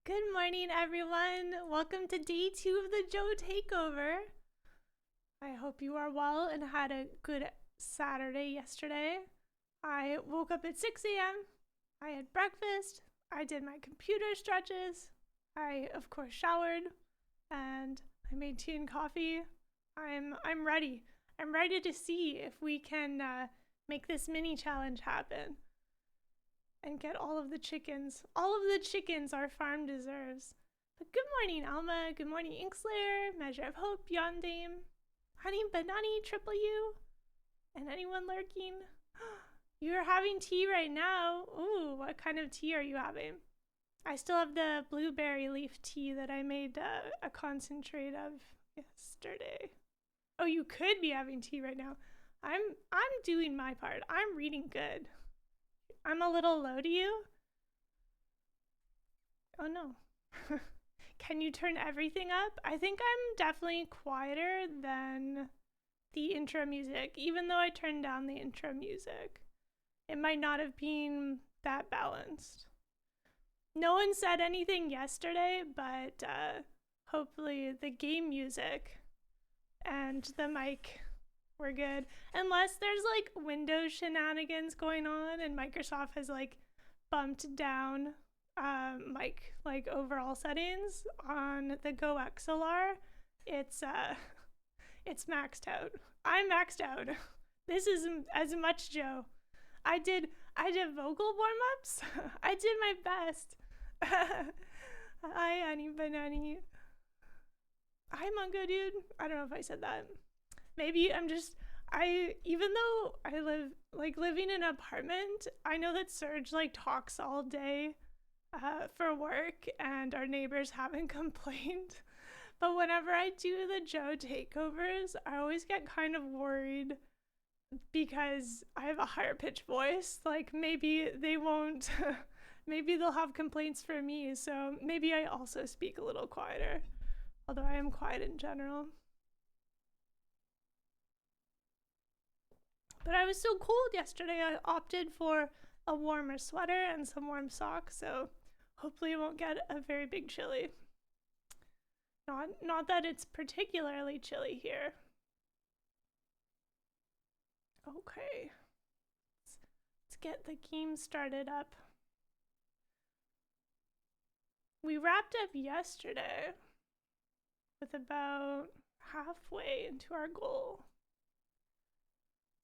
Good morning, everyone. Welcome to day 2 of the Joe Takeover. I hope you are well and had a good Saturday yesterday. I woke up at 6 a.m. I had breakfast. I did my computer stretches. I, of course, showered. And I made tea and coffee. I'm ready. I'm ready to see if we can make this mini challenge happen. And get all of the chickens. All of the chickens our farm deserves. But good morning, Alma. Good morning, Inkslayer, Measure of Hope, Yondame, Honey Banani, Triple U, and anyone lurking. You're having tea right now. Ooh, what kind of tea are you having? I still have the blueberry leaf tea that I made a concentrate of yesterday. Oh, you could be having tea right now. I'm doing my part. I'm reading good. I'm a little low to you? Oh no. Can you turn everything up? I think I'm definitely quieter than the intro music, even though I turned down the intro music. It might not have been that balanced. No one said anything yesterday, but hopefully the game music and the mic we're good. Unless there's like Windows shenanigans going on and Microsoft has like bumped down mic like overall settings on the Go XLR. It's maxed out. I'm maxed out. This isn't as much Joe. I did vocal warm-ups. I did my best. Hi, Annie Banani. Hi, Mungo Dude. I don't know if I said that. Maybe even though I living in an apartment, I know that Serge talks all day for work and our neighbors haven't complained. But whenever I do the Joe takeovers, I always get kind of worried because I have a higher pitched voice. Like maybe they won't, maybe they'll have complaints for me. So maybe I also speak a little quieter, although I am quiet in general. But I was so cold yesterday, I opted for a warmer sweater and some warm socks, so hopefully it won't get a very big chilly. Not that it's particularly chilly here. Okay. Let's get the game started up. We wrapped up yesterday with about halfway into our goal.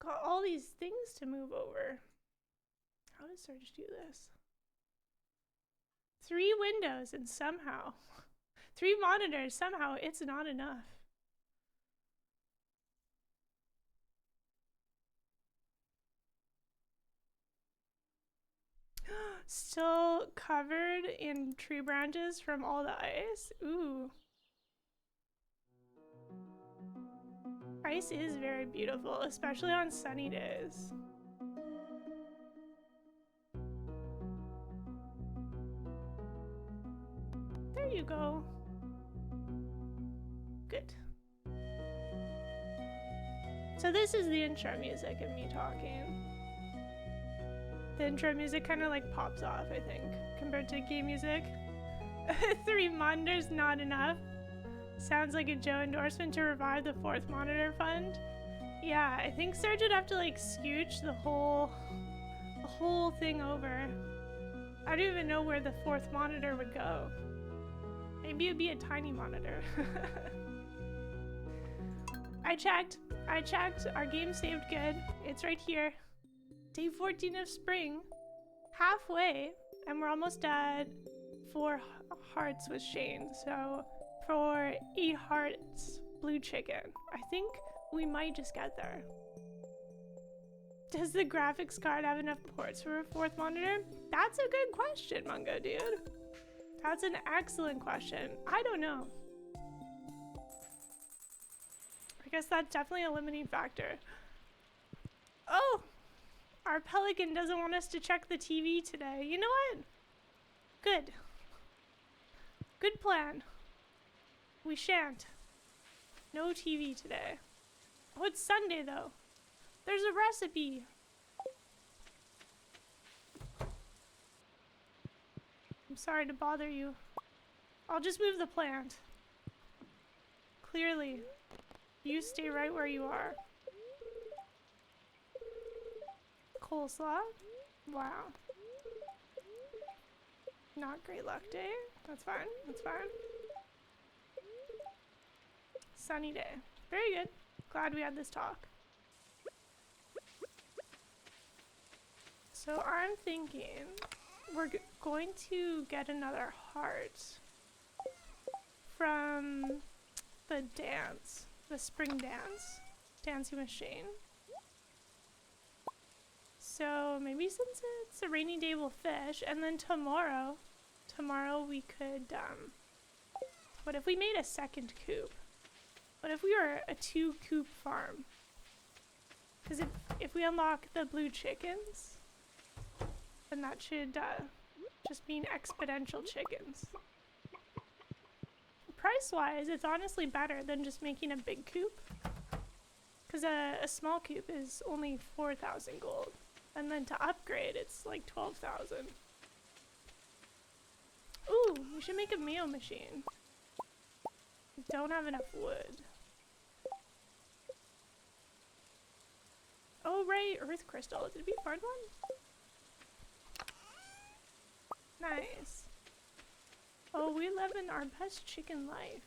Got all these things to move over. How does Serge do this? 3 windows and somehow 3 monitors, somehow it's not enough. Still covered in tree branches from all the ice. Ooh. Ice is very beautiful, especially on sunny days. There you go. Good. So this is the intro music of me talking. The intro music kind of pops off, I think, compared to game music. 3 monitors, not enough. Sounds like a Joe endorsement to revive the 4th monitor fund. Yeah, I think Serge would have to scooch the whole thing over. I don't even know where the 4th monitor would go. Maybe it'd be a tiny monitor. I checked. Our game saved good. It's right here. Day 14 of spring. Halfway. And we're almost at 4 hearts with Shane. So for 8 hearts, blue chicken. I think we might just get there. Does the graphics card have enough ports for a 4th monitor? That's a good question, Mungo Dude. That's an excellent question. I don't know. I guess that's definitely a limiting factor. Oh! Our Pelican doesn't want us to check the TV today. You know what? Good. Good plan. We shan't. No TV today. Oh, it's Sunday though. There's a recipe. I'm sorry to bother you. I'll just move the plant. Clearly. You stay right where you are. Coleslaw? Wow. Not great luck day. That's fine. That's fine. Sunny day. Very good. Glad we had this talk. So I'm thinking we're going to get another heart from the dance, the spring dance, dancing machine. So maybe since it's a rainy day we'll fish, and then tomorrow we could, what if we made a second coop? What if we were a 2-coop farm? Because if we unlock the blue chickens, then that should just mean exponential chickens. Price-wise, it's honestly better than just making a big coop. Because a small coop is only 4,000 gold. And then to upgrade, it's like 12,000. Ooh, we should make a mayo machine. We don't have enough wood. Oh right, earth crystal. Did we find one? Nice. Oh, we live in our best chicken life.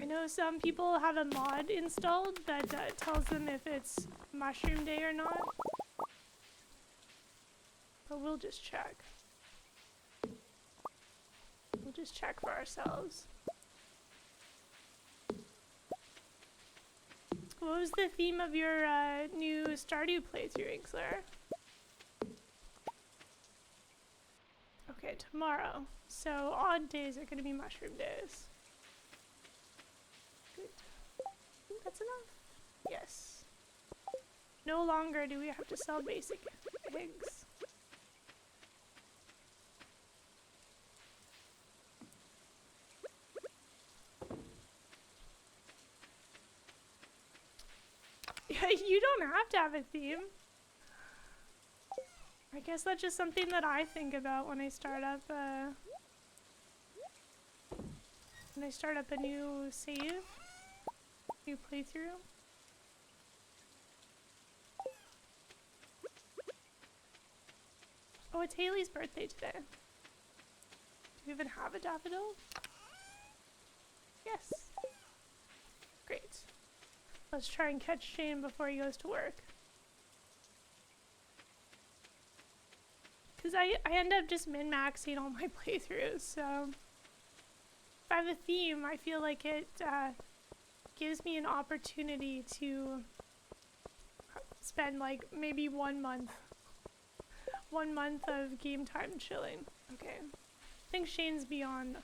I know some people have a mod installed that tells them if it's mushroom day or not. But we'll just check. We'll just check for ourselves. What was the theme of your new Stardew playthrough, Ixler? Okay, tomorrow. So odd days are going to be mushroom days. Good. I think that's enough. Yes. No longer do we have to sell basic eggs. Yeah, you don't have to have a theme. I guess that's just something that I think about when I start up a new save, new playthrough. Oh, it's Haley's birthday today. Do we even have a daffodil? Yes. Great. Let's try and catch Shane before he goes to work. Because I end up just min-maxing all my playthroughs, so if I have a theme, I feel like it gives me an opportunity to spend like maybe 1 month of game time chilling. Okay, I think Shane's beyond,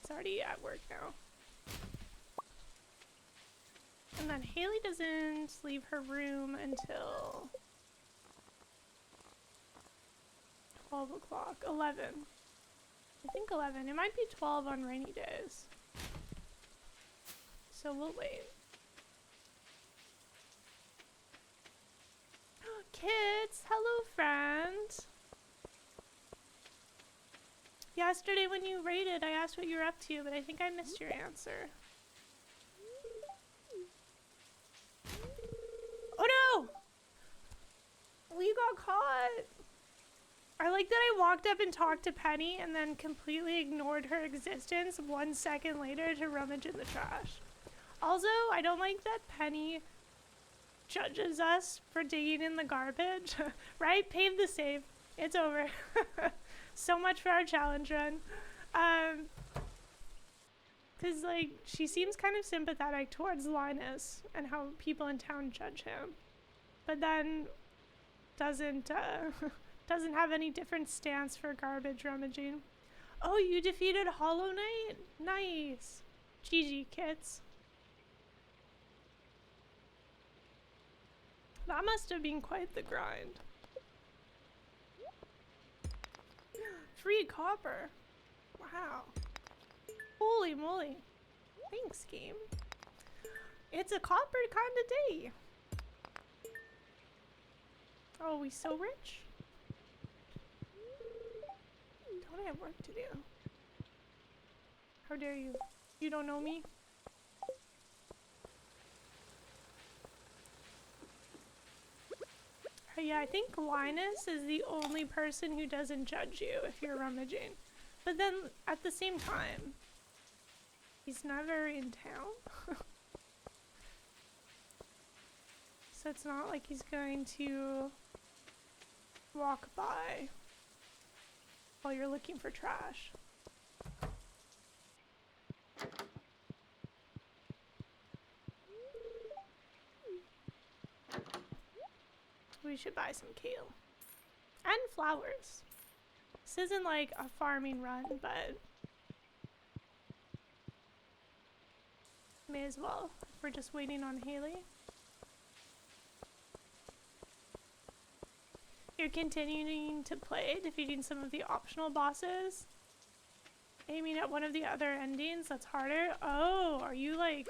he's already at work now. And then Haley doesn't leave her room until 12 o'clock, 11. I think 11. It might be 12 on rainy days. So we'll wait. Kids, hello friend. Yesterday when you raided, I asked what you were up to, but I think I missed your answer. Oh no! We got caught! I like that I walked up and talked to Penny and then completely ignored her existence 1 second later to rummage in the trash. Also, I don't like that Penny judges us for digging in the garbage. Right? Pave the save. It's over. So much for our challenge run. Cause like, she seems kind of sympathetic towards Linus and how people in town judge him. But then doesn't have any different stance for garbage rummaging. Oh, you defeated Hollow Knight? Nice. GG, kids. That must have been quite the grind. Free copper. Wow. Holy moly. Thanks, game. It's a copper kind of day. Oh, we so rich? Don't I have work to do? How dare you? You don't know me? Yeah, I think Linus is the only person who doesn't judge you if you're rummaging. But then, at the same time, he's never in town. So it's not like he's going to walk by while you're looking for trash. We should buy some kale. And flowers. This isn't like a farming run, but may as well. We're just waiting on Haley. You're continuing to play, defeating some of the optional bosses. Aiming at one of the other endings that's harder. Oh, are you like,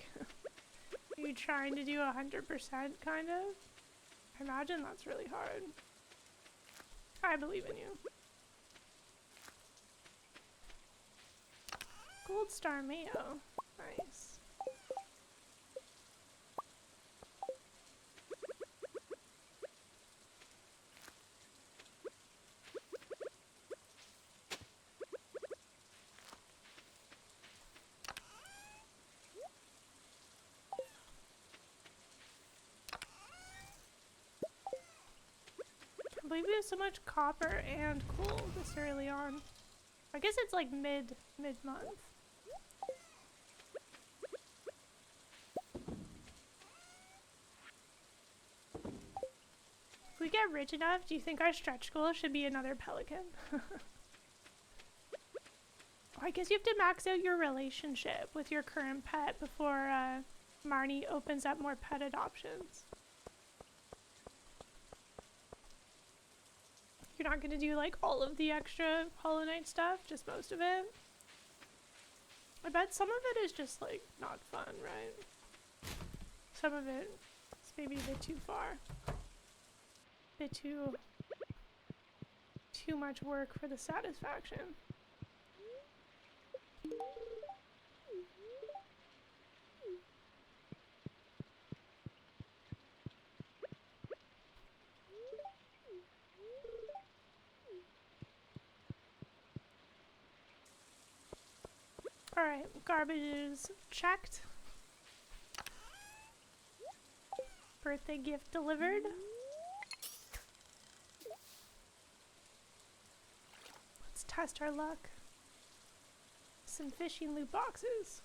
are you trying to do 100% kind of? I imagine that's really hard. I believe in you. Gold Star Mayo. Nice. I believe we have so much copper and coal this early on. I guess it's like mid-month. If we get rich enough, do you think our stretch goal should be another pelican? I guess you have to max out your relationship with your current pet before Marnie opens up more pet adoptions. You're not gonna do like all of the extra Hollow Knight stuff, just most of it. I bet some of it is just like not fun, right? Some of it is maybe a bit too far. A bit too much work for the satisfaction. Alright, garbage is checked. Birthday gift delivered. Let's test our luck. Some fishing loot boxes.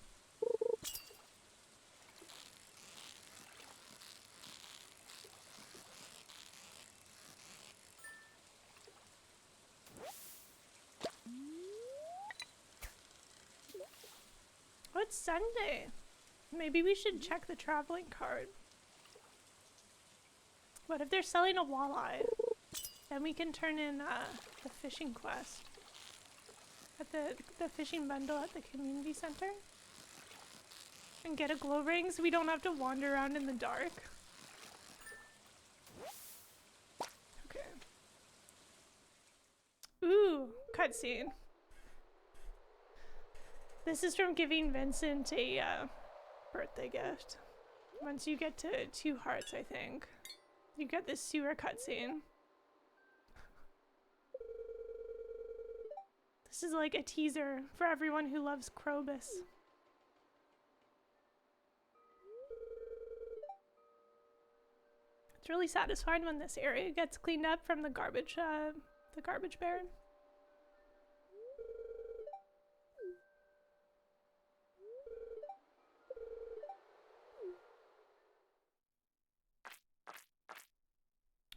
Oh, it's Sunday. Maybe we should check the traveling card. What if they're selling a walleye? Then we can turn in the fishing quest at the fishing bundle at the community center and get a glow ring so we don't have to wander around in the dark. Okay. Ooh, cutscene. This is from giving Vincent a birthday gift. Once you get to 2 hearts, I think, you get this sewer cutscene. This is like a teaser for everyone who loves Krobus. It's really satisfying when this area gets cleaned up from the garbage baron.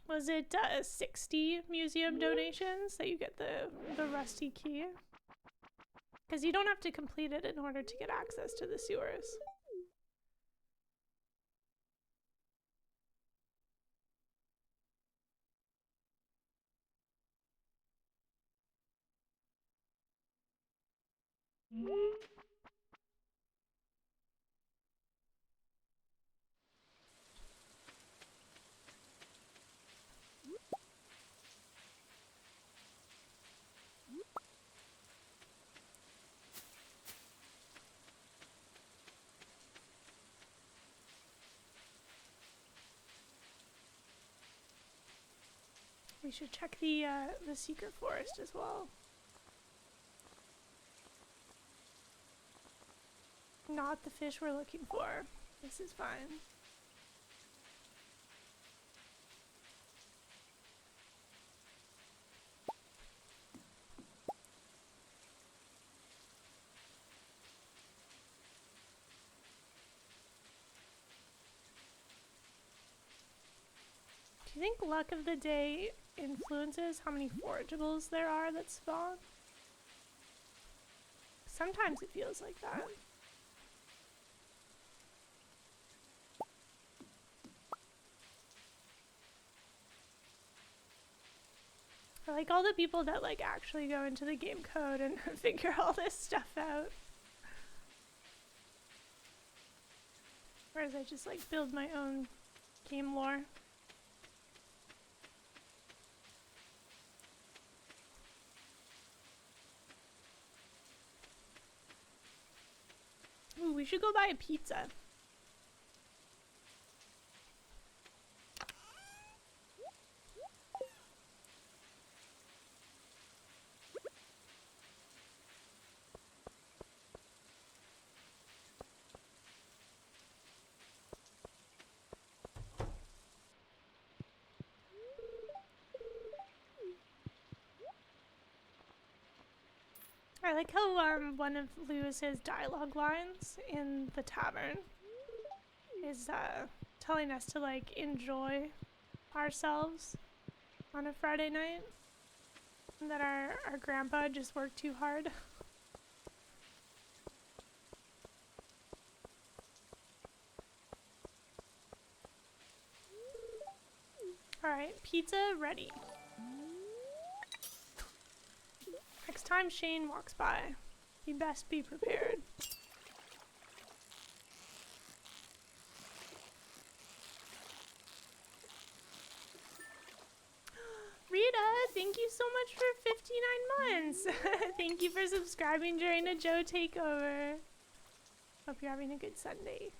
Was it 60 museum donations that you get the rusty key? Because you don't have to complete it in order to get access to the sewers. We should check the secret forest as well. Not the fish we're looking for. This is fine. Do you think luck of the day influences how many forageables there are that spawn? Sometimes it feels like that. I like all the people that like actually go into the game code and figure all this stuff out. Whereas I just like build my own game lore. Ooh, we should go buy a pizza. I like how one of Lewis's dialogue lines in the tavern is telling us to like enjoy ourselves on a Friday night, and that our grandpa just worked too hard. Alright, pizza ready. Next time Shane walks by, you best be prepared. Rita, thank you so much for 59 months. Thank you for subscribing during a Joe takeover. Hope you're having a good Sunday.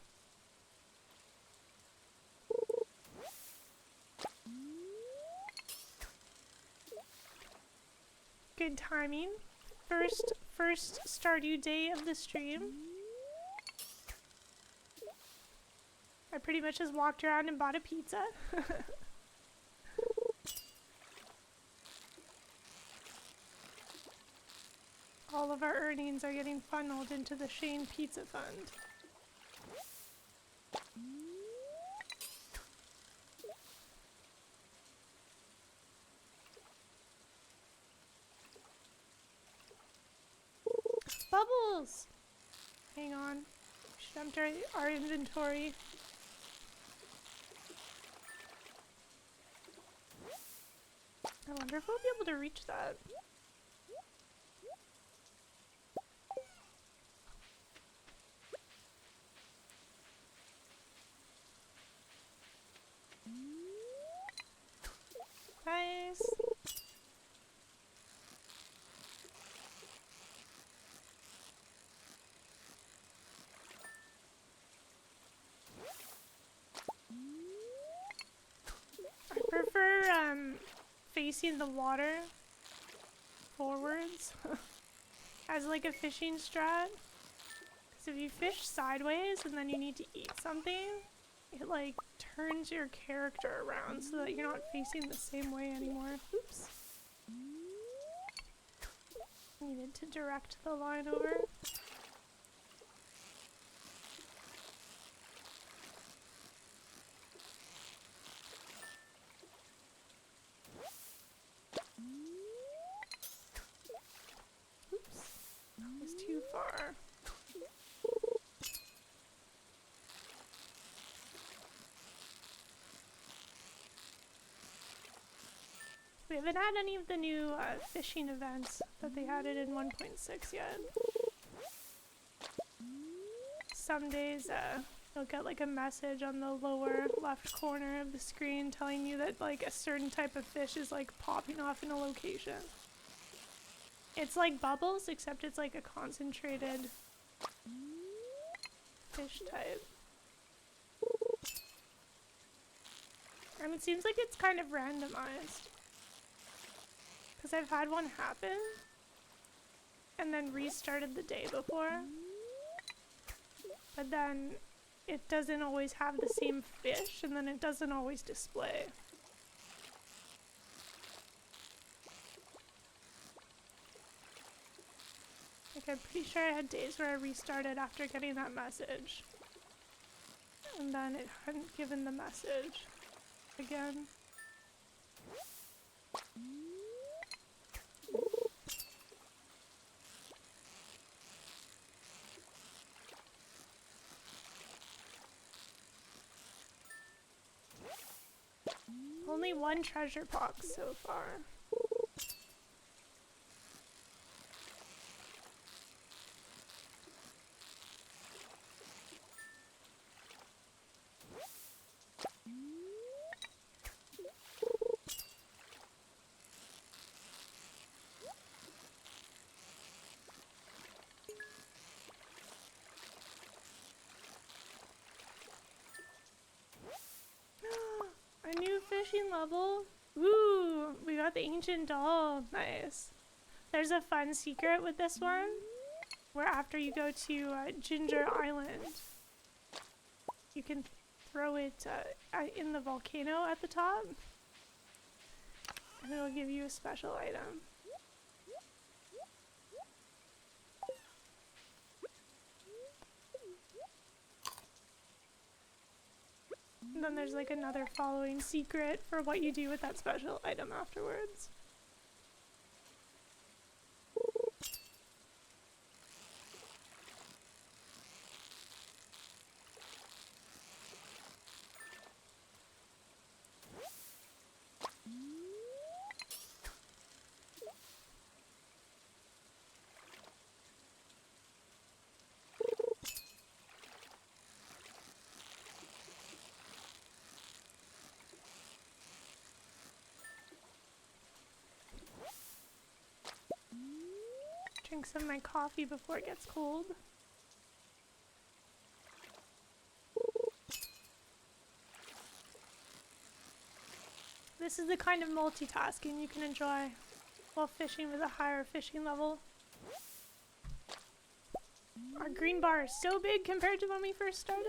Good timing. First Stardew day of the stream. I pretty much just walked around and bought a pizza. All of our earnings are getting funneled into the Shane Pizza Fund. Bubbles! Hang on. We should empty our inventory. I wonder if we'll be able to reach that. Nice. I prefer facing the water forwards as like a fishing strat. Because if you fish sideways and then you need to eat something, it like turns your character around so that you're not facing the same way anymore. Oops. Needed to direct the line over. Oops. That was too far. We haven't had any of the new fishing events that they added in 1.6 yet. Some days you'll get like a message on the lower left corner of the screen telling you that like a certain type of fish is like popping off in a location. It's like bubbles, except it's like a concentrated fish type. And it seems like it's kind of randomized. Because I've had one happen and then restarted the day before. But then it doesn't always have the same fish, and then it doesn't always display. Like, I'm pretty sure I had days where I restarted after getting that message. And then it hadn't given the message again. Only one treasure box so far. A new fishing level. Ooh, we got the ancient doll. Nice. There's a fun secret with this one, where after you go to Ginger Island, you can throw it in the volcano at the top, and it'll give you a special item. And then there's like another following secret for what you do with that special item afterwards. Drink some of my coffee before it gets cold. This is the kind of multitasking you can enjoy while fishing with a higher fishing level. Our green bar is so big compared to when we first started.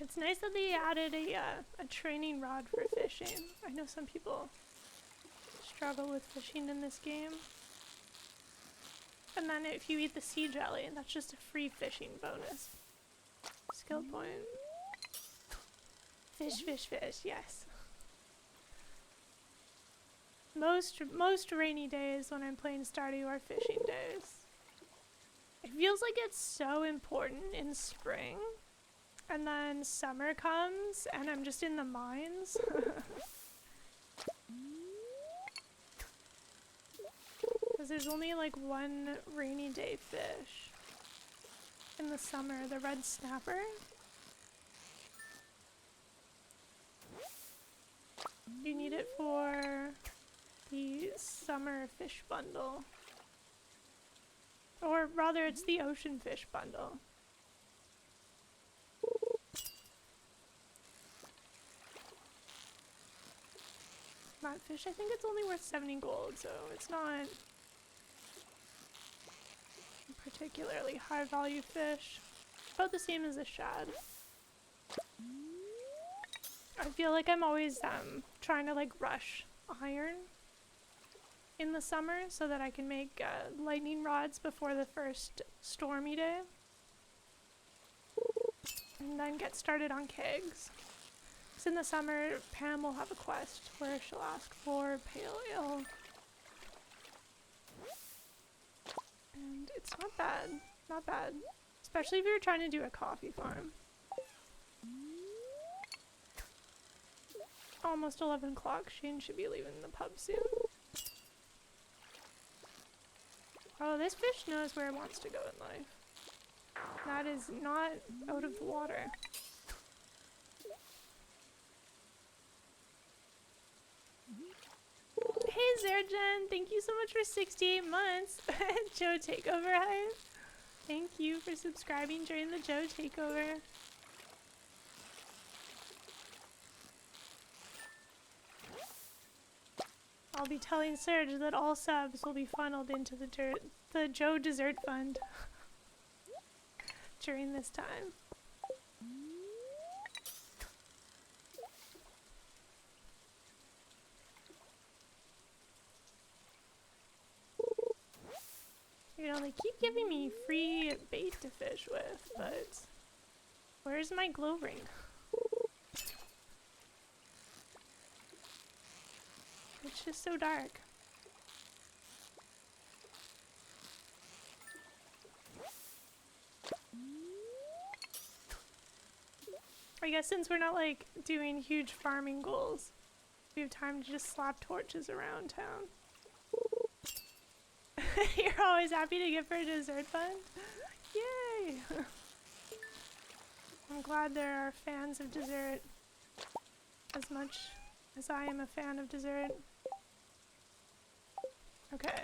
It's nice that they added a training rod for fishing. I know some people struggle with fishing in this game. And then if you eat the sea jelly, that's just a free fishing bonus. Skill point. Fish, fish, fish, yes. Most rainy days when I'm playing Stardew are fishing days. It feels like it's so important in spring. And then summer comes, and I'm just in the mines. Because there's only like one rainy day fish in the summer, the red snapper. You need it for the summer fish bundle. Or rather, it's the ocean fish bundle. That fish, I think it's only worth 70 gold, so it's not a particularly high value fish. About the same as a shad. I feel like I'm always trying to like rush iron in the summer so that I can make lightning rods before the first stormy day. And then get started on kegs. So in the summer, Pam will have a quest where she'll ask for pale ale. And it's not bad. Not bad. Especially if you're trying to do a coffee farm. Almost 11 o'clock. Shane should be leaving the pub soon. Oh, this fish knows where it wants to go in life. That is not out of the water. Hey Zerjan, thank you so much for 68 months. Joe Takeover Hype. Thank you for subscribing during the Joe takeover. I'll be telling Serge that all subs will be funneled into the Joe Dessert Fund during this time. You know, they keep giving me free bait to fish with, but where's my glow ring? It's just so dark. I guess since we're not like doing huge farming goals, we have time to just slap torches around town. You're always happy to give for a dessert fund? Yay! I'm glad there are fans of dessert as much as I am a fan of dessert. Okay.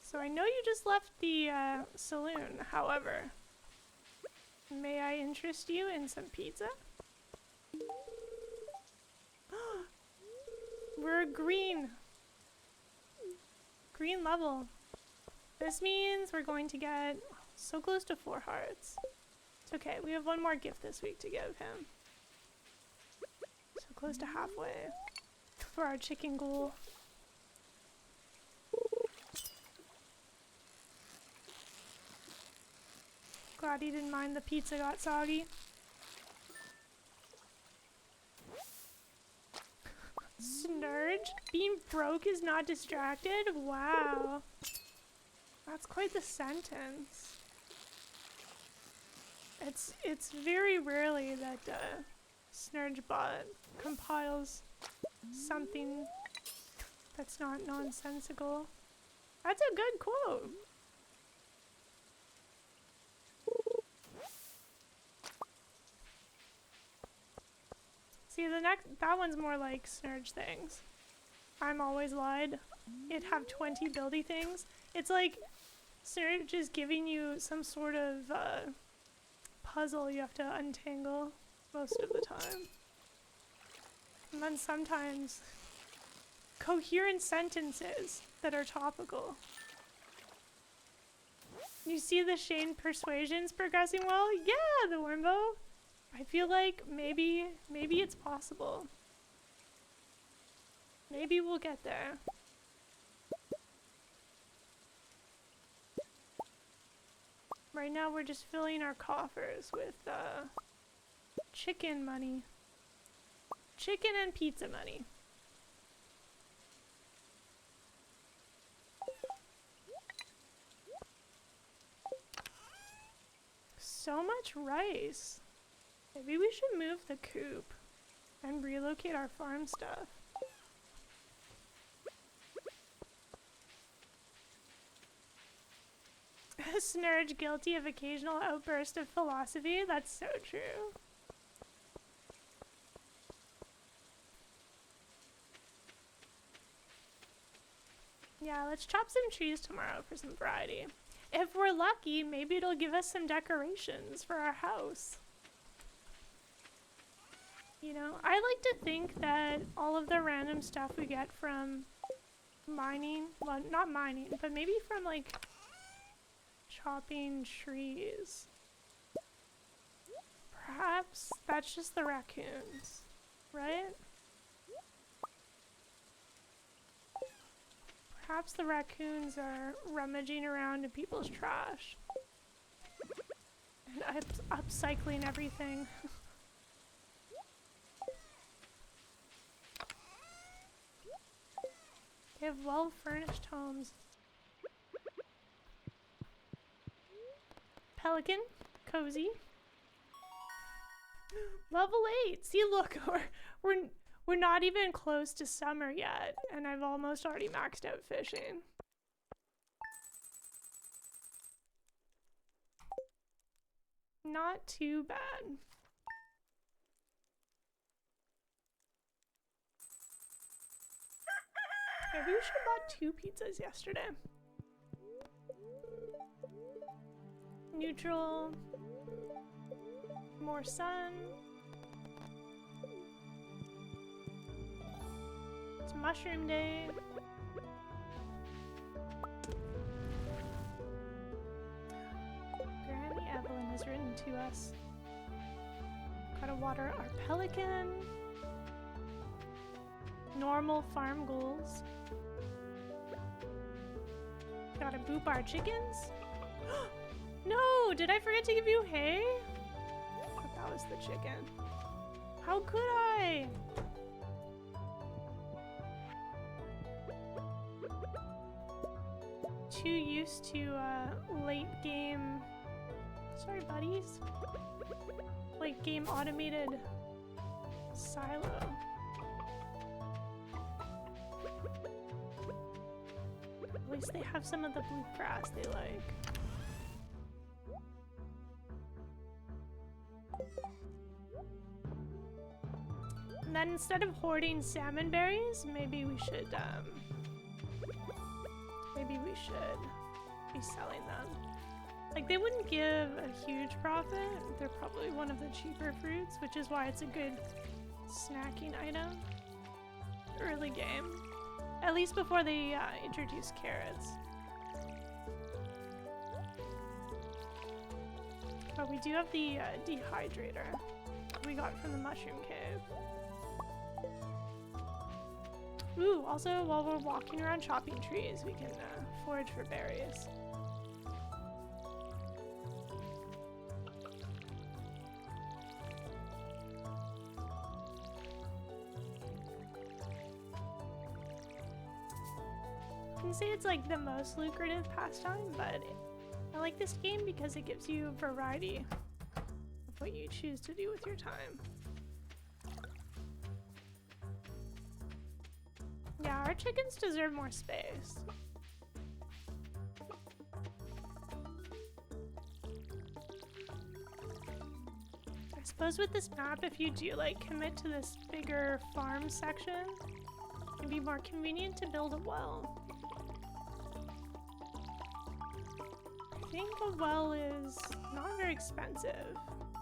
So I know you just left the saloon, however. May I interest you in some pizza? We're green. Green level. This means we're going to get so close to 4 hearts. It's okay, we have one more gift this week to give him. So close to halfway for our chicken goal. Glad he didn't mind the pizza got soggy. Snurge? Being broke is not distracted? Wow. That's quite the sentence. It's very rarely that SnurgeBot compiles something that's not nonsensical. That's a good quote. See, that one's more like Snurge things. I'm always lied. It'd have 20 buildy things. It's like Snurge is giving you some sort of puzzle you have to untangle most of the time. And then sometimes coherent sentences that are topical. You see the Shane persuasion's progressing well? Yeah, the Wormbo. I feel like maybe it's possible. Maybe we'll get there. Right now we're just filling our coffers with chicken money. Chicken and pizza money. So much rice. Maybe we should move the coop and relocate our farm stuff. Snurge guilty of occasional outburst of philosophy? That's so true. Yeah, let's chop some trees tomorrow for some variety. If we're lucky, maybe it'll give us some decorations for our house. You know, I like to think that all of the random stuff we get from mining, well, not mining, but maybe from like chopping trees. Perhaps that's just the raccoons, right? Perhaps the raccoons are rummaging around in people's trash and upcycling everything. They have well-furnished homes. Pelican, cozy. Level 8. See, look, we're not even close to summer yet, and I've almost already maxed out fishing. Not too bad. Maybe we should have bought 2 pizzas yesterday. Neutral. More sun. It's mushroom day. Granny Evelyn has written to us. Gotta water our pelican. Normal farm goals. Gotta boop our chickens. No! Did I forget to give you hay? I thought that was the chicken. How could I? Too used to late game. Sorry, buddies. Late game automated silo. At least they have some of the bluegrass they like. And then instead of hoarding salmon berries, maybe we should be selling them. Like, they wouldn't give a huge profit. They're probably one of the cheaper fruits, which is why it's a good snacking item early game. At least before they introduce carrots. But we do have the dehydrator we got from the mushroom cave. Ooh, also while we're walking around chopping trees, we can forage for berries. I can say it's like the most lucrative pastime, but I like this game because it gives you variety of what you choose to do with your time. Yeah, our chickens deserve more space. I suppose with this map, if you do like commit to this bigger farm section, it'd be more convenient to build a well. I think a well is not very expensive,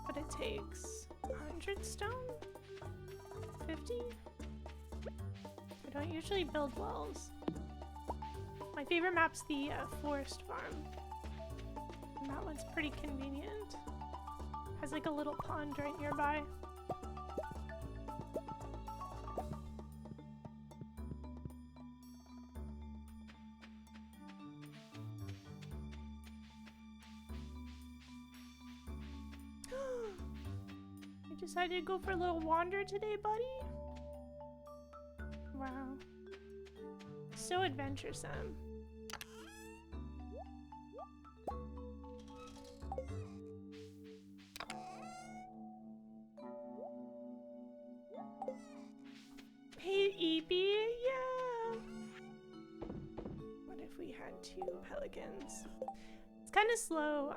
but it takes 100 stone? 50? I don't usually build wells. My favorite map's the forest farm. And that one's pretty convenient. Has like a little pond right nearby. You decided to go for a little wander today, buddy? Wow. So adventuresome. Hey, Eepy, yeah! What if we had 2 pelicans? It's kind of slow,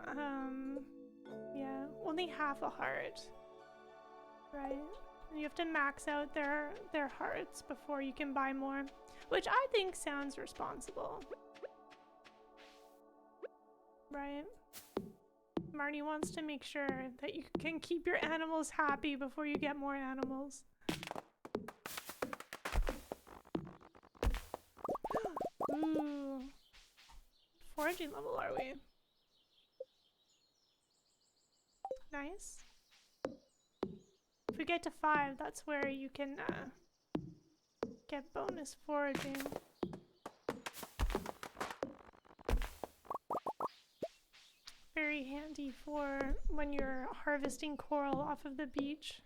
yeah, only half a heart, right? And you have to max out their hearts before you can buy more, which I think sounds responsible, right? Marnie wants to make sure that you can keep your animals happy before you get more animals. Ooh. Foraging level are we? Nice. If we get to 5, that's where you can get bonus foraging. Very handy for when you're harvesting coral off of the beach.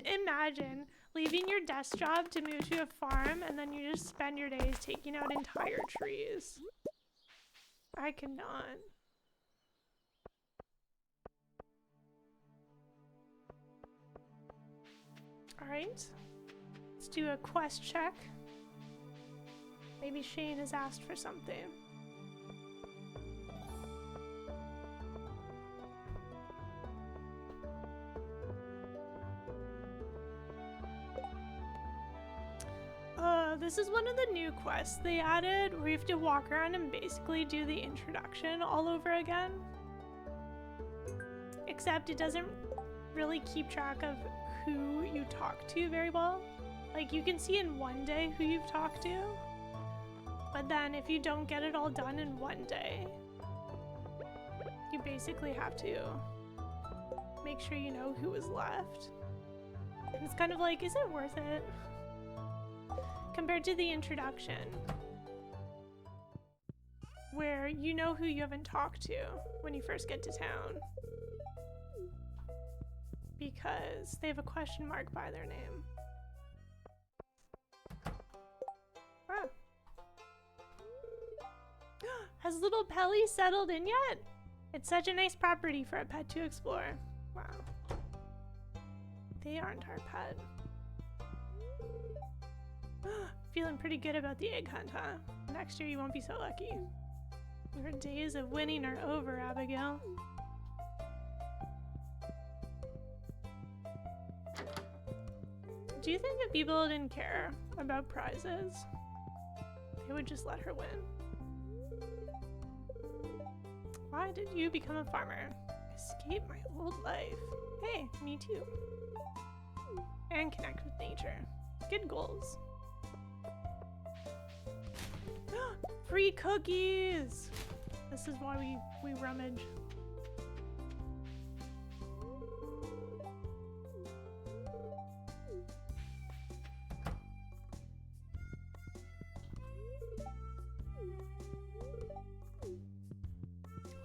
Imagine leaving your desk job to move to a farm and then you just spend your days taking out entire trees. I cannot. Alright, let's do a quest check. Maybe Shane has asked for something. This is one of the new quests they added where you have to walk around and basically do the introduction all over again. Except it doesn't really keep track of who you talk to very well. Like, you can see in one day who you've talked to, but then if you don't get it all done in one day, you basically have to make sure you know who was left. And it's kind of like, is it worth it? Compared to the introduction, where you know who you haven't talked to when you first get to town, because they have a question mark by their name. Ah. Has little Pelly settled in yet? It's such a nice property for a pet to explore. Wow. They aren't our pet. Feeling pretty good about the egg hunt, huh? Next year you won't be so lucky. Your days of winning are over, Abigail. Do you think if people didn't care about prizes, they would just let her win? Why did you become a farmer? Escape my old life. Hey, me too. And connect with nature. Good goals. Free cookies! This is why we rummage.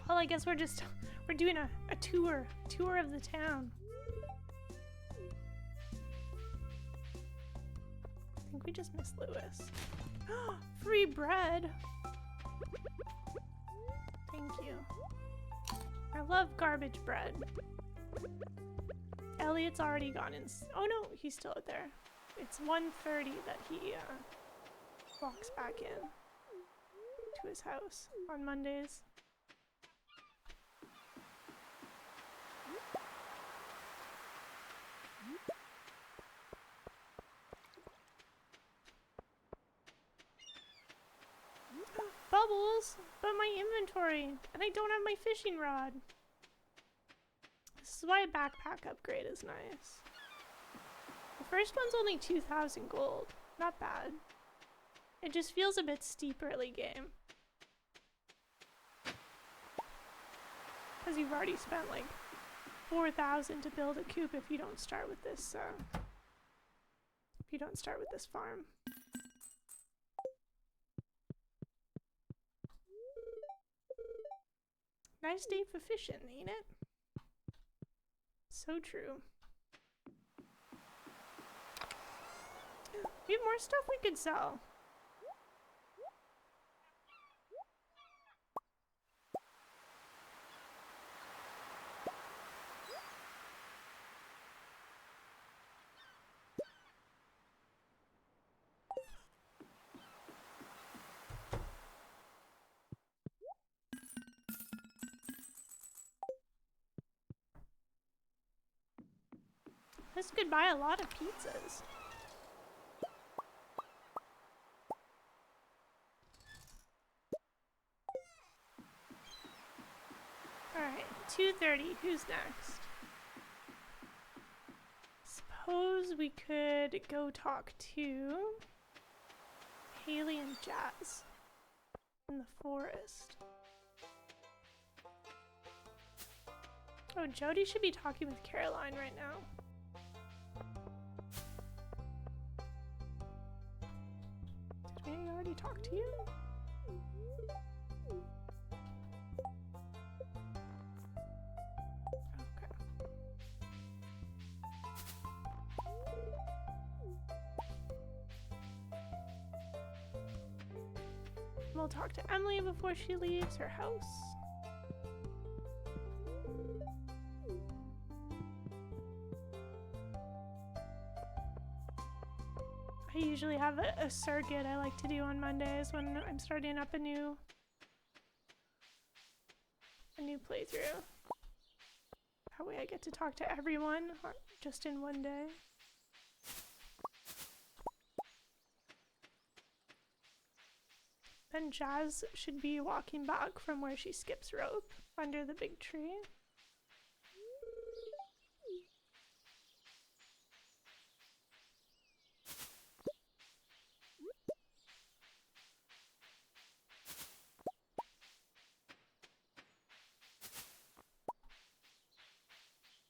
Well, I guess we're doing a tour of the town. I think we just missed Lewis. Free bread! Thank you. I love garbage bread. Elliot's already gone in. Oh no, he's still out there. It's 1:30 that he walks back in to his house on Mondays. Bubbles, but my inventory, and I don't have my fishing rod. This is why a backpack upgrade is nice. The first one's only 2,000 gold. Not bad. It just feels a bit steep early game. Because you've already spent like 4,000 to build a coop if you don't start with this, farm. Nice day for fishing, ain't it? So true. We have more stuff we could sell. This could buy a lot of pizzas. Alright, 2:30. Who's next? Suppose we could go talk to Haley and Jazz in the forest. Oh, Jody should be talking with Caroline right now. Did we already talk to you? Okay. We'll talk to Emily before she leaves her house. I usually have a circuit I like to do on Mondays when I'm starting up a new playthrough. That way I get to talk to everyone just in one day. Then Jazz should be walking back from where she skips rope under the big tree.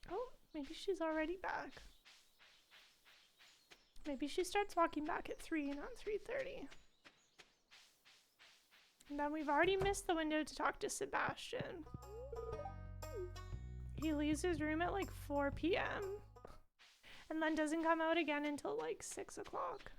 Oh, maybe she's already back. Maybe she starts walking back at 3, not 3:30. And then we've already missed the window to talk to Sebastian. He leaves his room at like 4 p.m. and then doesn't come out again until like 6 o'clock.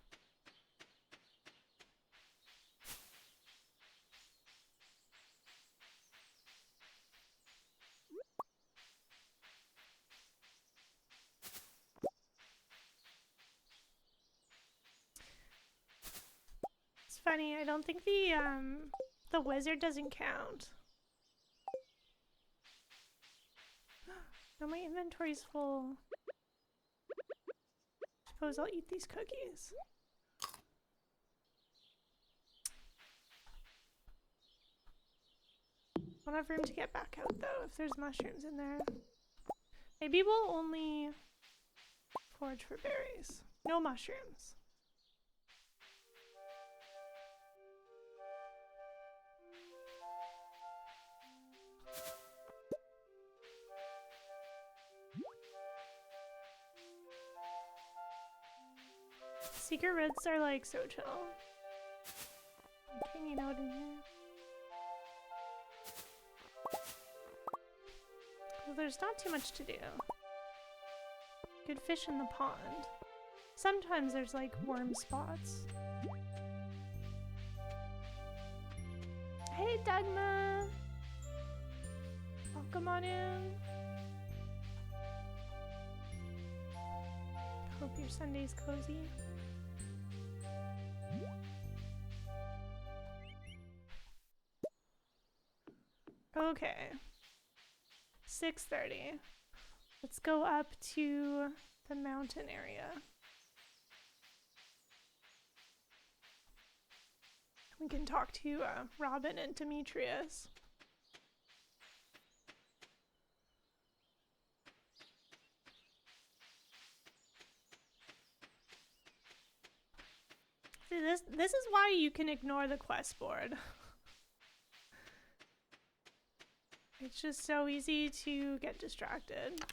It's funny, I don't think the wizard doesn't count. No, my inventory's full. Suppose I'll eat these cookies. Won't have room to get back out though if there's mushrooms in there. Maybe we'll only forage for berries. No mushrooms. Secret roots are like so chill. Like hanging out in here. Well, there's not too much to do. Good fish in the pond. Sometimes there's like worm spots. Hey Dagma! Welcome on in. Hope your Sunday's cozy. Okay. 6:30. Let's go up to the mountain area. We can talk to Robin and Demetrius. See, this is why you can ignore the quest board. It's just so easy to get distracted.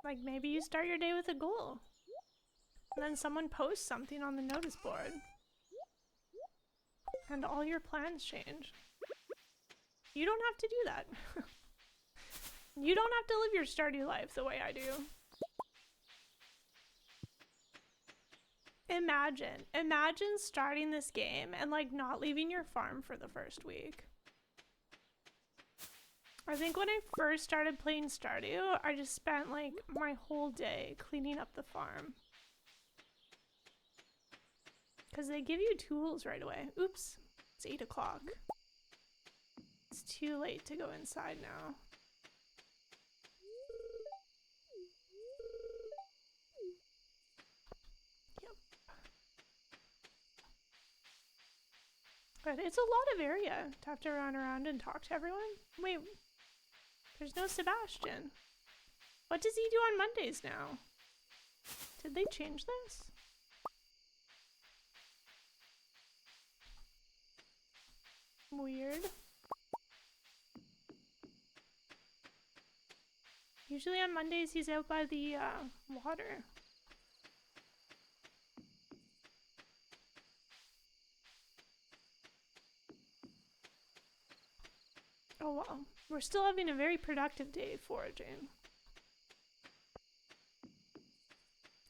Like maybe you start your day with a goal. And then someone posts something on the notice board. And all your plans change. You don't have to do that. You don't have to live your Stardew life the way I do. Imagine starting this game and like not leaving your farm for the first week. I think when I first started playing Stardew, I just spent like my whole day cleaning up the farm. Because they give you tools right away. Oops, it's 8 o'clock. It's too late to go inside now. Yep. But it's a lot of area to have to run around and talk to everyone. Wait. There's no Sebastian. What does he do on Mondays now? Did they change this? Weird. Usually on Mondays he's out by the water. Oh well. We're still having a very productive day foraging.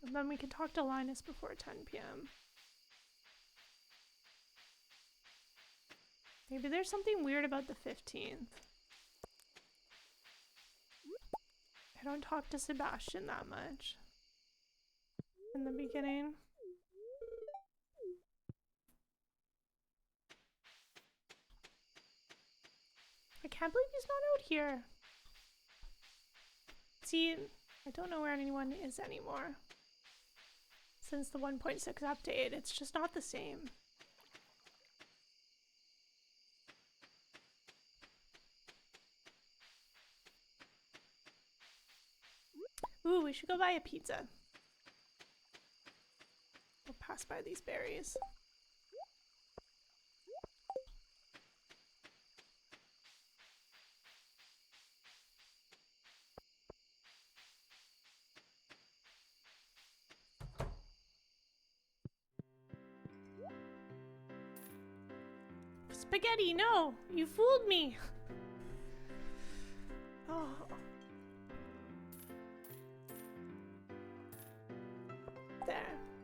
And then we can talk to Linus before 10 p.m. Maybe there's something weird about the 15th. I don't talk to Sebastian that much in the beginning. I can't believe he's not out here. See, I don't know where anyone is anymore. Since the 1.6 update, it's just not the same. Ooh, we should go buy a pizza. We'll pass by these berries. Spaghetti, no! You fooled me! Oh. There.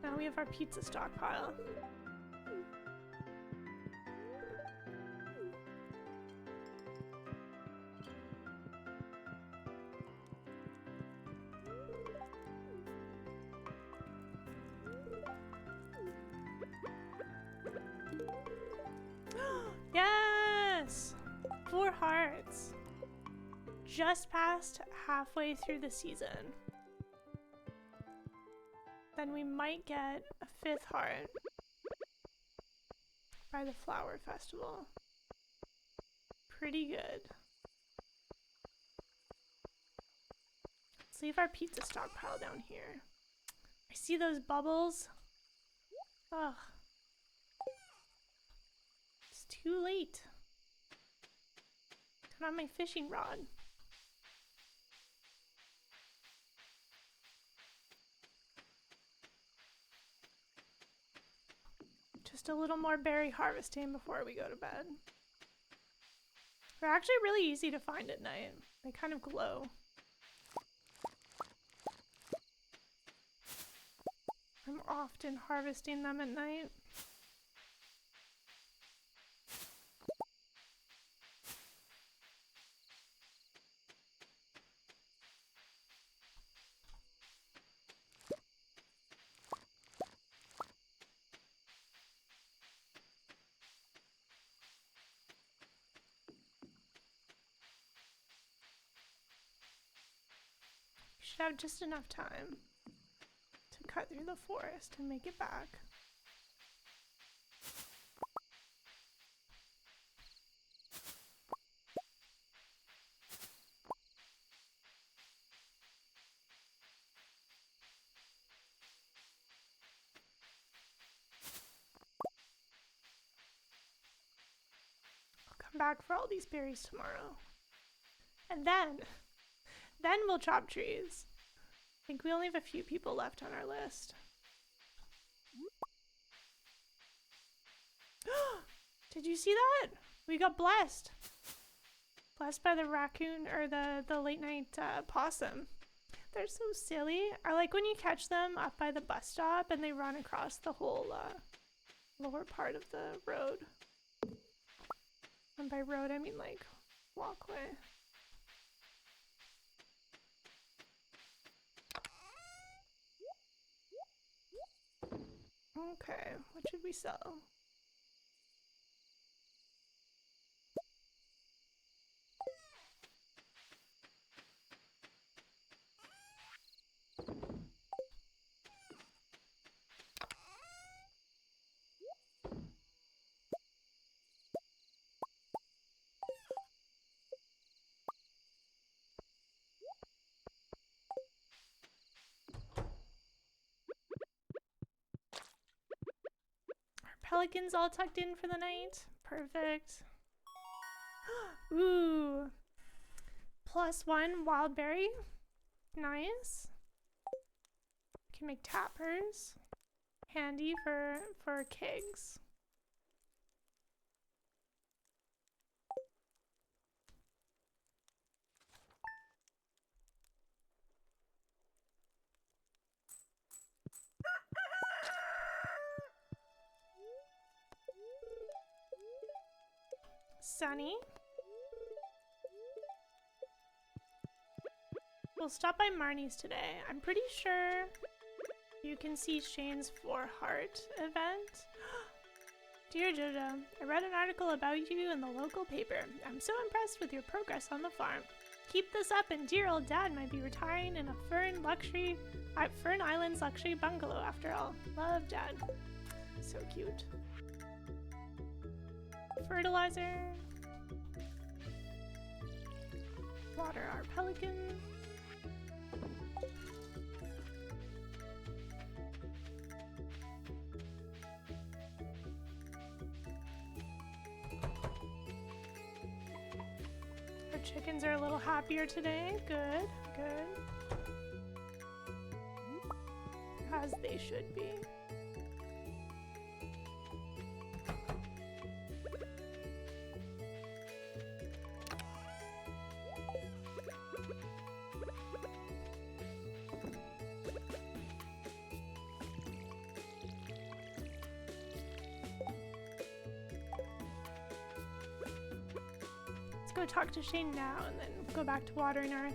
Now we have our pizza stockpile. Yes! 4 hearts. Just past halfway through the season. Then we might get a 5th heart by the flower festival. Pretty good. Let's leave our pizza stockpile down here. I see those bubbles. Ugh. It's too late. Turn on my fishing rod. Just a little more berry harvesting before we go to bed. They're actually really easy to find at night. They kind of glow. I'm often harvesting them at night. Should have just enough time to cut through the forest and make it back. I'll come back for all these berries tomorrow. And then we'll chop trees. I think we only have a few people left on our list. Did you see that? We got blessed. Blessed by the raccoon, or the late night possum. They're so silly. I like when you catch them up by the bus stop and they run across the whole lower part of the road. And by road, I mean like walkway. Okay, what should we sell? Pelicans all tucked in for the night. Perfect. Ooh. +1 wild berry. Nice. Can make tappers. Handy for kegs. Sunny. We'll stop by Marnie's today. I'm pretty sure you can see Shane's 4-heart event. Dear Jojo, I read an article about you in the local paper. I'm so impressed with your progress on the farm. Keep this up and dear old dad might be retiring in a Fern Island's luxury bungalow after all. Love, Dad. So cute. Fertilizer. Water our pelican. chickens are a little happier today. Good, good. As they should be. Go talk to Shane now and then go back to watering our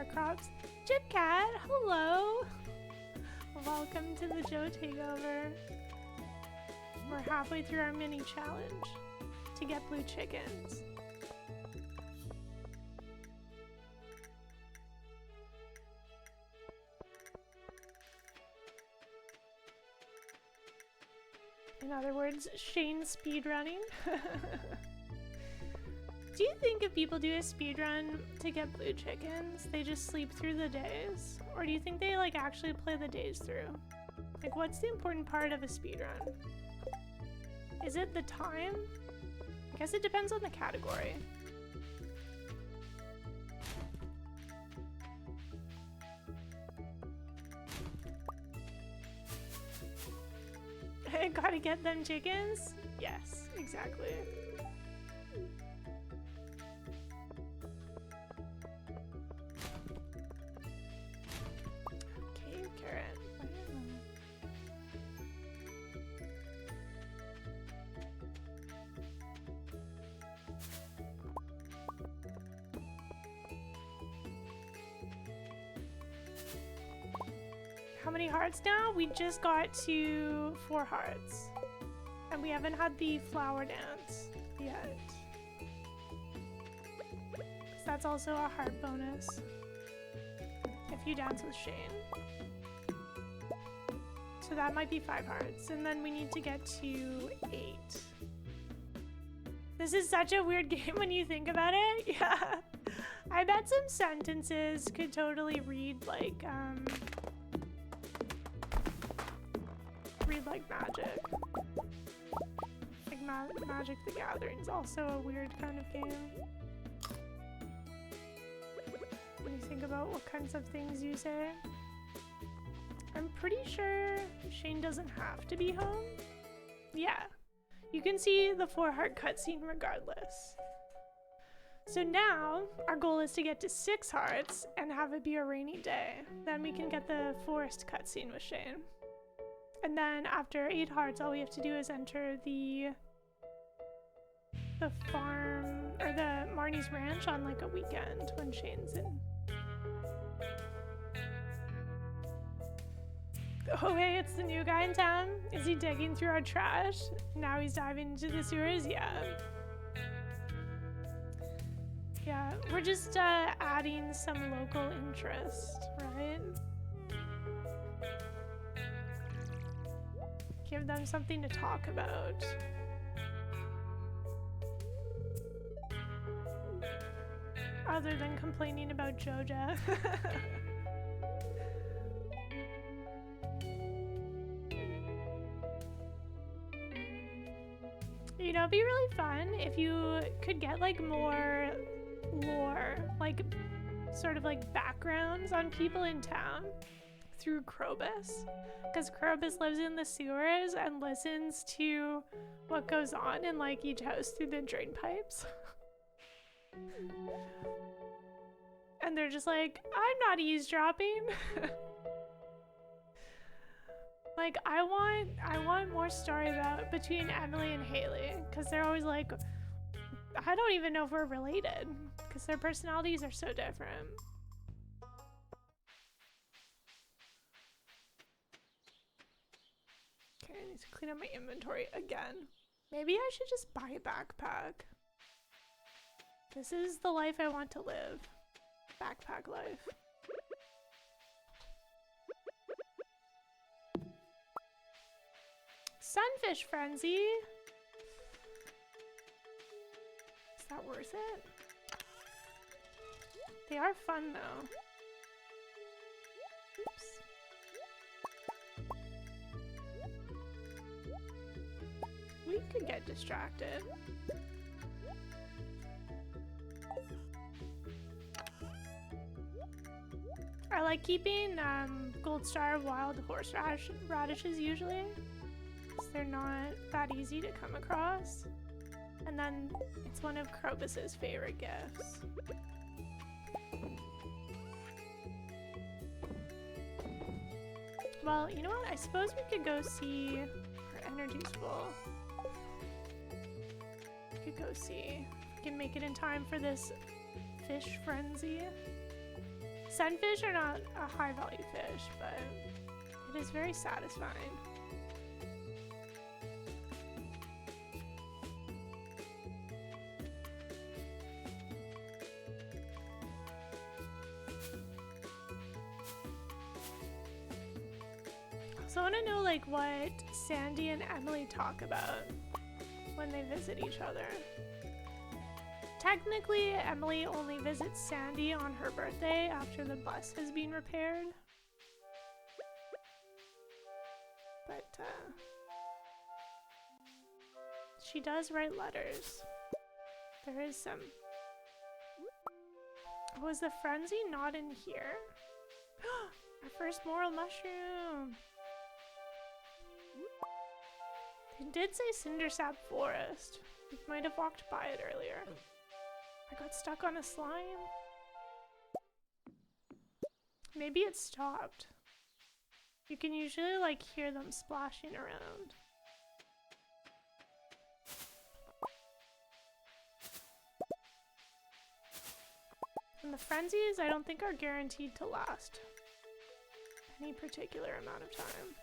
crops. Chip Cat, hello! Welcome to the Joe Takeover. We're halfway through our mini challenge to get blue chickens. In other words, Shane speedrunning. Do you think if people do a speedrun to get blue chickens, they just sleep through the days? Or do you think they like actually play the days through? Like, what's the important part of a speedrun? Is it the time? I guess it depends on the category. I gotta get them chickens? Yes, exactly. How many hearts now? We just got to 4 hearts. And we haven't had the flower dance yet. So that's also a heart bonus. If you dance with Shane. So that might be 5 hearts. And then we need to get to 8. This is such a weird game when you think about it. Yeah. I bet some sentences could totally read like Magic. Like Magic the Gathering is also a weird kind of game. When you think about what kinds of things you say. I'm pretty sure Shane doesn't have to be home. Yeah. You can see the 4-heart cutscene regardless. So now, our goal is to get to 6 hearts and have it be a rainy day. Then we can get the forest cutscene with Shane. And then after 8 hearts, all we have to do is enter the farm, or the Marnie's Ranch on like a weekend when Shane's in. Oh hey, it's the new guy in town. Is he digging through our trash? Now he's diving into the sewers? Yeah. Yeah, we're just adding some local interest, right? Give them something to talk about. Other than complaining about Joja. You know, it'd be really fun if you could get like more lore, like sort of like backgrounds on people in town through Krobus, because Krobus lives in the sewers and listens to what goes on in like each house through the drain pipes. And they're just like, I'm not eavesdropping. Like, I want more story about between Emily and Haley, because they're always like, I don't even know if we're related, because their personalities are so different. Okay, I need to clean up my inventory again. Maybe I should just buy a backpack. This is the life I want to live. Backpack life. Sunfish frenzy. Is that worth it? They are fun though. Oops. We could get distracted. I like keeping gold star wild radishes usually, because they're not that easy to come across. And then it's one of Krobus's favorite gifts. Well, you know what? I suppose we could go see our energy's full. We could go see if we can make it in time for this fish frenzy. Sunfish are not a high value fish, but it is very satisfying. So I want to know like what Sandy and Emily talk about when they visit each other. Technically, Emily only visits Sandy on her birthday after the bus has been repaired. But she does write letters. There is some. Was the frenzy not in here? Our first moral mushroom. They did say Cindersap Forest. We might have walked by it earlier. I got stuck on a slime. Maybe it stopped. You can usually like hear them splashing around. And the frenzies I don't think are guaranteed to last any particular amount of time.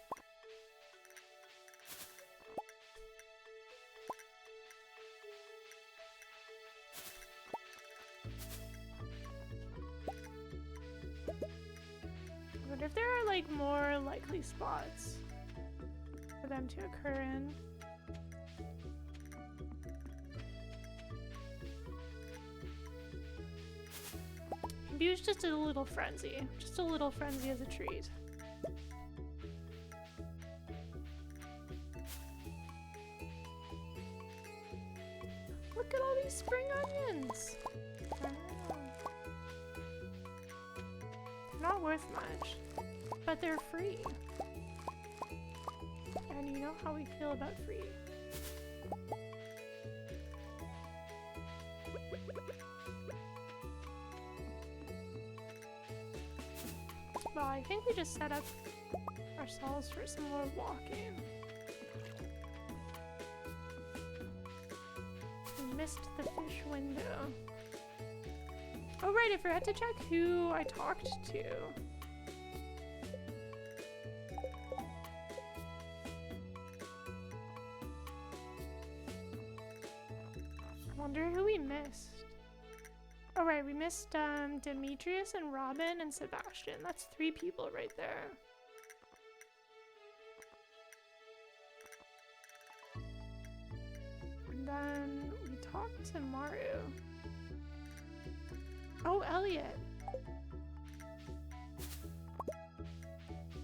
I wonder if there are like more likely spots for them to occur in. Maybe it was just a little frenzy. Just a little frenzy as a treat. Look at all these spring onions! Wow. They're not worth much, but they're free. And you know how we feel about free. Well, I think we just set up ourselves for some more walking. We missed the fish window. Oh right, I forgot to check who I talked to. I wonder who we missed. Oh right, we missed Demetrius and Robin and Sebastian. That's 3 people right there. And then we talked to Maru. Oh, Elliot.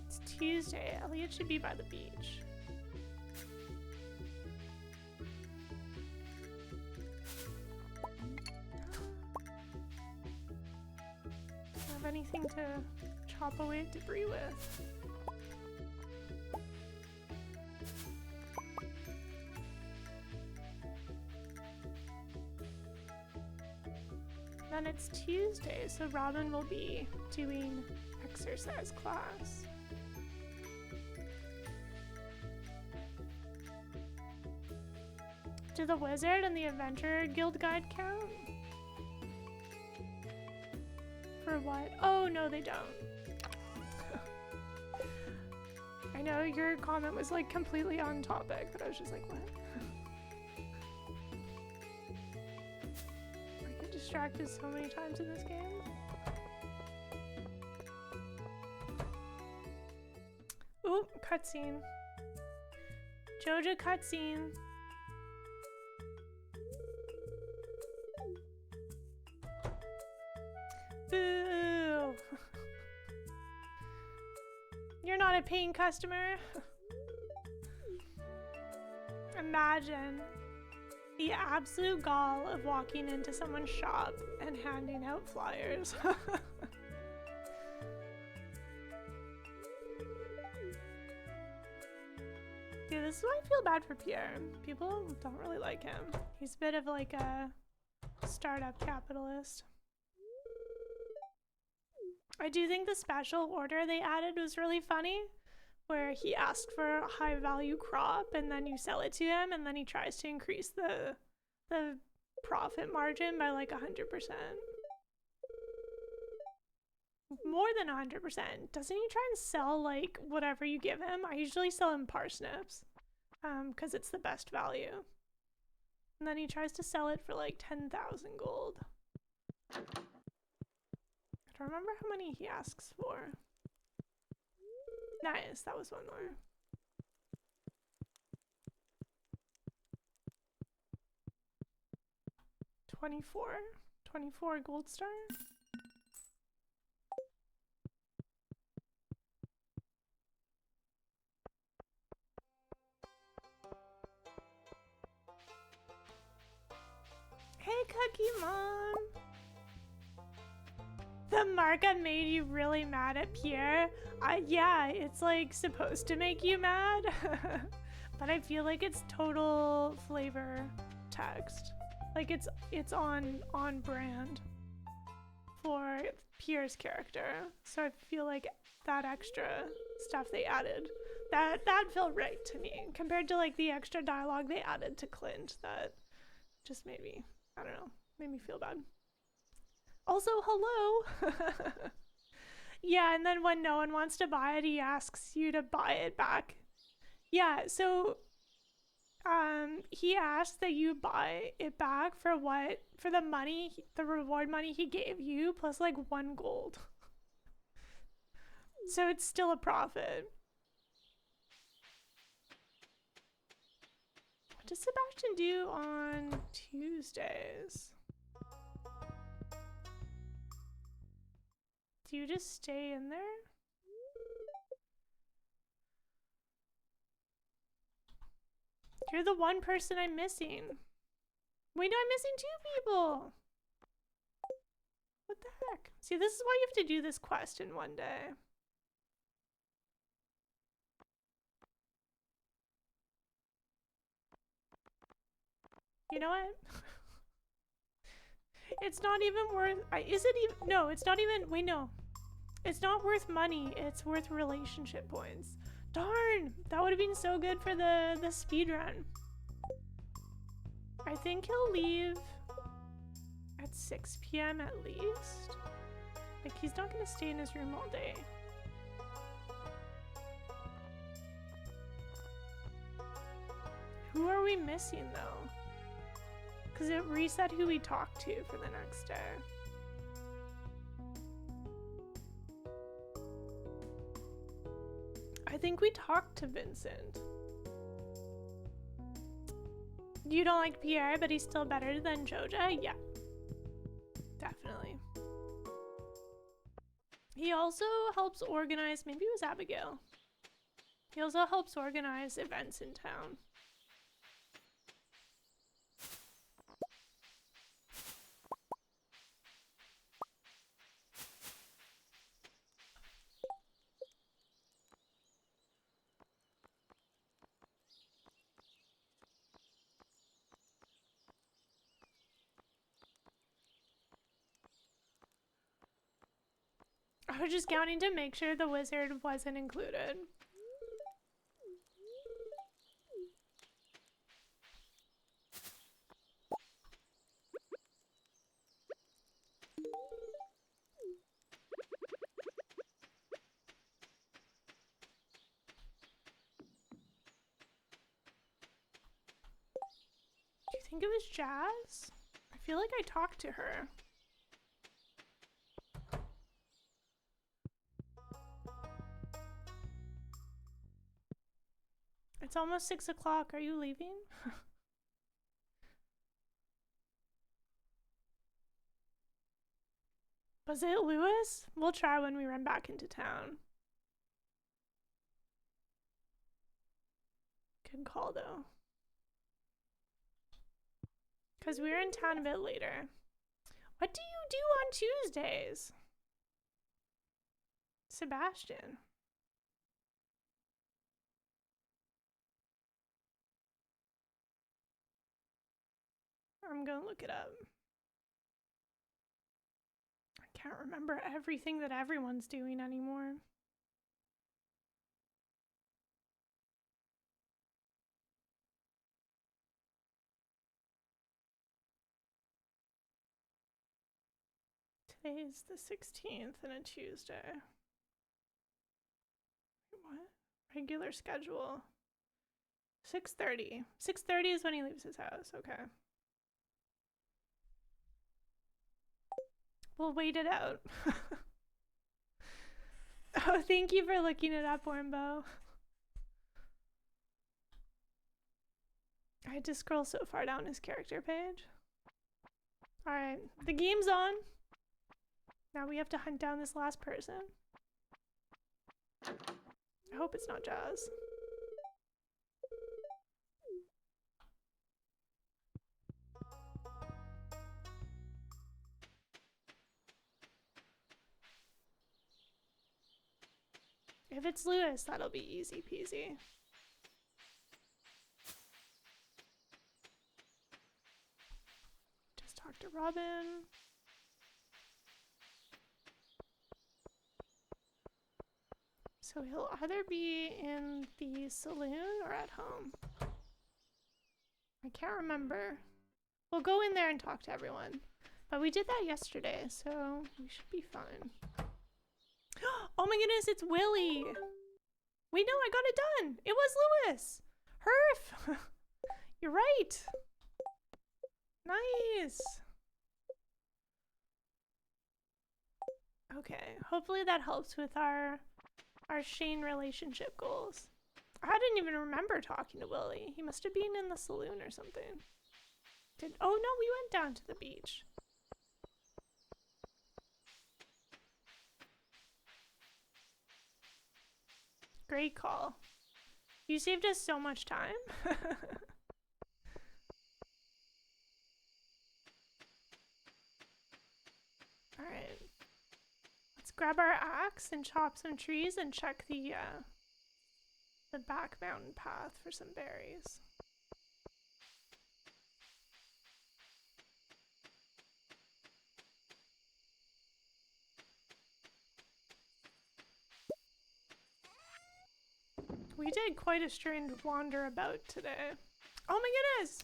It's Tuesday. Elliot should be by the beach. Anything to chop away debris with. Then it's Tuesday, so Robin will be doing exercise class. Do the Wizard and the Adventure Guild Guide count? For what? Oh, no, they don't. I know your comment was like completely on topic, but I was just like, what? I get distracted so many times in this game. Ooh, cutscene. Jojo cutscene. Boo! You're not a paying customer. Imagine the absolute gall of walking into someone's shop and handing out flyers. See, this is why I feel bad for Pierre. People don't really like him. He's a bit of like a startup capitalist. I do think the special order they added was really funny, where he asked for a high value crop and then you sell it to him and then he tries to increase the profit margin by like 100%. More than 100%. Doesn't he try and sell like whatever you give him? I usually sell him parsnips because it's the best value. And then he tries to sell it for like 10,000 gold. I don't remember how many he asks for. Nice, that was one more. $24 gold star. Hey, Cookie Mom. The markup made you really mad at Pierre. Yeah, it's like supposed to make you mad, but I feel like it's total flavor text. Like it's on brand for Pierre's character. So I feel like that extra stuff they added, that felt right to me compared to like the extra dialogue they added to Clint that just made me, I don't know, made me feel bad. Also, hello. Yeah, and then when no one wants to buy it, he asks you to buy it back. Yeah, so he asked that you buy it back for what? For the money, the reward money he gave you, plus like 1 gold. So it's still a profit. What does Sebastian do on Tuesdays? Do you just stay in there? You're the one person I'm missing. Wait, no, I'm missing 2 people. What the heck? See, this is why you have to do this quest in one day. You know what? It's not even worth, is it even, no, it's not even, wait, no. It's not worth money, it's worth relationship points. Darn, that would have been so good for the speed run. I think he'll leave at 6 p.m. at least. Like, he's not gonna stay in his room all day. Who are we missing though? Because it reset who we talked to for the next day. I think we talked to Vincent. You don't like Pierre, but he's still better than Joja? Yeah. Definitely. He also helps organize, maybe it was Abigail. He also helps organize events in town. I was just counting to make sure the wizard wasn't included. Do you think it was Jazz? I feel like I talked to her. It's almost 6 o'clock. Are you leaving? Was it Lewis? We'll try when we run back into town. Good call though. Because we're in town a bit later. What do you do on Tuesdays? Sebastian. I'm gonna look it up. I can't remember everything that everyone's doing anymore. Today's the 16th and a Tuesday. What? Regular schedule. 6:30. 6:30 is when he leaves his house. Okay. We'll wait it out. Oh, thank you for looking it up, Warmbo. I had to scroll so far down his character page. Alright, the game's on. Now we have to hunt down this last person. I hope it's not Jazz. If it's Lewis, that'll be easy peasy. Just talk to Robin. So he'll either be in the saloon or at home. I can't remember. We'll go in there and talk to everyone. But we did that yesterday, so we should be fine. Oh my goodness, it's Willie! Wait, no, I got it done! It was Lewis! Herf! You're right! Nice! Okay, hopefully that helps with our Shane relationship goals. I didn't even remember talking to Willie. He must have been in the saloon or something. Oh no, we went down to the beach. Great call. You saved us so much time. Alright. Let's grab our axe and chop some trees and check the back mountain path for some berries. We did quite a strange wander about today. Oh my goodness!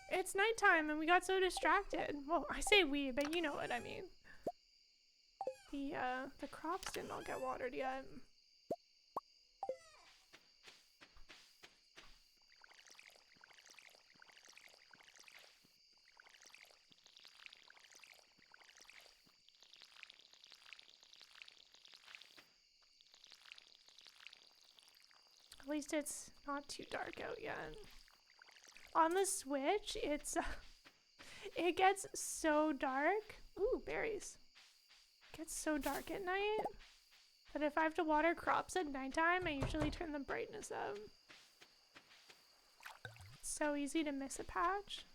It's nighttime and we got so distracted. Well, I say we, but you know what I mean. The crops didn't all get watered yet. At least it's not too dark out yet. On the Switch, it's it gets so dark. Ooh, berries. It gets so dark at night that if I have to water crops at nighttime, I usually turn the brightness up. It's so easy to miss a patch.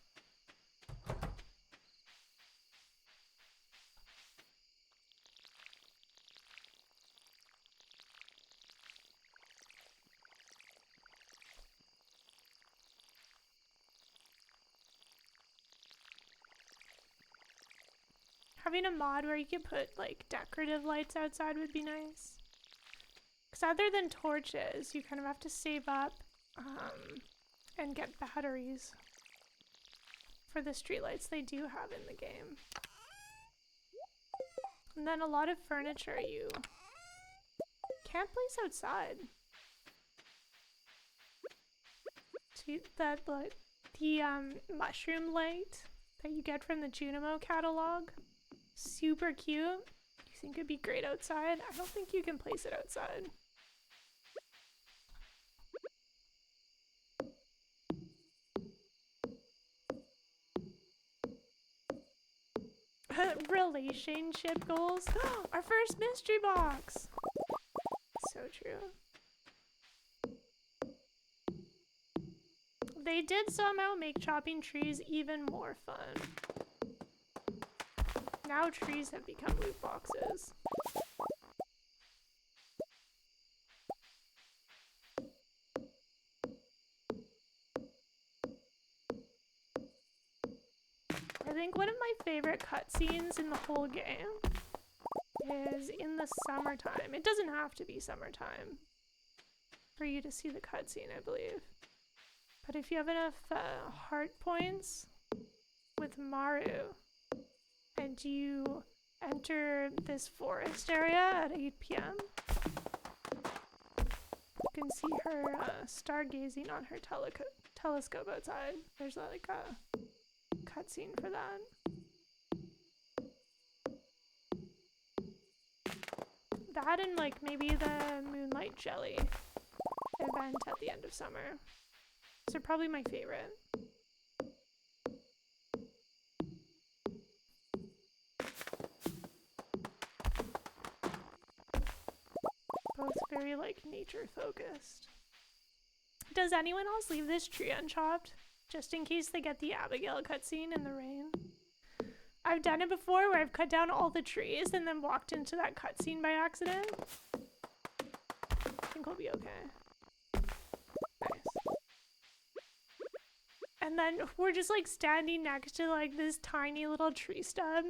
Having a mod where you could put like decorative lights outside would be nice. Because other than torches, you kind of have to save up and get batteries for the streetlights they do have in the game. And then a lot of furniture you can't place outside. See that the mushroom light that you get from the Junimo catalog? Super cute. You think it'd be great outside? I don't think you can place it outside. Relationship goals. Our first mystery box. So true. They did somehow make chopping trees even more fun. Now trees have become loot boxes. think one of my favorite cutscenes in the whole game is in the summertime. It doesn't have to be summertime for you to see the cutscene, I believe. But if you have enough heart points with Maru and you enter this forest area at 8 p.m., you can see her stargazing on her telescope outside. There's like a cutscene for that. That and like maybe the Moonlight Jelly event at the end of summer. Those are probably my favorite. Both very like nature focused. Does anyone else leave this tree unchopped? Just in case they get the Abigail cutscene in the rain. I've done it before where I've cut down all the trees and then walked into that cutscene by accident. I think we'll be okay. Nice. And then we're just like standing next to like this tiny little tree stub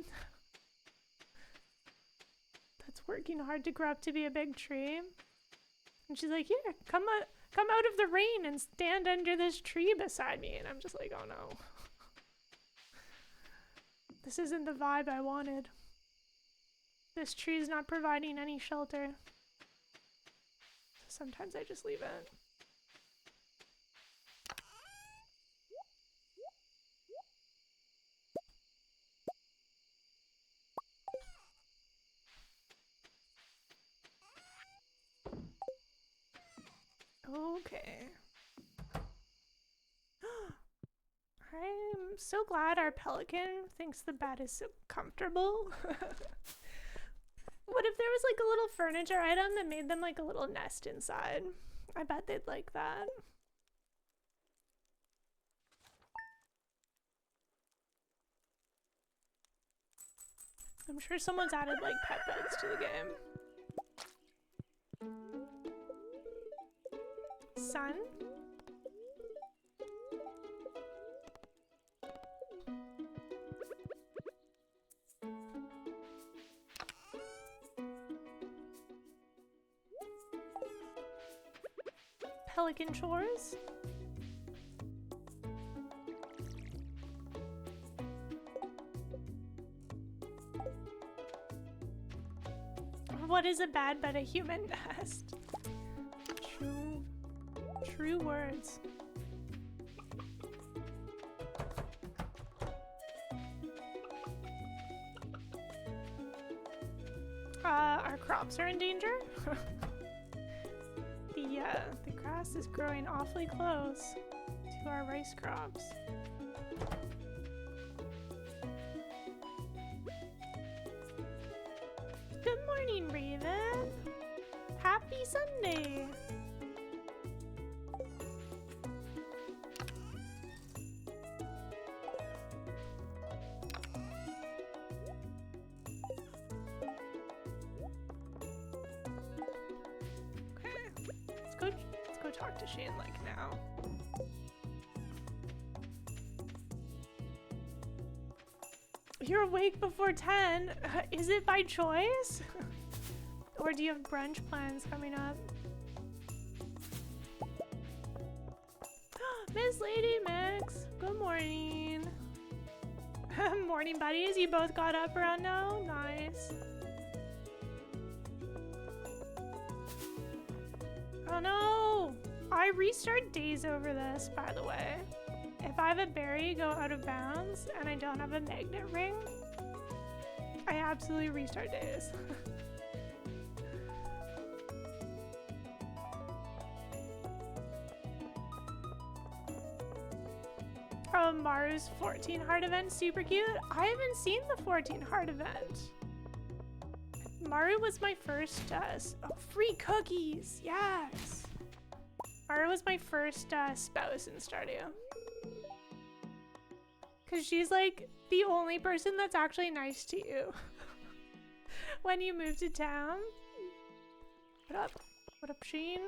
that's working hard to grow up to be a big tree. And she's like, here, come out of the rain and stand under this tree beside me. And I'm just like, oh no. This isn't the vibe I wanted. This tree's not providing any shelter. So sometimes I just leave it. Okay. I'm so glad our Pelican thinks the bed is so comfortable. What if there was like a little furniture item that made them like a little nest inside? I bet they'd like that. I'm sure someone's added like pet beds to the game. Sun? Pelican chores? What is a bed but a human nest? True words. Our crops are in danger? The grass is growing awfully close to our rice crops. Good morning, Raven. Happy Sunday. Let's go talk to Shane like now. You're awake before 10. Is it by choice? Or do you have brunch plans coming up? Miss Lady Max, good morning. Morning buddies, you both got up around now? Nice. Oh no! I restart days over this, by the way. If I have a berry go out of bounds and I don't have a magnet ring, I absolutely restart days. Oh, Maru's 14 heart event, super cute. I haven't seen the 14 heart event. Maru was my first, free cookies, yes. Maru was my first spouse in Stardew. Cause she's like the only person that's actually nice to you when you move to town. What up? What up, Sheen?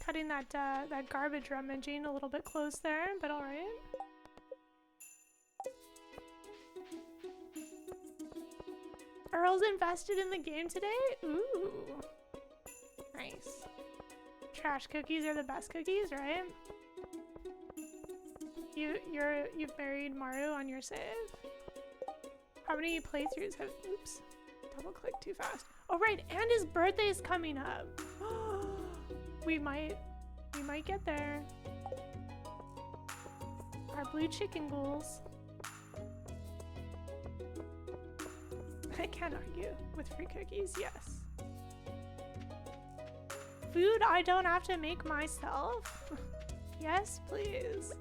Cutting that that garbage rummaging a little bit close there, but all right. Earl's invested in the game today? Ooh. Nice. Trash cookies are the best cookies, right? You've married Maru on your save? How many playthroughs have, oops, double clicked too fast. Oh right, and his birthday is coming up. we might get there. Our blue chicken ghouls. I can't argue with free cookies, yes. Food I don't have to make myself? Yes, please.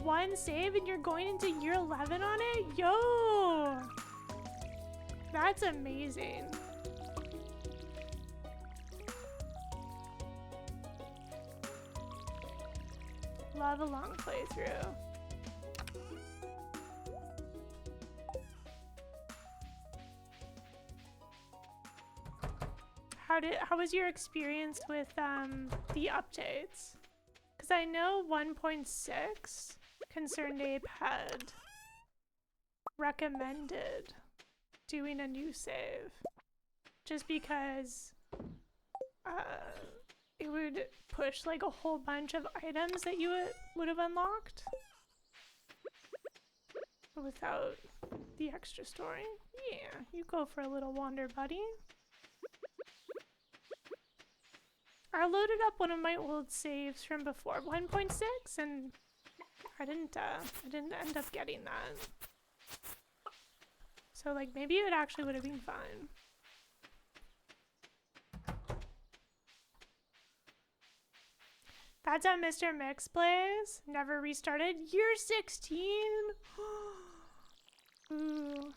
One save and you're going into year 11 on it? Yo! That's amazing. Love a long playthrough. How was your experience with the updates? Because I know 1.6 Concerned Ape had recommended doing a new save just because it would push like a whole bunch of items that you would have unlocked without the extra story. Yeah, you go for a little wander, buddy. I loaded up one of my old saves from before 1.6 and I didn't end up getting that. So like maybe it actually would have been fun. That's how Mr. Mix plays. Never restarted. Year 16. Ooh.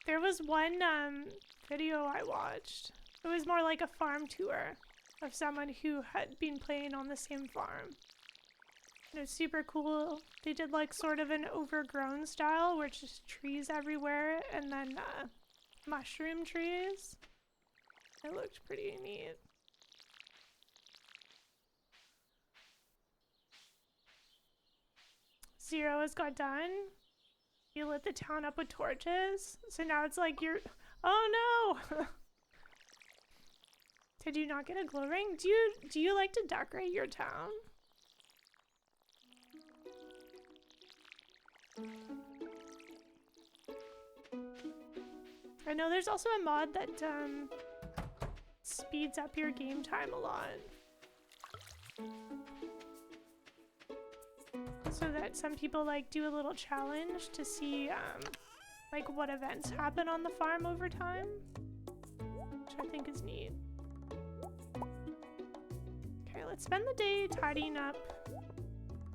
There was one video I watched. It was more like a farm tour of someone who had been playing on the same farm. It was super cool. They did like sort of an overgrown style where it's just trees everywhere and then mushroom trees. It looked pretty neat. Zero has got done. You lit the town up with torches. So now it's like you're, oh no! Did you not get a glow ring? Do you like to decorate your town? I know there's also a mod that speeds up your game time a lot. So that some people like do a little challenge to see like what events happen on the farm over time, which I think is neat. Okay, let's spend the day tidying up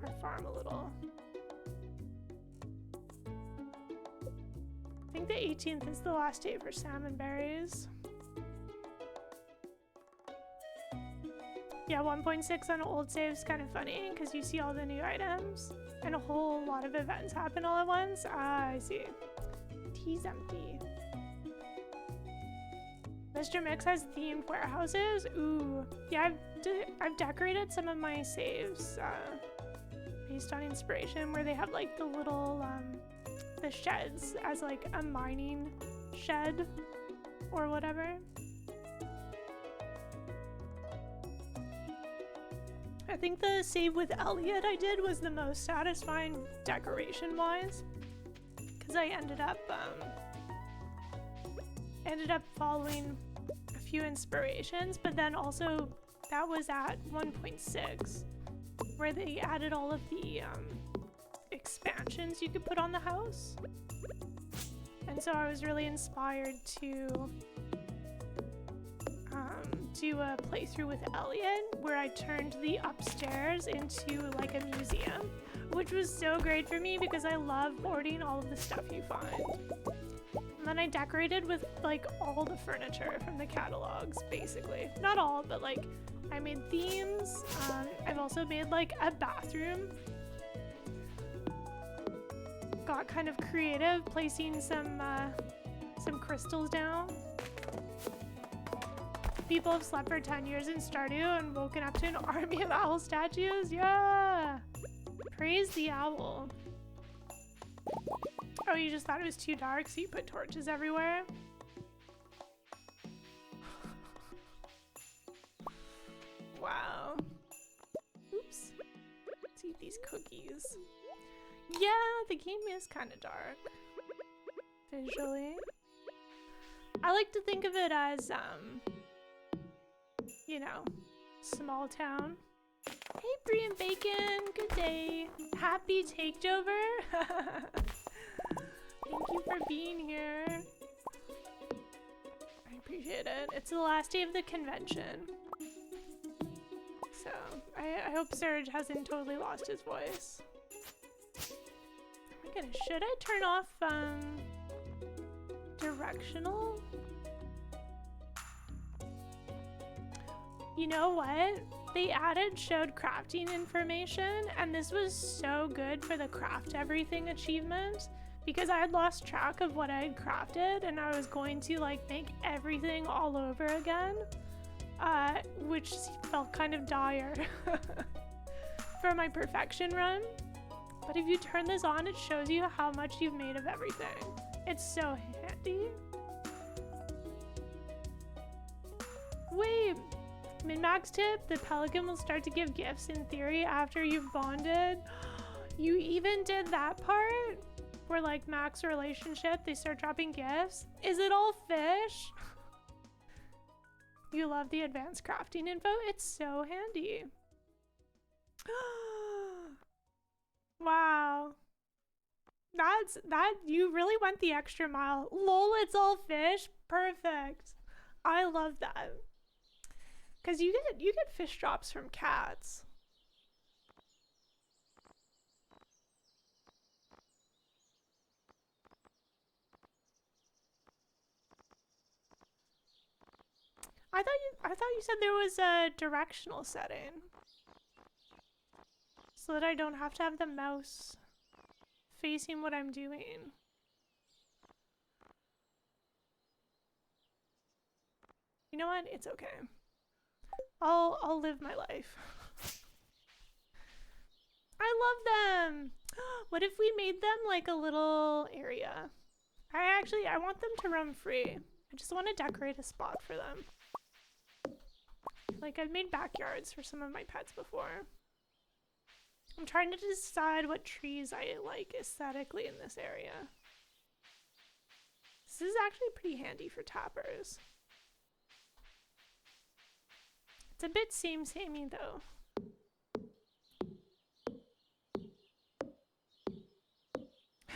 our farm a little. I think the 18th is the last day for salmon berries. Yeah, 1.6 on old save is kind of funny because you see all the new items and a whole lot of events happen all at once. Ah, I see. Tea's empty. Mr. Mix has themed warehouses. Ooh, yeah, I've decorated some of my saves based on inspiration where they have like the little the sheds as like a mining shed or whatever. I think the save with Elliot I did was the most satisfying decoration wise because I ended up following a few inspirations, but then also that was at 1.6 where they added all of the expansions you could put on the house, and so I was really inspired to do a playthrough with Elliot where I turned the upstairs into like a museum, which was so great for me because I love hoarding all of the stuff you find. And then I decorated with like all the furniture from the catalogs, basically. Not all, but like I made themes. I've also made like a bathroom. Got kind of creative, placing some crystals down. people have slept for 10 years in Stardew and woken up to an army of owl statues. Yeah! Praise the owl. Oh, you just thought it was too dark, so you put torches everywhere? Wow. Oops. Let's eat these cookies. Yeah, the game is kind of dark. Visually. I like to think of it as, you know, small town. Hey, Brie and Bacon, good day. Happy takeover. Thank you for being here. I appreciate it. It's the last day of the convention. So, I hope Serge hasn't totally lost his voice. Oh my goodness, should I turn off, directional? You know what? They showed crafting information, and this was so good for the craft everything achievement because I had lost track of what I had crafted and I was going to like make everything all over again, which felt kind of dire for my perfection run. But if you turn this on, it shows you how much you've made of everything. It's so handy. Wait. Min-max tip, the Pelican will start to give gifts in theory after you've bonded. You even did that part? Where like max relationship, they start dropping gifts? Is it all fish? You love the advanced crafting info? It's so handy. Wow. You really went the extra mile. Lol, it's all fish? Perfect. I love that. Cause you get fish drops from cats. I thought you said there was a directional setting. So that I don't have to have the mouse facing what I'm doing. You know what? It's okay. I'll live my life. I love them. What if we made them like a little area? I want them to roam free. I just want to decorate a spot for them. Like I've made backyards for some of my pets before. I'm trying to decide what trees I like aesthetically in this area. This is actually pretty handy for tappers. It's a bit samey though.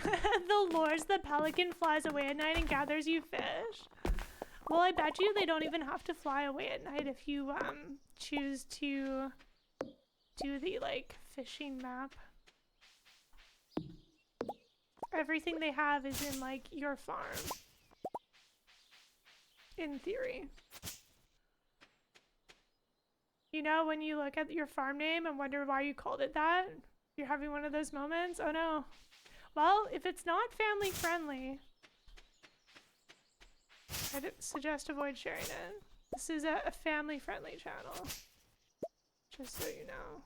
The lures, the pelican flies away at night and gathers you fish. Well, I bet you they don't even have to fly away at night if you choose to do the like fishing map. Everything they have is in like your farm. In theory. You know, when you look at your farm name and wonder why you called it that, you're having one of those moments. Oh no. Well, if it's not family friendly, I'd suggest avoid sharing it. This is a family friendly channel. Just so you know.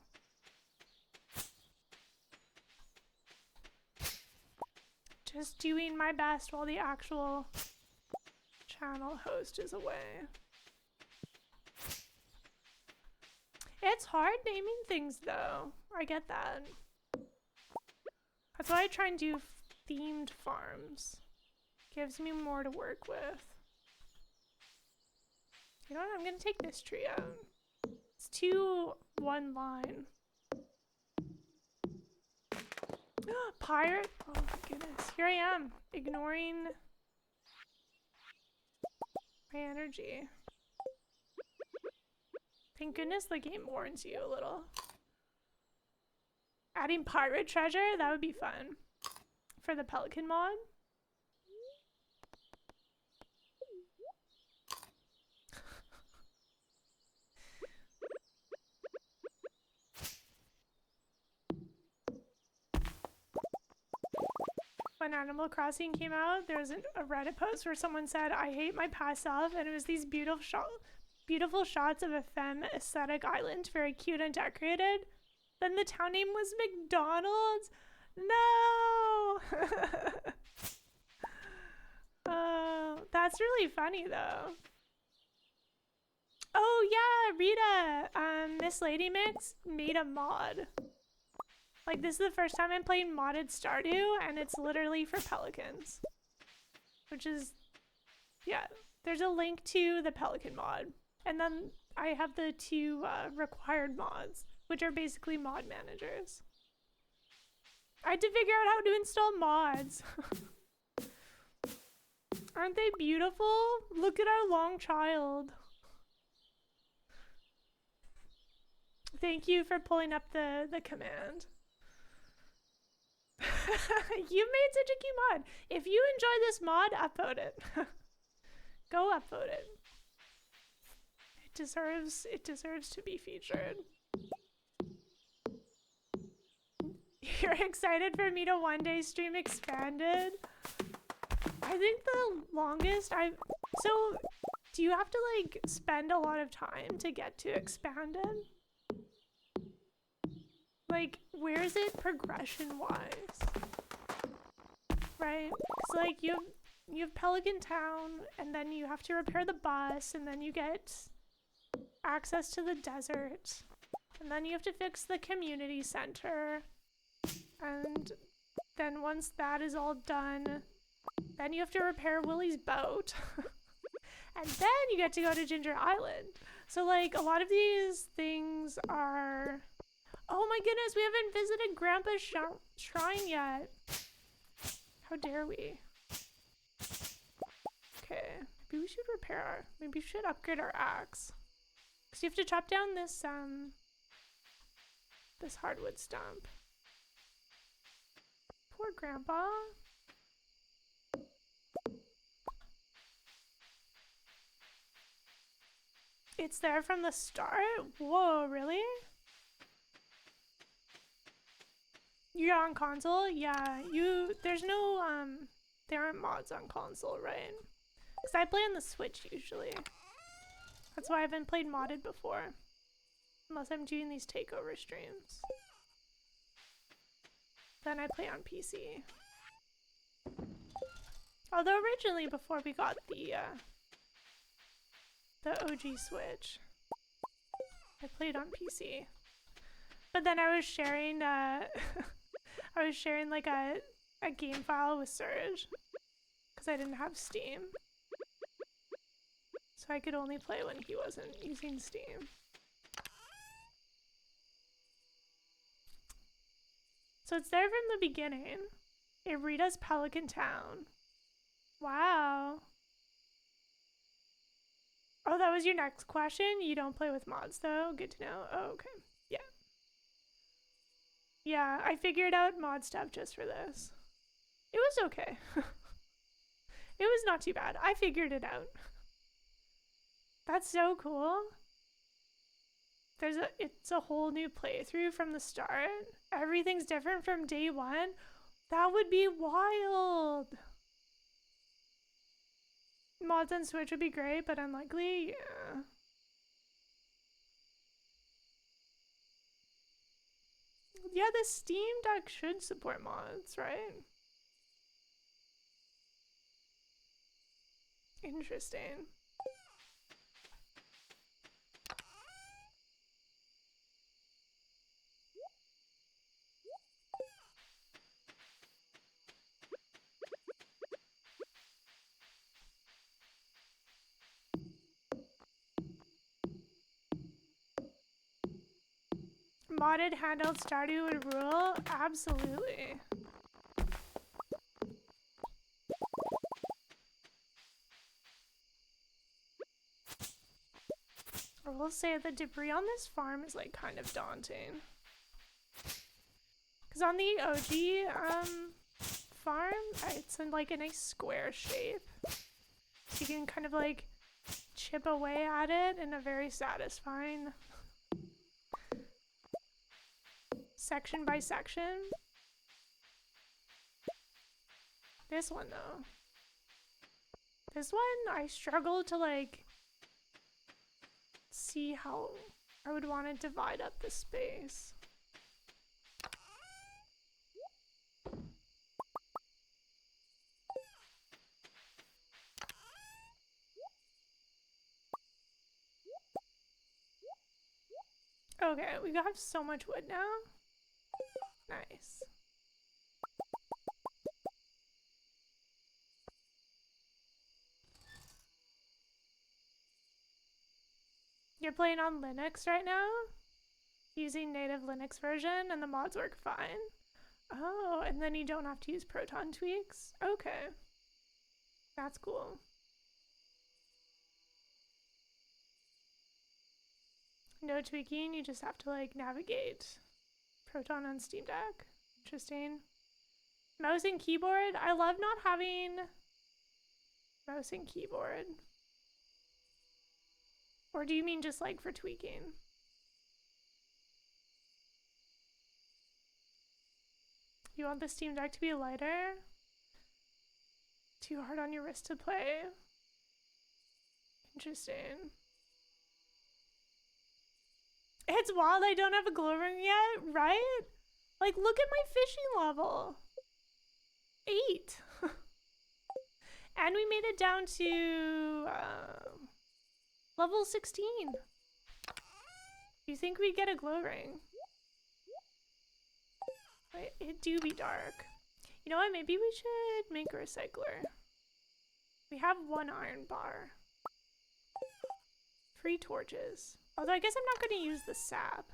Just doing my best while the actual channel host is away. It's hard naming things though. I get that. That's why I try and do themed farms. Gives me more to work with. You know what? I'm gonna take this tree out. It's too one line. Pirate? Oh my goodness. Here I am, ignoring my energy. Thank goodness the game warns you a little. Adding pirate treasure? That would be fun. For the Pelican mod? When Animal Crossing came out, there was a Reddit post where someone said, I hate my past self, and it was these beautiful beautiful shots of a femme aesthetic island, very cute and decorated. Then the town name was McDonald's. No! Oh, that's really funny though. Oh yeah, Rita, Miss Lady Mix made a mod. Like, this is the first time I'm playing modded Stardew, and it's literally for Pelicans. Which is, yeah, there's a link to the Pelican mod. And then I have the two required mods, which are basically mod managers. I had to figure out how to install mods. Aren't they beautiful? Look at our long child. Thank you for pulling up the command. You made such a cute mod. If you enjoy this mod, upvote it. Go upvote it. It deserves to be featured. You're excited for me to one day stream Expanded? I think the longest so do you have to like spend a lot of time to get to Expanded? Like, where is it progression-wise? Right? So, like, you have Pelican Town, and then you have to repair the bus, and then you get access to the desert, and then you have to fix the community center, and then once that is all done, then you have to repair Willie's boat, and then you get to go to Ginger Island. So, like, a lot of these things are... Oh my goodness, we haven't visited Grandpa's shrine yet. How dare we? Okay, maybe we should maybe we should upgrade our axe. Because you have to chop down this, this hardwood stump. Poor Grandpa. It's there from the start? Whoa, really? You're on console? Yeah, there's no, there aren't mods on console, right? Because I play on the Switch usually. That's why I haven't played modded before. Unless I'm doing these takeover streams. Then I play on PC. Although originally, before we got the OG Switch, I played on PC. But then I was sharing, I was sharing like a game file with Surge because I didn't have Steam. So I could only play when he wasn't using Steam. So it's there from the beginning. Rita's Pelican Town. Wow. Oh, that was your next question? You don't play with mods though? Good to know. Oh, okay. Yeah. Yeah, I figured out mod stuff just for this. It was okay. It was not too bad. I figured it out. That's so cool. It's a whole new playthrough from the start. Everything's different from day one. That would be wild. Mods on Switch would be great, but unlikely. Yeah. Yeah, the Steam Deck should support mods, right? Interesting. Modded handheld Stardew would rule? Absolutely. I will say the debris on this farm is like kind of daunting. Because on the OG farm, it's in like a nice square shape. So you can kind of like chip away at it in a very satisfying section by section. This one though. This one I struggle to like see how I would want to divide up the space. Okay, we have so much wood now. Nice. You're playing on Linux right now? Using native Linux version and the mods work fine? Oh, and then you don't have to use Proton tweaks? Okay. That's cool. No tweaking, you just have to like navigate Proton on Steam Deck. Interesting. Mouse and keyboard? I love not having mouse and keyboard. Or do you mean just like for tweaking? You want the Steam Deck to be lighter? Too hard on your wrist to play? Interesting. It's wild I don't have a glow ring yet, right? Like, look at my fishing level. 8. And we made it down to level 16. You think we'd get a glow ring? Wait, it do be dark. You know what? Maybe we should make a recycler. We have 1 iron bar. 3 torches. Although I guess I'm not going to use the sap.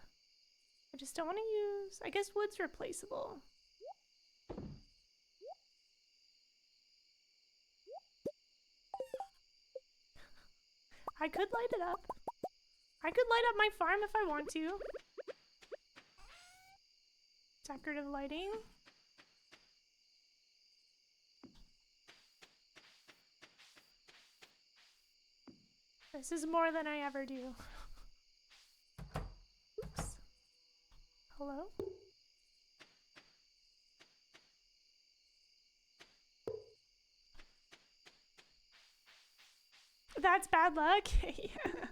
I just don't want to use... I guess wood's replaceable. I could light it up. I could light up my farm if I want to. Decorative lighting. This is more than I ever do. Oops. Hello? That's bad luck. Yeah.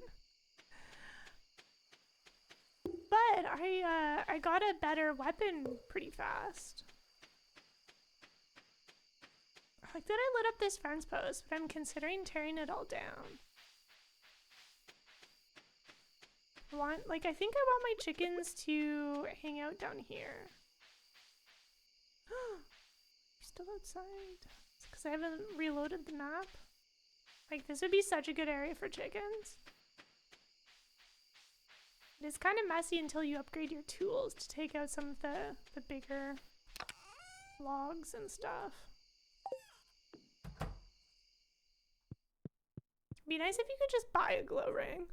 But I got a better weapon pretty fast. I like that I lit up this fence post, but I'm considering tearing it all down. I think I want my chickens to hang out down here. They're still outside. It's because I haven't reloaded the map. Like, this would be such a good area for chickens. It is kind of messy until you upgrade your tools to take out some of the bigger logs and stuff. It'd be nice if you could just buy a glow ring.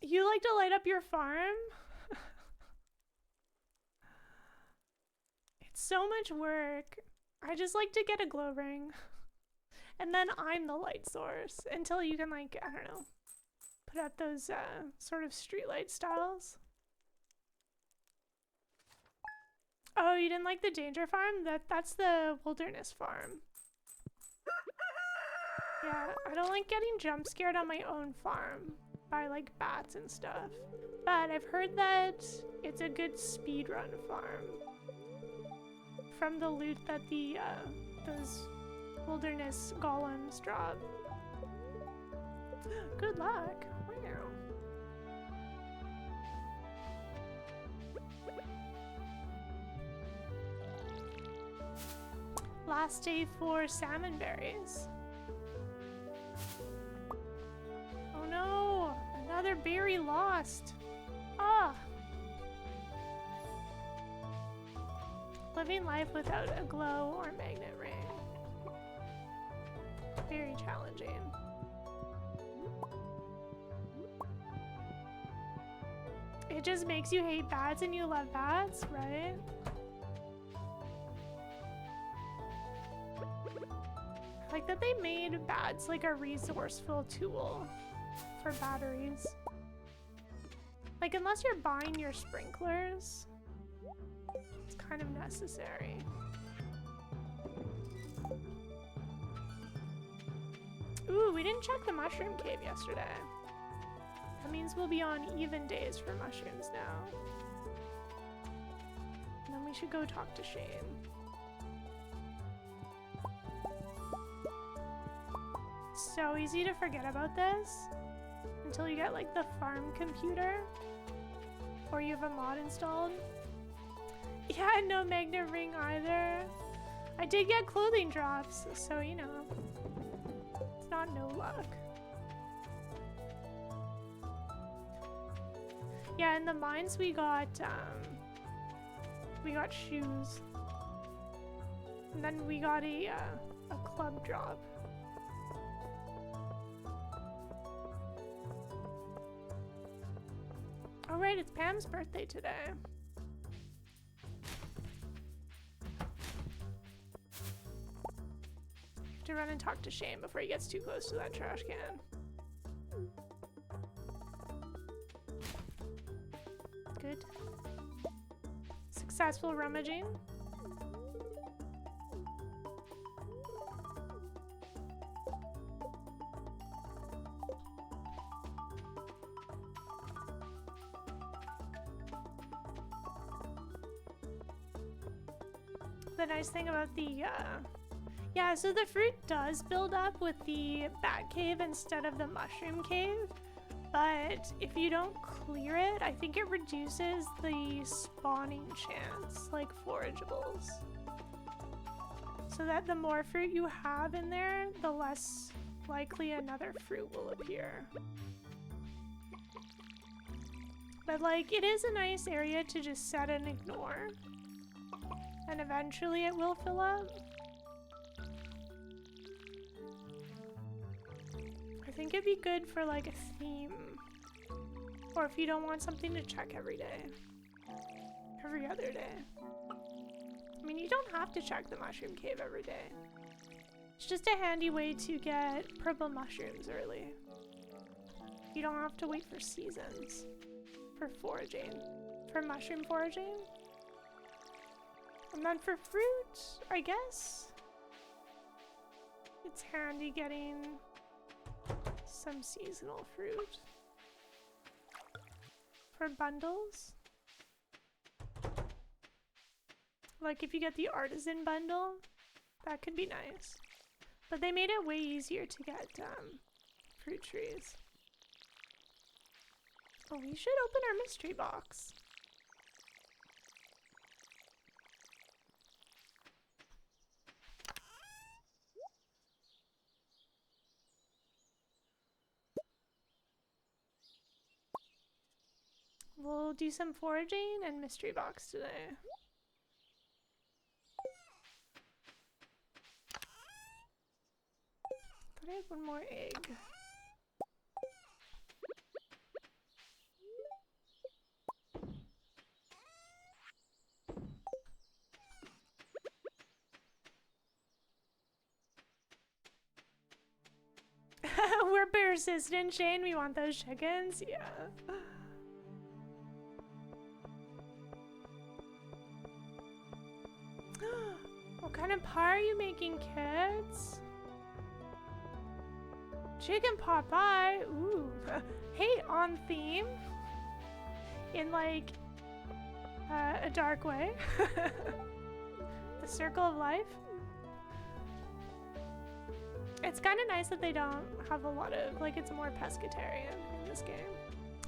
You like to light up your farm? It's so much work. I just like to get a glow ring. And then I'm the light source until you can, like, I don't know, put out those sort of streetlight styles. Oh, you didn't like the danger farm? That's the wilderness farm. Yeah, I don't like getting jump scared on my own farm by like bats and stuff. But I've heard that it's a good speedrun farm from the loot that the those wilderness golems drop. Good luck. Wow. Last day for salmon berries. Oh no! Another berry lost! Ah! Living life without a glow or magnet ring. Very challenging. It just makes you hate bats and you love bats, right? I like that they made bats like a resourceful tool for batteries. Like, unless you're buying your sprinklers, it's kind of necessary. Ooh, we didn't check the mushroom cave yesterday. That means we'll be on even days for mushrooms now. And then we should go talk to Shane. So easy to forget about this until you get like the farm computer or you have a mod installed. Yeah, no magnet ring either. I did get clothing drops, so you know, it's not no luck. Yeah, in the mines we got shoes, and then we got a club drop. All right, it's Pam's birthday today. To run and talk to Shane before he gets too close to that trash can. Good. Successful rummaging. The nice thing about the yeah, so the fruit does build up with the bat cave instead of the mushroom cave, but if you don't clear it, I think it reduces the spawning chance, like forageables. So that the more fruit you have in there, the less likely another fruit will appear. But like, it is a nice area to just set and ignore. And eventually it will fill up. I think it'd be good for like a theme. Or if you don't want something to check every day. Every other day. I mean, you don't have to check the mushroom cave every day. It's just a handy way to get purple mushrooms early. You don't have to wait for seasons for foraging. For mushroom foraging. And then for fruit, I guess, it's handy getting some seasonal fruit. For bundles, like if you get the artisan bundle, that could be nice. But they made it way easier to get fruit trees. Oh, we should open our mystery box. We'll do some foraging and mystery box today. Thought I had one more egg. We're persistent, Shane. We want those chickens. Yeah. What kind of pie are you making, kids? Chicken pot pie? Ooh. Hey, on theme. In like a dark way. The circle of life. It's kind of nice that they don't have a lot of, like, it's more pescatarian in this game.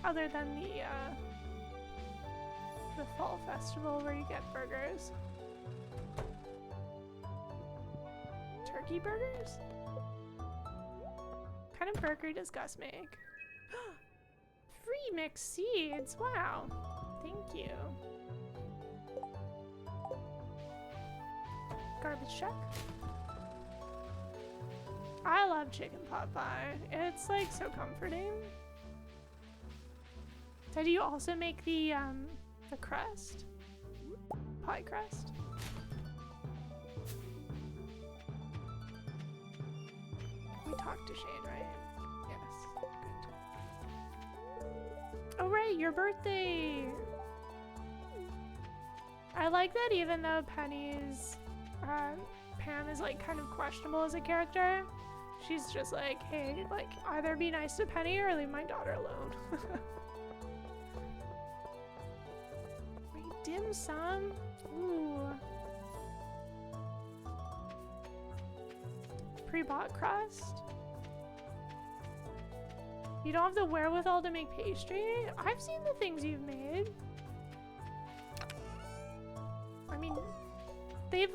Other than the fall festival where you get burgers. Turkey burgers? What kind of burger does Gus make? Free mixed seeds, wow. Thank you. Garbage truck. I love chicken pot pie. It's like so comforting. So do you also make the crust? Pie crust? We talked to Shane, right? Yes. Good. Oh right, your birthday! I like that even though Penny's Pam is like kind of questionable as a character, She's just like, hey, like, either be nice to Penny or leave my daughter alone. Wait, dim sum? Ooh. Pre-bought crust? You don't have the wherewithal to make pastry? I've seen the things you've made. I mean, they've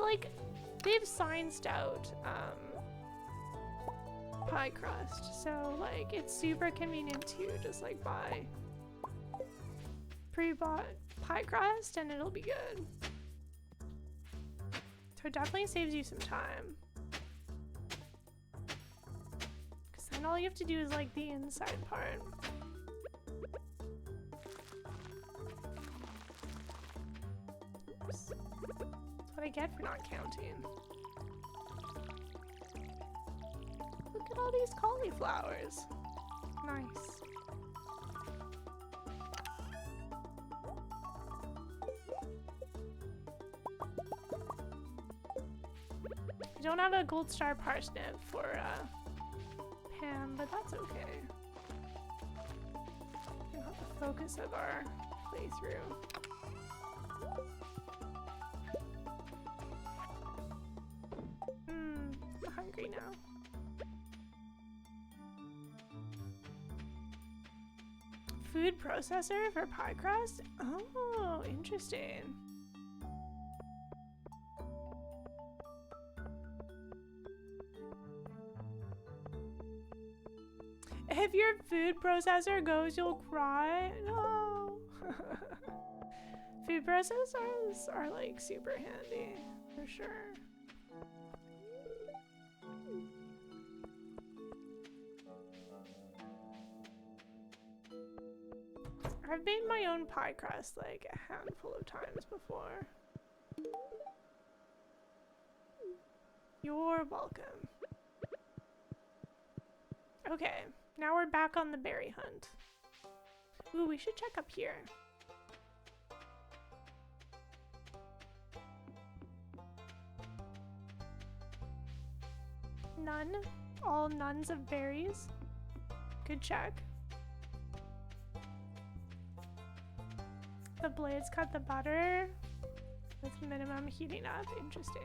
scienced out pie crust, so like it's super convenient to just like buy pre-bought pie crust and it'll be good. So it definitely saves you some time. Because then all you have to do is like the inside part. Oops. That's what I get for not counting. Look at all these cauliflowers. Nice. I don't have a gold star parsnip for Pam, but that's okay. Not the focus of our playthrough. I'm hungry now. Food processor for pie crust? Oh, interesting. If your food processor goes, you'll cry. No. Food processors are like super handy, for sure. I've made my own pie crust like a handful of times before. You're welcome. Okay, now we're back on the berry hunt. Ooh, we should check up here. None? All nuns of berries? Good check. The blades cut the butter with minimum heating up. Interesting.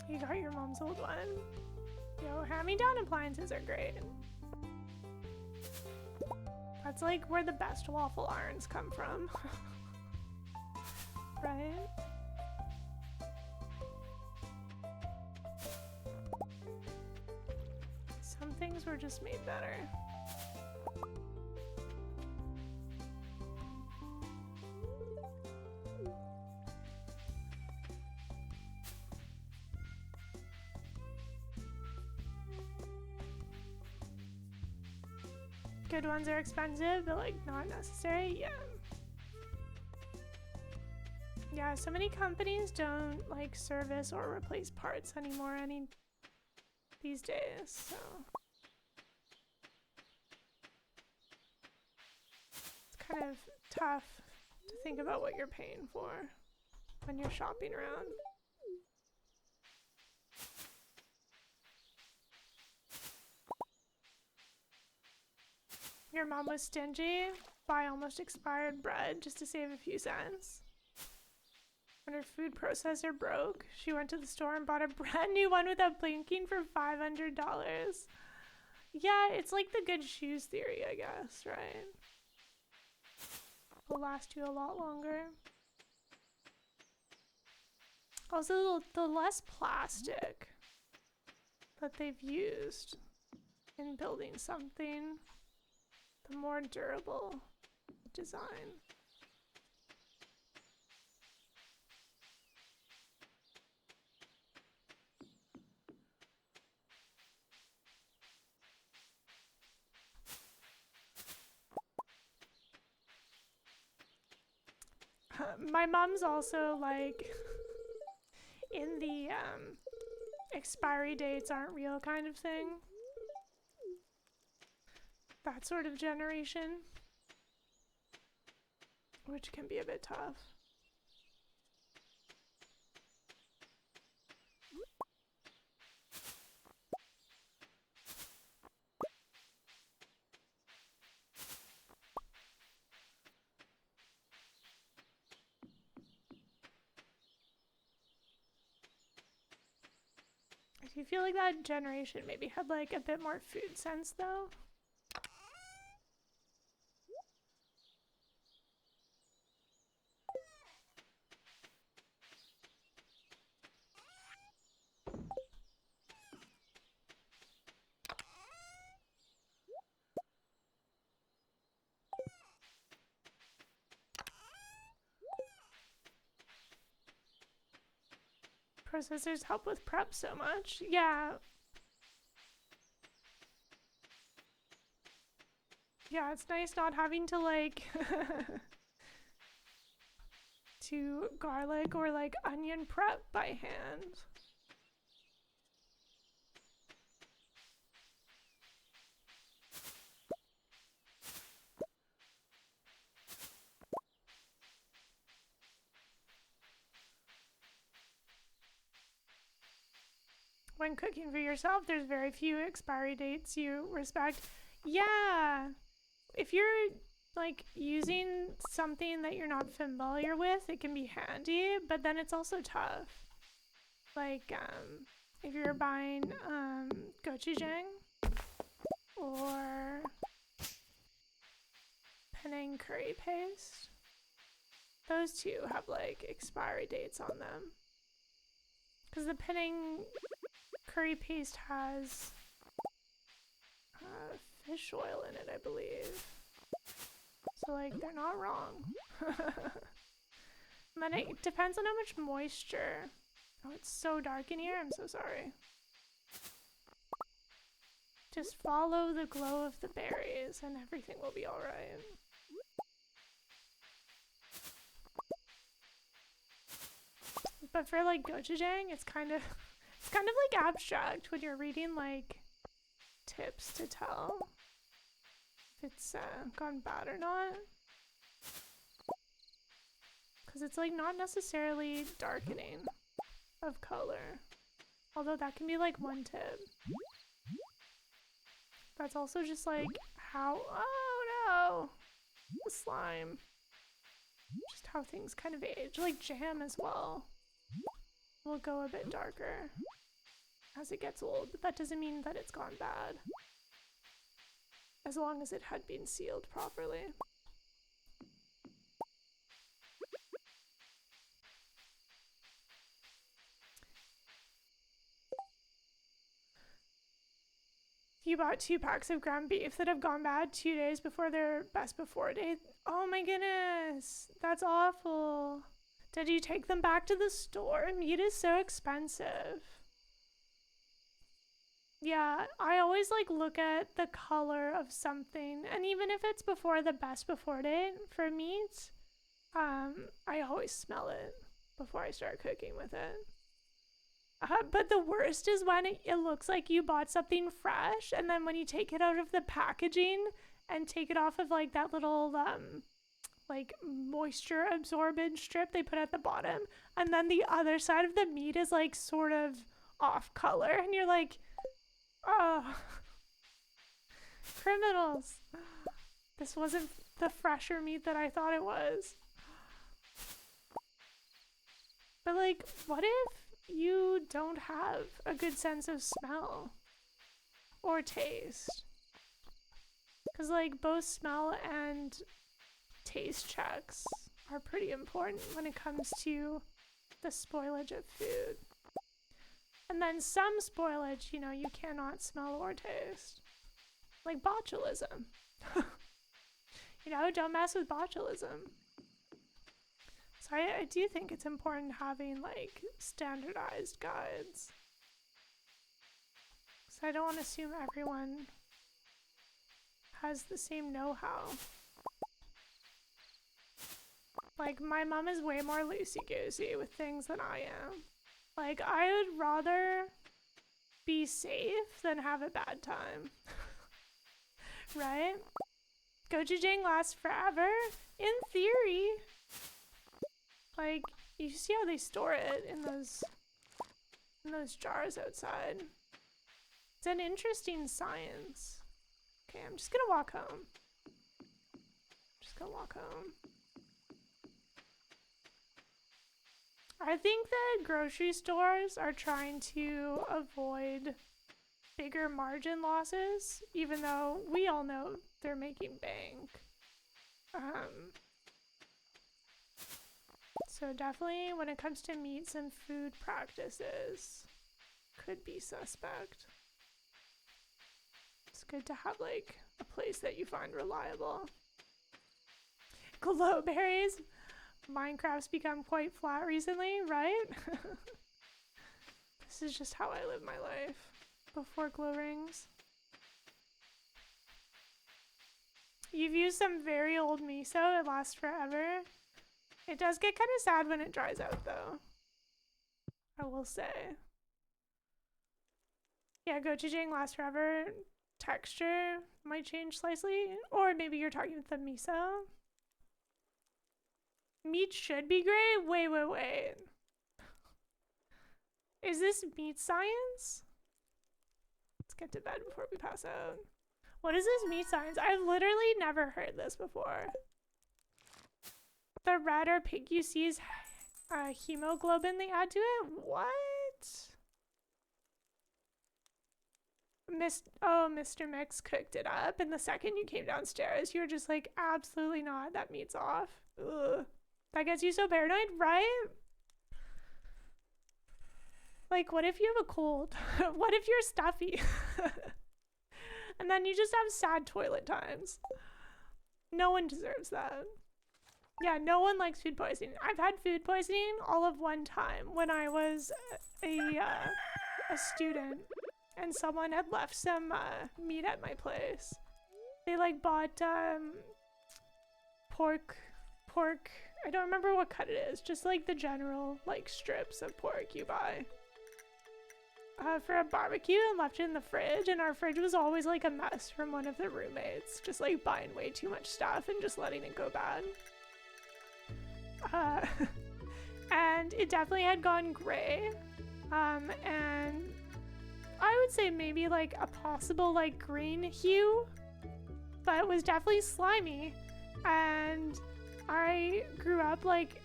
You got your mom's old one. Yo, hand-me-down appliances are great. That's like where the best waffle irons come from. Right? Some things were just made better. Good ones are expensive, but like not necessary. Yeah. Yeah, so many companies don't like service or replace parts anymore these days, so it's kind of tough to think about what you're paying for when you're shopping around. Your mom was stingy, buy almost expired bread just to save a few cents. When her food processor broke, she went to the store and bought a brand new one without blinking for $500. Yeah, it's like the good shoes theory, I guess, right? Will last you a lot longer. Also, the less plastic that they've used in building something, the more durable design. My mom's also like in the expiry dates aren't real kind of thing. That sort of generation, which can be a bit tough. do feel like that generation maybe had like a bit more food sense though. Processors help with prep so much. Yeah. Yeah, it's nice not having to like to garlic or like onion prep by hand. When cooking for yourself, there's very few expiry dates you respect. Yeah. If you're like using something that you're not familiar with, it can be handy, but then it's also tough. Like if you're buying gochujang or Penang curry paste, those two have like expiry dates on them. Because the Penang curry paste has fish oil in it, I believe. So like they're not wrong. And then it depends on how much moisture. Oh, it's so dark in here. I'm so sorry. Just follow the glow of the berries and everything will be alright. But for like gochujang, it's kind of like abstract when you're reading like tips to tell if it's gone bad or not. Because it's like not necessarily darkening of color. Although that can be like one tip. That's also just like how, oh no, the slime. Just how things kind of age. Like jam as well will go a bit darker as it gets old, but that doesn't mean that it's gone bad. As long as it had been sealed properly. You bought 2 packs of ground beef that have gone bad 2 days before their best before date. Oh my goodness, that's awful. Did you take them back to the store? Meat is so expensive. Yeah, I always like look at the color of something, and even if it's before the best before date for meat, I always smell it before I start cooking with it. But the worst is when it looks like you bought something fresh, and then when you take it out of the packaging and take it off of like that little like moisture absorbent strip they put at the bottom, and then the other side of the meat is like sort of off color, and you're like, oh, criminals. This wasn't the fresher meat that I thought it was. But like, what if you don't have a good sense of smell or taste? Because like both smell and taste checks are pretty important when it comes to the spoilage of food. And then some spoilage, you know, you cannot smell or taste. Like botulism. You know, don't mess with botulism. So I do think it's important having like standardized guides. So I don't want to assume everyone has the same know-how. Like my mom is way more loosey-goosey with things than I am. Like I would rather be safe than have a bad time. Right? Gochujang lasts forever? In theory. Like, you see how they store it in those jars outside. It's an interesting science. Okay, I'm just gonna walk home. I think that grocery stores are trying to avoid bigger margin losses, even though we all know they're making bank. So definitely when it comes to meats and food practices, could be suspect. It's good to have like a place that you find reliable. Glowberries. Minecraft's become quite flat recently, right? This is just how I live my life before glow rings. You've used some very old miso, it lasts forever. It does get kind of sad when it dries out though, I will say. Yeah, gochujang lasts forever. Texture might change slightly, or maybe you're talking with the miso. Meat should be gray? Wait. Is this meat science? Let's get to bed before we pass out. What is this meat science? I've literally never heard this before. The red or pink you see is hemoglobin they add to it? What? Mr. Mix cooked it up, and the second you came downstairs, you were just like, absolutely not, that meat's off. Ugh. That gets you so paranoid, right? Like, what if you have a cold? What if you're stuffy? And then you just have sad toilet times. No one deserves that. Yeah, no one likes food poisoning. I've had food poisoning all of one time when I was a student and someone had left some meat at my place. They like bought pork, I don't remember what cut it is, just like the general like strips of pork you buy for a barbecue, and left it in the fridge, and our fridge was always like a mess from one of the roommates, just like buying way too much stuff and just letting it go bad. And it definitely had gone gray, and I would say maybe like a possible like green hue, but it was definitely slimy. And I grew up like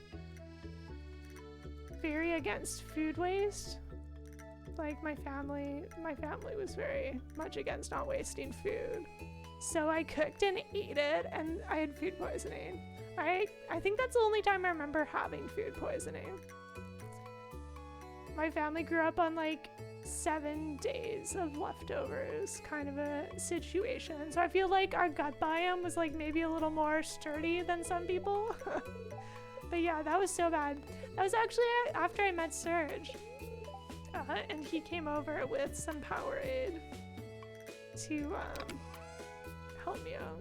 very against food waste. Like my family was very much against not wasting food. So I cooked and ate it, and I had food poisoning. I think that's the only time I remember having food poisoning. My family grew up on like 7 days of leftovers kind of a situation. So I feel like our gut biome was like maybe a little more sturdy than some people. But yeah, that was so bad. That was actually after I met Serge. And he came over with some Powerade to help me out.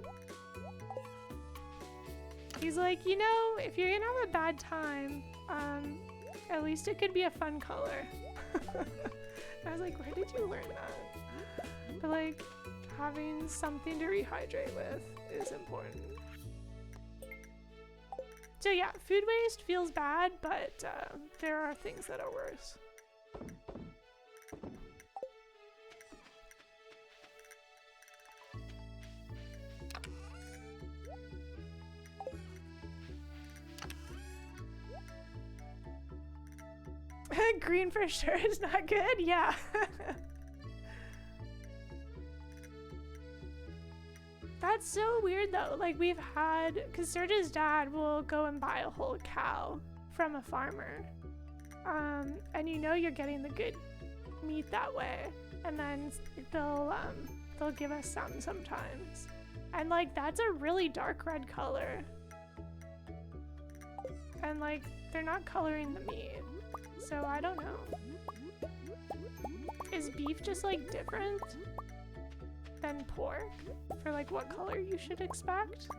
He's like, you know, if you're gonna have a bad time, at least it could be a fun color. I was like, where did you learn that? But like, having something to rehydrate with is important. So yeah, food waste feels bad, but there are things that are worse. Green for sure is not good, yeah. That's so weird though. Like we've had, because Serge's dad will go and buy a whole cow from a farmer. And you know you're getting the good meat that way. And then they'll give us some sometimes. And like that's a really dark red color. And like they're not coloring the meat. So I don't know. Is beef just like different than pork for like what color you should expect?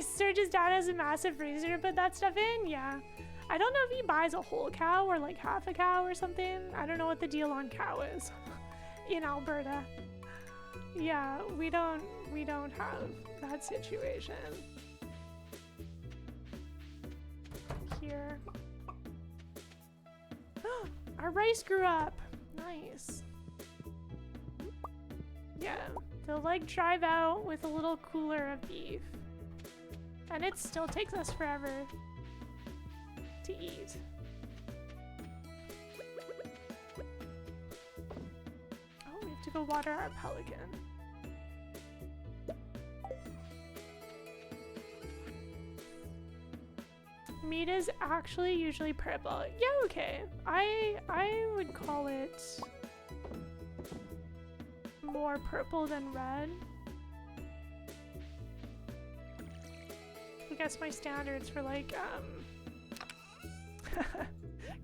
Serge's dad has a massive freezer to put that stuff in? Yeah. I don't know if he buys a whole cow or like half a cow or something. I don't know what the deal on cow is in Alberta. Yeah, we don't have that situation here. Our rice grew up. Nice. Yeah, they'll like drive out with a little cooler of beef. And it still takes us forever to eat. Oh, we have to go water our pelican. Meat is actually usually purple. Yeah, okay. I would call it more purple than red. I guess my standards for like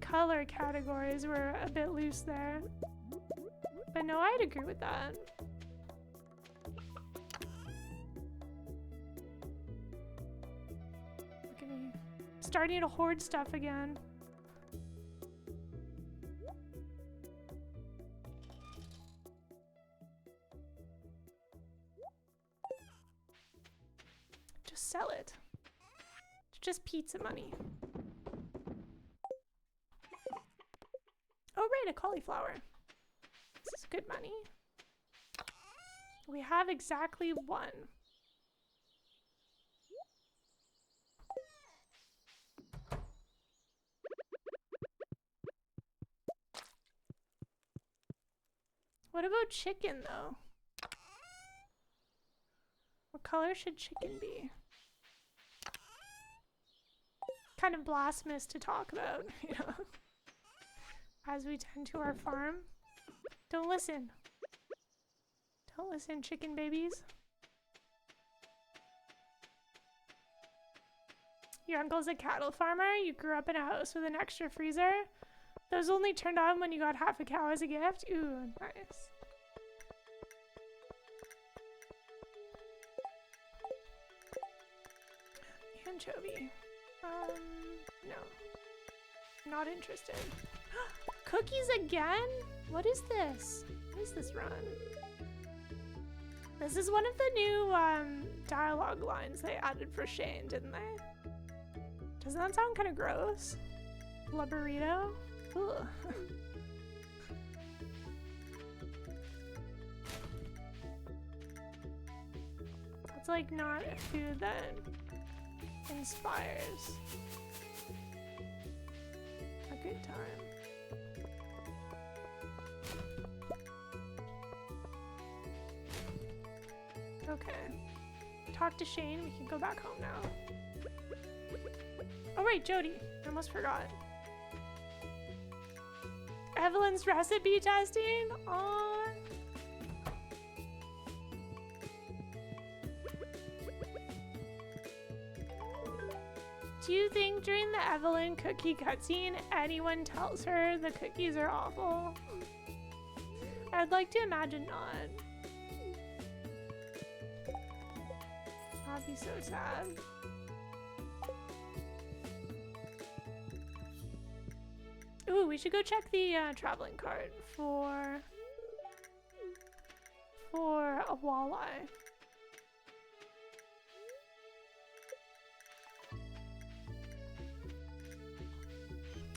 color categories were a bit loose there. But no, I'd agree with that. Look at me. Starting to hoard stuff again. Just sell it. It's just pizza money. Oh right, a cauliflower. This is good money. We have exactly one. What about chicken, though? What color should chicken be? Kind of blasphemous to talk about, you know, as we tend to our farm. Don't listen. Don't listen, chicken babies. Your uncle's a cattle farmer? You grew up in a house with an extra freezer? Those only turned on when you got half a cow as a gift? Ooh, nice. Anchovy. No. Not interested. Cookies again? What is this? What is this run? This is one of the new dialogue lines they added for Shane, didn't they? Doesn't that sound kind of gross? La burrito? Ugh. That's like not a food that inspires a good time. Okay. Talk to Shane. We can go back home now. Oh right, Jody. I almost forgot. Evelyn's recipe testing? Aww. Do you think during the Evelyn cookie cutscene anyone tells her the cookies are awful? I'd like to imagine not. That'd be so sad. Ooh, we should go check the traveling cart for a walleye.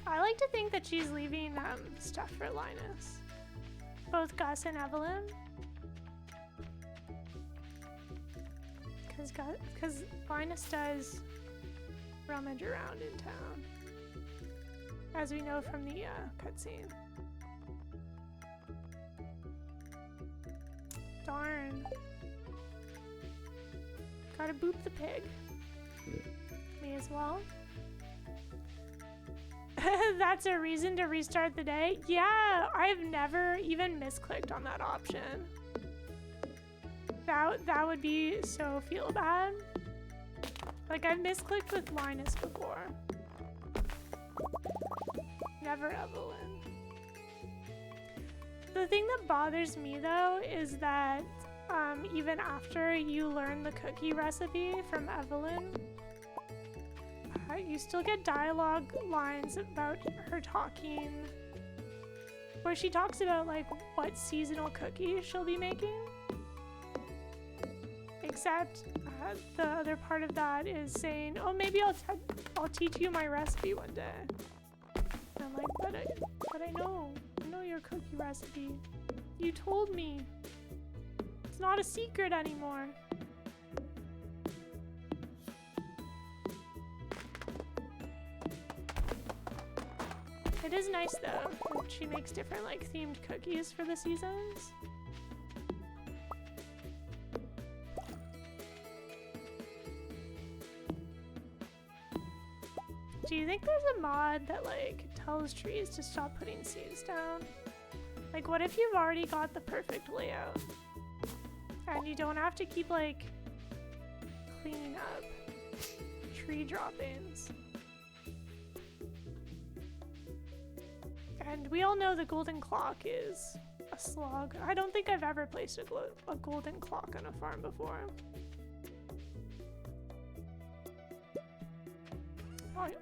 I like to think that she's leaving stuff for Linus. Both Gus and Evelyn. Because Linus does rummage around in town. As we know from the cutscene. Darn. Gotta boop the pig. Me as well. That's a reason to restart the day? Yeah, I've never even misclicked on that option. That would be so feel bad. Like I've misclicked with Linus before. Never Evelyn. The thing that bothers me though is that even after you learn the cookie recipe from Evelyn, you still get dialogue lines about her talking, where she talks about like what seasonal cookies she'll be making. Except the other part of that is saying, "Oh, maybe I'll teach you my recipe one day." And I'm like, but I know your cookie recipe. You told me. It's not a secret anymore. It is nice though that she makes different like themed cookies for the seasons. Do you think there's a mod that like tells trees to stop putting seeds down? Like what if you've already got the perfect layout and you don't have to keep like cleaning up tree droppings? And we all know the golden clock is a slog. I don't think I've ever placed a golden clock on a farm before.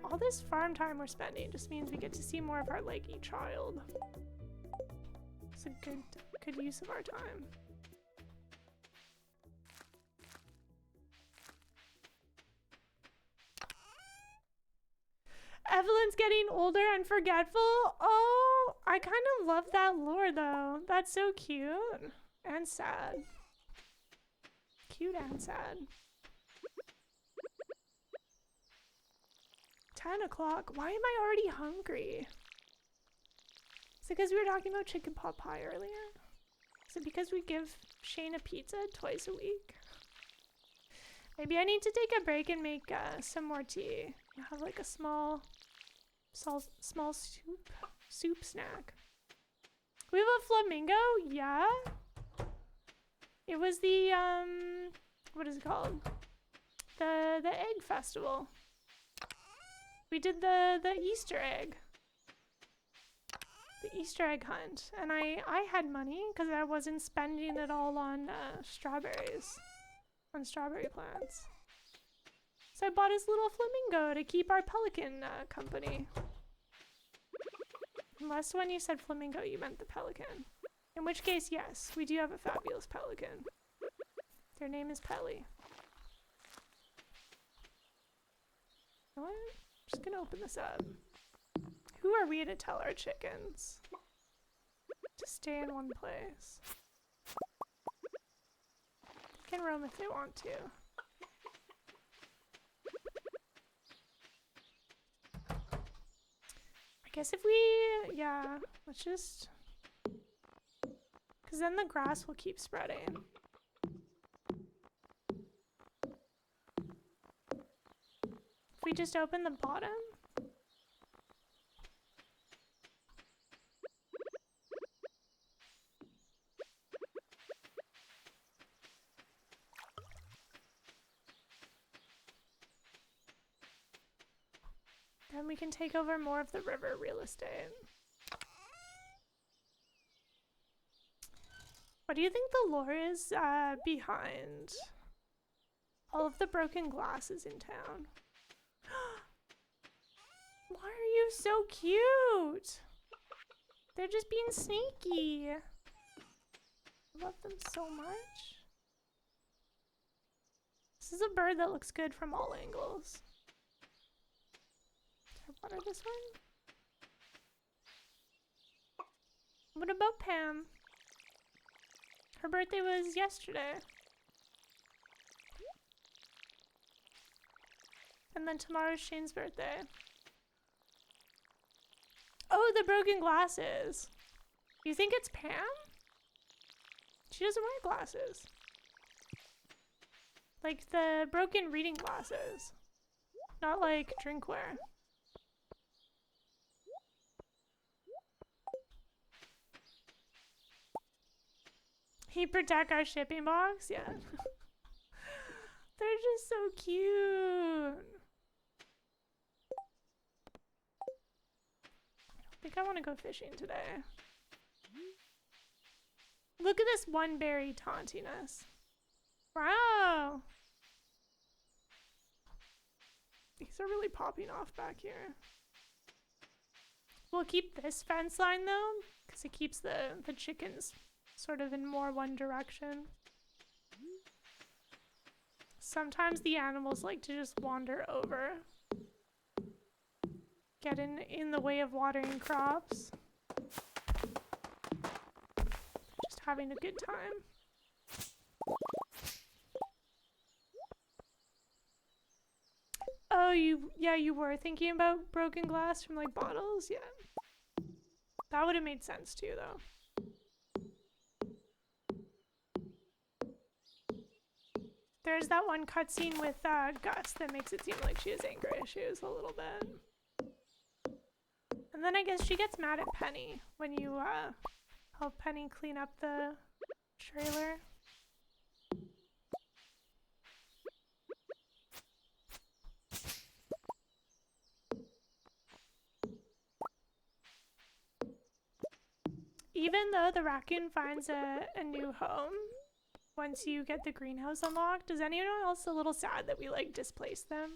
All this farm time we're spending just means we get to see more of our leggy child. It's a good use of our time. Evelyn's getting older and forgetful. Oh, I kind of love that lore though. That's so cute and sad. Cute and sad. 10 o'clock. Why am I already hungry? Is it because we were talking about chicken pot pie earlier? Is it because we give Shane a pizza twice a week? Maybe I need to take a break and make some more tea. Have like a small soup snack. We have a flamingo? Yeah. It was the what is it called? The egg festival. We did the Easter egg. The Easter egg hunt. And I had money because I wasn't spending it all on strawberries. On strawberry plants. So I bought his little flamingo to keep our pelican company. Unless when you said flamingo you meant the pelican. In which case, yes, we do have a fabulous pelican. Their name is Pelly. You know what? I'm just gonna open this up. Who are we to tell our chickens to stay in one place? They can roam if they want to. I guess if we, yeah, let's just, because then the grass will keep spreading. If we just open the bottom. Then we can take over more of the river real estate. What do you think the lore is behind all of the broken glasses in town? Why are you so cute? They're just being sneaky. I love them so much. This is a bird that looks good from all angles. Did I water this one? What about Pam? Her birthday was yesterday. And then tomorrow's Shane's birthday. Oh, the broken glasses. You think it's Pam? She doesn't wear glasses. Like the broken reading glasses. Not like drinkware. He protect our shipping box? Yeah. They're just so cute. I think I want to go fishing today. Look at this one berry taunting us. Wow. These are really popping off back here. We'll keep this fence line though, because it keeps the chickens sort of in more one direction. Sometimes the animals like to just wander over. Get in the way of watering crops. Just having a good time. Oh, you were thinking about broken glass from like bottles? Yeah. That would have made sense too, though. There's that one cutscene with Gus that makes it seem like she has anger issues a little bit. And then I guess she gets mad at Penny when you help Penny clean up the trailer. Even though the raccoon finds a new home once you get the greenhouse unlocked, is anyone else a little sad that we like displaced them?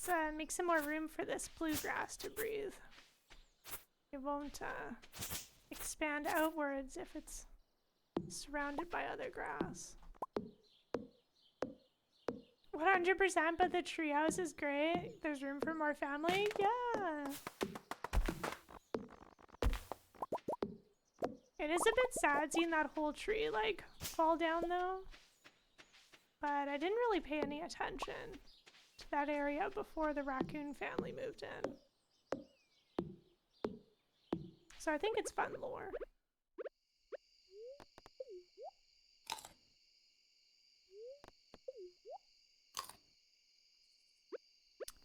Let's make some more room for this bluegrass to breathe. It won't expand outwards if it's surrounded by other grass. 100%, but the treehouse is great. There's room for more family. Yeah. It is a bit sad seeing that whole tree like fall down though. But I didn't really pay any attention to that area before the raccoon family moved in. So I think it's fun lore.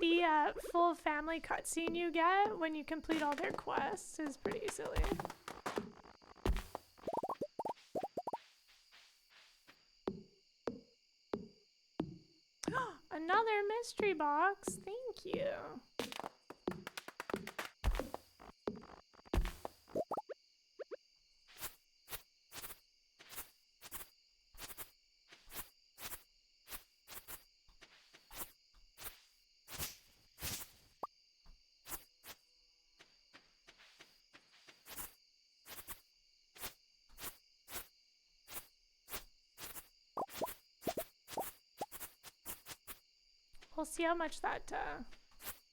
The full family cutscene you get when you complete all their quests is pretty silly. Another mystery box. Thank you. We'll see how much that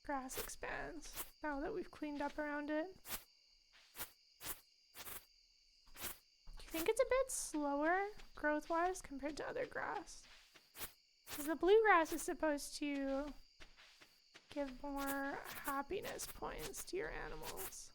grass expands now that we've cleaned up around it. Do you think it's a bit slower growth-wise compared to other grass? Because the bluegrass is supposed to give more happiness points to your animals.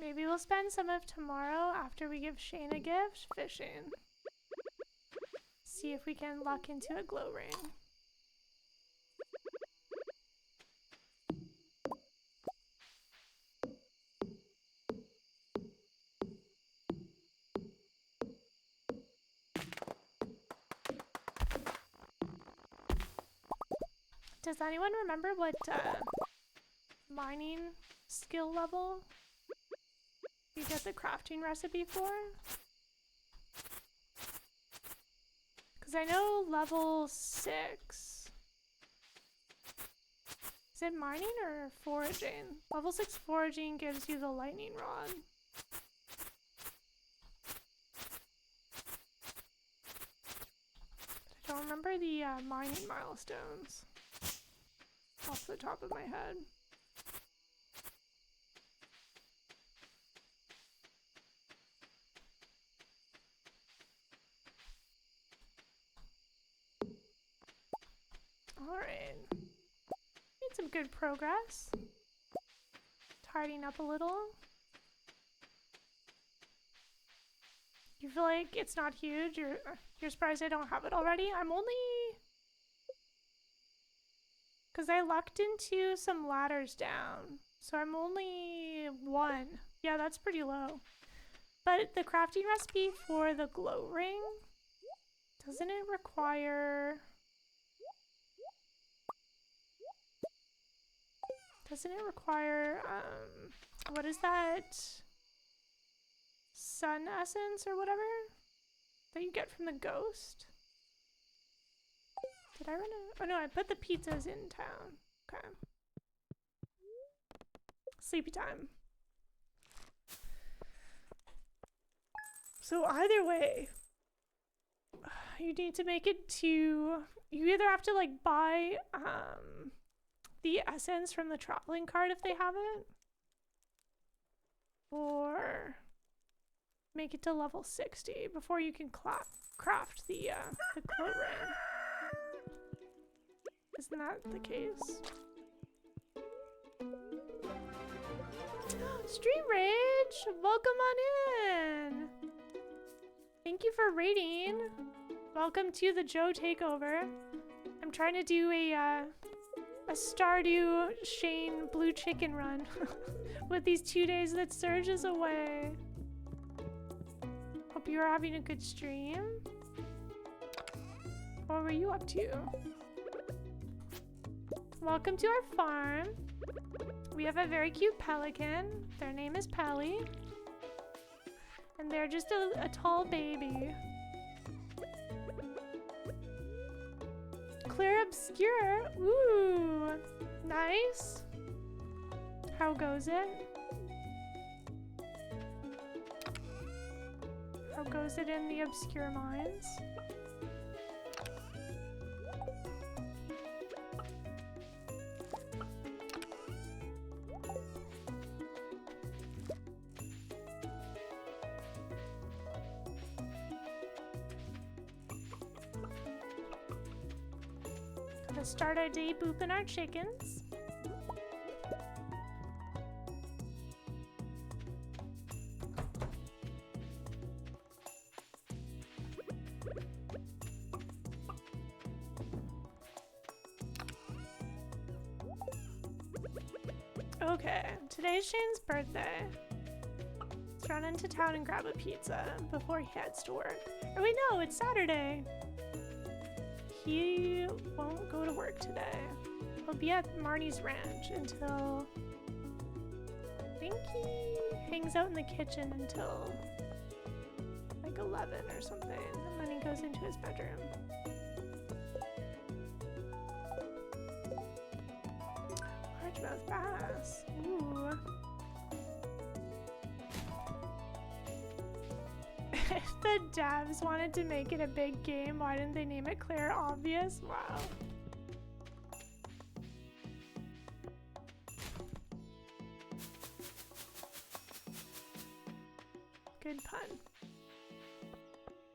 Maybe we'll spend some of tomorrow after we give Shane a gift fishing. See if we can luck into a glow ring. Does anyone remember what mining skill level you get the crafting recipe for? Because I know level 6. Is it mining or foraging? Level 6 foraging gives you the lightning rod. I don't remember the mining milestones off the top of my head. Alright. Made some good progress. tidying up a little. You feel like it's not huge? You're surprised I don't have it already? I'm only... Because I lucked into some ladders down. So I'm only 1. Yeah, that's pretty low. But the crafting recipe for the glow ring, doesn't it require... Doesn't it require, what is that? Sun essence or whatever that you get from the ghost? Did I run out? Oh no, I put the pizzas in town. Okay. Sleepy time. So either way, you need to make it to, you either have to like buy the essence from the traveling card if they have it, or make it to level 60 before you can craft the glow ring. Isn't that the case? Stream Rage, welcome on in. Thank you for raiding. Welcome to the Joe takeover. I'm trying to do a Stardew Shane blue chicken run with these 2 days that Surge is away. Hope you are having a good stream. What were you up to? Welcome to our farm. We have a very cute pelican. Their name is Pelly. And they're just a tall baby. Clear Obscure. Ooh, nice. How goes it? How goes it in the Obscure Mines? Gonna start our day booping our chickens. Okay, today's Shane's birthday. Let's run into town and grab a pizza before he heads to work. Oh wait, no, it's Saturday. He won't go to work today. He'll be at Marnie's ranch until... I think he hangs out in the kitchen until like 11 or something, and then he goes into his bedroom. Largemouth bass. Ooh. If the devs wanted to make it a big game, why didn't they name it Clear Obvious? Wow. Good pun.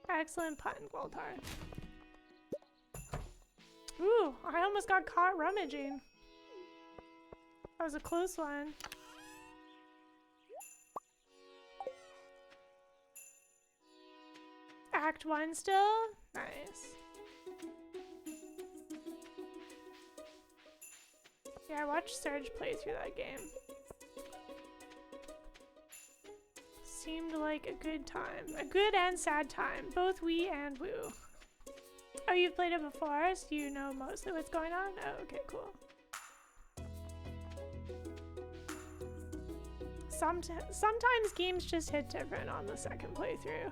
Excellent pun, Gwaltar. Ooh, I almost got caught rummaging. That was a close one. Act 1 still? Nice. Yeah, I watched Surge play through that game. Seemed like a good time. A good and sad time. Both wee and woo. Oh, you've played it before, so you know mostly what's going on? Oh, okay, cool. Sometimes games just hit different on the second playthrough.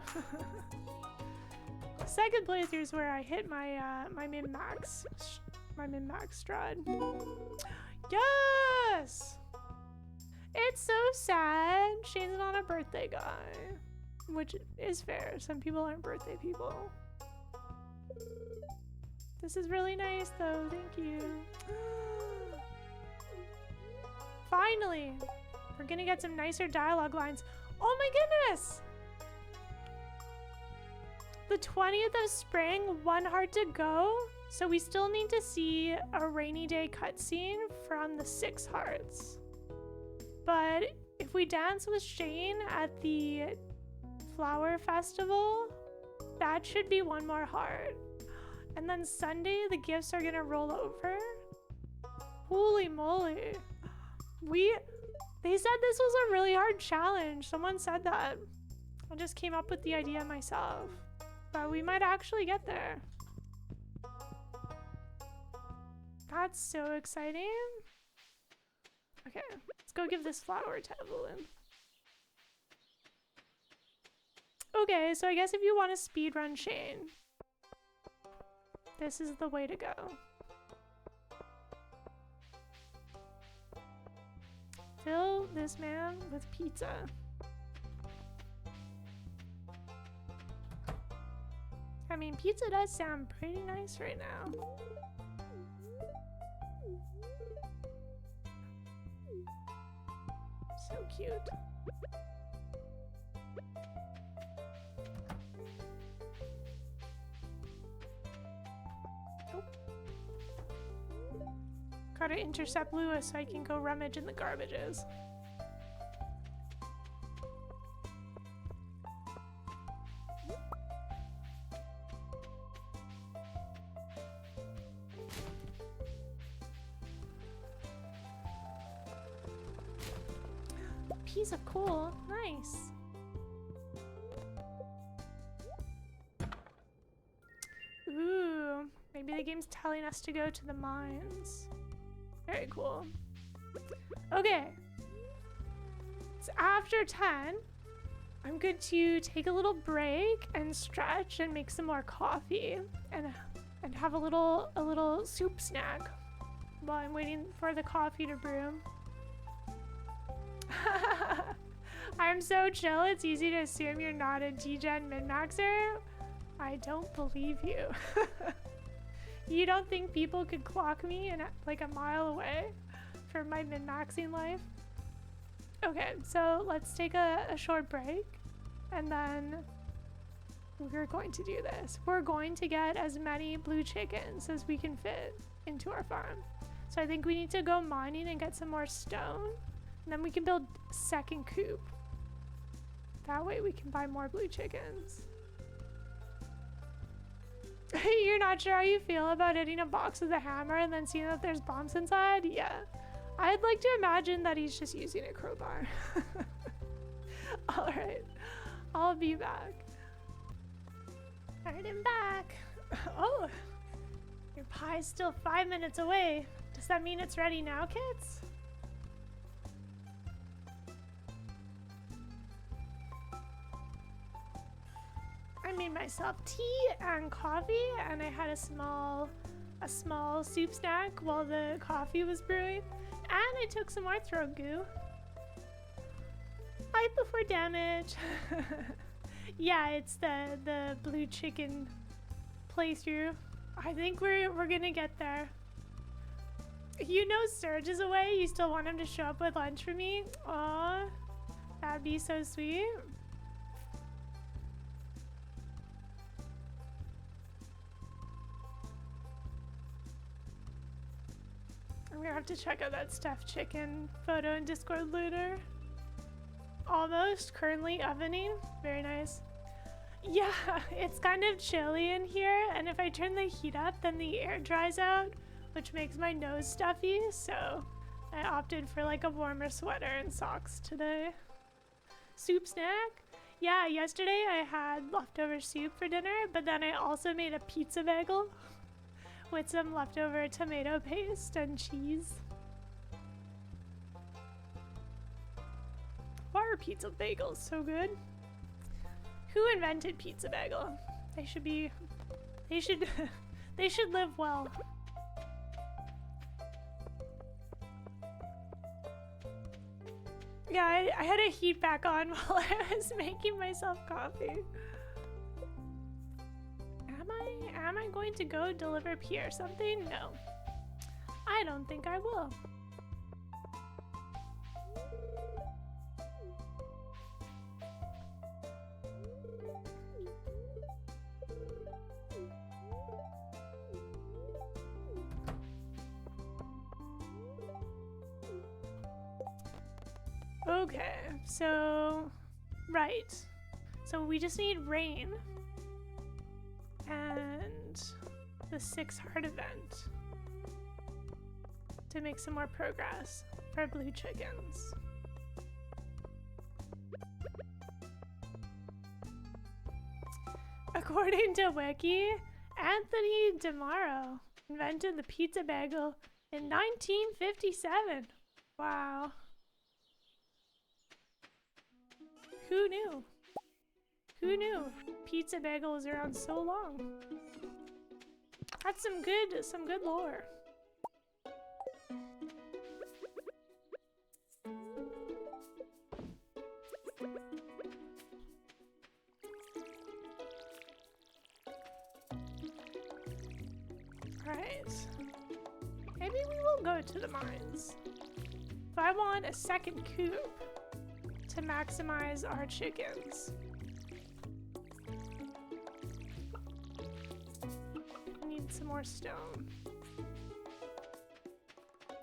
Second playthrough is where I hit my my min-max stride. Yes! It's so sad. Shane's not a birthday guy, which is fair. Some people aren't birthday people. This is really nice though. Thank you. Finally, we're gonna get some nicer dialogue lines. Oh my goodness! The 20th of spring, 1 heart to go. So we still need to see a rainy day cutscene from the 6 hearts. But if we dance with Shane at the flower festival, that should be one more heart. And then Sunday, the gifts are gonna roll over. Holy moly. They said this was a really hard challenge. Someone said that. I just came up with the idea myself. But we might actually get there. That's so exciting. Okay, let's go give this flower to Evelyn. Okay, so I guess if you want to speedrun Shane, this is the way to go. Fill this man with pizza. I mean, pizza does sound pretty nice right now. So cute. Oh. Gotta intercept Lewis so I can go rummage in the garbages. Piece of coal, nice. Ooh, maybe the game's telling us to go to the mines. Very cool. Okay, it's after 10. I'm good to take a little break and stretch and make some more coffee and have a little soup snack while I'm waiting for the coffee to brew. I'm so chill, it's easy to assume you're not a degen min-maxer. I don't believe you. You don't think people could clock me in like a mile away from my min-maxing life? Okay, so let's take a short break and then we're going to do this. We're going to get as many blue chickens as we can fit into our farm. So I think we need to go mining and get some more stone. And then we can build a second coop. That way we can buy more blue chickens. You're not sure how you feel about hitting a box with a hammer and then seeing that there's bombs inside? Yeah. I'd like to imagine that he's just using a crowbar. Alright. I'll be back. Alright, I'm back. Oh! Your pie's still 5 minutes away. Does that mean it's ready now, kids? I made myself tea and coffee, and I had a small soup snack while the coffee was brewing, and I took some more throat goo. Life before damage. Yeah, it's the blue chicken playthrough. I think we're gonna get there. You know Serge is away. You still want him to show up with lunch for me? Aw, that'd be so sweet. I'm gonna have to check out that stuffed chicken photo in Discord later. Almost currently ovening. Very nice. Yeah, it's kind of chilly in here, and if I turn the heat up, then the air dries out, which makes my nose stuffy, so I opted for like a warmer sweater and socks today. Soup snack? Yeah, yesterday I had leftover soup for dinner, but then I also made a pizza bagel with some leftover tomato paste and cheese. Why are pizza bagels so good? Who invented pizza bagel? They should they should live well. Yeah, I had a heat back on while I was making myself coffee. Am I going to go deliver Pierre something? No. I don't think I will. Okay, so, right. So we just need rain and the 6 heart event to make some more progress for blue chickens. According to Wiki, Anthony DeMauro invented the pizza bagel in 1957. Wow. Who knew? Who knew pizza bagel was around so long? That's some good lore. Right. Maybe we will go to the mines. But I want a second coop to maximize our chickens. We need some more stone.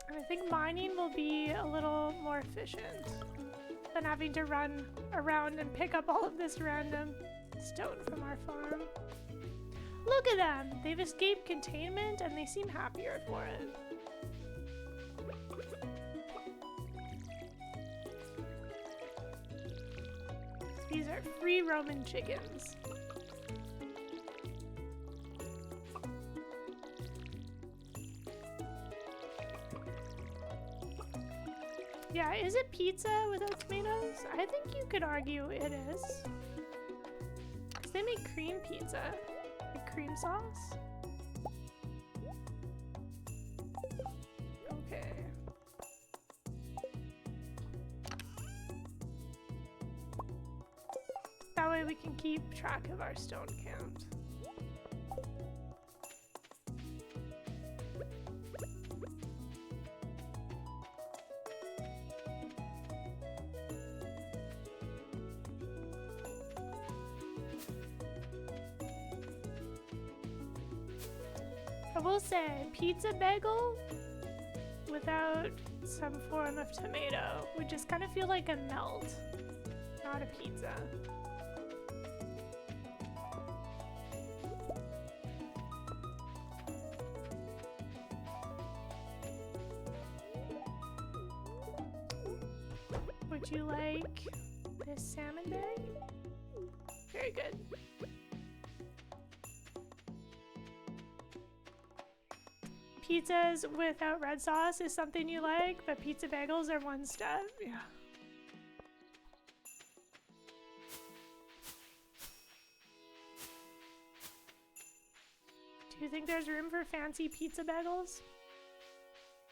And I think mining will be a little more efficient than having to run around and pick up all of this random stone from our farm. Look at them! They've escaped containment and they seem happier for it. These are free roaming chickens. Yeah, is it pizza without tomatoes? I think you could argue it is. 'Cause they make cream pizza. Like cream sauce? Okay. That way we can keep track of our stone count. I will say, pizza bagel without some form of tomato would just kind of feel like a melt, not a pizza. Would you like this salmon bag? Very good. Pizzas without red sauce is something you like, but pizza bagels are one step. Yeah. Do you think there's room for fancy pizza bagels?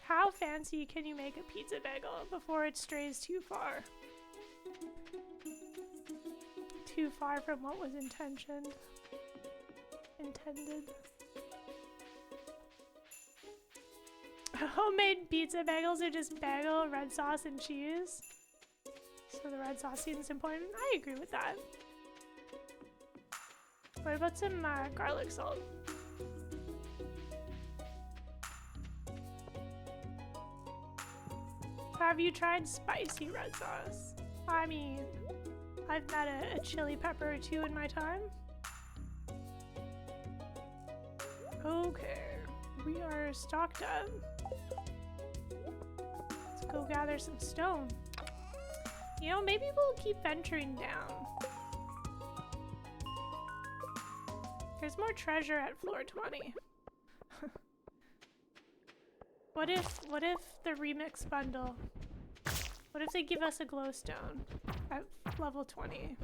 How fancy can you make a pizza bagel before it strays too far? Too far from what was intended. Homemade pizza bagels are just bagel, red sauce, and cheese. So the red sauce seems important. I agree with that. What about some garlic salt? Have you tried spicy red sauce? I mean, I've met a chili pepper or two in my time. Okay, we are stocked up. Let's go gather some stone. You know, maybe we'll keep venturing down. There's more treasure at floor 20. What if the remix bundle, what if they give us a glowstone at level 20?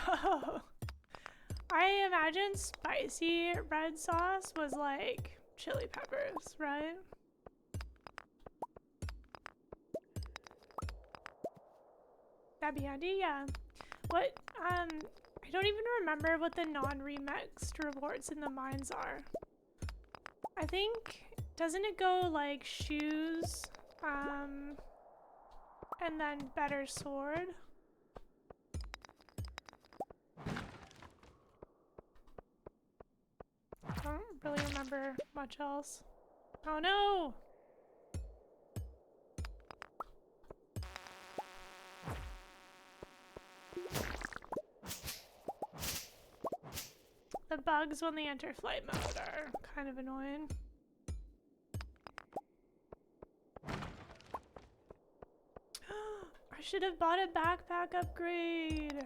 Oh, I imagine spicy red sauce was like chili peppers, right? That'd be handy, yeah. What, I don't even remember what the non-remixed rewards in the mines are. I think, doesn't it go like shoes, and then better sword. I don't really remember much else. Oh no! The bugs when they enter flight mode are kind of annoying. I should have bought a backpack upgrade.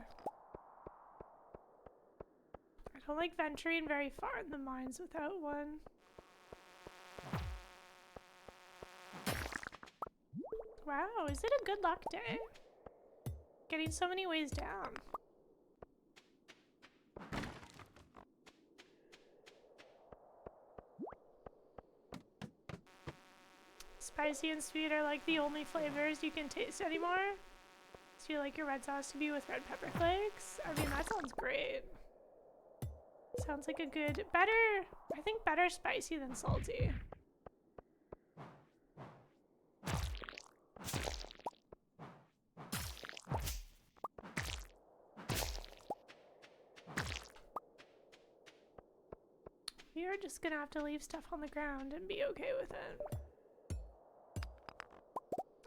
I don't like venturing very far in the mines without one. Wow, is it a good luck day? Getting so many ways down. Spicy and sweet are like the only flavors you can taste anymore. So you like your red sauce to be with red pepper flakes? I mean, that sounds great. Sounds like a good, I think better spicy than salty. You're just gonna have to leave stuff on the ground and be okay with it.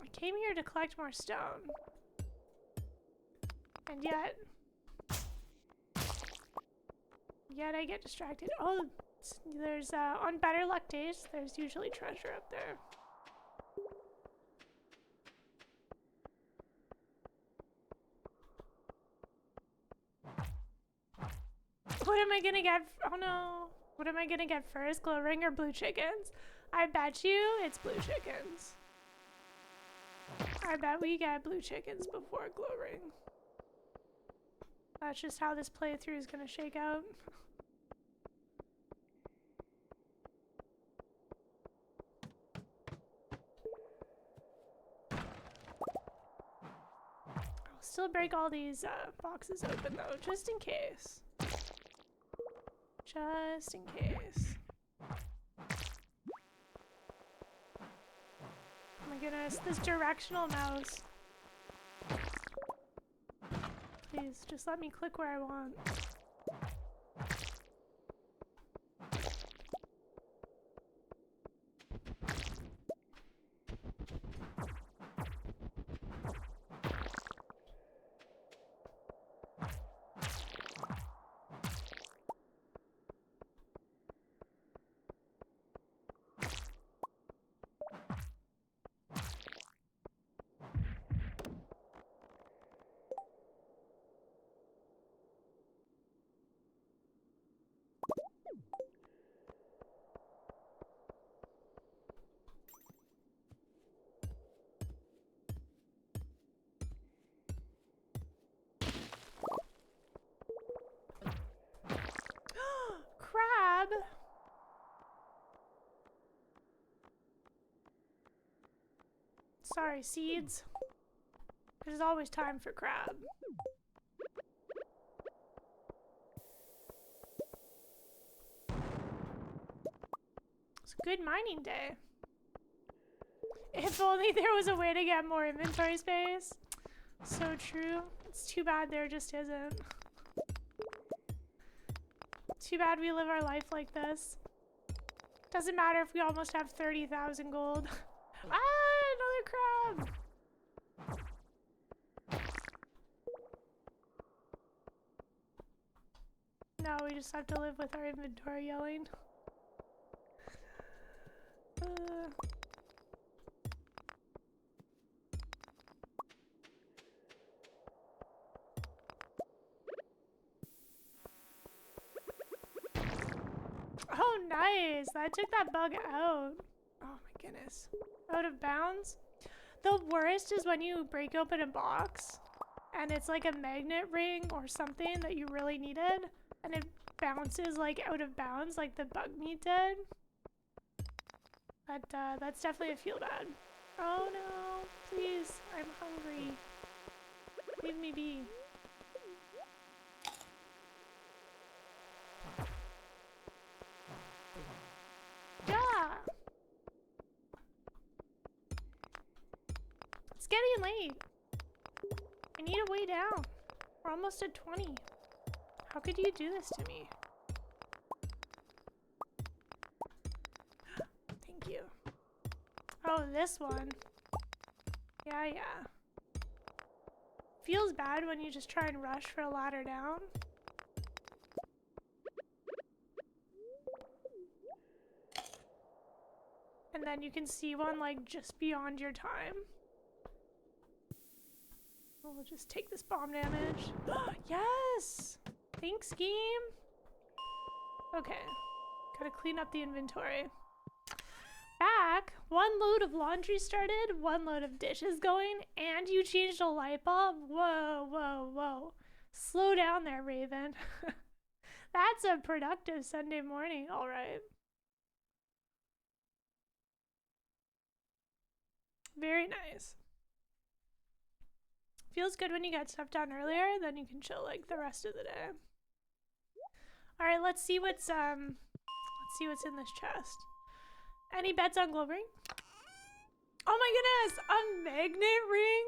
I came here to collect more stone. And yet I get distracted. Oh, there's, on better luck days, there's usually treasure up there. What am I gonna get? Oh no. What am I gonna get first? Glow ring or blue chickens? I bet you it's blue chickens. I bet we get blue chickens before glow ring. That's just how this playthrough is gonna shake out. I'll still break all these boxes open though, just in case. Just in case. Oh my goodness, this directional mouse. Please, just let me click where I want. Crab! Sorry, seeds. There's always time for crab. It's a good mining day. If only there was a way to get more inventory space. So true. It's too bad there just isn't. Too bad we live our life like this. Doesn't matter if we almost have 30,000 gold. Ah, another crab! No, we just have to live with our inventory yelling. Oh, nice. That took that bug out. Oh my goodness. Out of bounds. The worst is when you break open a box and it's like a magnet ring or something that you really needed and it bounces like out of bounds like the bug meat did. That's definitely a feel bad. Oh no. Please. I'm hungry. Leave me be. getting late. I need a way down. We're almost at 20. How could you do this to me? Thank you. Oh, this one. Yeah, yeah. Feels bad when you just try and rush for a ladder down. And then you can see one like just beyond your time. We'll just take this bomb damage. Yes! Thanks, game. Okay. Gotta clean up the inventory. Back, one load of laundry started, one load of dishes going, and you changed a light bulb? Whoa, whoa, whoa. Slow down there, Raven. That's a productive Sunday morning, alright. Very nice. Feels good when you get stuff done earlier, then you can chill like the rest of the day. Alright, let's see what's in this chest. Any bets on glow ring? Oh my goodness! A magnet ring?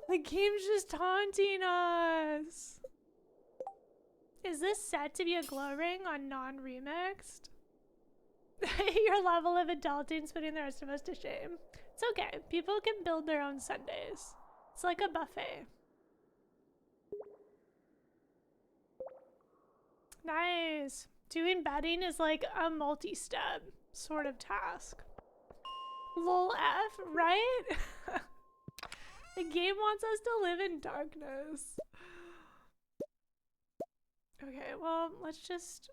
The game's just taunting us. Is this set to be a glow ring on non-remixed? Your level of adulting's putting the rest of us to shame. It's okay. People can build their own sundaes. It's like a buffet. Nice. Doing betting is like a multi-step sort of task. Lol F, right? The game wants us to live in darkness. Okay, well, let's just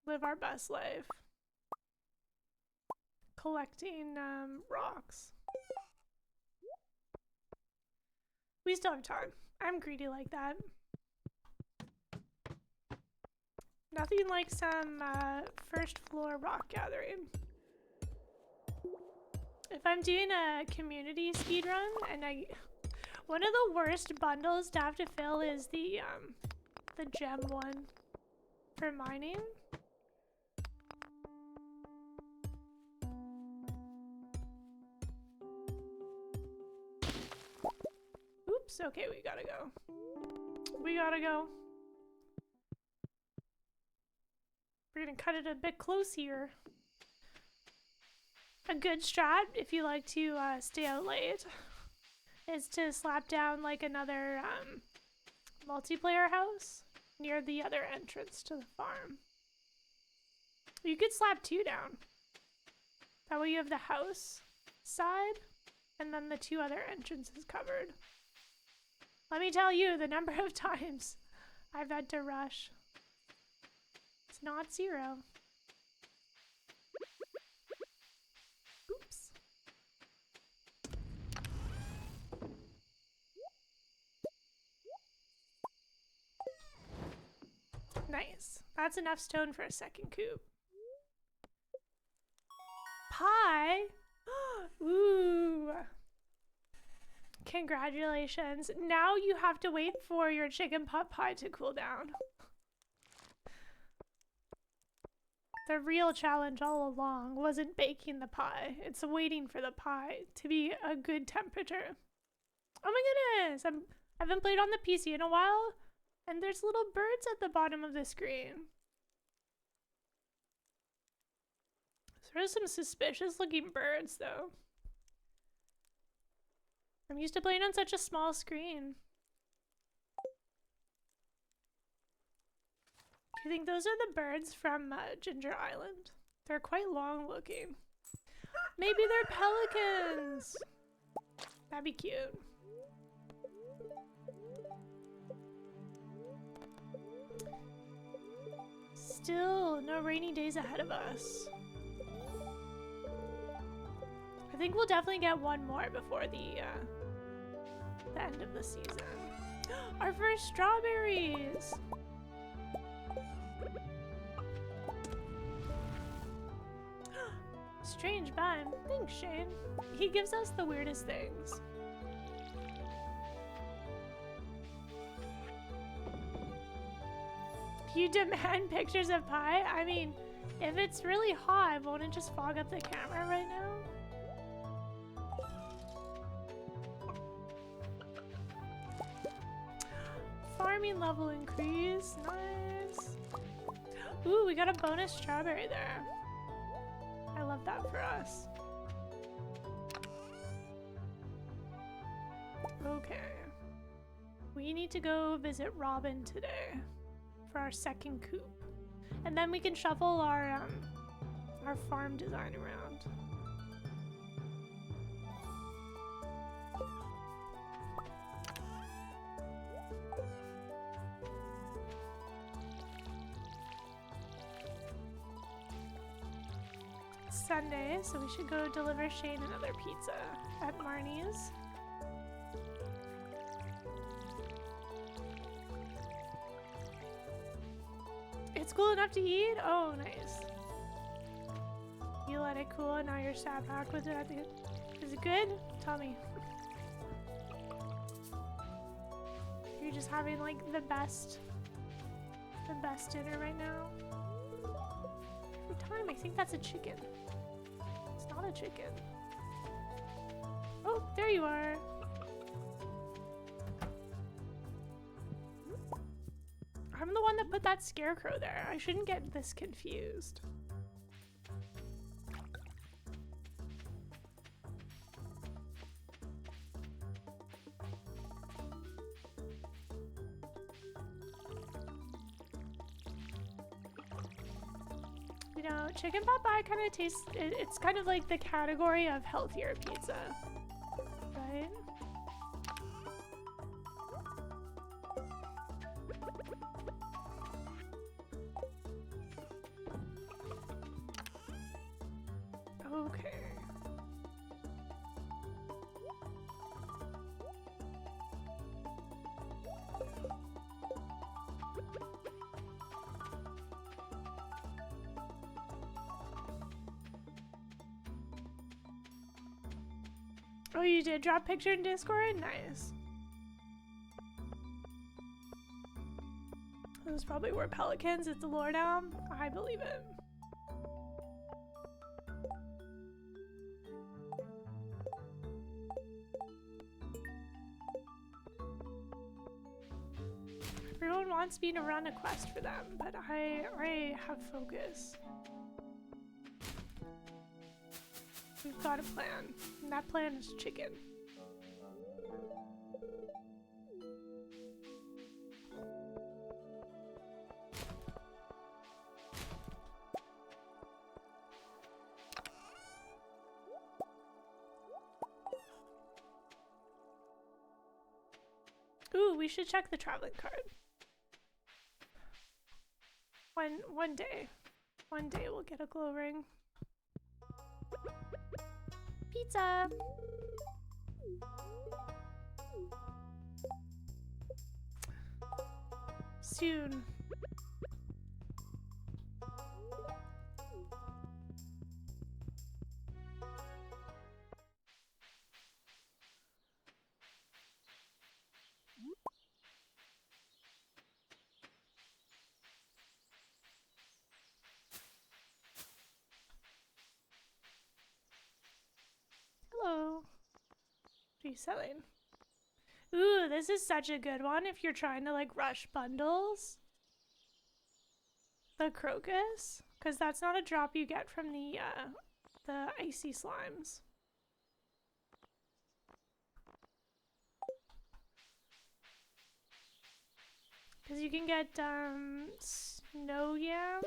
live our best life. Collecting rocks. We still have time. I'm greedy like that. Nothing like some first floor rock gathering. If I'm doing a community speedrun and one of the worst bundles to have to fill is the gem one for mining. Oops, okay, we gotta go. We gotta go. We're gonna cut it a bit close here. A good strat, if you like to stay out late, is to slap down like another multiplayer house near the other entrance to the farm. You could slap 2 down. That way you have the house side and then the 2 other entrances covered. Let me tell you, the number of times I've had to rush. It's not 0. Oops. Nice. That's enough stone for a second coop. Pie? Ooh. Congratulations. Now you have to wait for your chicken pot pie to cool down. The real challenge all along wasn't baking the pie. It's waiting for the pie to be a good temperature. Oh my goodness! I haven't played on the PC in a while, and there's little birds at the bottom of the screen. There are some suspicious looking birds though. I'm used to playing on such a small screen. Do you think those are the birds from Ginger Island? They're quite long looking. Maybe they're pelicans. That'd be cute. Still, no rainy days ahead of us. I think we'll definitely get one more before the end of the season. Our first strawberries! Strange bun. Thanks, Shane. He gives us the weirdest things. You demand pictures of pie? I mean, if it's really hot, won't it just fog up the camera right now? farming level increase. Nice. Ooh, we got a bonus strawberry there. I love that for us. Okay. We need to go visit Robin today for our second coop. And then we can shuffle our farm design around. Sunday, so we should go deliver Shane another pizza at Marnie's. It's cool enough to eat? Oh, nice. You let it cool and now you're sat back with it at the end. Is it good? Tell me. You're just having like the best dinner right now. Every time I think that's a chicken. It's not a chicken. Oh, there you are. I'm the one that put that scarecrow there. I shouldn't get this confused. You know, chicken pot pie kind of tastes, it's kind of like the category of healthier pizza, right? Okay. Oh, you did drop picture in Discord? Nice. Those probably were pelicans at the lore down. I believe it. Everyone wants me to run a quest for them, but I have focus. We've got a plan, and that plan is chicken. Ooh, we should check the traveling card. One day we'll get a glow ring. Pizza! Soon. Hello. What are you selling? Ooh, this is such a good one if you're trying to like rush bundles. The crocus, because that's not a drop you get from the icy slimes. Because you can get snow yam,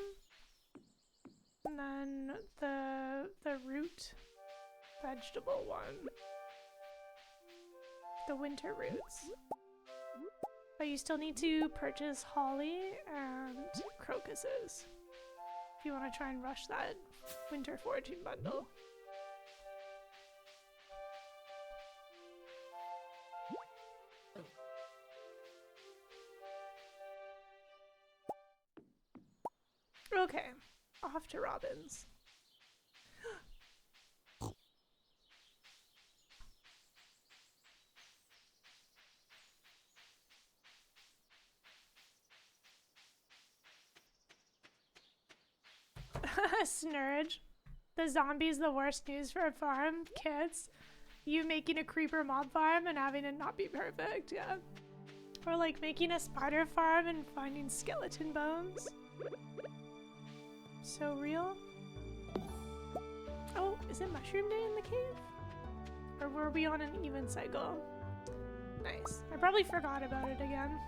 and then the root vegetable one. The winter roots. But you still need to purchase holly and crocuses if you want to try and rush that winter foraging bundle. Okay, off to Robin's. Snurge. The zombie's the worst news for a farm. Kids, you making a creeper mob farm and having it not be perfect, yeah. Or like making a spider farm and finding skeleton bones. So real. Oh, is it mushroom day in the cave? Or were we on an even cycle? Nice. I probably forgot about it again.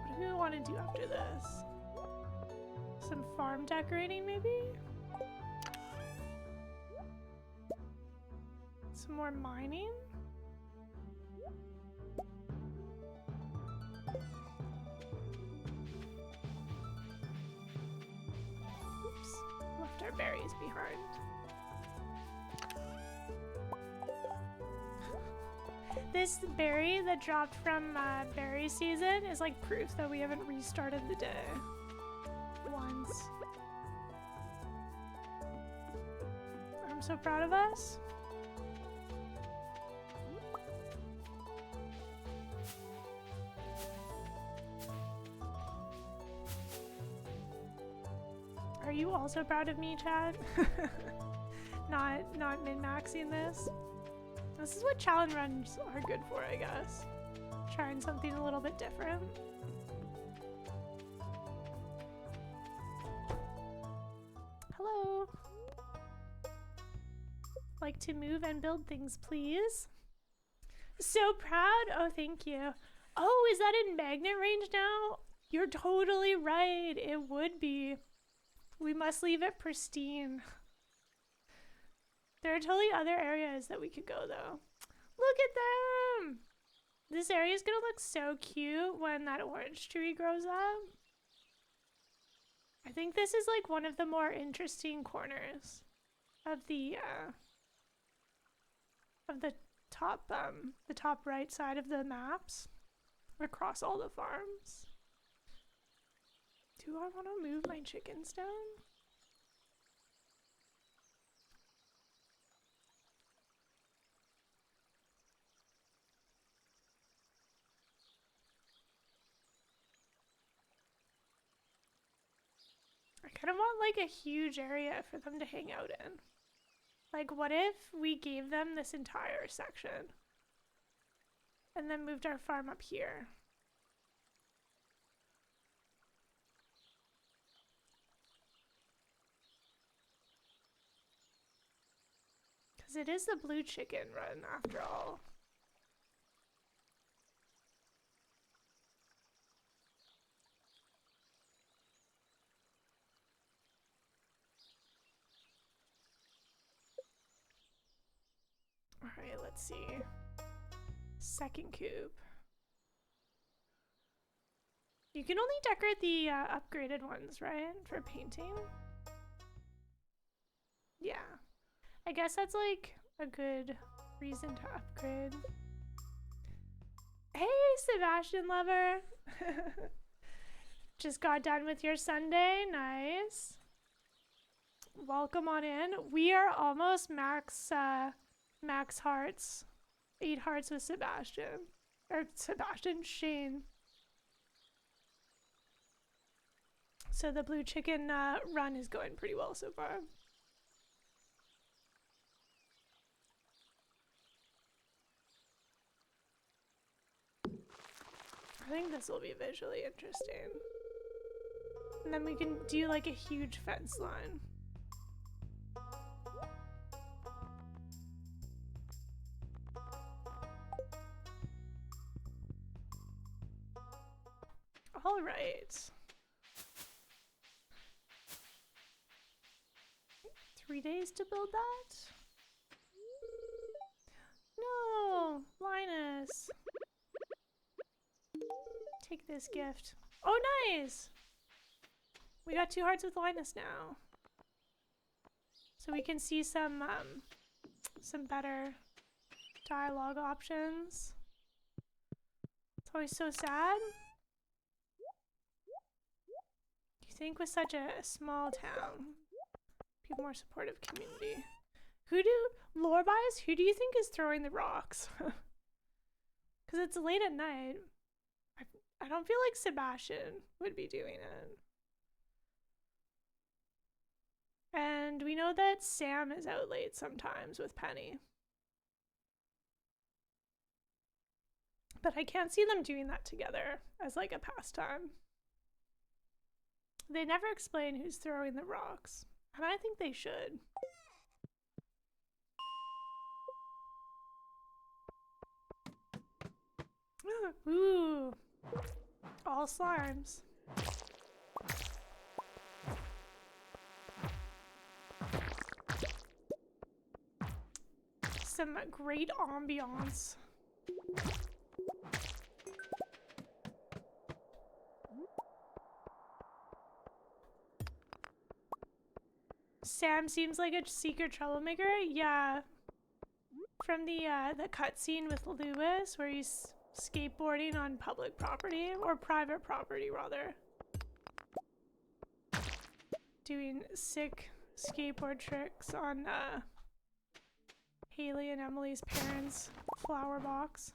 What do we want to do after this? Some farm decorating, maybe? Some more mining? Oops, left our berries behind. This berry that dropped from berry season is like proof that we haven't restarted the day once. I'm so proud of us. Are you also proud of me, Chad? not min-maxing this? This is what challenge runs are good for, I guess. Trying something a little bit different. Hello. Like to move and build things, please. So proud. Oh, thank you. Oh, is that in magnet range now? You're totally right. It would be. We must leave it pristine. There are totally other areas that we could go, though. Look at them! This area is gonna look so cute when that orange tree grows up. I think this is like one of the more interesting corners of the top right side of the maps across all the farms. Do I want to move my chickens down? I kind of want like a huge area for them to hang out in. Like, what if we gave them this entire section and then moved our farm up here? Because it is the blue chicken run after all. Alright, let's see. Second coop. You can only decorate the upgraded ones, right? For painting? Yeah. I guess that's like a good reason to upgrade. Hey, Sebastian lover! Just got done with your Sunday. Nice. Welcome on in. We are almost max hearts. 8 hearts with Sebastian. Or Sebastian, Shane. So the blue chicken run is going pretty well so far. I think this will be visually interesting. And then we can do like a huge fence line. All right. 3 days to build that? No, Linus. Take this gift. Oh, nice! We got 2 hearts with Linus now. So we can see some some better dialogue options. It's always so sad. You think with such a small town, be a more supportive community. Lore-wise, who do you think is throwing the rocks? Because it's late at night. I don't feel like Sebastian would be doing it. And we know that Sam is out late sometimes with Penny. But I can't see them doing that together as like a pastime. They never explain who's throwing the rocks, and I think they should. Ooh, all slimes. Some great ambiance. Sam seems like a secret troublemaker. Yeah. From the cutscene with Lewis where he's skateboarding on public property, or private property rather. Doing sick skateboard tricks on Haley and Emily's parents' flower box.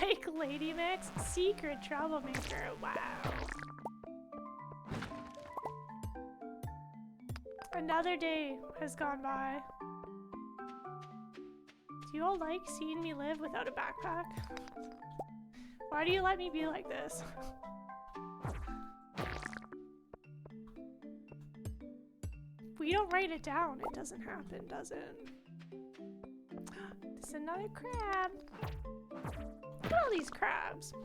Like Lady Mix, secret troublemaker. Wow. Another day has gone by. Do you all like seeing me live without a backpack? Why do you let me be like this? If we don't write it down, it doesn't happen, does it? There's another crab. Look at all these crabs. Do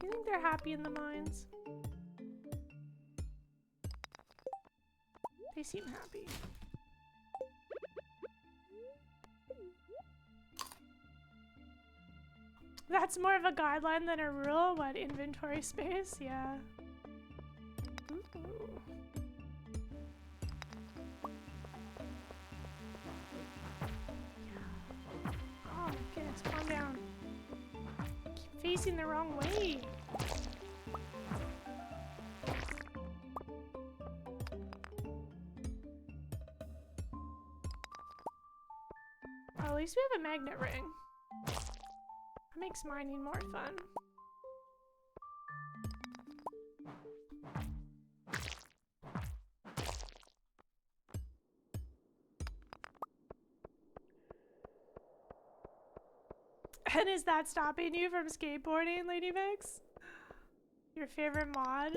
you think they're happy in the mines? They seem happy. That's more of a guideline than a rule. What, inventory space? Yeah. Ooh. Oh my goodness, calm down. Keep facing the wrong way. Oh, at least we have a magnet ring. That makes mining more fun. And is that stopping you from skateboarding, Lady Vix? Your favorite mod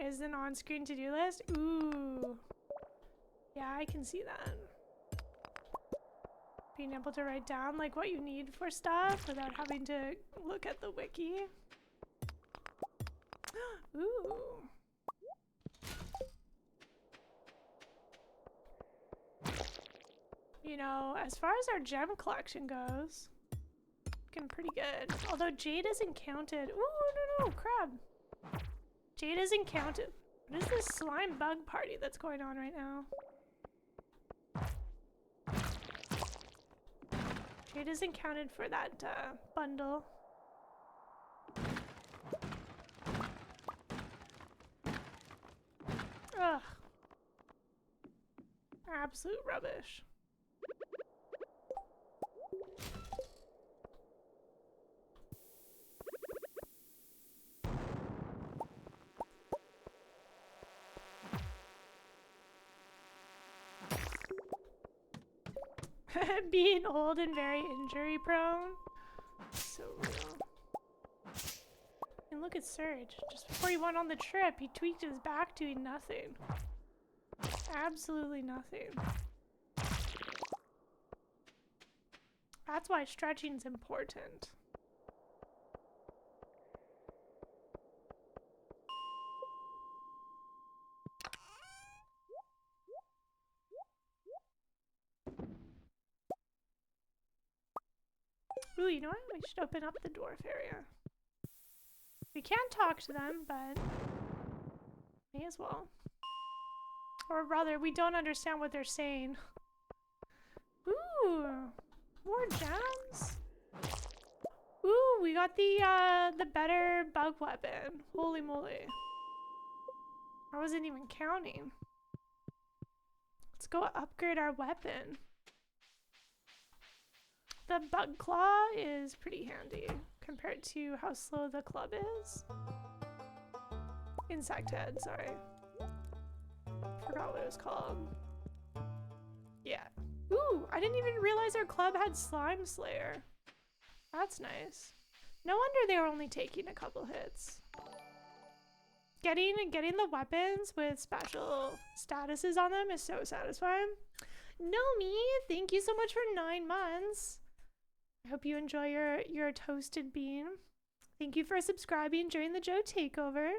is an on-screen to-do list? Ooh. Yeah, I can see that. Being able to write down like what you need for stuff without having to look at the wiki. Ooh. You know, as far as our gem collection goes, looking pretty good. Although Jade isn't counted. Ooh, no, crab. Jade isn't counted. What is this slime bug party that's going on right now? Jade isn't counted for that bundle. Ugh. Absolute rubbish. Being old and very injury prone. So real. And look at Serge. Just before he went on the trip, he tweaked his back doing nothing. Absolutely nothing. That's why stretching is important. Ooh, you know what? We should open up the dwarf area. We can't talk to them, but may as well. Or rather, we don't understand what they're saying. Ooh, more gems. Ooh, we got the better bug weapon. Holy moly. I wasn't even counting. Let's go upgrade our weapon. The bug claw is pretty handy compared to how slow the club is. Insect head, sorry. Forgot what it was called. Yeah. Ooh, I didn't even realize our club had Slime Slayer. That's nice. No wonder they were only taking a couple hits. Getting the weapons with special statuses on them is so satisfying. Nomi, thank you so much for 9 months. I hope you enjoy your toasted bean. Thank you for subscribing during the Joe takeover.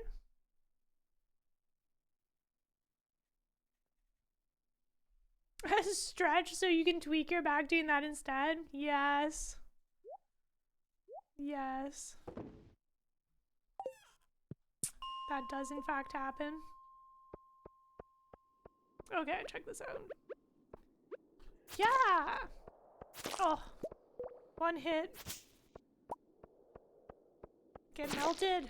Stretch so you can tweak your back doing that instead? Yes. Yes. That does in fact happen. Okay, check this out. Yeah! Oh. 1 hit. Get melted.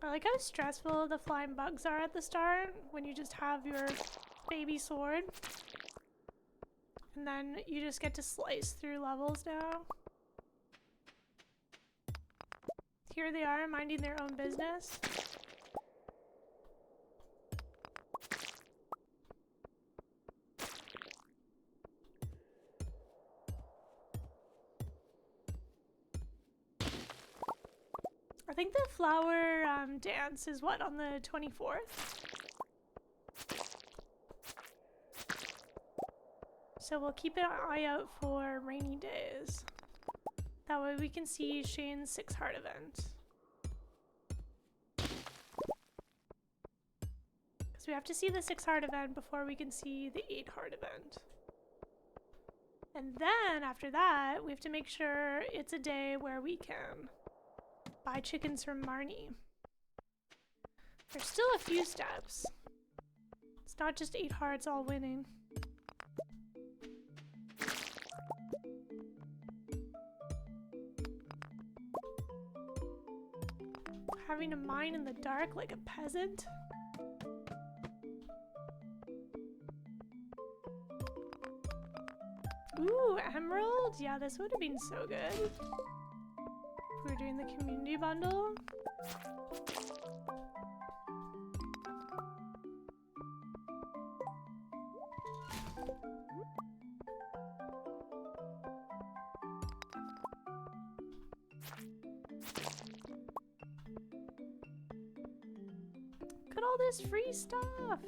I like how stressful the flying bugs are at the start when you just have your baby sword. And then you just get to slice through levels now. Here they are, minding their own business. I think the flower dance is what, on the 24th? So we'll keep an eye out for rainy days. That way we can see Shane's 6 heart event. Because we have to see the 6 heart event before we can see the 8 heart event. And then after that, we have to make sure it's a day where we can buy chickens from Marnie. There's still a few steps. It's not just 8 hearts all winning. Having to mine in the dark like a peasant? Ooh, emerald? Yeah, this would have been so good. If we were doing the community bundle. Look at all this free stuff.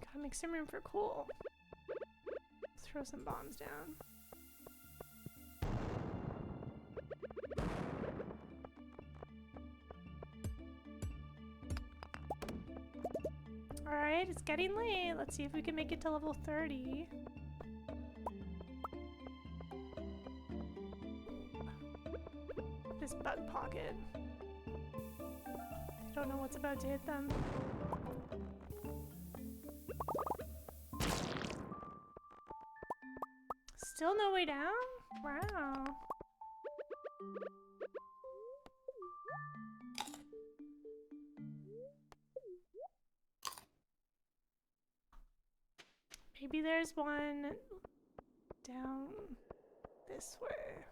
Gotta make some room for coal. Throw some bombs down. Alright, it's getting late. Let's see if we can make it to level 30. This bug pocket. I don't know what's about to hit them. Still no way down? Wow. Maybe there's one down this way.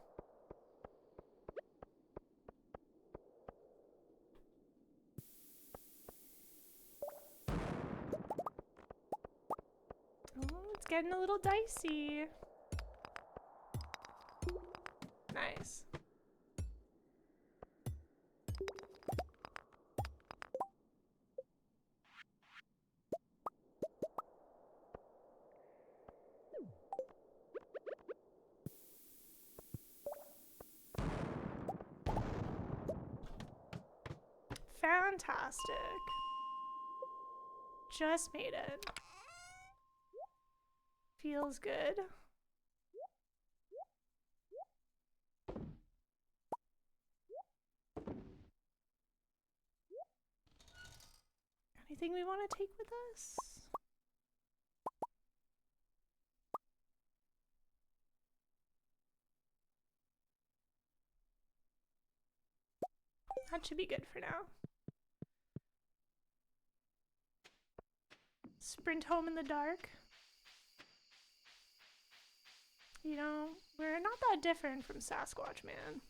Oh, it's getting a little dicey. Nice. Fantastic. Just made it. Feels good. Anything we want to take with us? That should be good for now. Sprint home in the dark. You know, we're not that different from Sasquatch, man.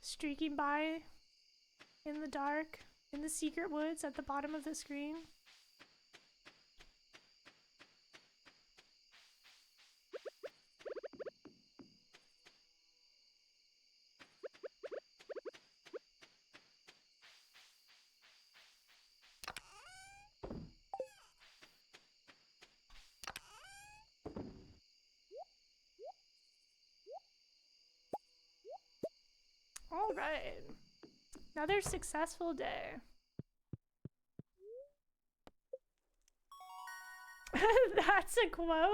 Streaking by in the dark, in the secret woods at the bottom of the screen. All right. Another successful day. That's a quote?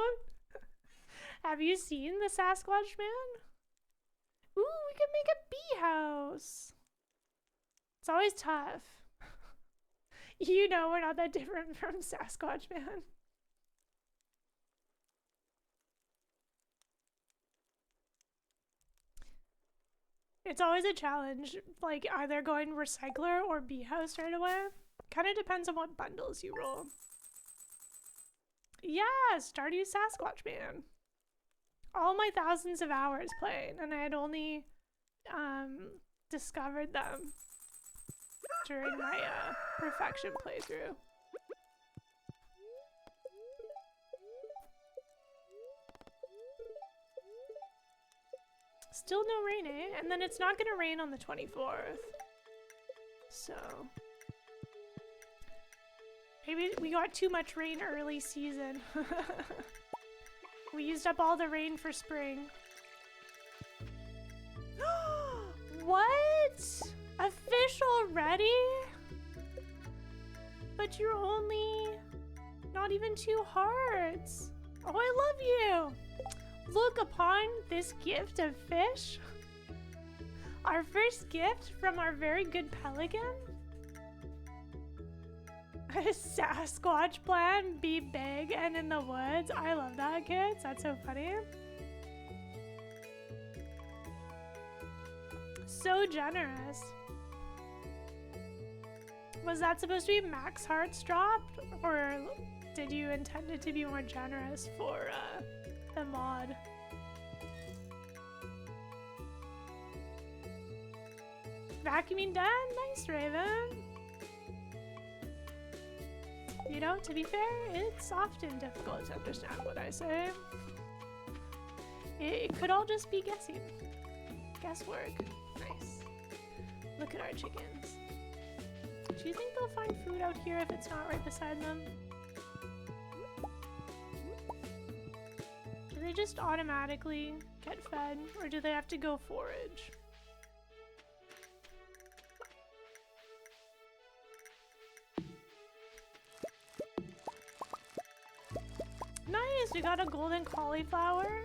Have you seen the Sasquatch man? Ooh, we could make a bee house. It's always tough. You know we're not that different from Sasquatch man. It's always a challenge, like either going recycler or bee house right away. Kind of depends on what bundles you roll. Yeah, Stardew Sasquatch man. All my thousands of hours playing, and I had only discovered them during my perfection playthrough. Still no rain, eh? And then it's not gonna rain on the 24th. So maybe we got too much rain early season. We used up all the rain for spring. What? A fish already? But you're only not even 2 hearts. Oh, I love you. Look upon this gift of fish. Our first gift from our very good Pelican. A Sasquatch plan, be big and in the woods. I love that, kids. That's so funny. So generous. Was that supposed to be max hearts dropped? Or did you intend it to be more generous for the mod? Vacuuming done? Nice, Raven. You know, to be fair, it's often difficult to understand what I say. It could all just be guessing. Guesswork. Nice. Look at our chickens. Do you think they'll find food out here if it's not right beside them? Do they just automatically get fed, or do they have to go forage? Nice, we got a golden cauliflower.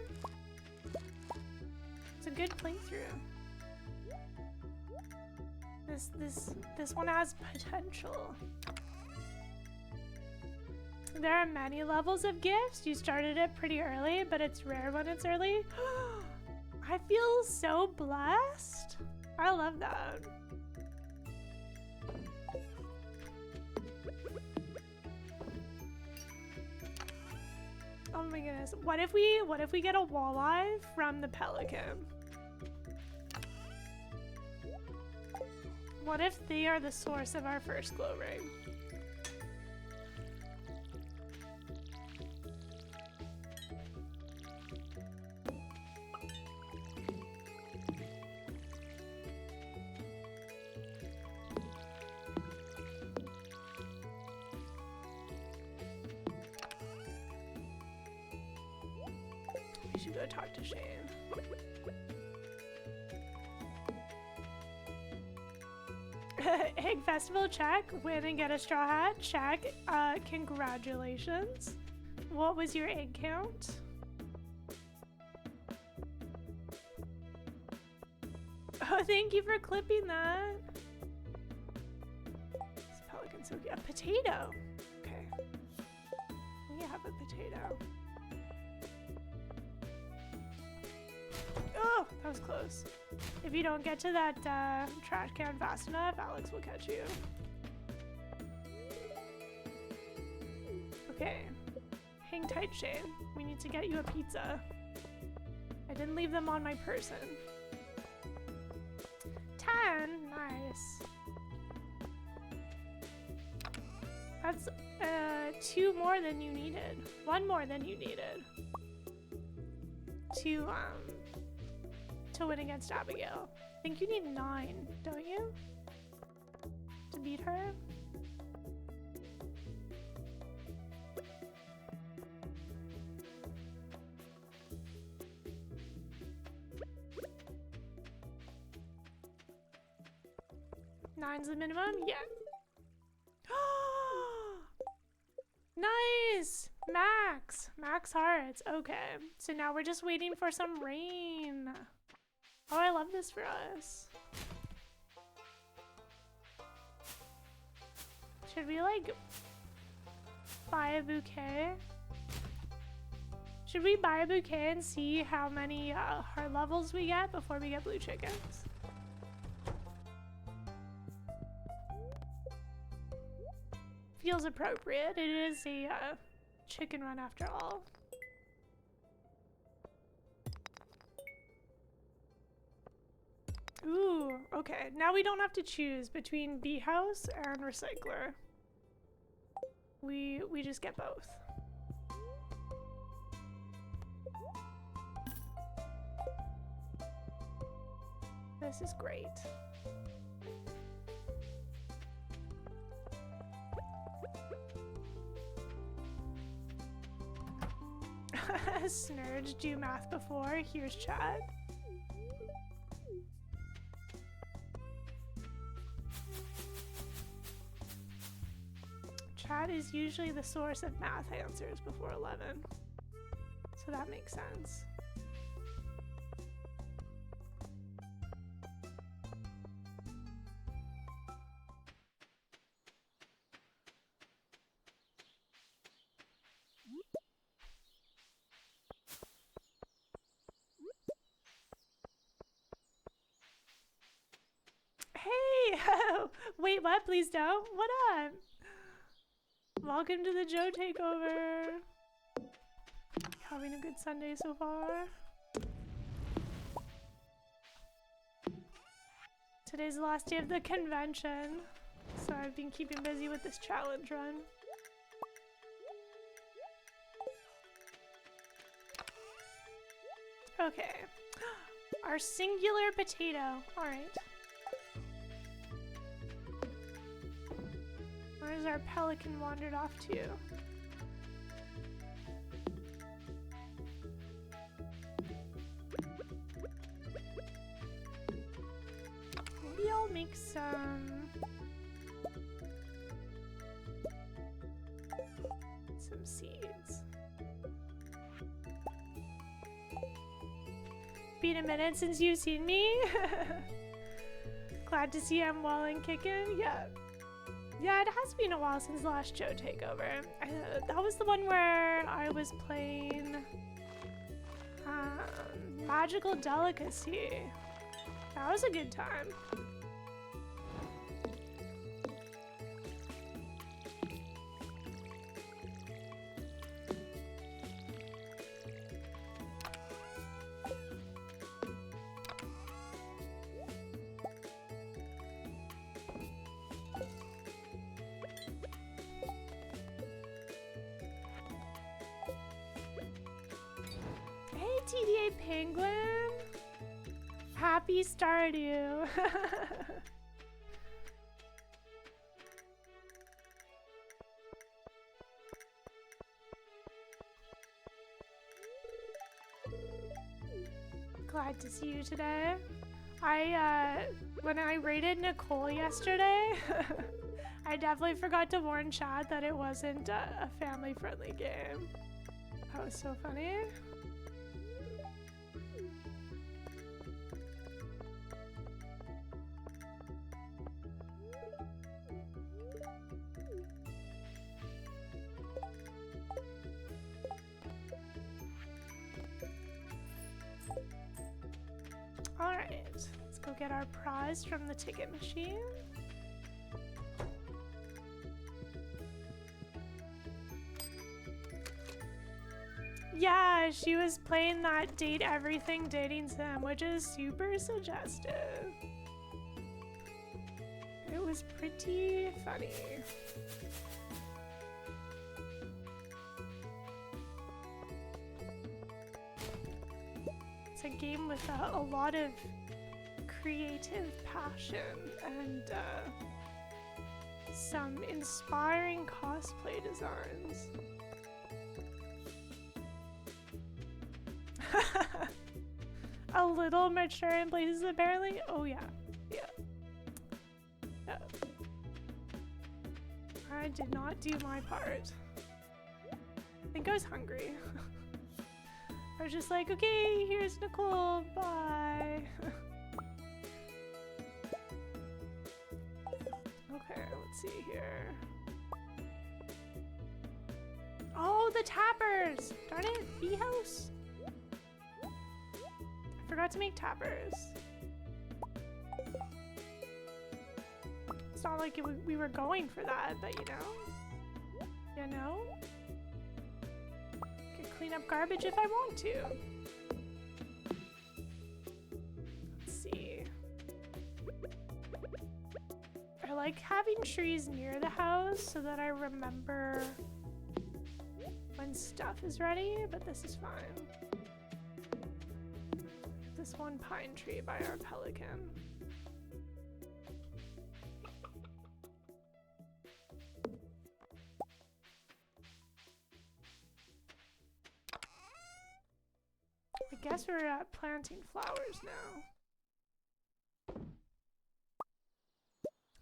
It's a good playthrough. This one has potential. There are many levels of gifts. You started it pretty early, but it's rare when it's early. I feel so blessed. I love that. Oh my goodness. What if we get a walleye from the Pelican? What if they are the source of our first glow ring? We should go talk to Shane. Egg Festival, check. Win and get a straw hat, check. Congratulations. What was your egg count? Oh, thank you for clipping that. This pelican's so cute. A potato. Okay. We have a potato. Oh, that was close. If you don't get to that trash can fast enough, Alex will catch you. Okay. Hang tight, Shane. We need to get you a pizza. I didn't leave them on my person. 10. Nice. That's 2 more than you needed. 1 more than you needed. To win against Abigail. I think you need 9, don't you? To beat her? Nine's the minimum? Yeah. Nice! Max hearts. Okay. So now we're just waiting for some rain. Oh, I love this for us. Should we, like, buy a bouquet? Should we buy a bouquet and see how many heart levels we get before we get blue chickens? Feels appropriate. It is a chicken run after all. Ooh, okay. Now we don't have to choose between bee house and recycler. We just get both. This is great. Snurge, do math before. Here's chat. Chat is usually the source of math answers before 11. So that makes sense. Hey! Wait, what? Please don't. What up? Welcome to the Joe Takeover. Having a good Sunday so far? Today's the last day of the convention, so I've been keeping busy with this challenge run. Okay. Our singular potato. Alright. Where's our pelican wandered off to? Maybe I'll make some seeds. Been a minute since you've seen me. Glad to see I'm well and kicking. Yeah. Yeah, it has been a while since the last Joe Takeover. That was the one where I was playing Magical Delicacy. That was a good time. TDA Penguin. Happy Stardew. Glad to see you today. I When I raided Nicole yesterday, I definitely forgot to warn Chad that it wasn't a family-friendly game. That was so funny. Alright, let's go get our prize from the ticket machine. Yeah, she was playing that date everything dating sim, which is super suggestive. It was pretty funny. It's a game with a lot of creative passion and some inspiring cosplay designs. A little mature in places apparently. Oh yeah, yeah. I did not do my part. I think I was hungry. I was just like, okay, here's Nicole, bye. Okay, let's see here. Oh, the tappers! Darn it, bee house. I forgot to make tappers. It's not like we were going for that, but you know? Can clean up garbage if I want to. Let's see. I like having trees near the house so that I remember when stuff is ready, but this is fine. This one pine tree by our Pelican. I guess we're planting flowers now.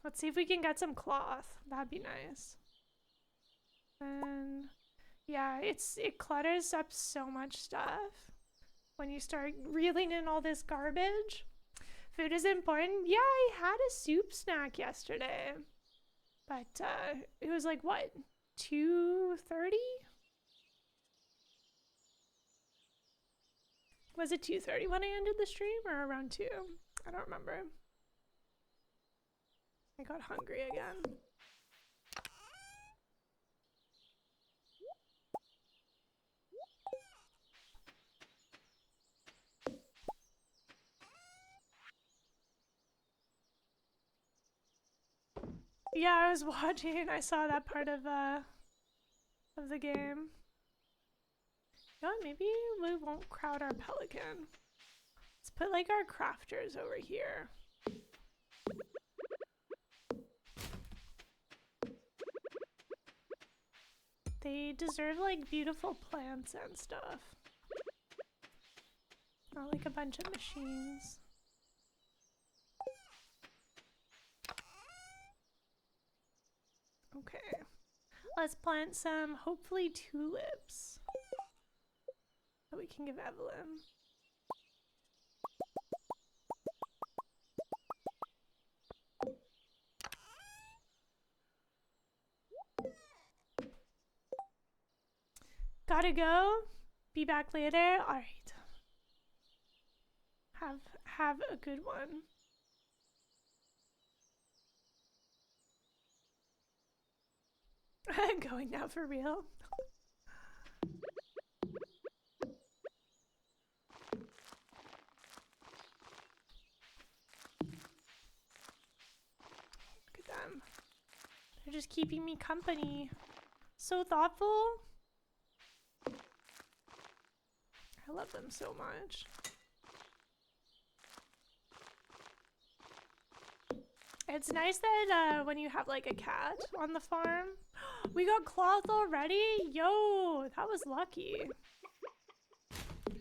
Let's see if we can get some cloth. That'd be nice. And yeah, it clutters up so much stuff when you start reeling in all this garbage. Food is important. Yeah, I had a soup snack yesterday, but it was like what, 2:30? Was it 2:30 when I ended the stream, or around 2? I don't remember. I got hungry again. Yeah, I was watching. I saw that part of the game. You know what, maybe we won't crowd our Pelican. Let's put like our crafters over here. They deserve like beautiful plants and stuff. Not like a bunch of machines. Okay. Let's plant some, hopefully, tulips that we can give Evelyn. Gotta go. Be back later. All right. Have a good one. Going now for real. Look at them. They're just keeping me company. So thoughtful. I love them so much. It's nice that when you have like a cat on the farm. We got cloth already? Yo, that was lucky.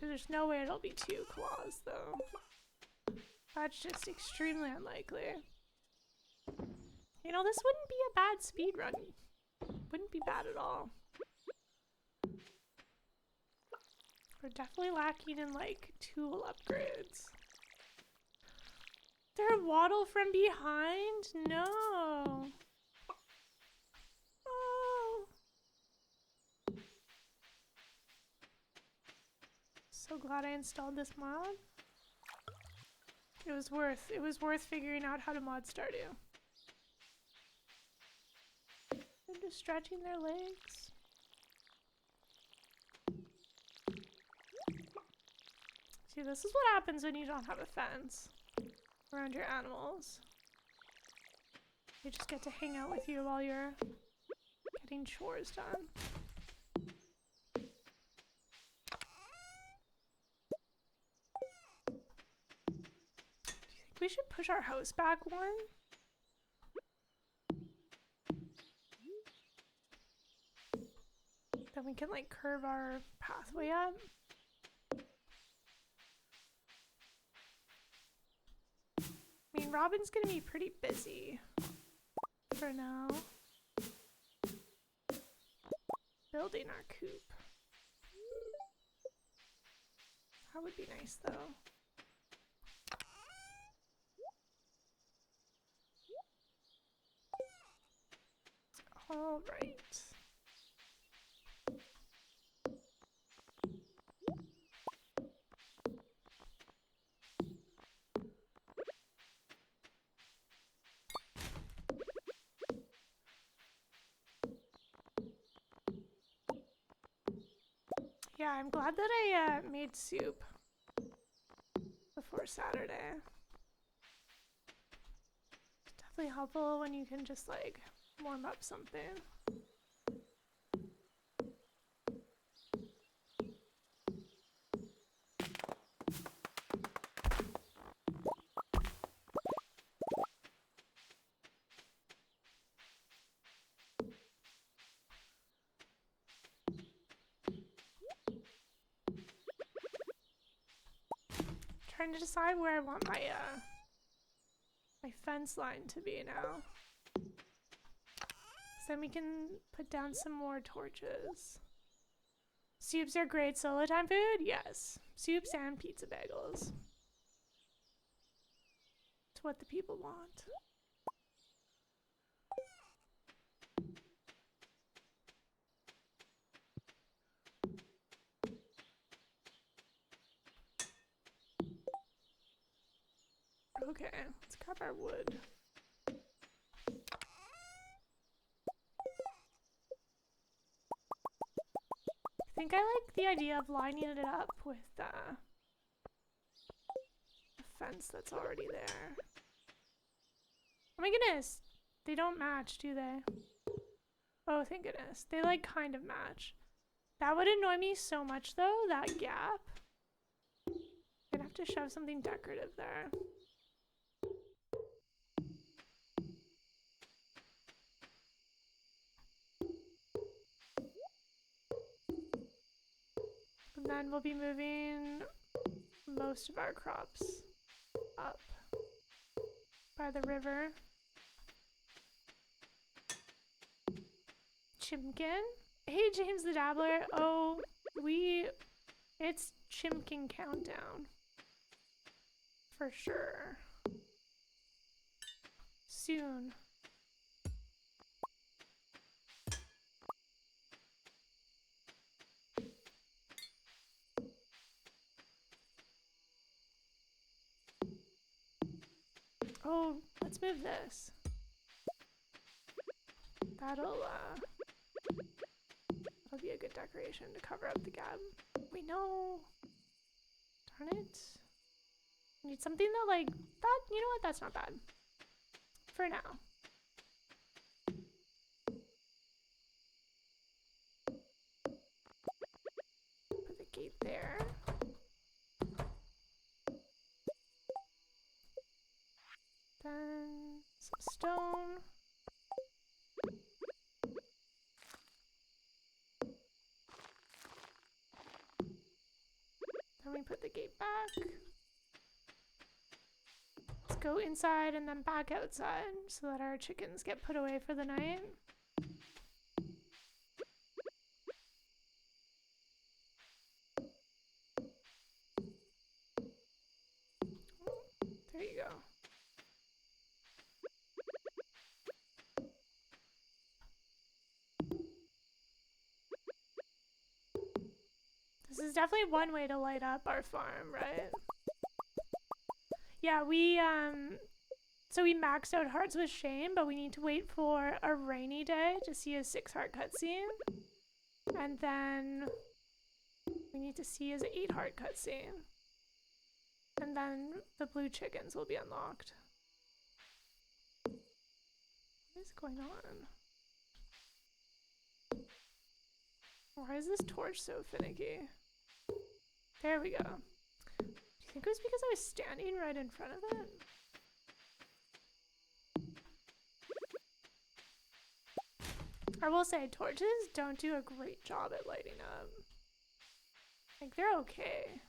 There's no way it'll be 2 claws though. That's just extremely unlikely. You know, this wouldn't be a bad speed run. Wouldn't be bad at all. We're definitely lacking in like tool upgrades. They're waddle from behind? No. Oh. So glad I installed this mod. It was worth figuring out how to mod Stardew. They're just stretching their legs. See, this is what happens when you don't have a fence around your animals. They just get to hang out with you while you're getting chores done. Do you think we should push our house back one? Then we can like curve our pathway up. I mean, Robin's gonna be pretty busy for now. Building our coop. That would be nice though. All right. Yeah, I'm glad that I made soup before Saturday. It's definitely helpful when you can just like warm up something. Trying to decide where I want my my fence line to be now. So then we can put down some more torches. Soups are great solo time food? Yes. Soups and pizza bagels. It's what the people want. Okay, let's grab our wood. I think I like the idea of lining it up with the fence that's already there. Oh my goodness! They don't match, do they? Oh, thank goodness. They like kind of match. That would annoy me so much though, that gap. I'd have to shove something decorative there. And then we'll be moving most of our crops up by the river. Chimkin? Hey, James the Dabbler. Oh, it's Chimkin Countdown. For sure. Soon. Oh, let's move this. That'll be a good decoration to cover up the gap. Wait, no. Darn it. I need something that like that. You know what? That's not bad. For now. Put the gate there. Then some stone. Then we put the gate back. go inside and then back outside so that our chickens get put away for the night. There you go. This is definitely one way to light up our farm, right? Yeah, so we maxed out hearts with Shane, but we need to wait for a rainy day to see his 6-heart cutscene. And then we need to see his 8-heart cutscene. And then the blue chickens will be unlocked. What is going on? Why is this torch so finicky? There we go. Do you think it was because I was standing right in front of it? I will say, torches don't do a great job at lighting up. Like, they're okay.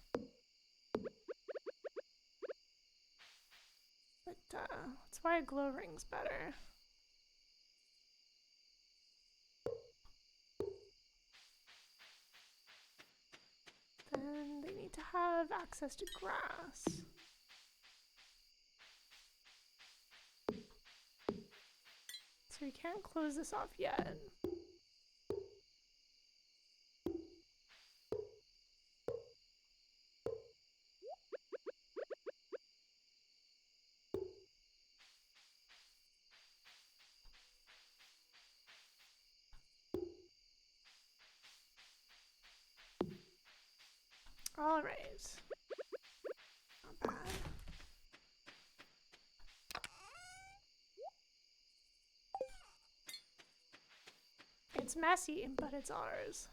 But, that's why a glow ring's better. Then they need to have access to grass. So we can't close this off yet. All right. Not bad. It's messy, but it's ours.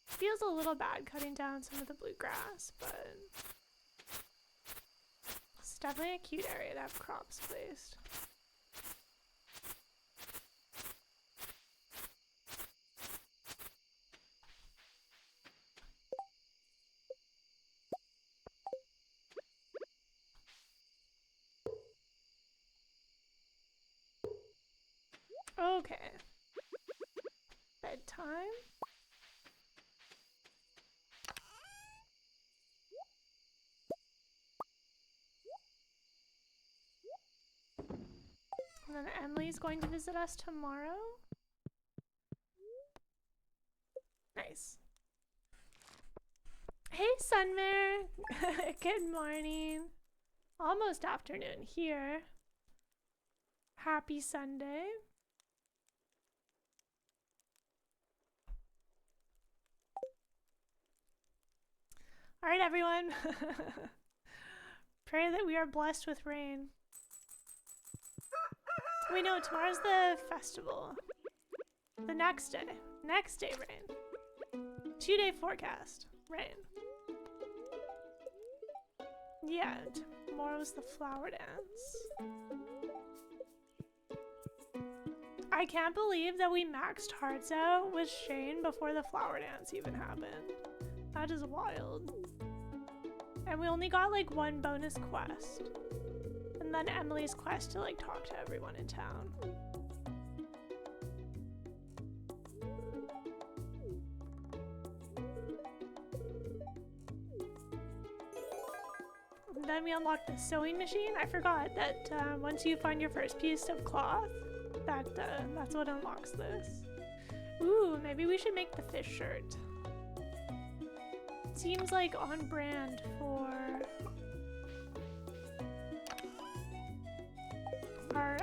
Feels a little bad cutting down some of the bluegrass, but it's definitely a cute area to have crops placed. Okay. Bedtime? And then Emily's going to visit us tomorrow? Nice. Hey, Sunmare! Good morning. Almost afternoon here. Happy Sunday. All right, everyone. Pray that we are blessed with rain. Wait, no, tomorrow's the festival. The next day. Next day, rain. 2-day forecast. Rain. Yeah, tomorrow's the flower dance. I can't believe that we maxed hearts out with Shane before the flower dance even happened. That is wild. And we only got like one bonus quest. And then Emily's quest to like talk to everyone in town. And then we unlocked the sewing machine. I forgot that once you find your first piece of cloth, that's what unlocks this. Ooh, maybe we should make the fish shirt. Seems like on brand for our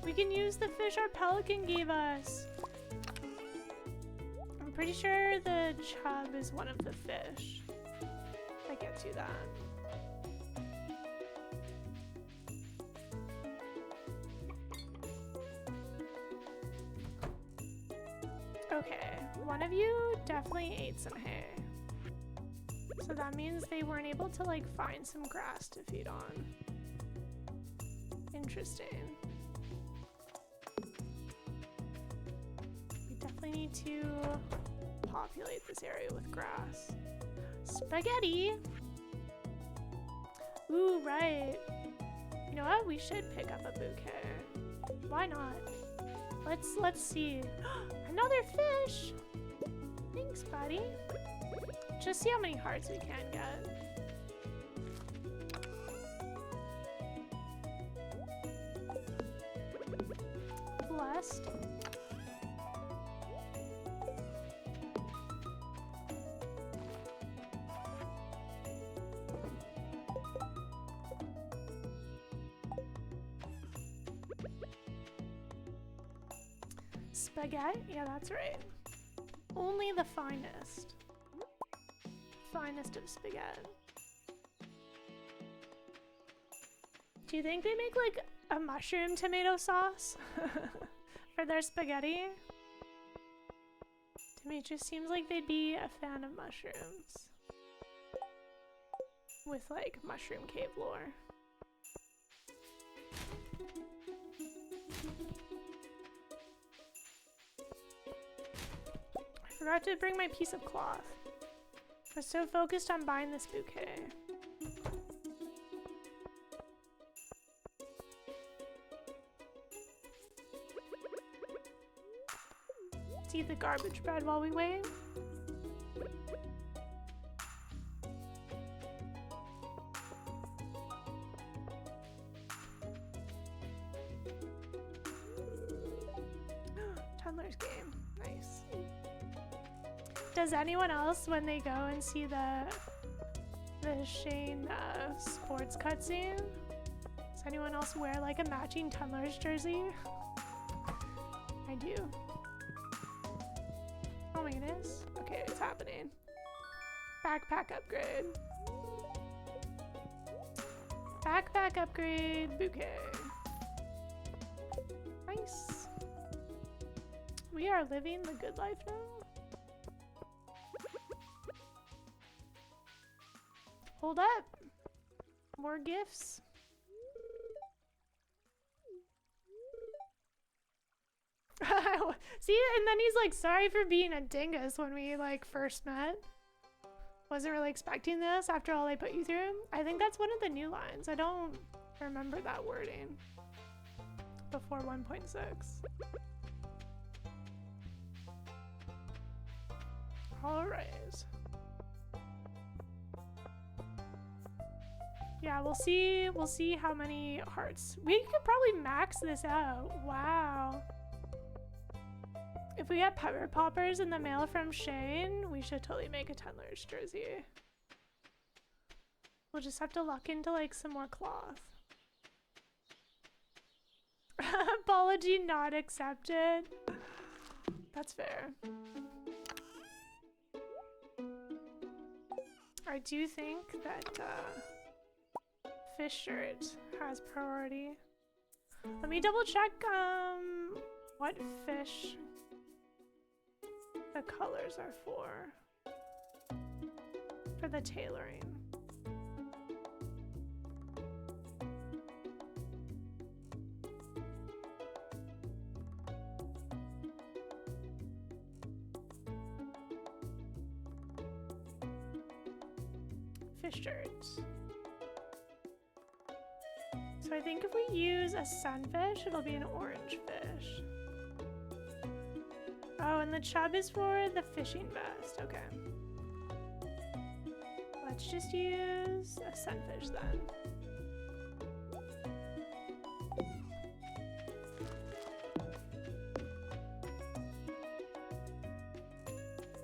we can use the fish our Pelican gave us. I'm pretty sure the chub is one of the fish that gets you that. Okay, one of you definitely ate some hay. So that means they weren't able to like find some grass to feed on. Interesting. We definitely need to populate this area with grass. Spaghetti! Ooh, right. You know what? We should pick up a bouquet. Why not? Let's see. Another fish! Thanks, buddy. Just see how many hearts we can get. Blessed. Spaghetti? Yeah, that's right. Only the finest. Finest of spaghetti. Do you think they make like a mushroom tomato sauce for their spaghetti? To me, it just seems like they'd be a fan of mushrooms. With like mushroom cave lore. I forgot to bring my piece of cloth. I was so focused on buying this bouquet. Let's eat the garbage bread while we wait. Toddler's game. Nice. Does anyone else, when they go and see the Shane sports cutscene, does anyone else wear like a matching Tumblr's jersey? I do. Oh my goodness. Okay, it's happening. Backpack upgrade. Backpack upgrade bouquet. Nice. We are living the good life now. Hold up. More gifts. See, and then he's like, sorry for being a dingus when we like first met. Wasn't really expecting this after all I put you through. I think that's one of the new lines. I don't remember that wording before 1.6. All right. Yeah, we'll see how many hearts. We could probably max this out. Wow. If we get pepper poppers in the mail from Shane, we should totally make a Tendler's jersey. We'll just have to luck into like some more cloth. Apology not accepted. That's fair. I do think that fish shirt has priority. Let me double check what fish the colors are for the tailoring. Fish shirts. So I think if we use a sunfish, it'll be an orange fish. Oh, and the chub is for the fishing vest. Okay. Let's just use a sunfish then.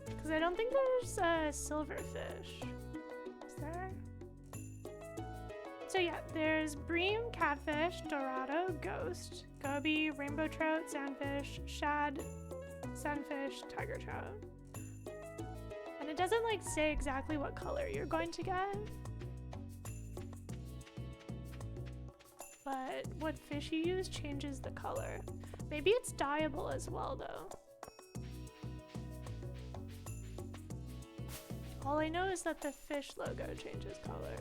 Because I don't think there's a silverfish. Is there? So yeah, there's bream, catfish, dorado, ghost, goby, rainbow trout, sandfish, shad, sunfish, tiger trout. And it doesn't like say exactly what color you're going to get. But what fish you use changes the color. Maybe it's dyeable as well though. All I know is that the fish logo changes color.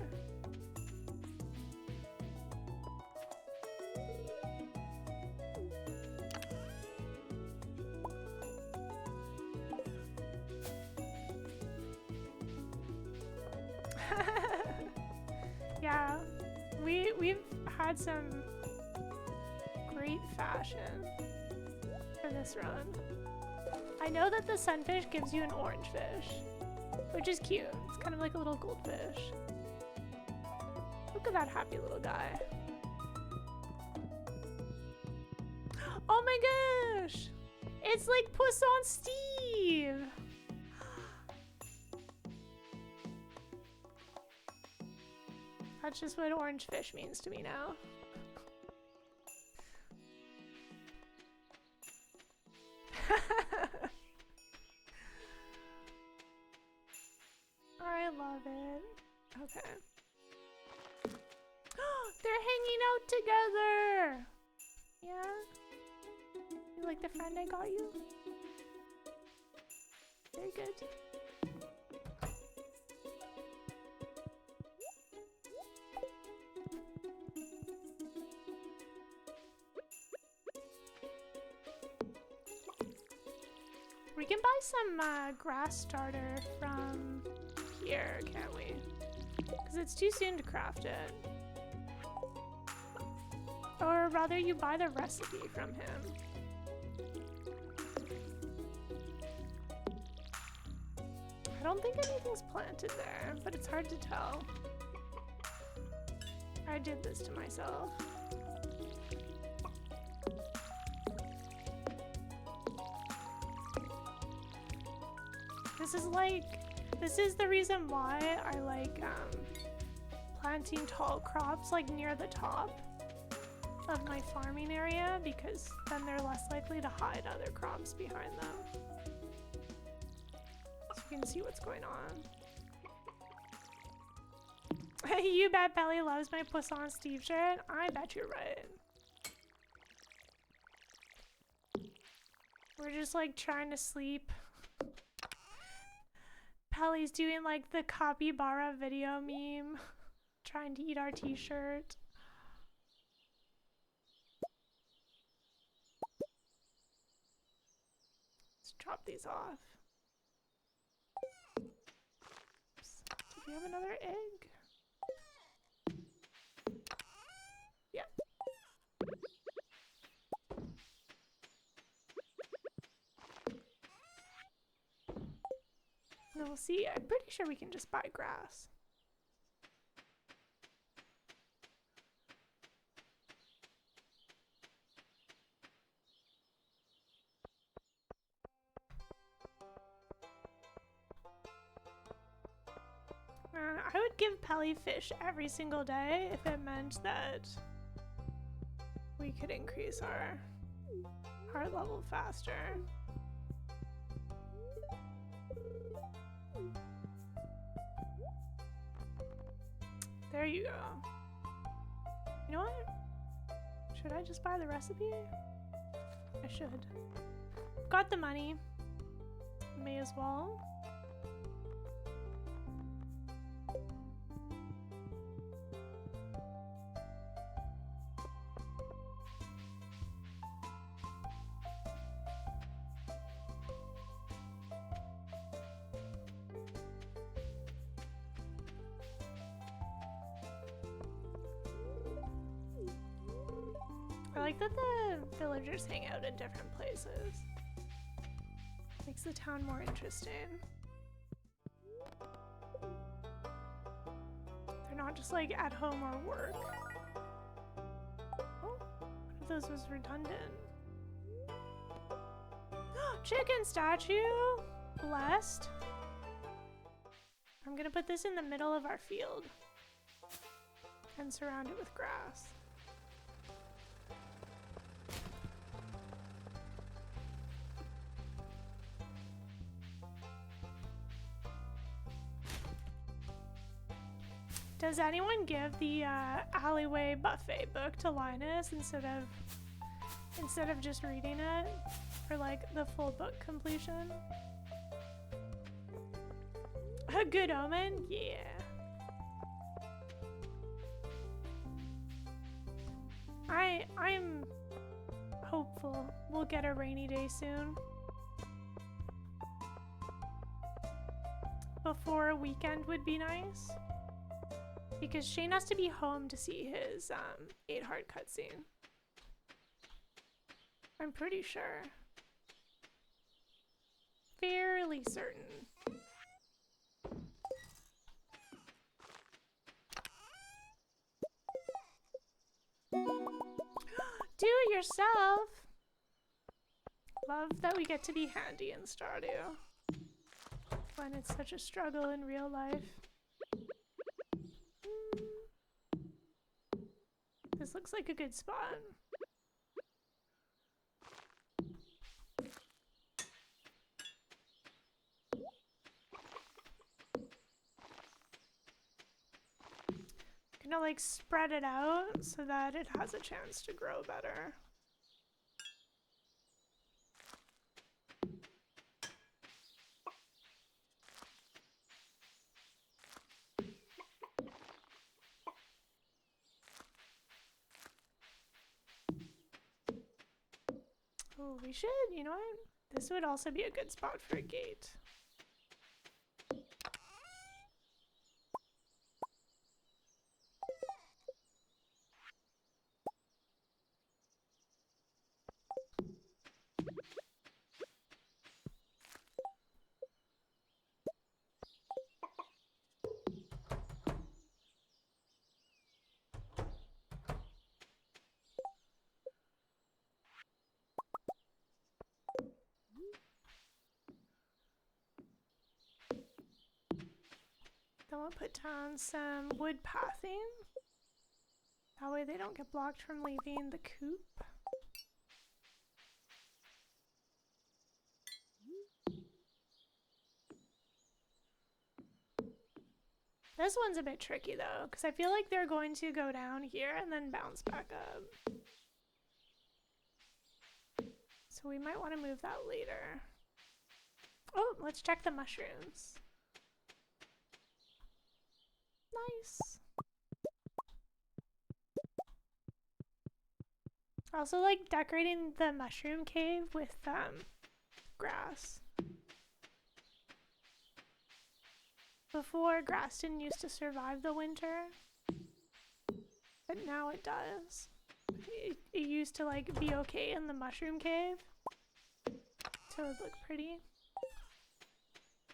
we've had some great fashion for this run. I know that the sunfish gives you an orange fish, which is cute. It's kind of like a little goldfish. Look at that happy little guy. Oh my gosh! It's like Poisson Steve! That's just what orange fish means to me now. I love it. Okay. They're hanging out together! Yeah? You like the friend I got you? Very good. We can buy some grass starter from here, can't we? Because it's too soon to craft it. Or rather, you buy the recipe from him. I don't think anything's planted there, but it's hard to tell. I did this to myself. This is the reason why I like planting tall crops like near the top of my farming area, because then they're less likely to hide other crops behind them. So you can see what's going on. You bet Belly loves my Poisson Steve shirt. I bet you're right. We're just like trying to sleep. Pelly's doing like the capybara video meme, trying to eat our t-shirt. Let's drop these off. Oops. Do we have another egg? Yeah. And we'll see. I'm pretty sure we can just buy grass. I would give Pelly fish every single day if it meant that we could increase our heart level faster. There you go. You know what? Should I just buy the recipe? I should. Got the money. May as well. I like that the villagers hang out in different places. Makes the town more interesting. They're not just like at home or work. Oh, one of those was redundant. Chicken statue! Blessed. I'm gonna put this in the middle of our field and surround it with grass. Does anyone give the alleyway buffet book to Linus instead of just reading it for like the full book completion? A good omen? Yeah. I'm hopeful we'll get a rainy day soon. Before a weekend would be nice. Because Shane has to be home to see his 8 heart cutscene. I'm pretty sure. Fairly certain. Do it yourself! Love that we get to be handy in Stardew when it's such a struggle in real life. This looks like a good spot. Gonna like spread it out so that it has a chance to grow better. Oh, we should, you know what? This would also be a good spot for a gate. Then we'll put down some wood pathing. That way they don't get blocked from leaving the coop. This one's a bit tricky though, because I feel like they're going to go down here and then bounce back up. So we might want to move that later. Oh, let's check the mushrooms. Nice. I also like decorating the mushroom cave with grass. Before, grass didn't used to survive the winter, but now it does. It used to like be okay in the mushroom cave, so it would look pretty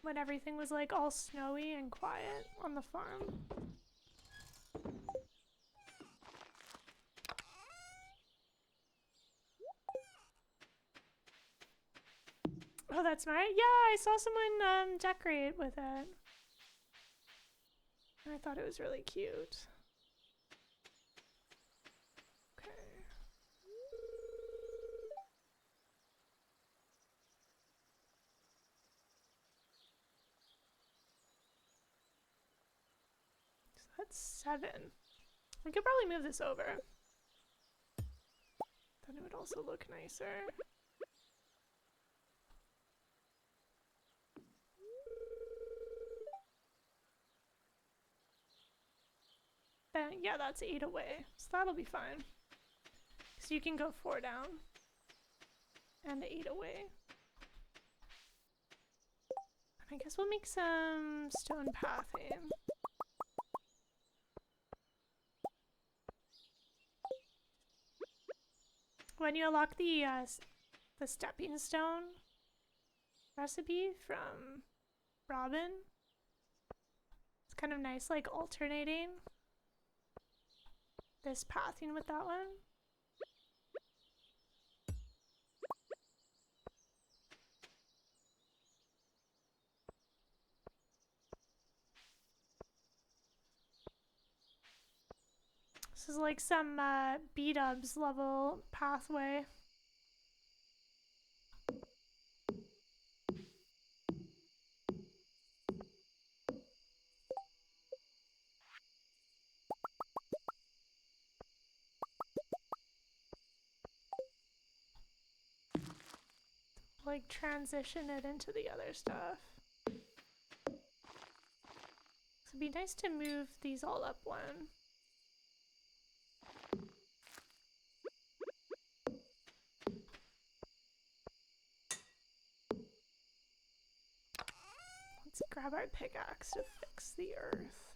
when everything was like all snowy and quiet on the farm. Oh, that's smart. Yeah, I saw someone decorate with it. I thought it was really cute. Okay. So that's 7. We could probably move this over. Then it would also look nicer. Then, yeah, that's 8 away. So that'll be fine. So you can go 4 down. And 8 away. I guess we'll make some stone pathing. When you unlock the stepping stone recipe from Robin, it's kind of nice, like alternating this pathing with that one. This is like some B-dubs level pathway. Like transition it into the other stuff. So it'd be nice to move these all up one. Let's grab our pickaxe to fix the earth.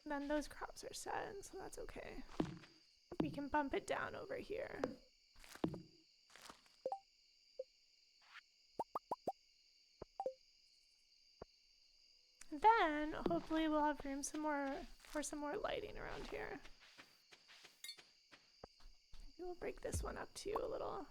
Then those crops are set, so that's okay. We can bump it down over here. Then hopefully we'll have room for some more lighting around here. Maybe we'll break this one up too a little.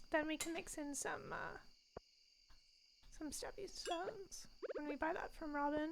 Then we can mix in some stepping stones when we buy that from Robin.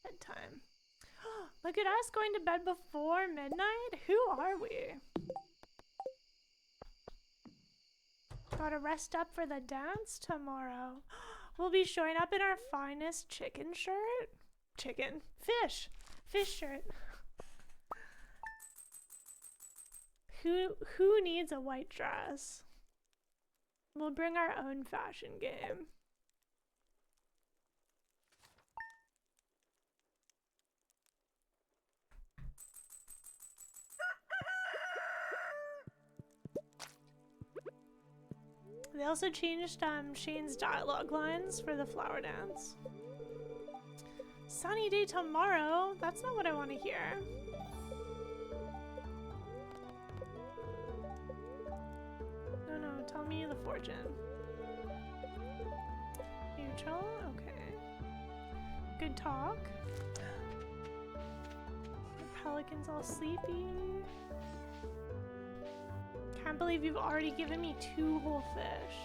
Bedtime. Look at us going to bed before midnight? Who are we? Gotta rest up for the dance tomorrow. We'll be showing up in our finest chicken shirt. Fish shirt. Who needs a white dress? We'll bring our own fashion game. They also changed Shane's dialogue lines for the flower dance. Sunny day tomorrow? That's not what I want to hear. No, tell me the fortune. Neutral? Okay. Good talk. The Pelican's all sleepy. Can't believe you've already given me 2 whole fish.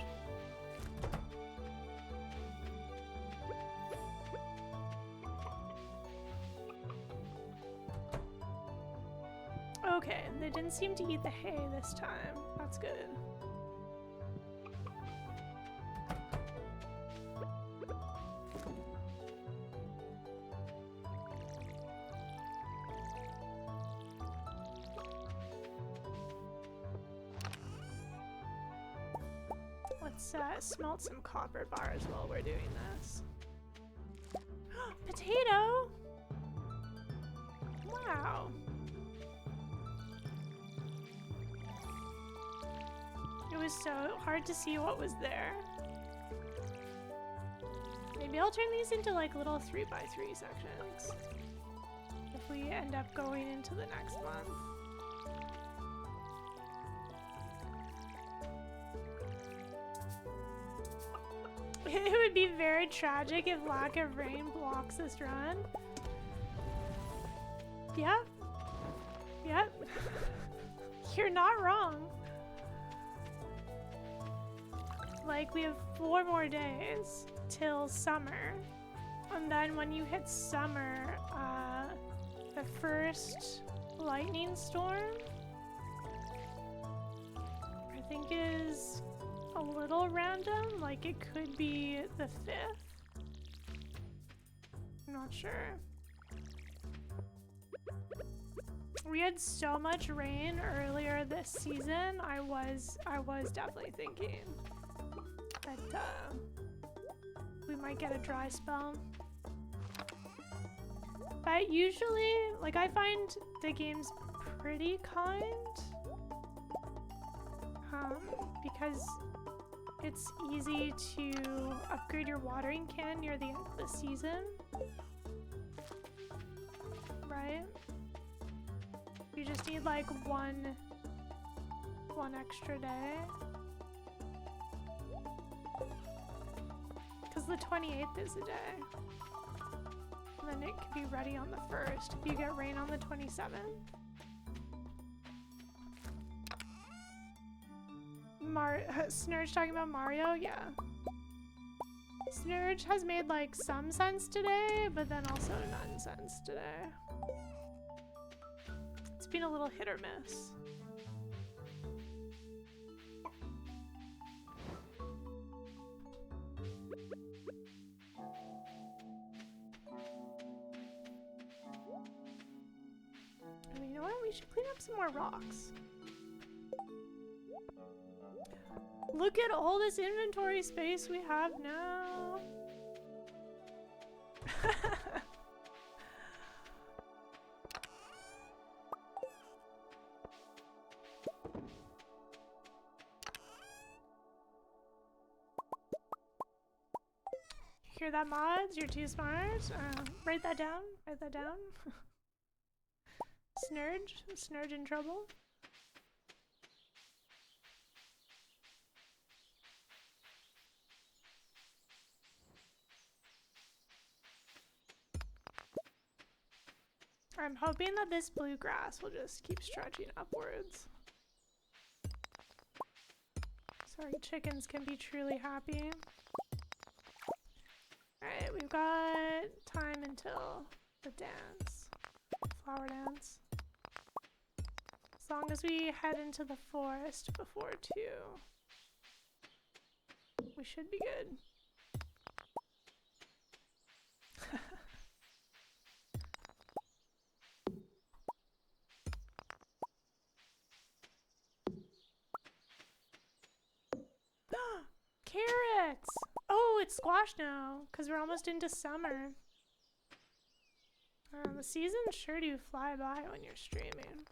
Okay, they didn't seem to eat the hay this time. That's good. Let's smelt some copper bars while we're doing this. Potato! Wow. It was so hard to see what was there. Maybe I'll turn these into like little 3x3 sections if we end up going into the next month. It would be very tragic if lack of rain blocks this run. Yep. You're not wrong. Like, we have 4 more days till summer. And then when you hit summer, the first lightning storm, I think is a little random. Like, it could be the 5th. I'm not sure. We had so much rain earlier this season. I was definitely thinking that we might get a dry spell. But usually, like, I find the game's pretty kind. because it's easy to upgrade your watering can near the end of the season. Right? You just need like one extra day. Because the 28th is a day. And then it can be ready on the 1st if you get rain on the 27th. Snurge talking about Mario? Yeah. Snurge has made like some sense today, but then also nonsense today. It's been a little hit or miss. I mean, you know what? We should clean up some more rocks. Look at all this inventory space we have now. Hear that, mods? You're too smart. Write that down. Write that down. Snurge in trouble. I'm hoping that this bluegrass will just keep stretching upwards. So our chickens can be truly happy. Alright, we've got time until the dance. Flower dance. As long as we head into the forest before 2, we should be good. Carrots! Oh, it's squash now, because we're almost into summer. The seasons sure do fly by when you're streaming.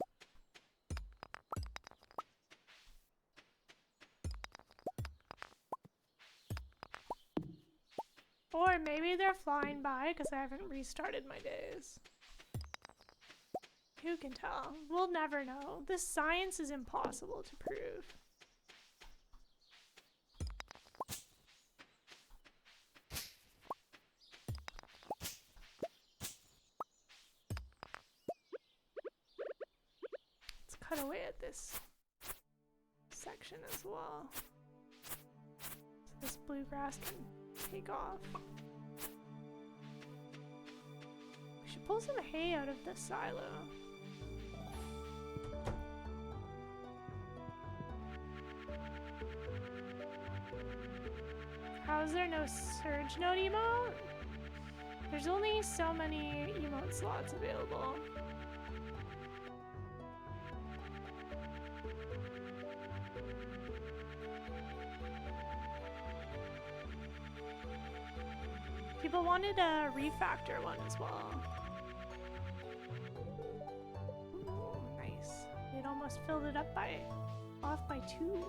Or maybe they're flying by because I haven't restarted my days. Who can tell? We'll never know. This science is impossible to prove. Let's cut away at this section as well. So this bluegrass can take off. We should pull some hay out of the silo. How is there no surge node emote? There's only so many emote slots available. People wanted a refactor one as well. Ooh, nice. It almost filled it up off by 2.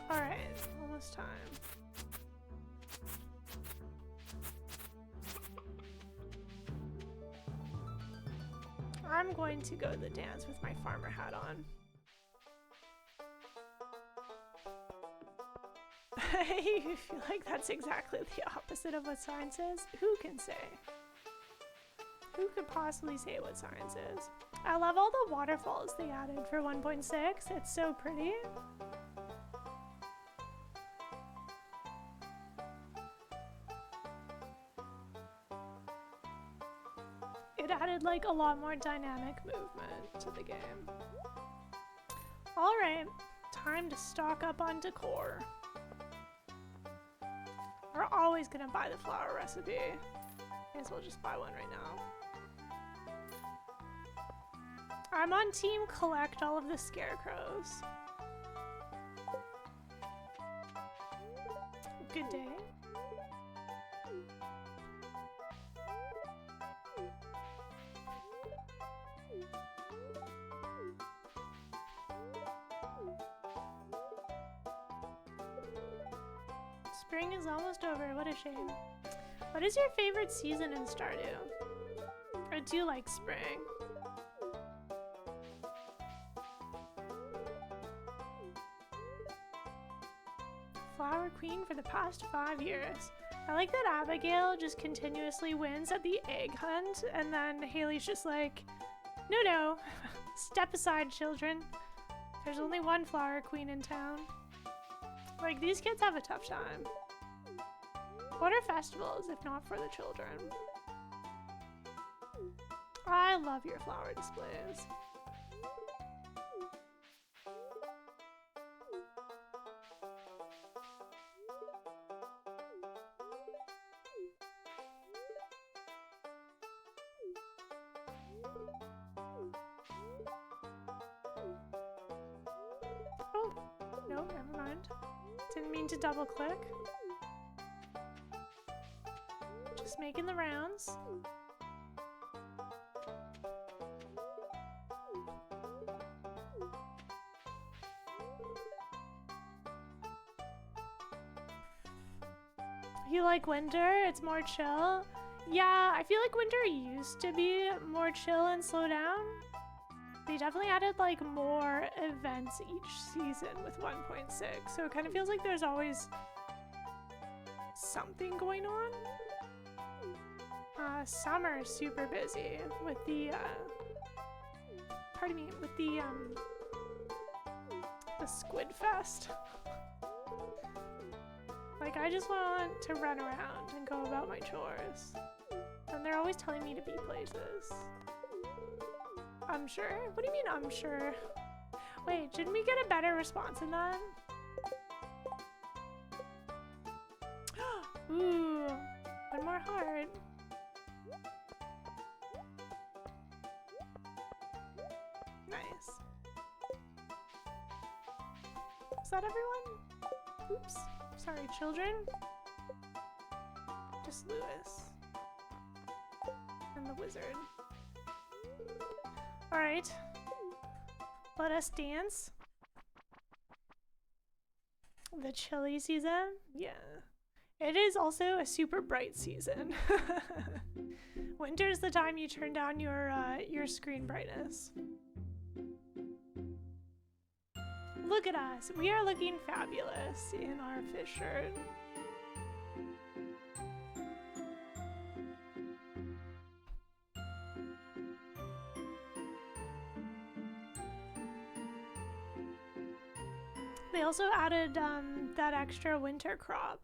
All right, almost time. I'm going to go to the dance with my farmer hat on. I feel like that's exactly the opposite of what science is. Who can say? Who could possibly say what science is? I love all the waterfalls they added for 1.6. It's so pretty. It added like a lot more dynamic movement to the game. Alright, time to stock up on decor. We're always gonna buy the flower recipe. May as well just buy one right now. I'm on team collect all of the scarecrows. Good day. Spring is almost over. What a shame. What is your favorite season in Stardew? I do like spring. Flower Queen for the past 5 years. I like that Abigail just continuously wins at the egg hunt, and then Haley's just like, no, step aside, children. There's only one Flower Queen in town. Like, these kids have a tough time. What are festivals if not for the children? I love your flower displays. Oh, no, never mind. Didn't mean to double click. Just making the rounds. You like winter? It's more chill? Yeah, I feel like winter used to be more chill and slow down. They definitely added like more events each season with 1.6, so it kind of feels like there's always something going on. Summer is super busy with the the Squid Fest. Like, I just want to run around and go about my chores. And they're always telling me to be places. I'm sure? What do you mean, I'm sure? Wait, didn't we get a better response than that? Ooh, one more heart. Nice. Is that everyone? Oops. Sorry, children. Just Lewis. And the wizard. Alright. Let us dance. The chilly season? Yeah. It is also a super bright season. Winter's the time you turn down your screen brightness. Look at us. We are looking fabulous in our fish shirt. They also added that extra winter crop.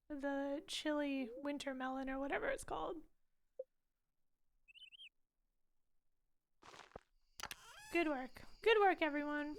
The chili winter melon or whatever it's called. Good work. Good work, everyone.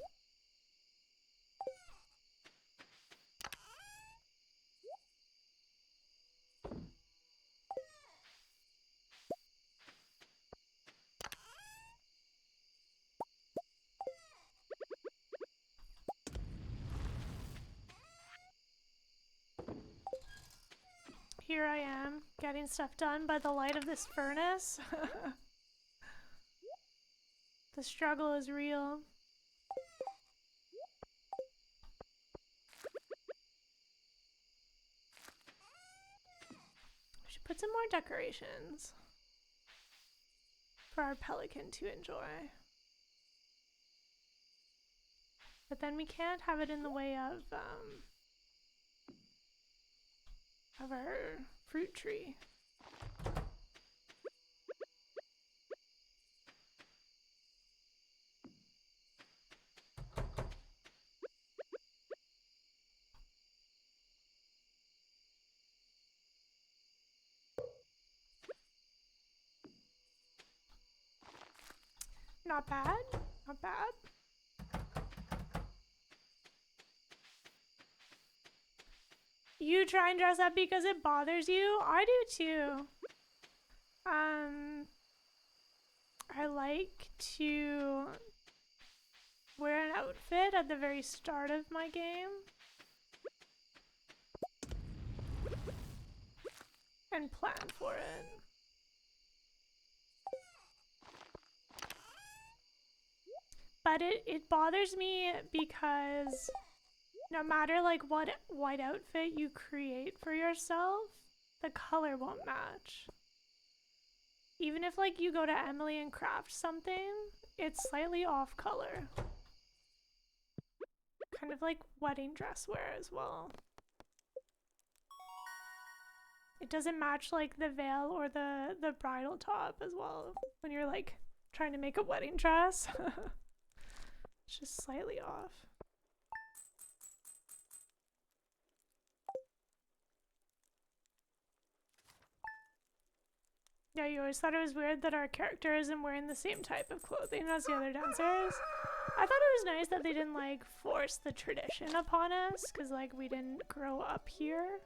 Here I am, getting stuff done by the light of this furnace. The struggle is real. We should put some more decorations for our pelican to enjoy. But then we can't have it in the way of our fruit tree. Not bad, not bad. You try and dress up because it bothers you? I do too. I like to wear an outfit at the very start of my game and plan for it. But it bothers me because no matter like what white outfit you create for yourself, the color won't match. Even if like you go to Emily and craft something, it's slightly off color. Kind of like wedding dress wear as well. It doesn't match like the veil or the bridal top as well when you're like trying to make a wedding dress. It's just slightly off. Yeah, you always thought it was weird that our character isn't wearing the same type of clothing as the other dancers. I thought it was nice that they didn't like force the tradition upon us, because like we didn't grow up here.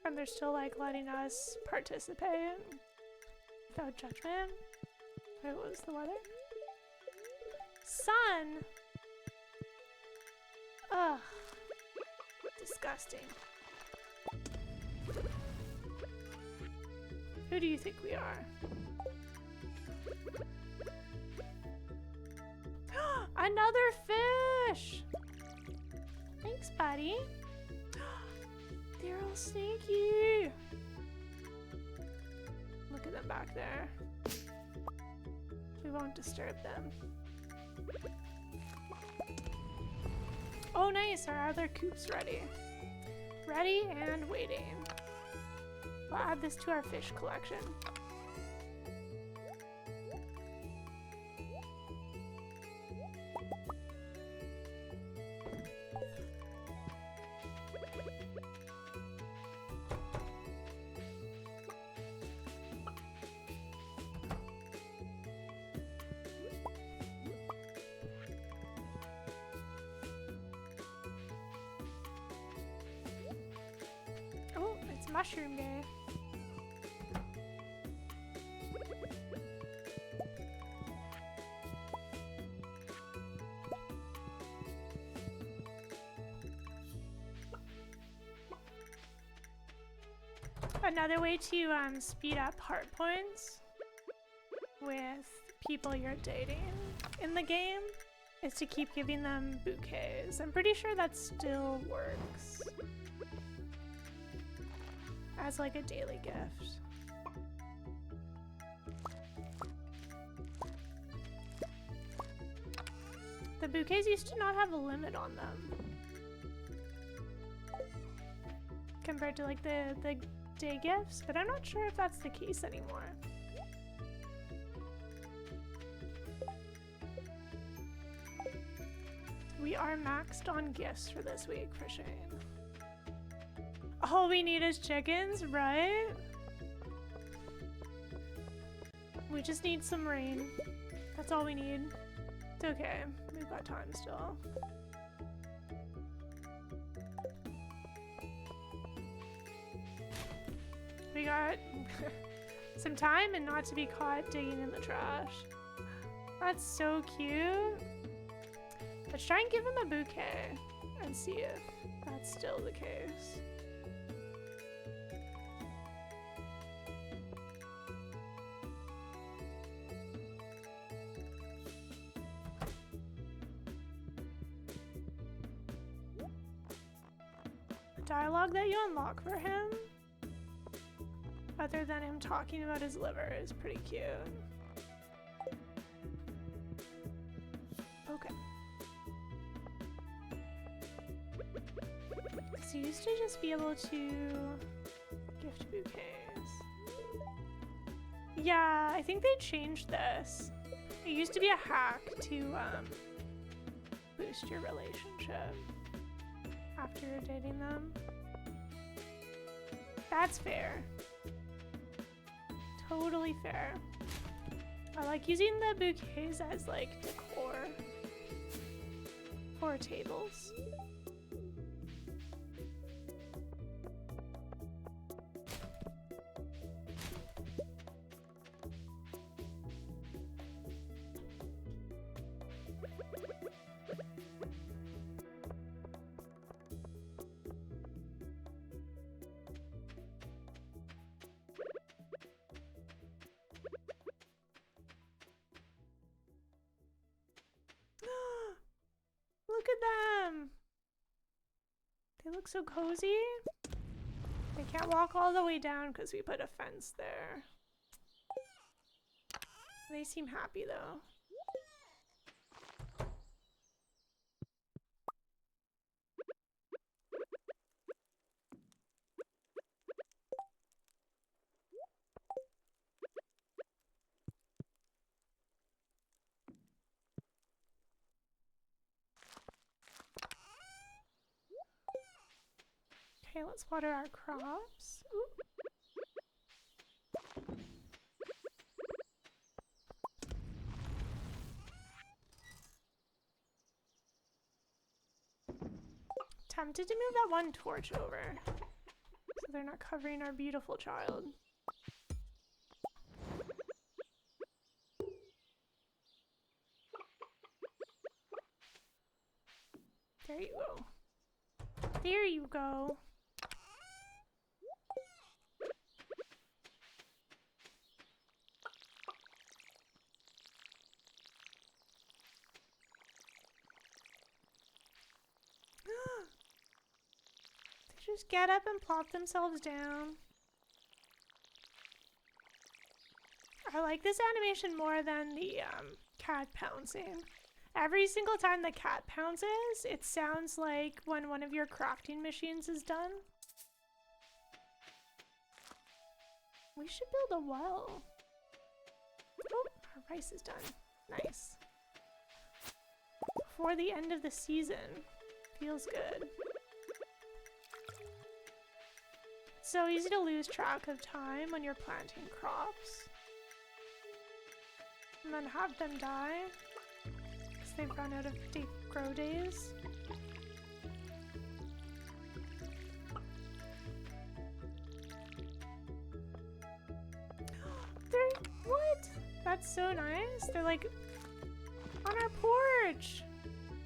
And they're still like letting us participate without judgment. Wait, what was the weather? Sun! Ugh. Disgusting. Who do you think we are? Another fish! Thanks, buddy. They're all sneaky. Look at them back there. We won't disturb them. Oh, nice. Our other coop's ready. Ready and waiting. We'll add this to our fish collection. Oh, it's mushroom day. Another way to speed up heart points with people you're dating in the game is to keep giving them bouquets. I'm pretty sure that still works as like a daily gift. The bouquets used to not have a limit on them compared to like the day gifts, but I'm not sure if that's the case anymore. We are maxed on gifts for this week for Shane. All we need is chickens, right? We just need some rain. That's all we need. It's okay. We've got time still. We got some time and not to be caught digging in the trash. That's so cute. Let's try and give him a bouquet and see if that's still the case. The dialogue that you unlock for him, other than him talking about his liver, is pretty cute. Okay. So you used to just be able to gift bouquets. Yeah, I think they changed this. It used to be a hack to boost your relationship after you're dating them. That's fair. Totally fair. I like using the bouquets as like decor for tables. Look at them. They look so cozy. They can't walk all the way down because we put a fence there. They seem happy though. Okay, let's water our crops. Ooh. Tempted to move that one torch over so they're not covering our beautiful child. There you go. There you go. They just get up and plop themselves down. I like this animation more than the cat pouncing. Every single time the cat pounces, it sounds like when one of your crafting machines is done. We should build a well. Oh, our rice is done. Nice. Before the end of the season. Feels good. It's so easy to lose track of time when you're planting crops. And then have them die. Because they've run out of grow days. What? That's so nice. They're like on our porch.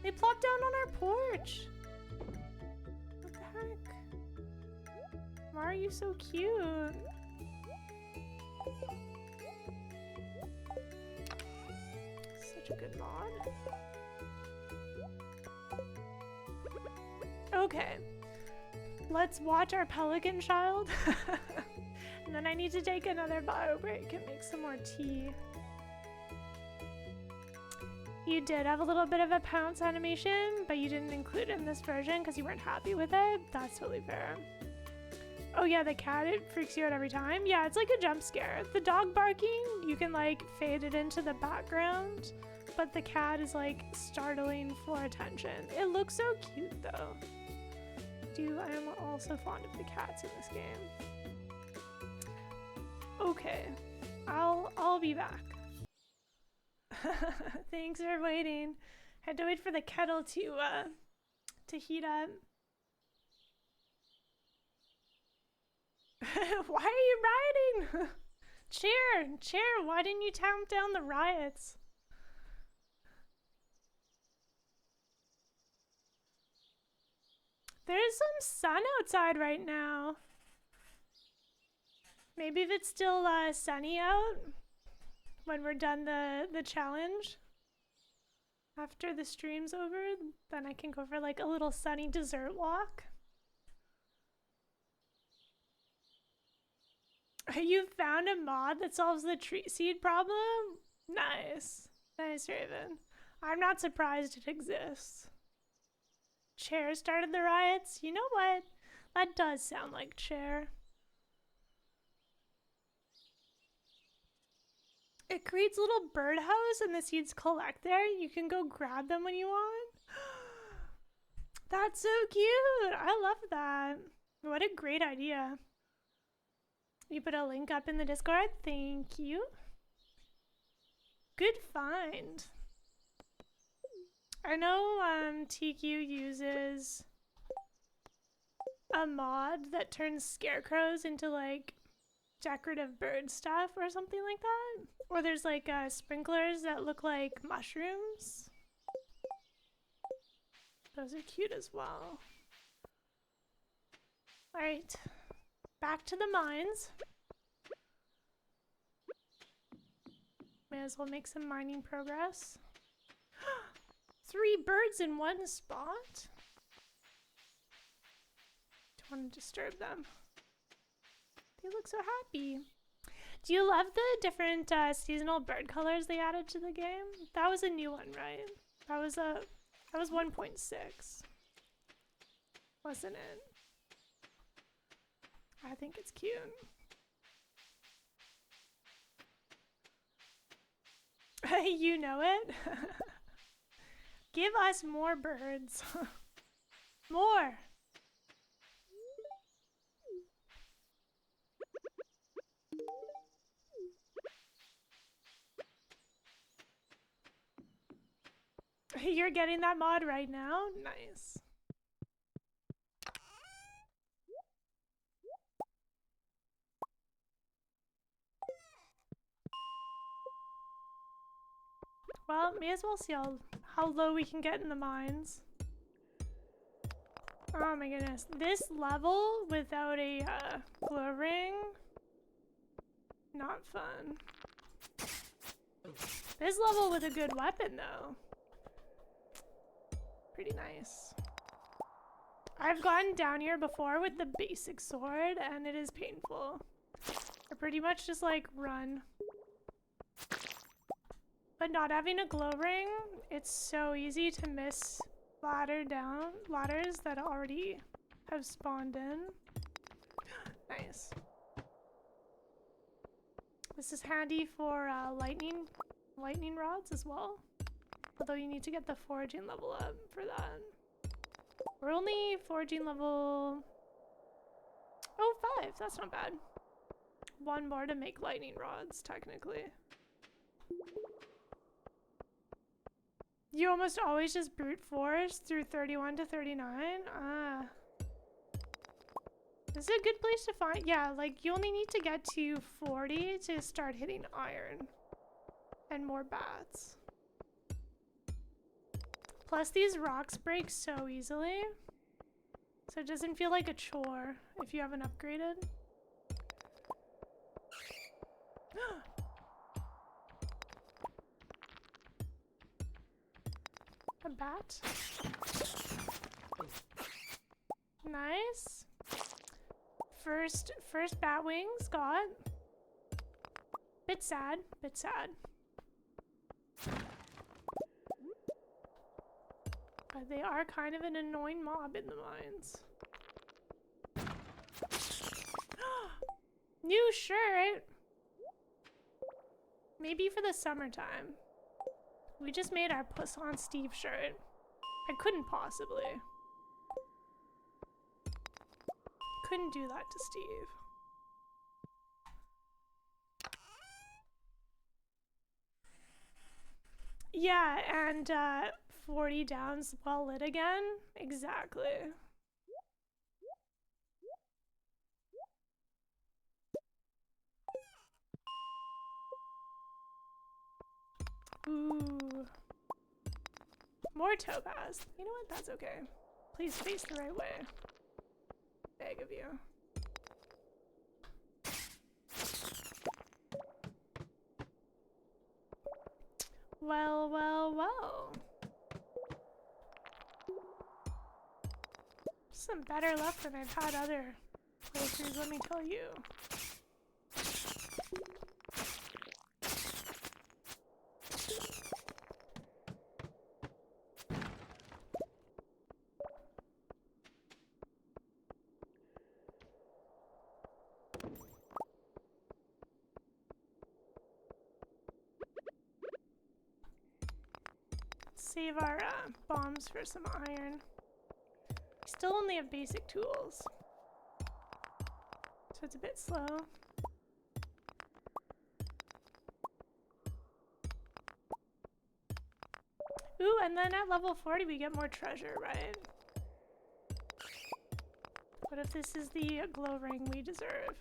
They plopped down on our porch. What the heck? Why are you so cute? Such a good mod. Okay. Let's watch our pelican child. And then I need to take another bio break and make some more tea. You did have a little bit of a pounce animation, but you didn't include it in this version because you weren't happy with it. That's totally fair. Oh yeah, the cat, it freaks you out every time. Yeah, it's like a jump scare. The dog barking, you can like fade it into the background, but the cat is like startling for attention. It looks so cute though. I am also fond of the cats in this game. Okay, I'll be back. Thanks for waiting. Had to wait for the kettle to heat up. Why are you rioting? Chair, why didn't you tamp down the riots? There's some sun outside right now. Maybe if it's still sunny out when we're done the challenge after the stream's over, then I can go for like a little sunny dessert walk. You found a mod that solves the tree seed problem? Nice. Nice, Raven. I'm not surprised it exists. Chair started the riots? You know what? That does sound like Chair. It creates a little birdhouse and the seeds collect there. You can go grab them when you want. That's so cute. I love that. What a great idea. You put a link up in the Discord. Thank you. Good find. I know TQ uses a mod that turns scarecrows into like decorative bird stuff or something like that. Or there's like sprinklers that look like mushrooms. Those are cute as well. Alright, back to the mines. May as well make some mining progress. 3 3 birds in one spot? Don't want to disturb them. They look so happy. Do you love the different seasonal bird colors they added to the game? That was a new one, right? That was 1.6. Wasn't it? I think it's cute. You know it? Give us more birds. More! You're getting that mod right now? Nice. Well, may as well see how low we can get in the mines. Oh my goodness. This level without a glow ring, not fun. This level with a good weapon though, pretty nice. I've gone down here before with the basic sword and it is painful. I pretty much just like run. But not having a glow ring, it's so easy to miss ladders that already have spawned in. Nice. This is handy for lightning rods as well. Although you need to get the foraging level up for that. We're only foraging level 5. That's not bad. 1 more to make lightning rods, technically. You almost always just brute force through 31 to 39? Ah. This is a good place to find, yeah, like you only need to get to 40 to start hitting iron. And more bats. Plus these rocks break so easily. So it doesn't feel like a chore if you haven't upgraded. A bat. Nice. First bat wings got. Bit sad, bit sad. But they are kind of an annoying mob in the mines. New shirt. Maybe for the summertime. We just made our Puss on Steve shirt. I couldn't possibly. Couldn't do that to Steve. Yeah, and 40 downs well lit again. Exactly. Ooh. More topaz. You know what? That's okay. Please face the right way. Beg of you. Well, well, well. Some better luck than I've had other playthroughs, let me tell you. Save our bombs for some iron. We still only have basic tools, so it's a bit slow. Ooh, and then at level 40 we get more treasure, right? What if this is the glow ring we deserve?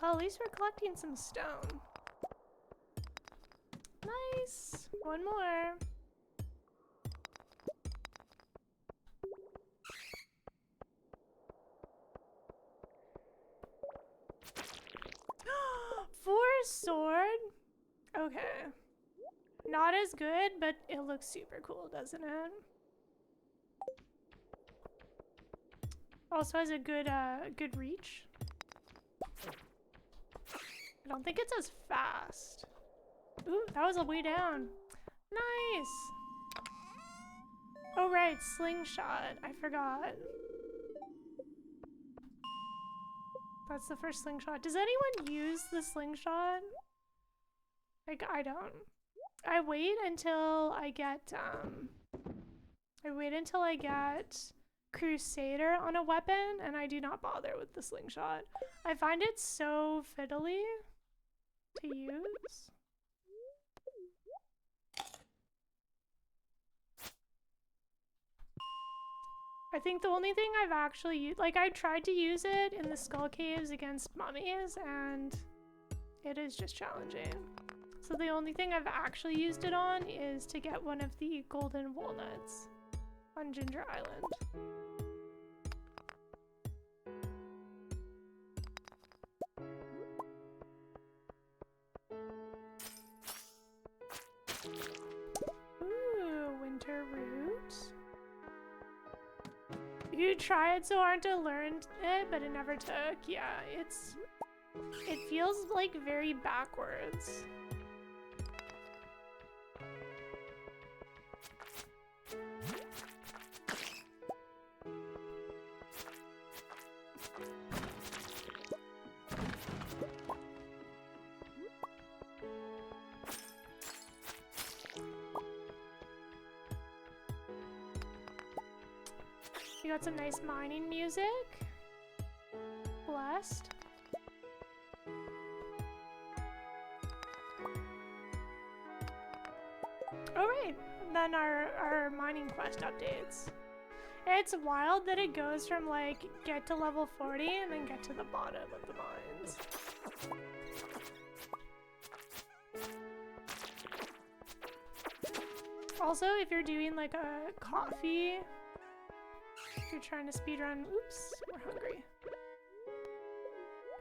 Well, at least we're collecting some stone. Nice! One more. Okay. Not as good, but it looks super cool, doesn't it? Also has a good reach. I don't think it's as fast. Ooh, that was a way down. Nice. Oh right, slingshot. I forgot. That's the first slingshot. Does anyone use the slingshot? Like, I don't. I wait until I get Crusader on a weapon, and I do not bother with the slingshot. I find it so fiddly to use. I think the only thing I've actually used, like, I tried to use it in the skull caves against mummies, and it is just challenging. So the only thing I've actually used it on is to get one of the golden walnuts on Ginger Island. Ooh, winter root. You tried so hard to learn it, but it never took. Yeah, it feels like very backwards. You got some nice mining music. Blessed. Alright, then our mining quest updates. It's wild that it goes from like get to level 40 and then get to the bottom of the mines. Also, if you're doing like a coffee, if you're trying to speedrun, oops, we're hungry.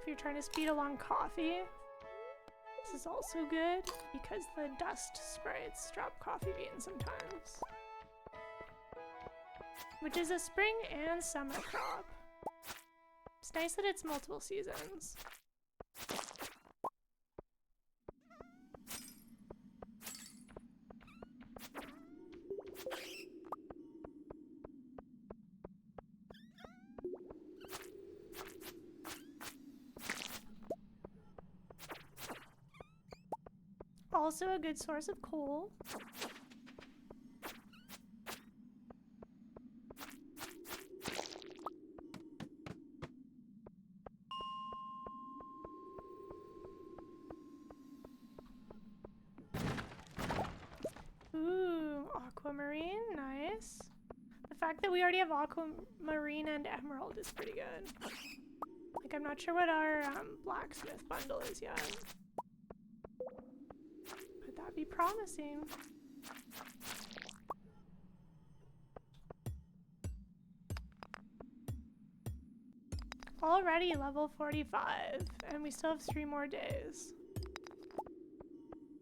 If you're trying to speed along coffee, this is also good because the dust sprites drop coffee beans sometimes. Which is a spring and summer crop. It's nice that it's multiple seasons. Also a good source of coal. Ooh, aquamarine, nice. The fact that we already have aquamarine and emerald is pretty good. Like, I'm not sure what our blacksmith bundle is yet. But that'd be promising. Already level 45, and we still have 3 more days.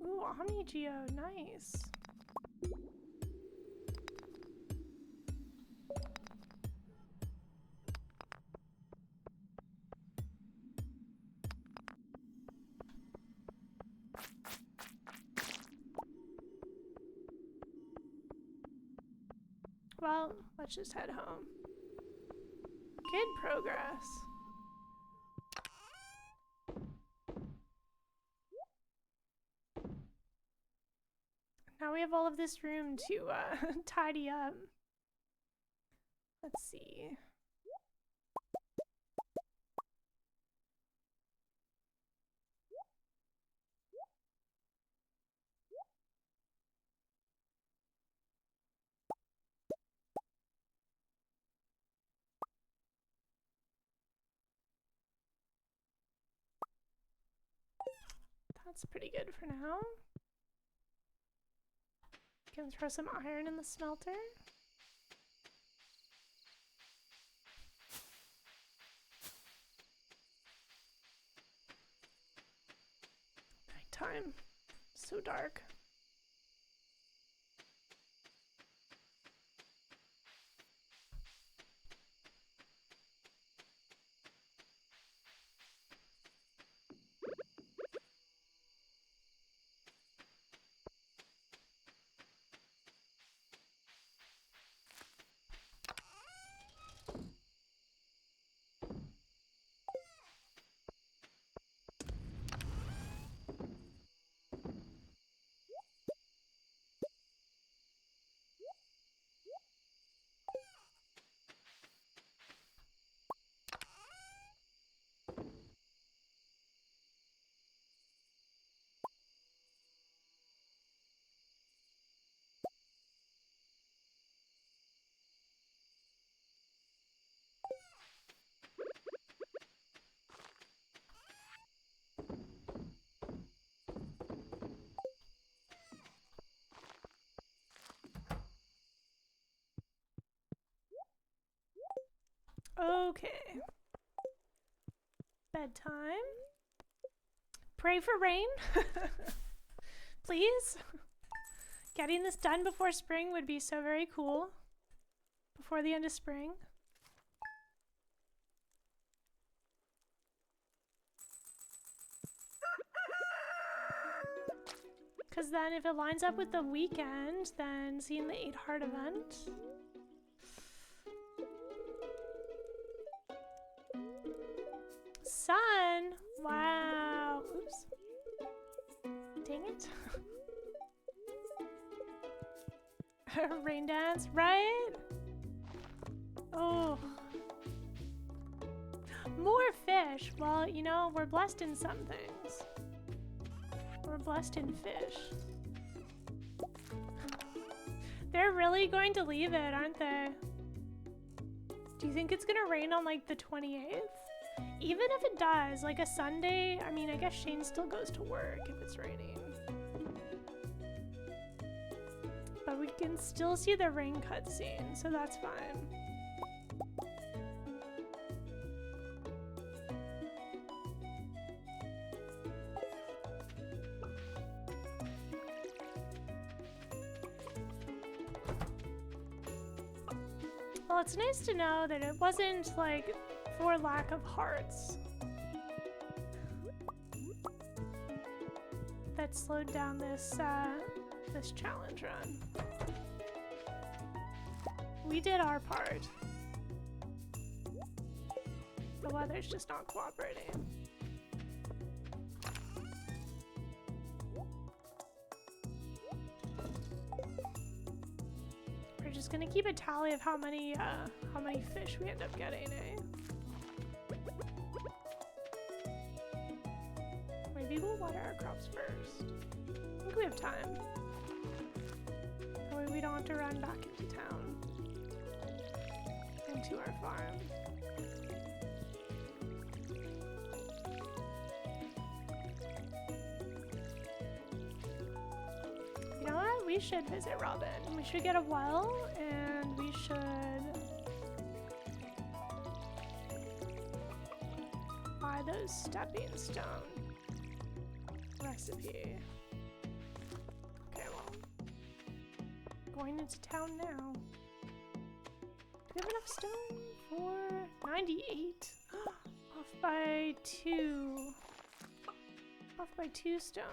Ooh, Omnigeo, nice. Well, let's just head home. Good progress. Now we have all of this room to tidy up. Let's see. That's pretty good for now. Can throw some iron in the smelter. Nighttime. so dark. Okay. Bedtime. Pray for rain. Please. Getting this done before spring would be so very cool. Before the end of spring. Because then if it lines up with the weekend, then seeing the 8 heart event. Sun! Wow. Oops. Dang it. Rain dance, right? Oh. More fish. Well, you know, we're blessed in some things. We're blessed in fish. They're really going to leave it, aren't they? Do you think it's gonna rain on like the 28th? Even if it does, like a Sunday, I mean, I guess Shane still goes to work if it's raining. But we can still see the rain cutscene, so that's fine. Well, it's nice to know that it wasn't like for lack of hearts that slowed down this this challenge run. We did our part. The weather's just not cooperating. We're just gonna keep a tally of how many fish we end up getting, eh? Maybe we'll water our crops first. I think we have time. That way we don't have to run back into town. And to our farm. You know what? We should visit Robin. We should get a well, and we should buy those stepping stone recipe. Okay, well, going into town now. Do we have enough stone for 98? Off by 2. Off by 2 stone.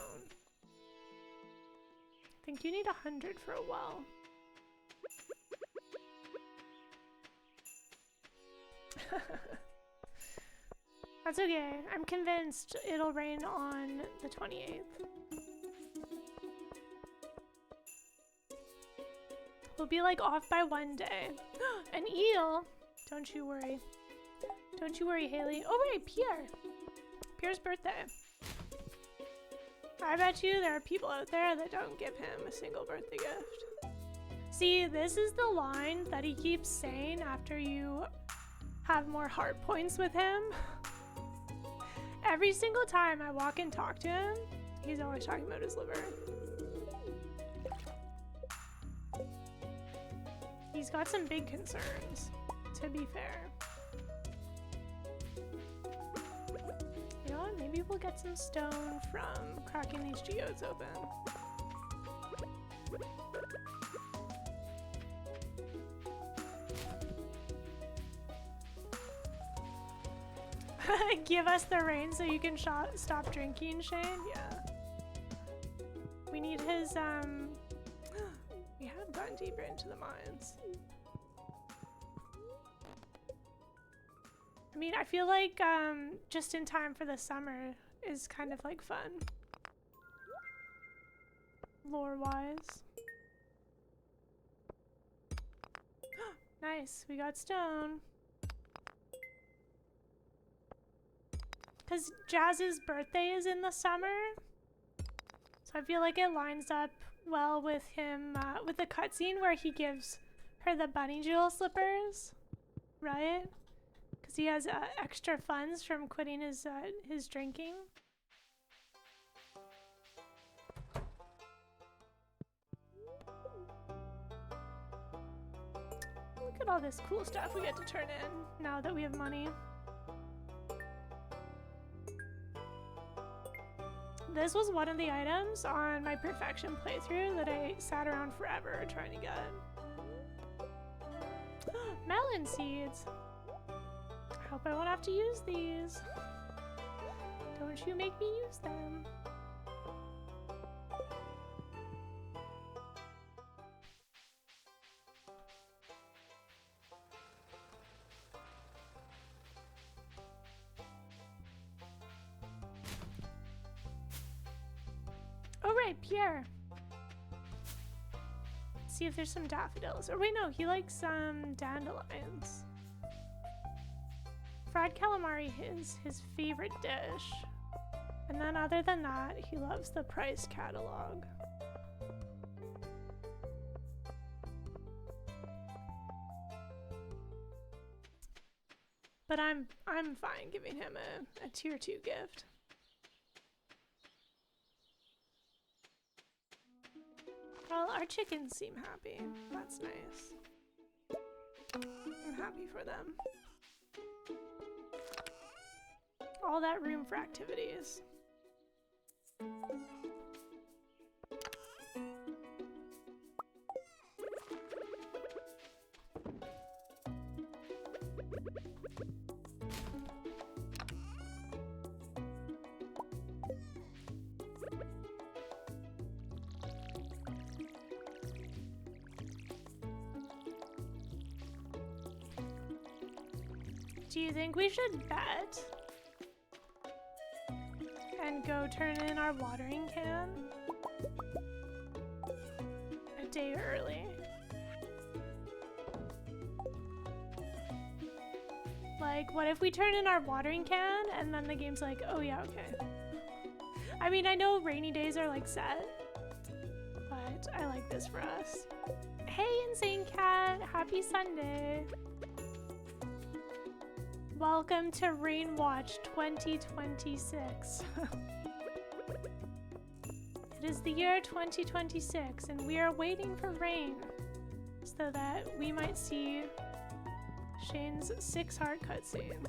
I think you need 100 for a well. That's okay. I'm convinced it'll rain on the 28th. We'll be like off by 1 day. An eel! Don't you worry. Don't you worry, Haley. Oh wait, Pierre. Pierre's birthday. I bet you there are people out there that don't give him a single birthday gift. See, this is the line that he keeps saying after you have more heart points with him. Every single time I walk and talk to him, he's always talking about his liver. He's got some big concerns, to be fair. You know know what? Maybe we'll get some stone from cracking these geodes open. Give us the rain so you can stop drinking, Shane? Yeah. We need his, we have gone deeper into the mines. I mean, I feel like, just in time for the summer is kind of like fun. Lore-wise. Nice, we got stone. Because Jazz's birthday is in the summer. So I feel like it lines up well with him, with the cutscene where he gives her the bunny jewel slippers, right? Because he has extra funds from quitting his drinking. Look at all this cool stuff we get to turn in now that we have money. This was one of the items on my perfection playthrough that I sat around forever trying to get. Melon seeds. I hope I won't have to use these. Don't you make me use them. Oh right, Pierre. Let's see if there's some daffodils. Or wait, no, he likes dandelions. Fried calamari is his favorite dish. And then other than that, he loves the price catalog. But I'm fine giving him a tier 2 gift. Well, our chickens seem happy. That's nice. I'm happy for them. All that room for activities. Do you think we should bet and go turn in our watering can a day early? Like, what if we turn in our watering can and then the game's like, oh yeah, okay. I mean, I know rainy days are like set, but I like this for us. Hey, Insane Cat, happy Sunday. Welcome to Rain Watch 2026. It is the year 2026 and we are waiting for rain so that we might see Shane's 6-heart cutscene.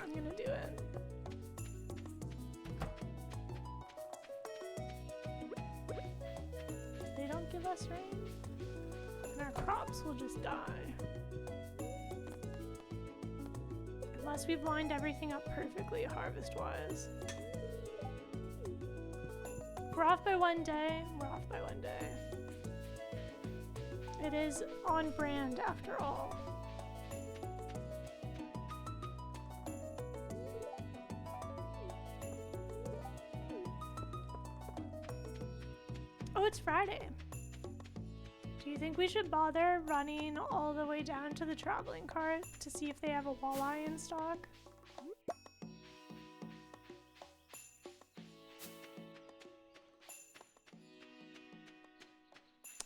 I'm gonna do it. They don't give us rain, and our crops will just die. Unless we've lined everything up perfectly harvest-wise. We're off by one day. We're off by one day. It is on brand after all. Oh, it's Friday. Do you think we should bother running all the way down to the traveling cart to see if they have a walleye in stock?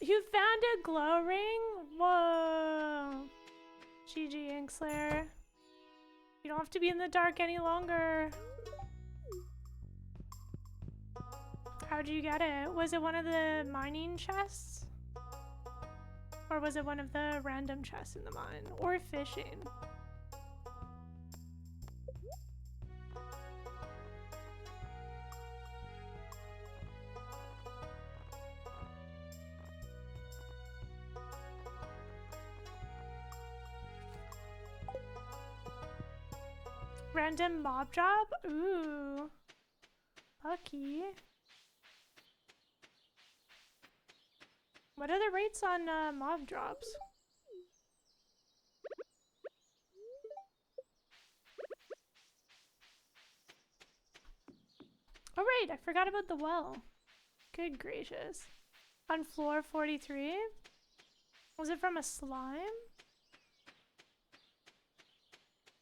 You found a glow ring? Whoa. GG, Inkslayer. You don't have to be in the dark any longer. How'd you get it? Was it one of the mining chests? Or was it one of the random chests in the mine? Or fishing? Random mob drop? Ooh. Lucky. What are the rates on mob drops? Oh right, I forgot about the well. Good gracious. On floor 43? Was it from a slime?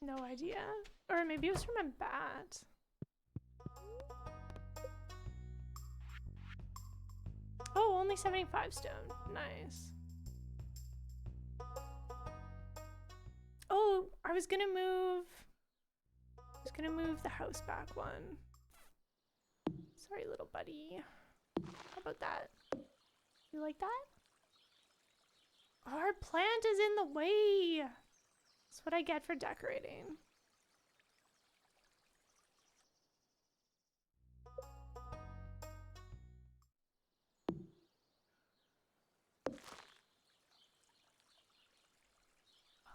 No idea. Or maybe it was from a bat. Oh, only 75 stone. Nice. Oh, I was gonna move the house back one. Sorry, little buddy. How about that? You like that? Our plant is in the way. That's what I get for decorating.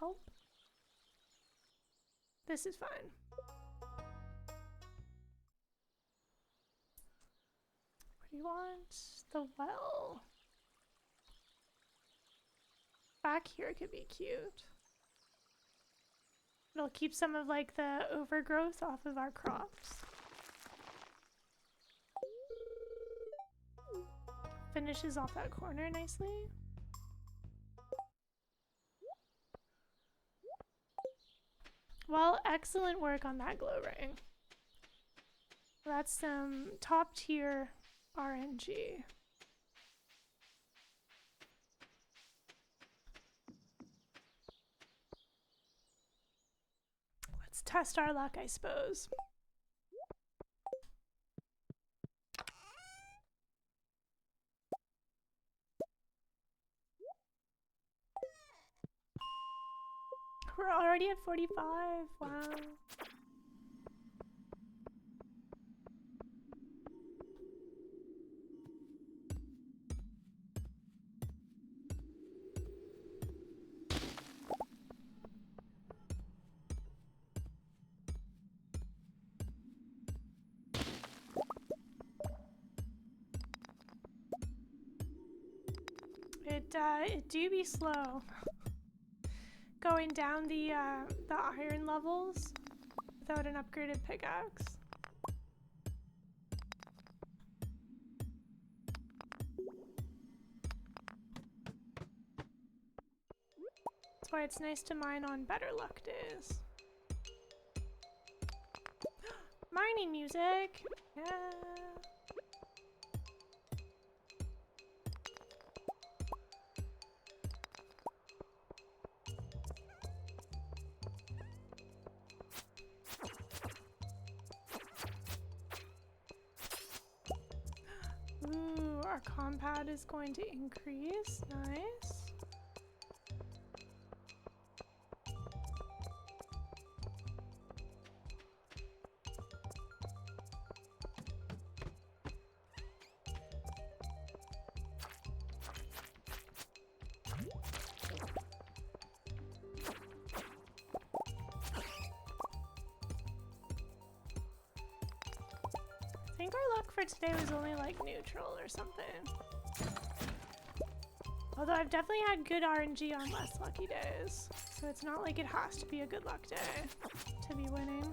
Oh. This is fine. What do you want? The well. Back here could be cute. It'll keep some of like the overgrowth off of our crops. Finishes off that corner nicely. Well, excellent work on that glow ring. That's some top tier RNG. Let's test our luck, I suppose. We're already at 45. Wow. It do be slow. Going down the iron levels without an upgraded pickaxe. That's why it's nice to mine on better luck days. Mining music! Yeah. Ooh, our compound is going to increase. Nice. I think our luck for today was only like neutral or something. Although I've definitely had good RNG on less lucky days. So it's not like it has to be a good luck day to be winning.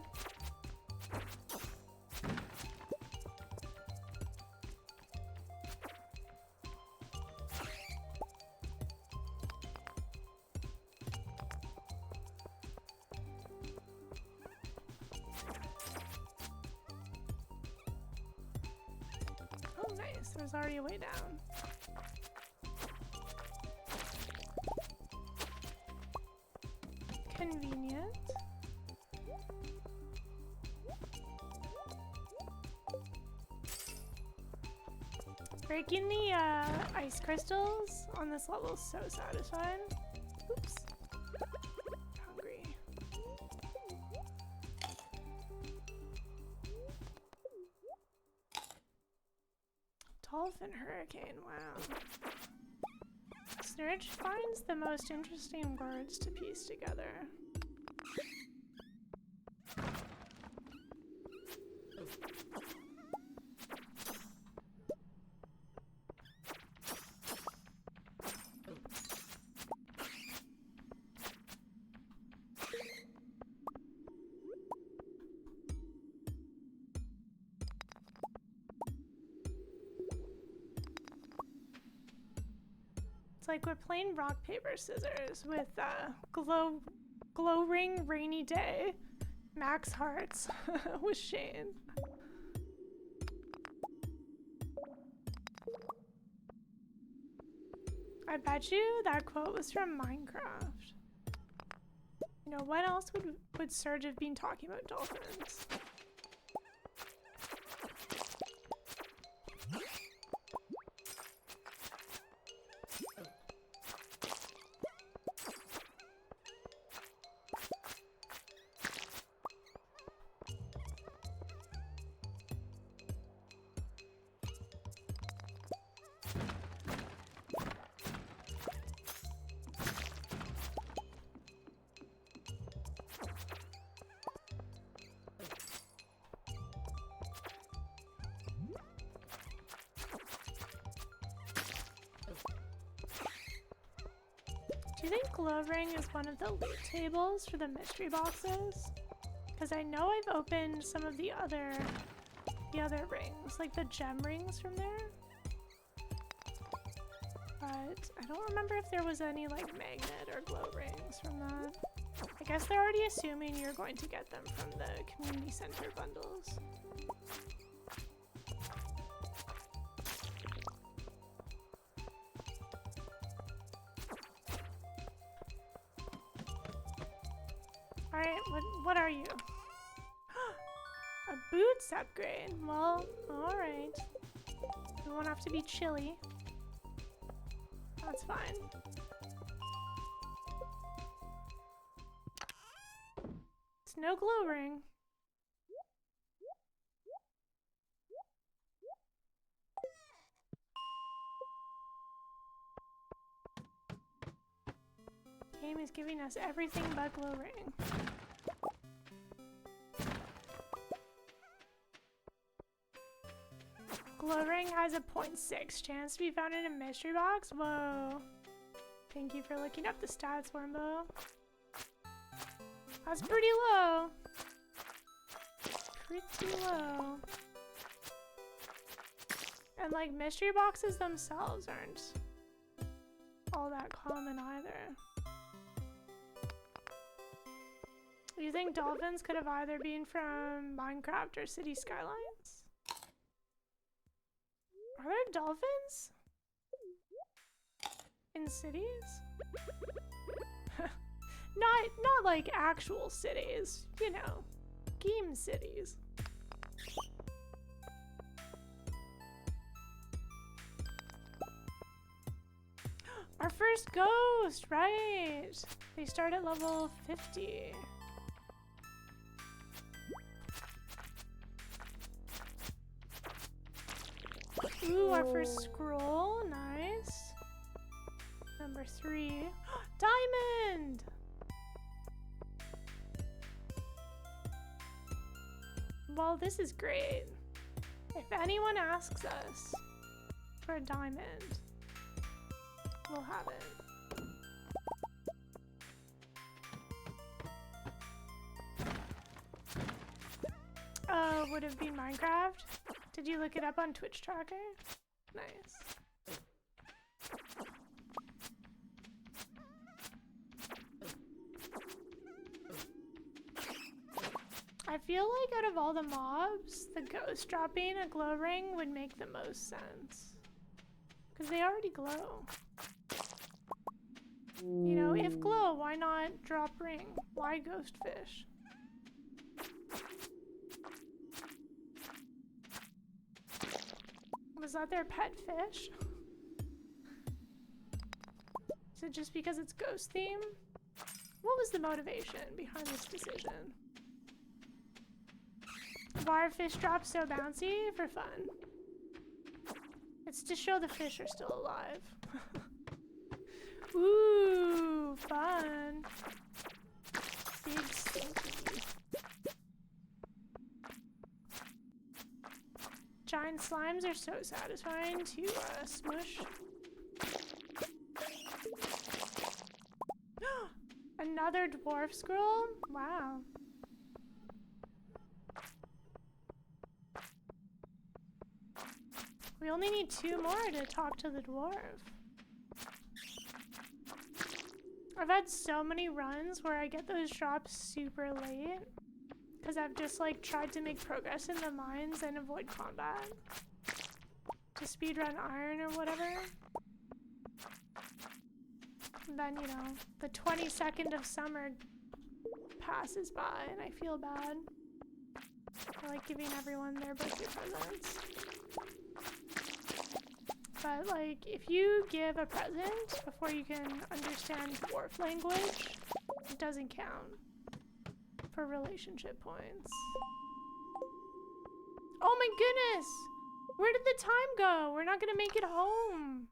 Oh nice, there's already a way down. Convenient. Breaking the ice crystals on this level is so satisfying. Oops. Hungry. Dolphin hurricane, wow. Snurge finds the most interesting words to piece together. Like we're playing rock, paper, scissors with glow ring rainy day max hearts with Shane. I bet you that quote was from Minecraft. You know, when else would Surge have been talking about dolphins? Do you think glow ring is one of the loot tables for the mystery boxes? Because I know I've opened some of the other rings, like the gem rings from there. But I don't remember if there was any like magnet or glow rings from that. I guess they're already assuming you're going to get them from the community center bundles. Alright, what are you? A boots upgrade. Well, alright. We won't have to be chilly. That's fine. It's no glow ring. Game is giving us everything but glow ring. Glow ring has a 0.6 chance to be found in a mystery box. Whoa. Thank you for looking up the stats, Wormbo. That's pretty low. Pretty low. And like mystery boxes themselves aren't all that common either. You think dolphins could have either been from Minecraft or City Skylines? Are there dolphins in cities? not like actual cities, you know, game cities. Our first ghost, right? They start at level 50. Ooh, our first scroll, nice. Number 3, diamond! Well, this is great. If anyone asks us for a diamond, we'll have it. Oh, would have been Minecraft? Did you look it up on Twitch Tracker? Nice. I feel like out of all the mobs, the ghost dropping a glow ring would make the most sense. Because they already glow. You know, if glow, why not drop ring? Why ghost fish? Was that their pet fish? Is it just because it's ghost theme? What was the motivation behind this decision? Why are fish drops so bouncy? For fun. It's to show the fish are still alive. Ooh, fun. Big stinky. Giant slimes are so satisfying to smush. Another dwarf scroll? Wow. We only need 2 more to talk to the dwarf. I've had so many runs where I get those drops super late because I've just like tried to make progress in the mines and avoid combat to speedrun iron or whatever. And then, you know, the 22nd of summer passes by and I feel bad. I like giving everyone their birthday presents. But like, if you give a present before you can understand dwarf language, it doesn't count for relationship points. Oh my goodness! Where did the time go? We're not gonna make it home.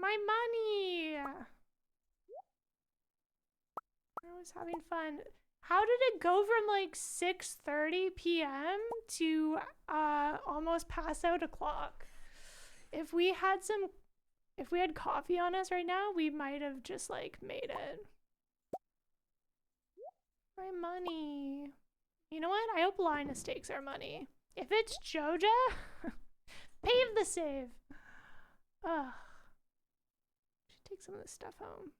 My money! I was having fun. How did it go from like 6:30 p.m. to almost past out o'clock? If we had coffee on us right now, we might have just like made it. My money. You know what? I hope Linus takes our money. If it's Joja, Pave the Save. Ugh. Should take some of this stuff home.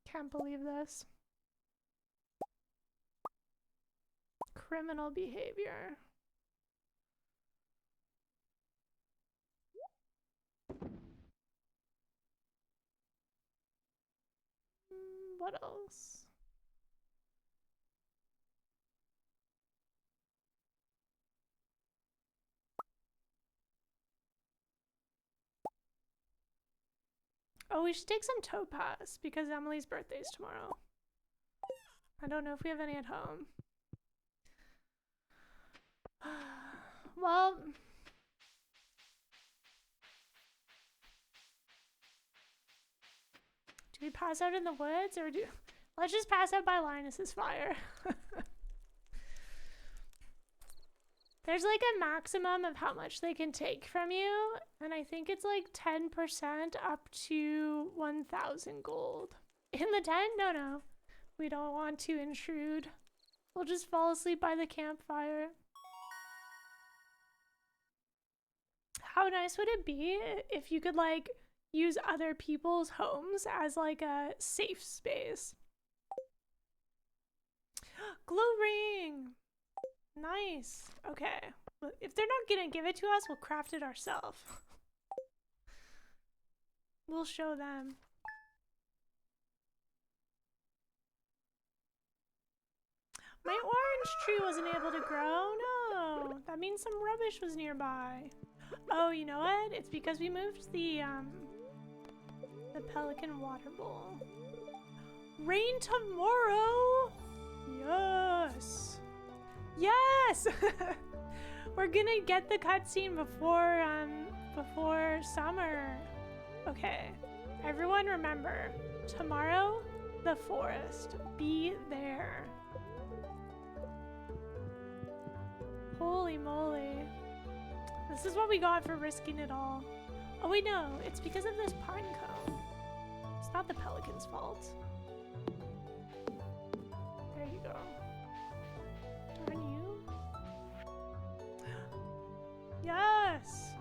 Can't believe this. Criminal behavior. What else? Oh, we should take some topaz because Emily's birthday is tomorrow. I don't know if we have any at home. Well, do we pass out in the woods or let's just pass out by Linus's fire. There's like a maximum of how much they can take from you, and I think it's like 10% up to 1,000 gold. In the tent? No. We don't want to intrude. We'll just fall asleep by the campfire. How nice would it be if you could like use other people's homes as like a safe space? Glow ring! Nice. Okay. If they're not gonna give it to us, we'll craft it ourselves. We'll show them. My orange tree wasn't able to grow. No. That means some rubbish was nearby. Oh, you know what? It's because we moved the Pelican water bowl. Rain tomorrow! Yes! Yes! We're gonna get the cutscene before summer. Okay, everyone remember, tomorrow, the forest. Be there. Holy moly. This is what we got for risking it all. Oh wait, no, it's because of this pine cone. It's not the Pelican's fault. There you go. Darn you. Yes!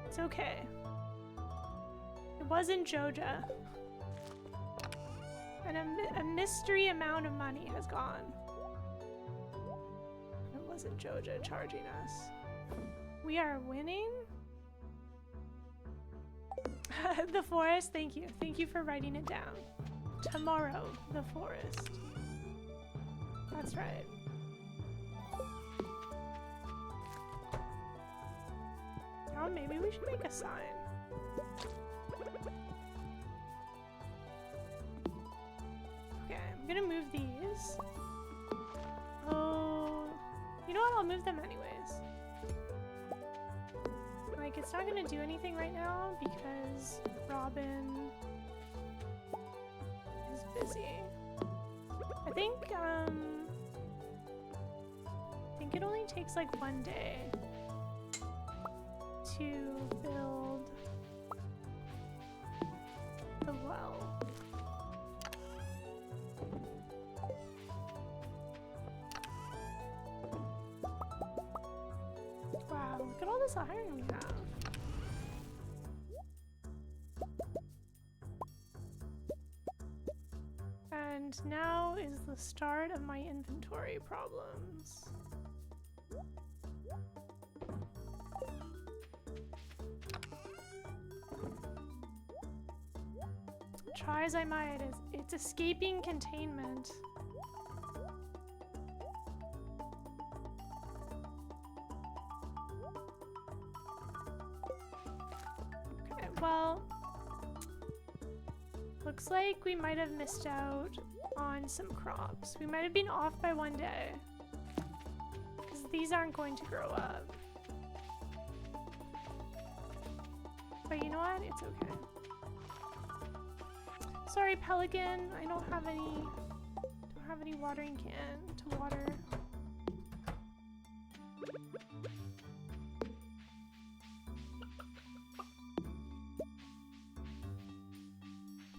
It's okay. It wasn't Joja. And a mystery amount of money has gone. It wasn't Joja charging us. We are winning? The forest, thank you. Thank you for writing it down. Tomorrow, the forest. That's right. Oh, maybe we should make a sign. Okay, I'm gonna move these. Oh, you know what? I'll move them anyways. Like, it's not gonna do anything right now because Robin is busy. I think it only takes like 1 day to build the well. Wow, look at all this iron we have. And now is the start of my inventory problems. Try as I might, it's escaping containment. Okay, well, looks like we might have missed out on some crops. We might have been off by 1 day, because these aren't going to grow up. But you know what? It's okay. Sorry, Pelican. I don't have any watering can to water.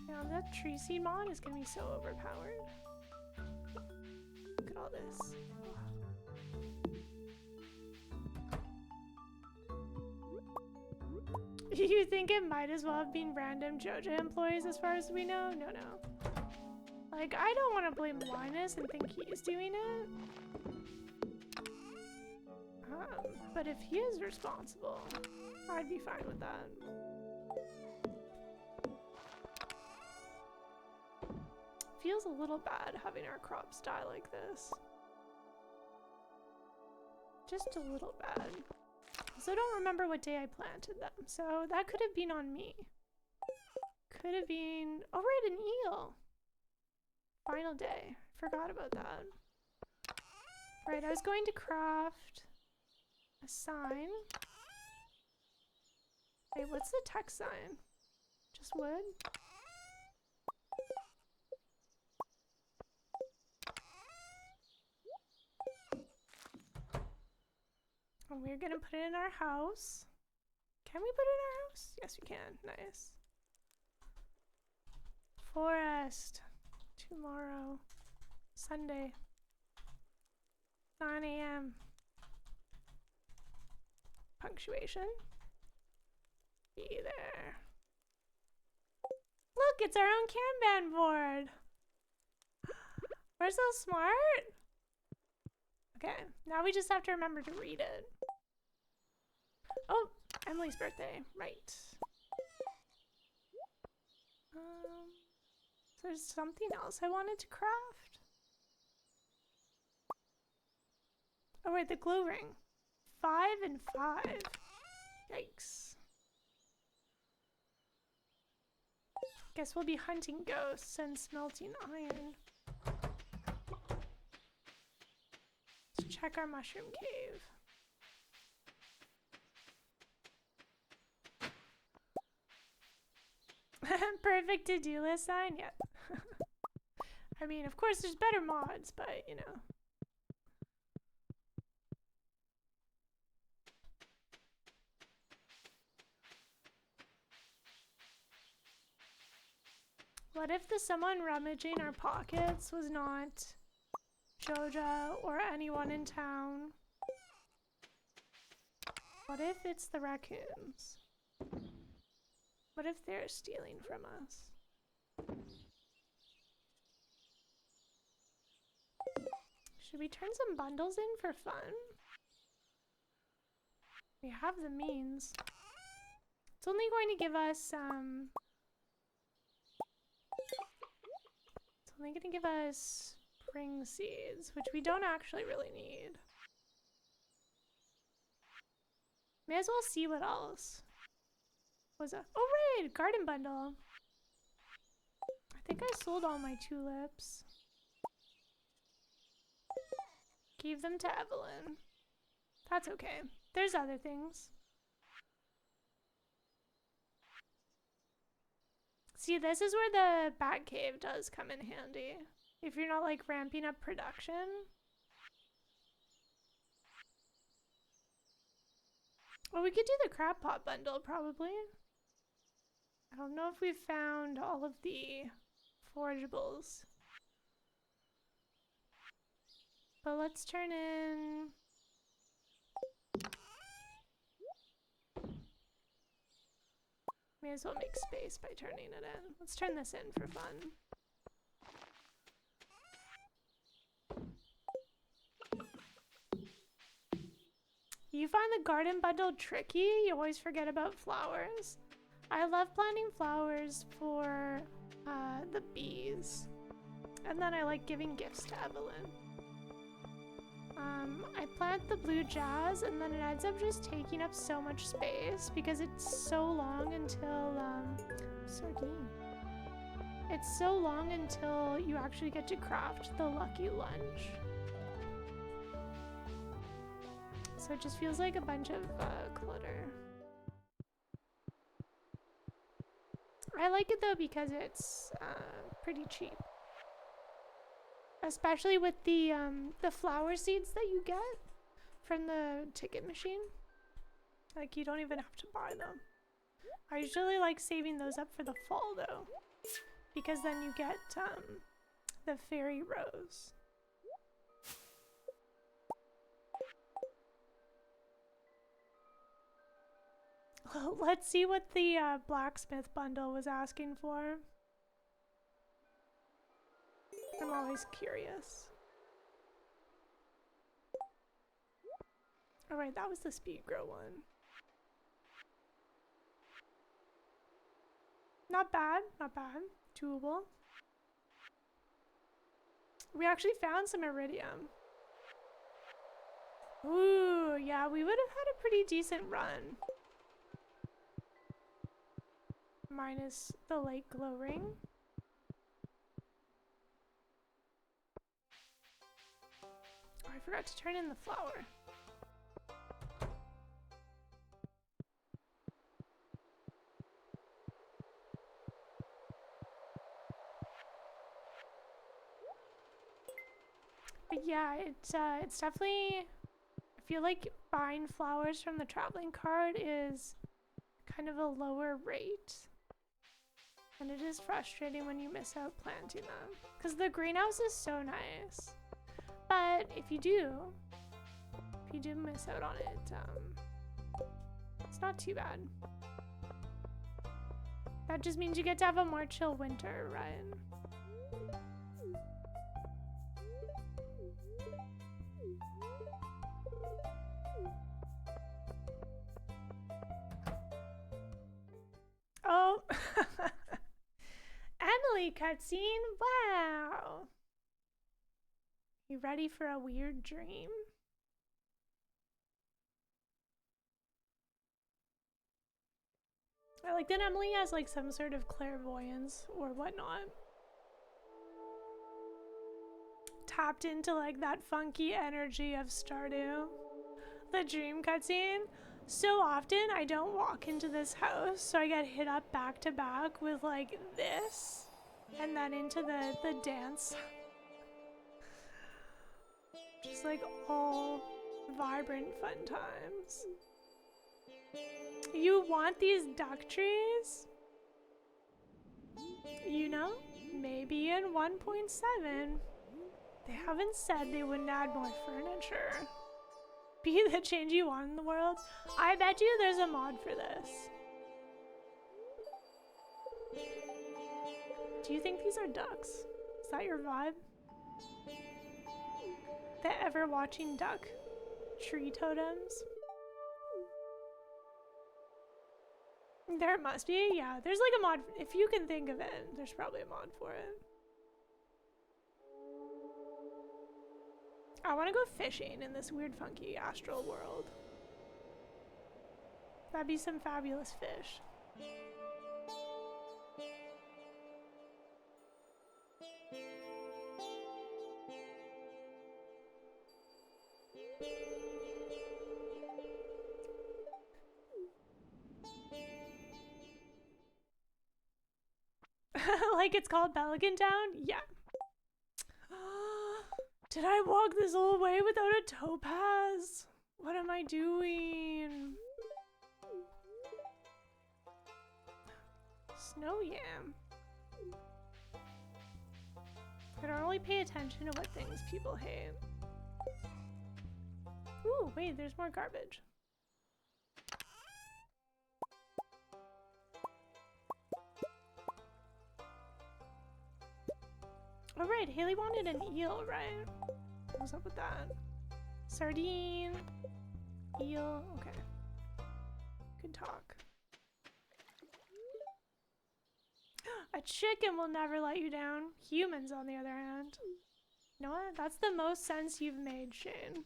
Now that tree seed mod is gonna be so overpowered. Look at all this. You think it might as well have been random JoJo employees as far as we know? No, no. Like, I don't want to blame Linus and think he's doing it. But if he is responsible, I'd be fine with that. Feels a little bad having our crops die like this. Just a little bad. So I don't remember what day I planted them, so that could have been on me. Could have been... Oh, right, an eel! Final day. Forgot about that. Right, I was going to craft a sign. Wait, what's the text sign? Just wood? And we're gonna put it in our house. Can we put it in our house? Yes, we can. Nice. Forest. Tomorrow. Sunday. 9 a.m. Punctuation. Be there. Look, it's our own Kanban board. We're so smart. Okay, now we just have to remember to read it. Oh, Emily's birthday, right. So there's something else I wanted to craft. Oh wait, the glow ring. 5 and 5. Yikes. Guess we'll be hunting ghosts and smelting iron. Let's check our mushroom cave. Perfect to-do list sign? Yep. I mean, of course there's better mods, but you know. What if the someone rummaging our pockets was not JoJo or anyone in town? What if it's the raccoons? What if they're stealing from us? Should we turn some bundles in for fun? We have the means. It's only going to give us it's only going to give us spring seeds, which we don't actually really need. May as well see what else was a. Oh right, garden bundle. I think I sold all my tulips. Gave them to Evelyn. That's okay. There's other things. See, this is where the bat cave does come in handy. If you're not like ramping up production. Well, we could do the crab pot bundle probably. I don't know if we've found all of the forageables. But let's turn in. May as well make space by turning it in. Let's turn this in for fun. You find the garden bundle tricky? You always forget about flowers. I love planting flowers for the bees. And then I like giving gifts to Evelyn. I plant the blue jazz and then it ends up just taking up so much space because it's so long until, sardine. It's so long until you actually get to craft the lucky lunch. So it just feels like a bunch of clutter. I like it though because it's pretty cheap. Especially with the flower seeds that you get from the ticket machine. Like you don't even have to buy them. I usually like saving those up for the fall though. Because then you get the fairy rose. Well, let's see what the blacksmith bundle was asking for. I'm always curious. Alright, that was the speed grow one. Not bad, not bad. Doable. We actually found some iridium. Ooh, yeah, we would have had a pretty decent run. Minus the lake glow ring. Oh, I forgot to turn in the flower. But yeah, it's definitely, I feel like buying flowers from the traveling card is kind of a lower rate. And it is frustrating when you miss out planting them. Because the greenhouse is so nice. But if you do miss out on it, it's not too bad. That just means you get to have a more chill winter, right? Oh, Emily cutscene? Wow. You ready for a weird dream? I like that Emily has like some sort of clairvoyance or whatnot. Tapped into like that funky energy of Stardew. The dream cutscene. So often I don't walk into this house, so I get hit up back to back with like this and then into the dance. Just like all vibrant fun times. You want these duck trees? You know, maybe in 1.7. They haven't said they wouldn't add more furniture. Be the change you want in the world. I bet you there's a mod for this. Do you think these are ducks? Is that your vibe? The ever watching duck tree totems? There must be, yeah. There's like a mod, if you can think of it, there's probably a mod for it. I want to go fishing in this weird funky astral world. That'd be some fabulous fish. Like it's called Pelican Town? Yeah. Did I walk this whole way without a topaz? What am I doing? Snow yam. I don't really pay attention to what things people hate. Ooh, wait, there's more garbage. Oh right, Haley wanted an eel, right? What's up with that? Sardine, eel, okay. Good talk. A chicken will never let you down. Humans, on the other hand. You know what? That's the most sense you've made, Shane.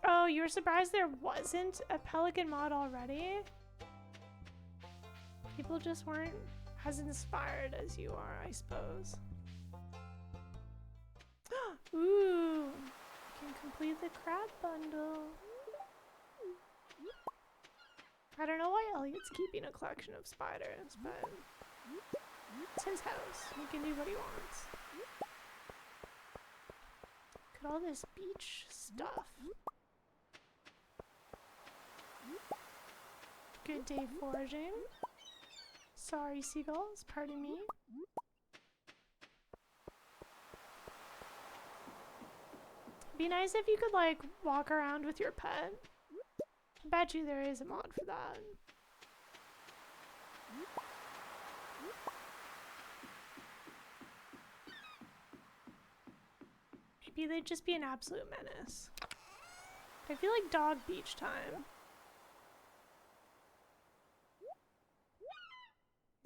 Oh, you were surprised there wasn't a Pelican mod already? People just weren't as inspired as you are, I suppose. Ooh, you can complete the crab bundle. I don't know why Elliot's keeping a collection of spiders, but it's his house. He can do what he wants. Look at all this beach stuff. Good day foraging. Sorry, seagulls, pardon me. Be nice if you could, like, walk around with your pet. I bet you there is a mod for that. Maybe they'd just be an absolute menace. I feel like dog beach time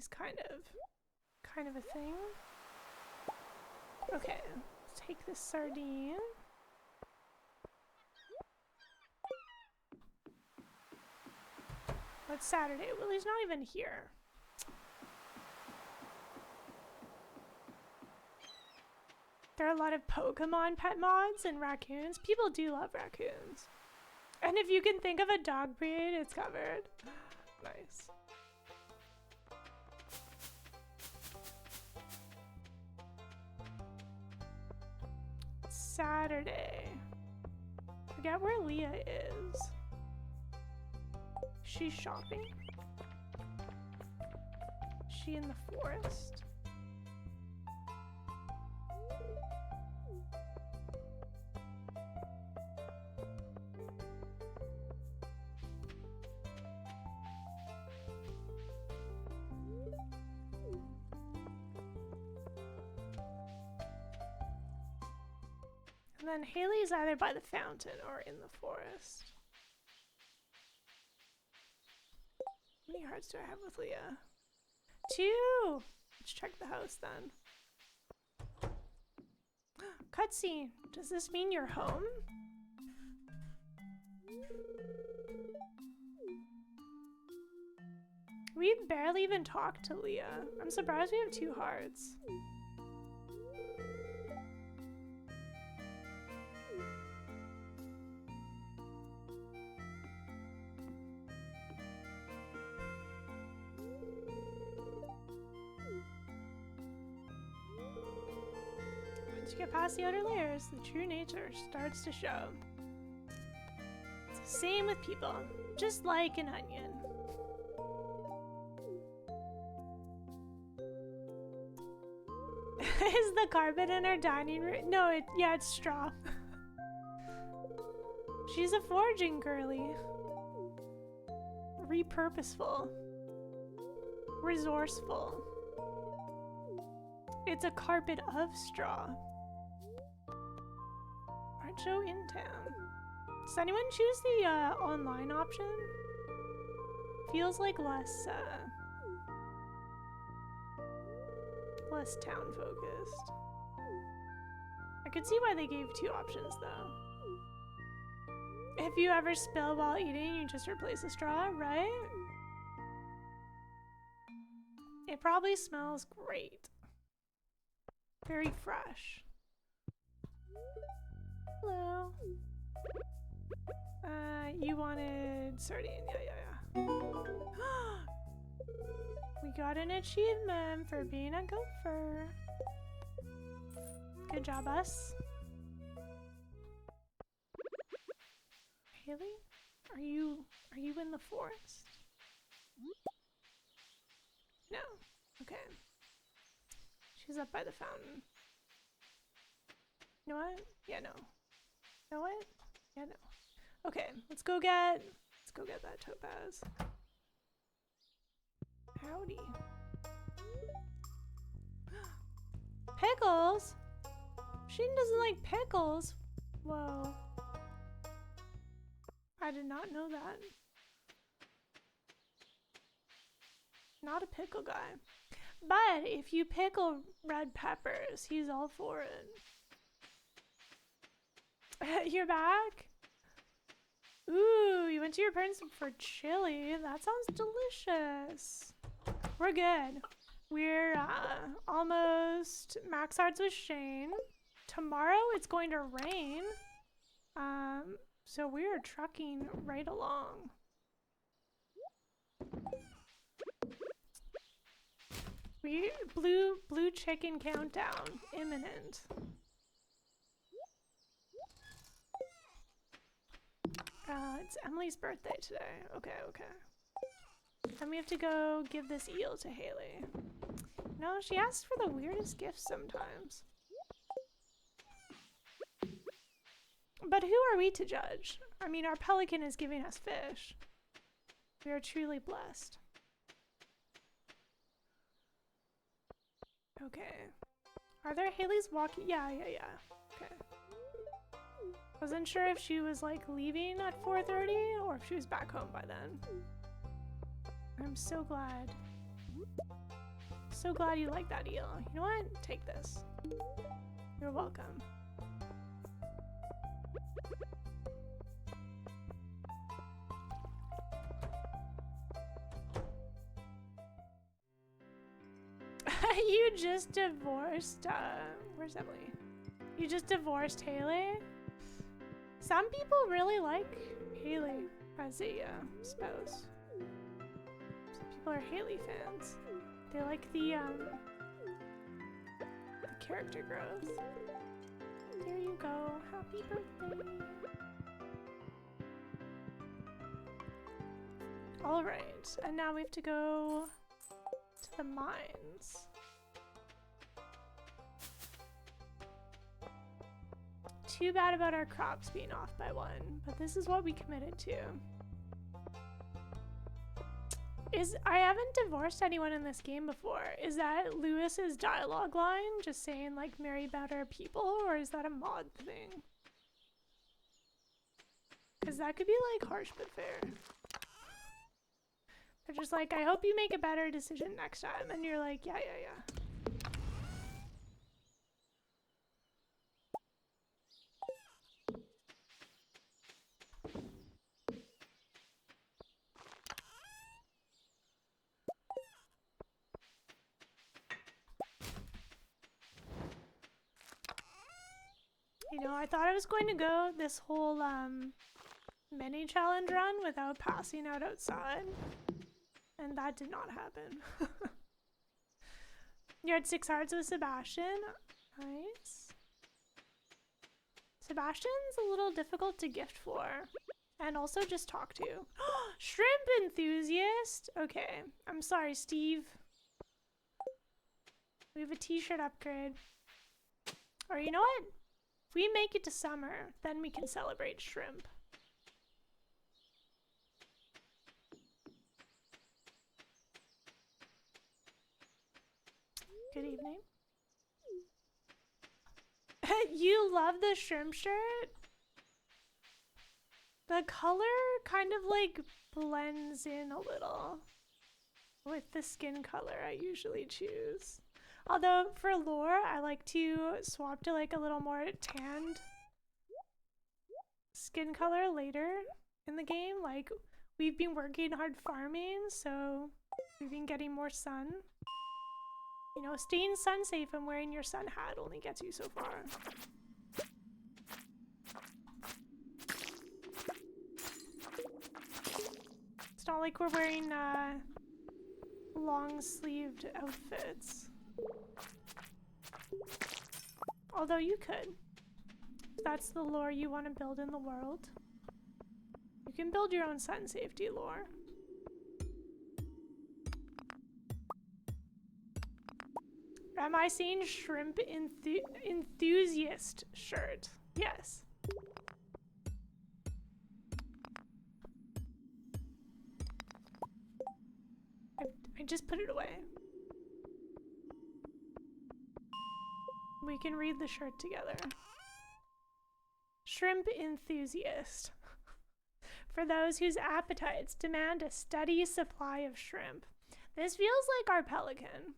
is kind of a thing. Okay, let's take this sardine. It's Saturday. Willie's not even here. There are a lot of Pokemon pet mods and raccoons. People do love raccoons. And if you can think of a dog breed, it's covered. Nice. Saturday. Forget where Leah is. She's shopping? Is she in the forest? And then Haley's either by the fountain or in the forest. How many hearts do I have with Leah? 2! Let's check the house then. Cutscene. Does this mean you're home? We barely even talked to Leah. I'm surprised we have 2 hearts. Once you get past the outer layers, the true nature starts to show. It's the same with people, just like an onion. Is the carpet in our dining room? No, yeah, it's straw. She's a foraging girly. Repurposeful. Resourceful. It's a carpet of straw. Art show in town. Does anyone choose the online option? Feels like less town focused. I could see why they gave 2 options though. If you ever spill while eating, you just replace the straw, right? It probably smells great. Very fresh. Hello. You wanted sardine. Yeah. We got an achievement for being a gopher. Good job, us. Haley? Are you in the forest? No. Okay. She's up by the fountain. You know what? Yeah, no. You know what? Yeah, no. Okay, let's go get that topaz. Howdy. Pickles? Sheen doesn't like pickles. Whoa. I did not know that. Not a pickle guy. But if you pickle red peppers, he's all for it. You're back? Ooh, you went to your parents for chili. That sounds delicious. We're good. We're almost max odds with Shane. Tomorrow it's going to rain. So we're trucking right along. Blue chicken countdown imminent. It's Emily's birthday today. Okay. Then we have to go give this eel to Haley. No, she asks for the weirdest gifts sometimes. But who are we to judge? I mean, our pelican is giving us fish. We are truly blessed. Okay. Are there Haley's walking? Yeah. Okay. Wasn't sure if she was like leaving at 4:30 or if she was back home by then. I'm so glad. So glad you like that eel. You know what? Take this. You're welcome. You just divorced, where's Emily? You just divorced Haley? Some people really like Haley as a spouse. Some people are Haley fans. They like the character growth. There you go. Happy birthday. Alright, and now we have to go to the mines. Too bad about our crops being off by 1, but this is what we committed to. I haven't divorced anyone in this game before. Is that Lewis's dialogue line just saying like marry better people, or is that a mod thing? Because that could be like harsh but fair. They're just like, I hope you make a better decision next time, and you're like, yeah. You know, I thought I was going to go this whole mini challenge run without passing out outside, and that did not happen. You had 6 hearts with Sebastian. Nice. Sebastian's a little difficult to gift for, and also just talk to. Shrimp enthusiast? Okay, I'm sorry, Steve. We have a t-shirt upgrade. Or you know what? If we make it to summer, then we can celebrate shrimp. Good evening. You love the shrimp shirt? The color kind of like blends in a little with the skin color I usually choose. Although for lore, I like to swap to like a little more tanned skin color later in the game. Like, we've been working hard farming, so we've been getting more sun. You know, staying sun safe and wearing your sun hat only gets you so far. It's not like we're wearing long-sleeved outfits. Although you could. If that's the lore you want to build in the world. You can build your own sun safety lore. Am I seeing shrimp enthusiast shirt? Yes. I just put it away. We can read the shirt together. Shrimp enthusiast. For those whose appetites demand a steady supply of shrimp. This feels like our Pelican.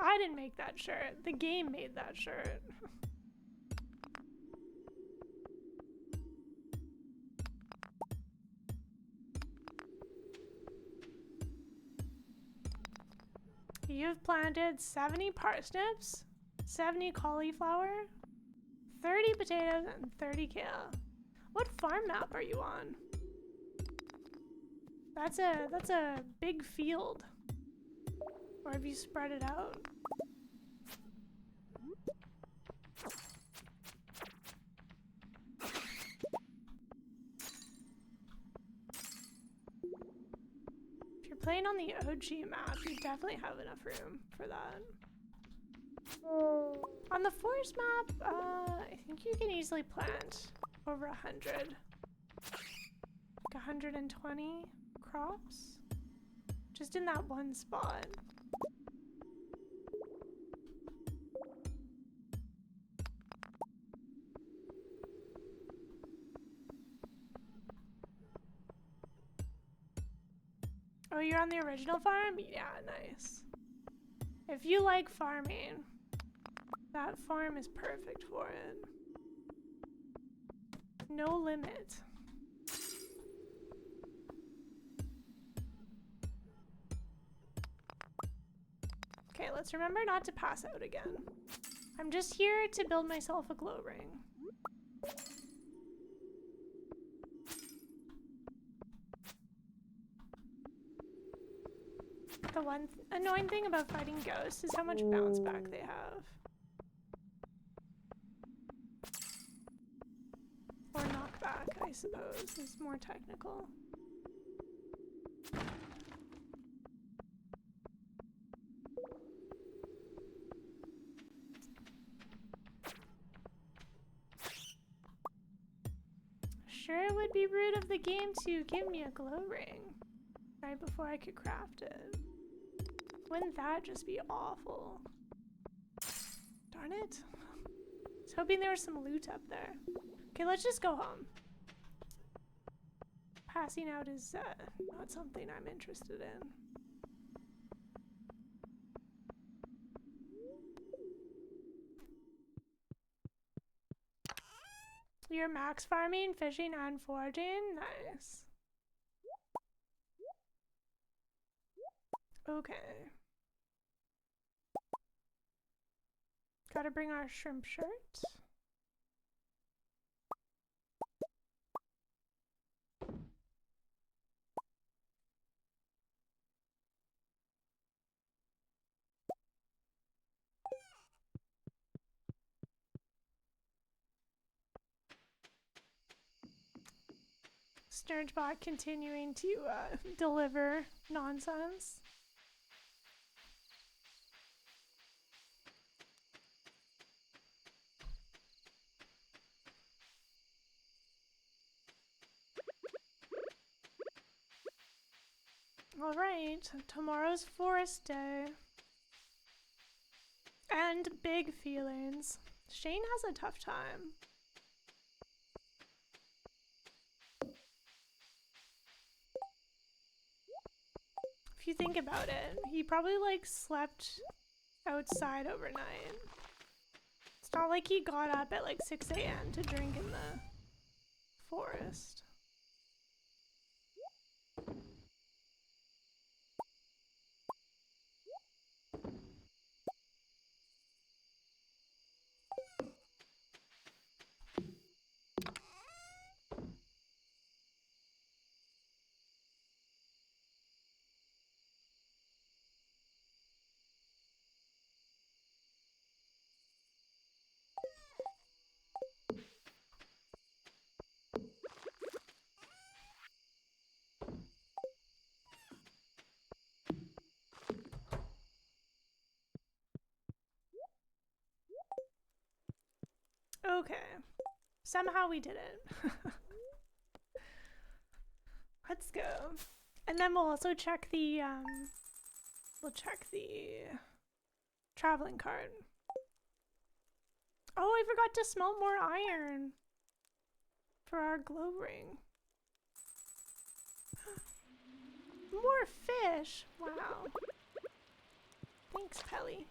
I didn't make that shirt. The game made that shirt. You've planted 70 parsnips, 70 cauliflower, 30 potatoes, and 30 kale. What farm map are you on? That's a big field. Or have you spread it out? If you're playing on the OG map, you definitely have enough room for that. On the forest map, I think you can easily plant over 100. Like 120 crops. Just in that one spot. Oh, you're on the original farm? Yeah, nice. If you like farming, that farm is perfect for it. No limit. Okay, let's remember not to pass out again. I'm just here to build myself a glow ring. The one annoying thing about fighting ghosts is how much bounce back they have. Or knockback, I suppose, is more technical. Sure, it would be rude of the game to give me a glow ring right before I could craft it. Wouldn't that just be awful? Darn it. I was hoping there was some loot up there. Okay, let's just go home. Passing out is not something I'm interested in. You're max farming, fishing, and foraging? Nice. Okay. Gotta bring our shrimp shirt. Snurgebot continuing to deliver nonsense. All right, tomorrow's forest day. And big feelings. Shane has a tough time. If you think about it, he probably like slept outside overnight. It's not like he got up at like 6 a.m. to drink in the forest. Okay. Somehow we did it. Let's go. And then we'll also check the, traveling card. Oh, I forgot to smelt more iron for our glow ring. More fish! Wow. Thanks, Pelly.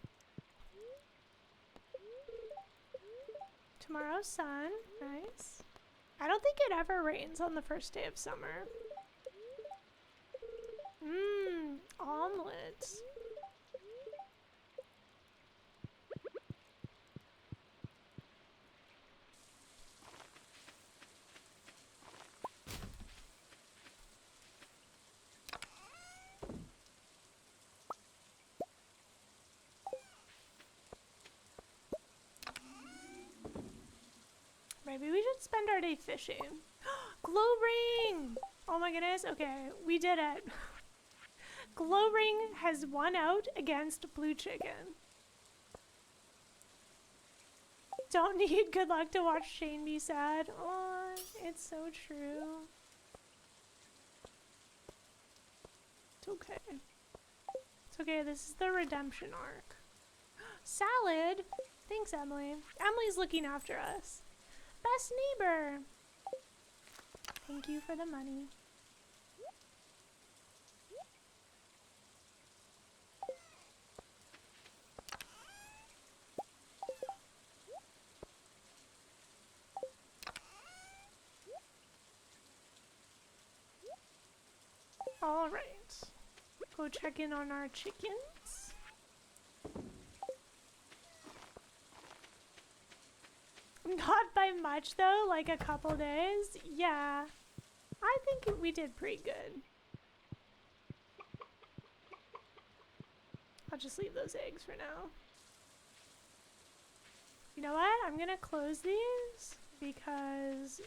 Tomorrow's sun. Nice. I don't think it ever rains on the first day of summer. Mmm, omelets. Maybe we should spend our day fishing. Glow ring! Oh my goodness. Okay, we did it. Glow ring has won out against blue chicken. Don't need good luck to watch Shane be sad. Oh, it's so true. It's okay. It's okay, this is the redemption arc. Salad! Thanks, Emily. Emily's looking after us. Best neighbor! Thank you for the money. Alright. Go check in on our chickens. Not by much though, like a couple days. Yeah. I think we did pretty good. I'll just leave those eggs for now. You know what? I'm gonna close these because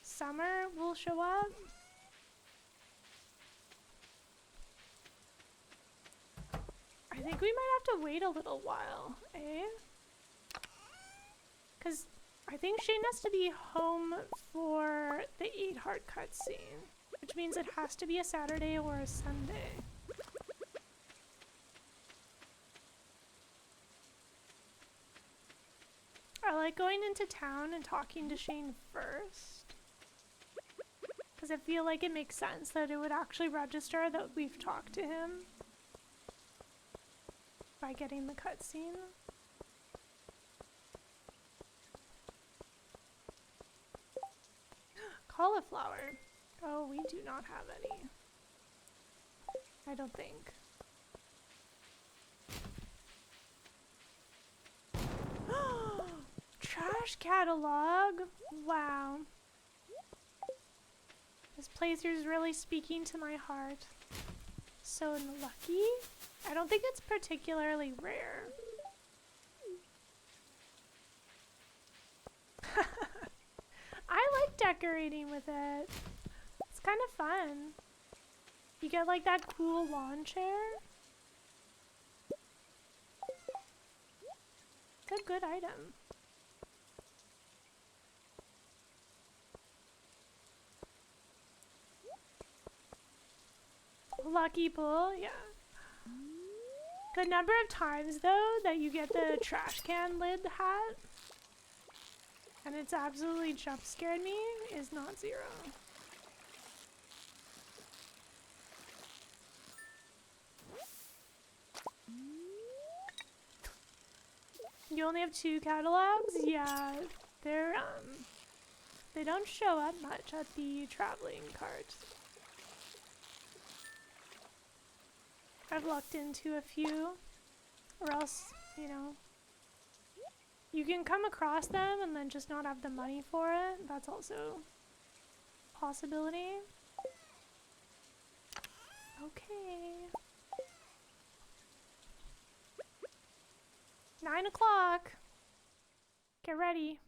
summer will show up. I think we might have to wait a little while, eh? Because I think Shane has to be home for the 8 heart cutscene, which means it has to be a Saturday or a Sunday. I like going into town and talking to Shane first, because I feel like it makes sense that it would actually register that we've talked to him by getting the cutscene. Cauliflower. Oh, we do not have any. I don't think. Trash catalog. Wow. This playthrough's really speaking to my heart. So lucky. I don't think it's particularly rare. I like decorating with it. It's kind of fun. You get like that cool lawn chair. Good item. Lucky pull, yeah. The number of times though that you get the trash can lid hat and it's absolutely jump scared me is not zero. You only have 2 catalogs? Yeah, they don't show up much at the traveling cart. I've looked into a few, or else, you know, you can come across them and then just not have the money for it. That's also a possibility. Okay. 9 o'clock. Get ready.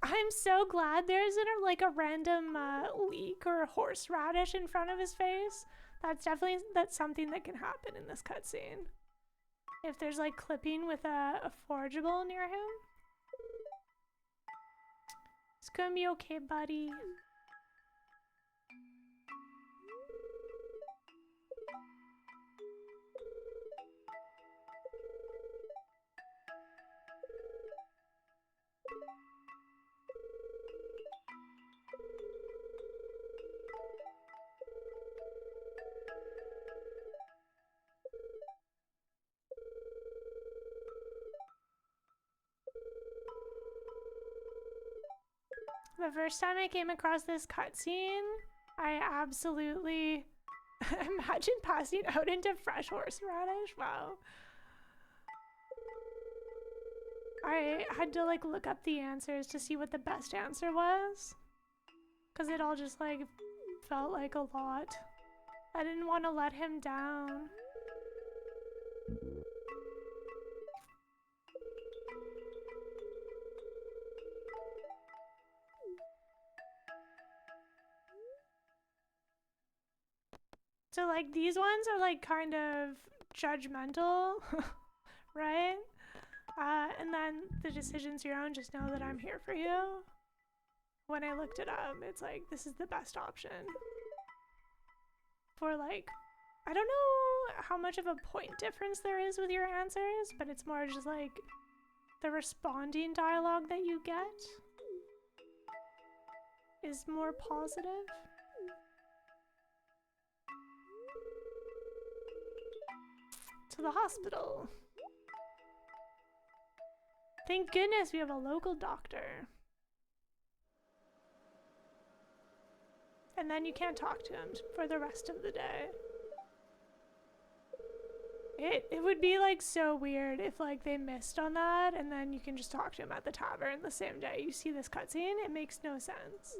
I'm so glad there isn't like a random leek or a horseradish in front of his face. That's something that can happen in this cutscene. If there's like clipping with a forageable near him. It's gonna be okay, buddy. The first time I came across this cutscene, I absolutely imagine passing out into fresh horseradish. Wow. I had to like look up the answers to see what the best answer was, because it all just like felt like a lot. I didn't want to let him down. So like these ones are like kind of judgmental, right? And then the decision's your own, just know that I'm here for you. When I looked it up, it's like, this is the best option. For like, I don't know how much of a point difference there is with your answers, but it's more just like the responding dialogue that you get is more positive. To the hospital. Thank goodness we have a local doctor. And then you can't talk to him for the rest of the day. It would be like so weird if like they missed on that and then you can just talk to him at the tavern the same day you see this cutscene. It makes no sense.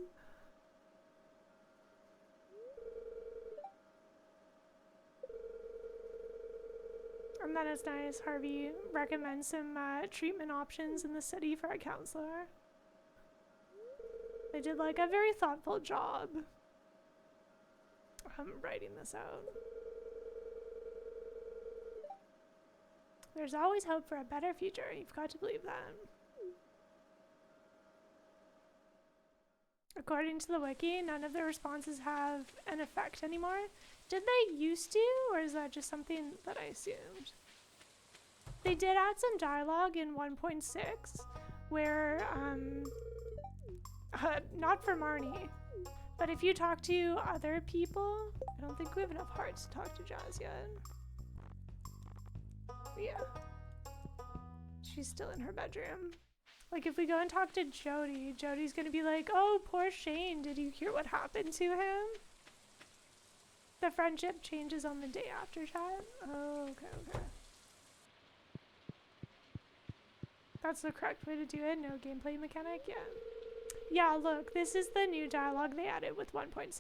And then it's nice Harvey recommends some treatment options in the city for a counselor. They did like a very thoughtful job writing this out. There's always hope for a better future. You've got to believe that. According to the wiki, none of the responses have an effect anymore. Did they used to, or is that just something that I assumed? They did add some dialogue in 1.6 where, not for Marnie, but if you talk to other people, I don't think we have enough hearts to talk to Jazz yet. Yeah. She's still in her bedroom. Like if we go and talk to Jody, Jody's gonna be like, oh, poor Shane, did you hear what happened to him? The friendship changes on the day after chat? Oh, okay. That's the correct way to do it, no gameplay mechanic, yeah. Yeah, look, this is the new dialogue they added with 1.6.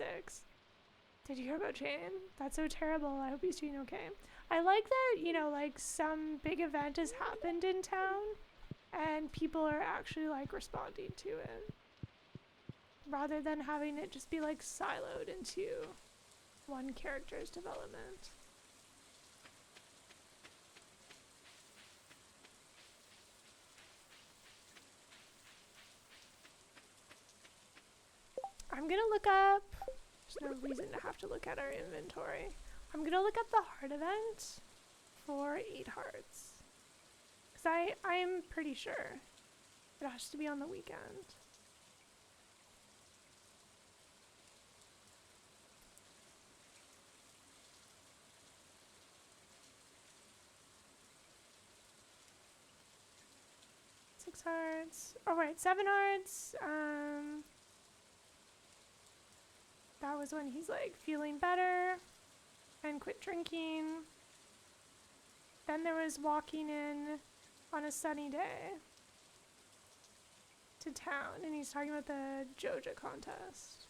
Did you hear about Shane? That's so terrible, I hope he's doing okay. I like that, you know, like some big event has happened in town and people are actually like responding to it. Rather than having it just be like siloed into one character's development. I'm gonna look up, there's no reason to have to look at our inventory. I'm gonna look up the heart event for 8 hearts. Cause I'm pretty sure it has to be on the weekend. 6 hearts. Oh, right, 7 hearts. That was when he's like feeling better and quit drinking. Then there was walking in on a sunny day to town, and he's talking about the Joja contest.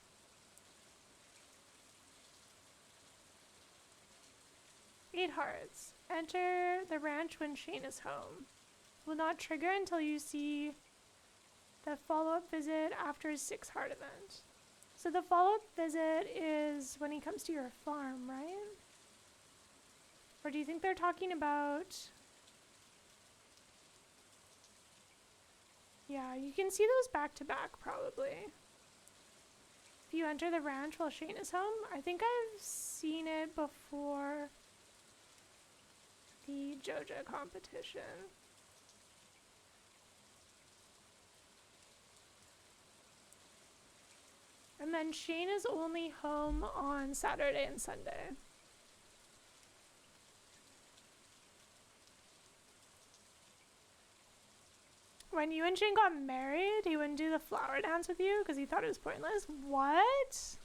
Eight hearts. Enter the ranch when Shane is home. Will not trigger until you see the follow-up visit after his 6 heart event. So the follow-up visit is when he comes to your farm, right? Or do you think they're talking about... Yeah, you can see those back to back probably. If you enter the ranch while Shane is home, I think I've seen it before the Joja competition. And then Shane is only home on Saturday and Sunday. When you and Shane got married, he wouldn't do the flower dance with you because he thought it was pointless. What?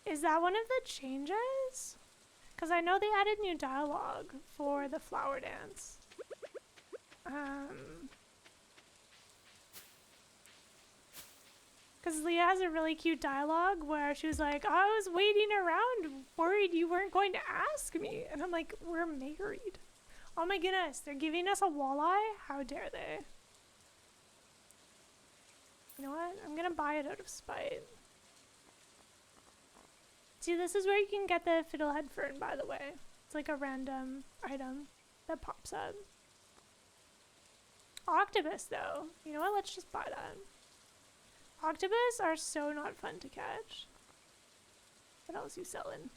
Is that one of the changes? Because I know they added new dialogue for the flower dance. Because Leah has a really cute dialogue where she was like, I was waiting around, worried you weren't going to ask me. And I'm like, we're married. Oh my goodness, they're giving us a walleye? How dare they? You know what? I'm gonna buy it out of spite. See, this is where you can get the fiddlehead fern, by the way. It's like a random item that pops up. Octopus, though. You know what? Let's just buy that. Octopus are so not fun to catch. What else you selling?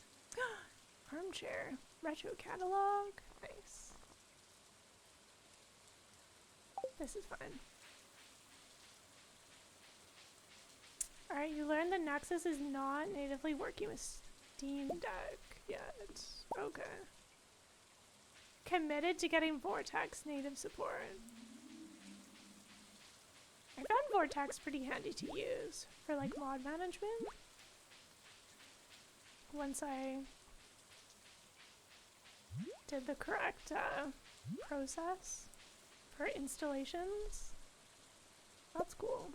Armchair. Retro catalog. Nice. This is fine. Alright, you learned the Nexus is not natively working with Steam Deck yet. Okay. Committed to getting Vortex native support. I found Vortex pretty handy to use for like mod management. Once I did the correct process for installations. That's cool.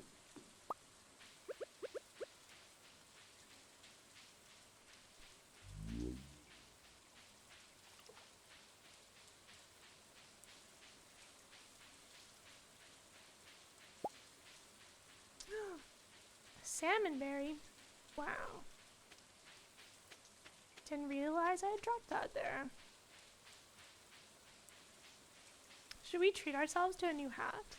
Salmonberry. Wow. Didn't realize I had dropped that there. Should we treat ourselves to a new hat?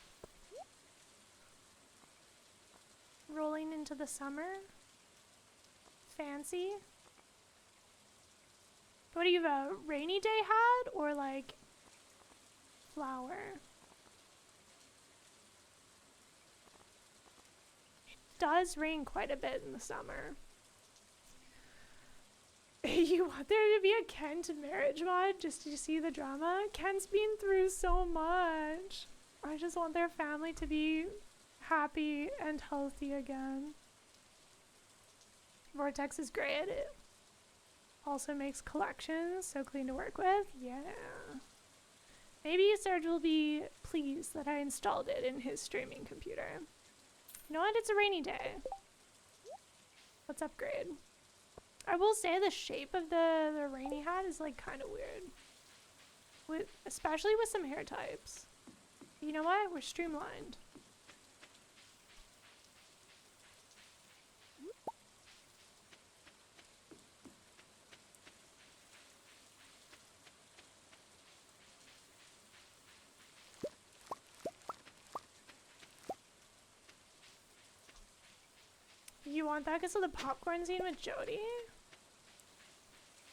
Rolling into the summer? Fancy? What do you have, a rainy day hat or like flower? Does rain quite a bit in the summer. You want there to be a Kent marriage mod just to see the drama? Kent's been through so much. I just want their family to be happy and healthy again. Vortex is great. It also makes collections so clean to work with. Yeah. Maybe Serge will be pleased that I installed it in his streaming computer. You know what? It's a rainy day. Let's upgrade. I will say the shape of the rainy hat is like kind of weird. Especially with some hair types. You know what? We're streamlined. You want that because of the popcorn scene with Jody?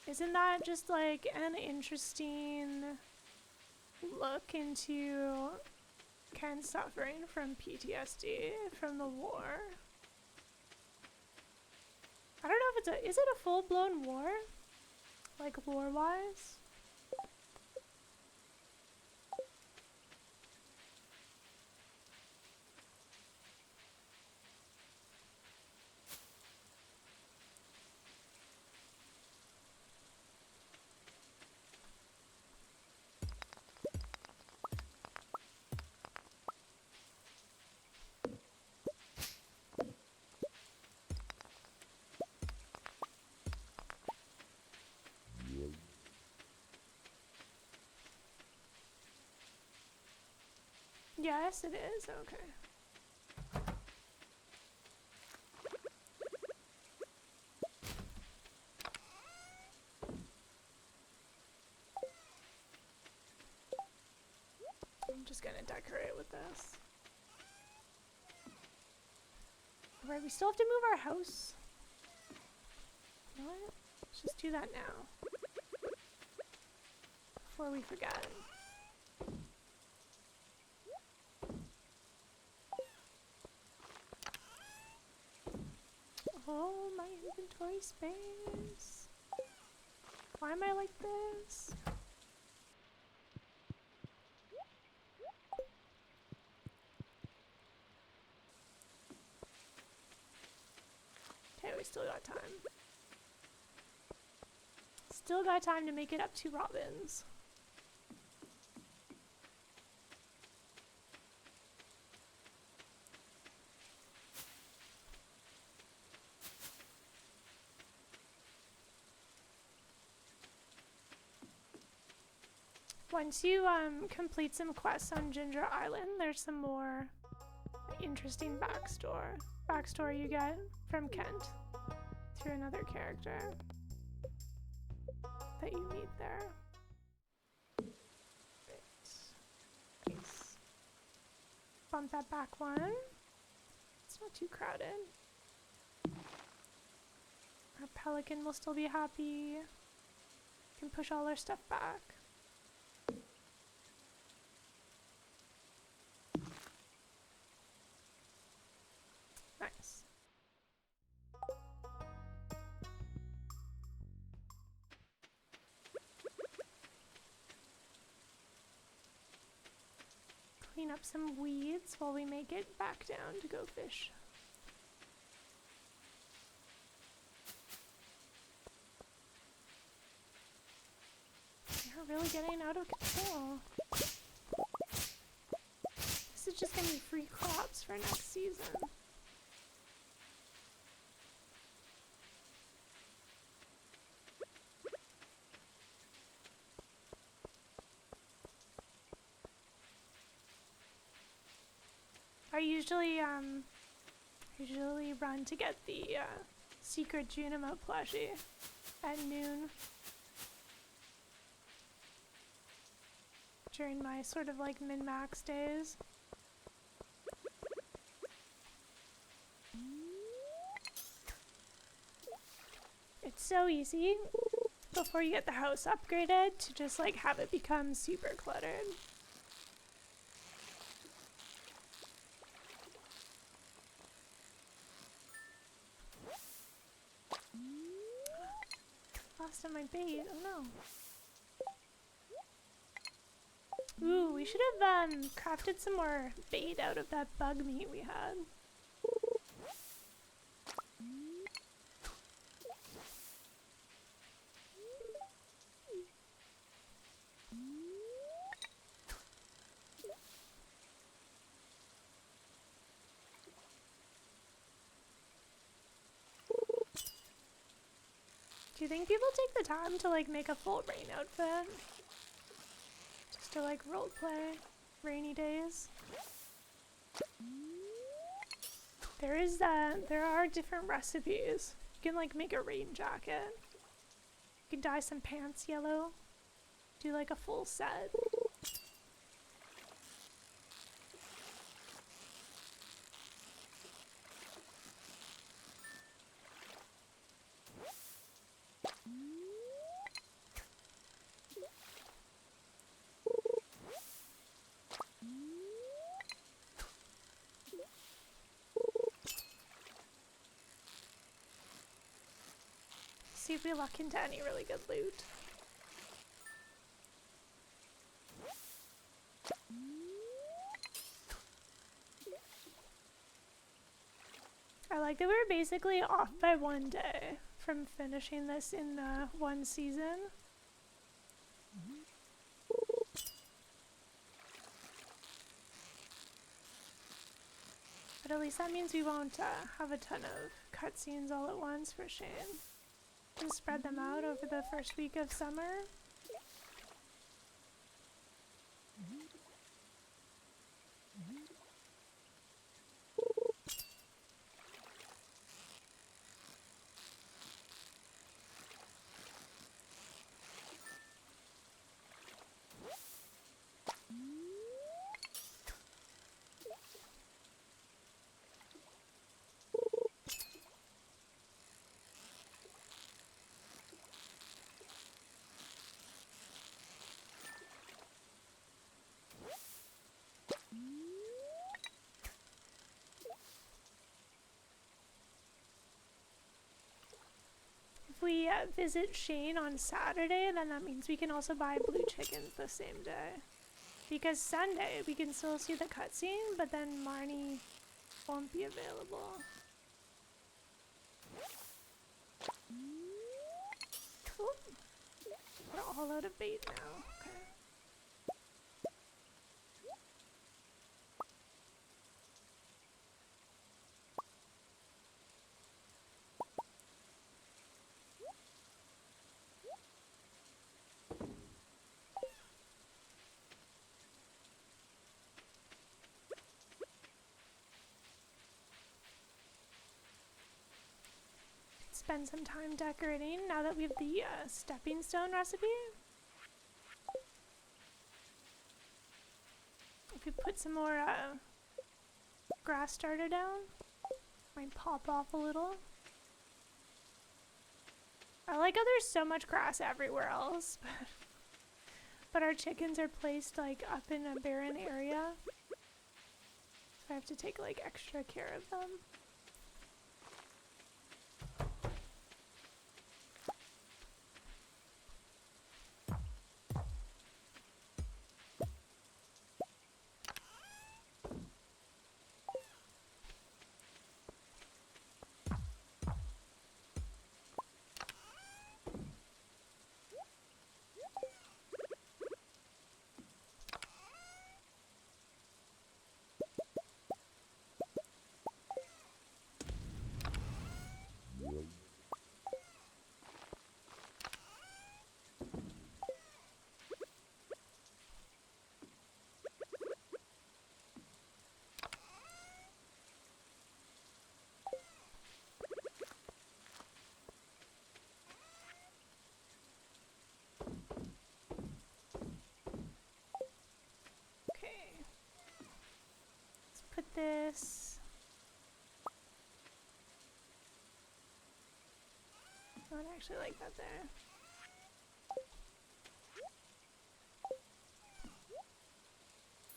Isn't that just like an interesting look into Ken suffering from PTSD from the war? I don't know if is it a full-blown war? Like lore-wise? Yes, it is. Okay. I'm just gonna decorate with this. Alright, we still have to move our house. You know what? Let's just do that now. Before we forget. Oh, my inventory space. Why am I like this? Okay, we still got time. Still got time to make it up to Robin's. Once you complete some quests on Ginger Island, there's some more interesting backstory you get from Kent through another character that you meet there. Right. Nice. Bump that back one. It's not too crowded. Our Pelican will still be happy. Can push all our stuff back. Nice. Clean up some weeds while we make it back down to go fish. You're really getting out of control. This is just gonna be free crops for next season. I usually run to get the secret Junimo plushie at noon during my sort of like min-max days. It's so easy before you get the house upgraded to just like have it become super cluttered. Lost on my bait. Oh no. Ooh, we should have crafted some more bait out of that bug meat we had. Do you think people take the time to like make a full rain outfit? Just to like roleplay rainy days? There are different recipes. You can like make a rain jacket. You can dye some pants yellow. Do like a full set. See if we luck into any really good loot. I like that we're basically off by one day from finishing this in one season. But at least that means we won't have a ton of cutscenes all at once for Shane. Just spread them out over the first week of summer. we visit Shane on Saturday, then that means we can also buy blue chickens the same day. Because Sunday, we can still see the cutscene, but then Marnie won't be available. Cool. We're all out of bait now. Okay. Spend some time decorating now that we have the stepping stone recipe. If we put some more grass starter down, might pop off a little. I like how there's so much grass everywhere else, but our chickens are placed like up in a barren area. So I have to take like extra care of them. Put this. I don't actually like that there.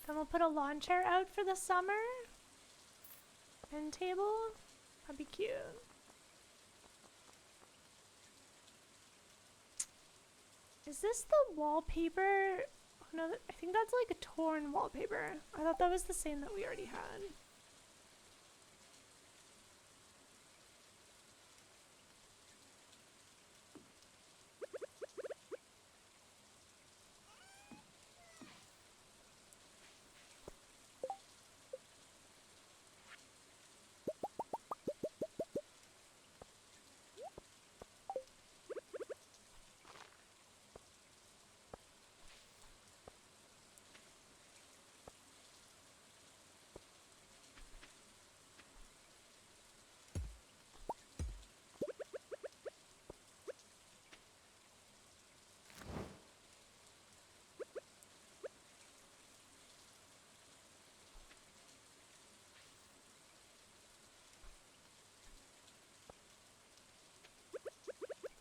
Then we'll put a lawn chair out for the summer. End table. That'd be cute. Is this the wallpaper? Oh no, I think that's like a torn wallpaper. I thought that was the same that we already had.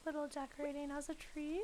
Little decorating as a treat.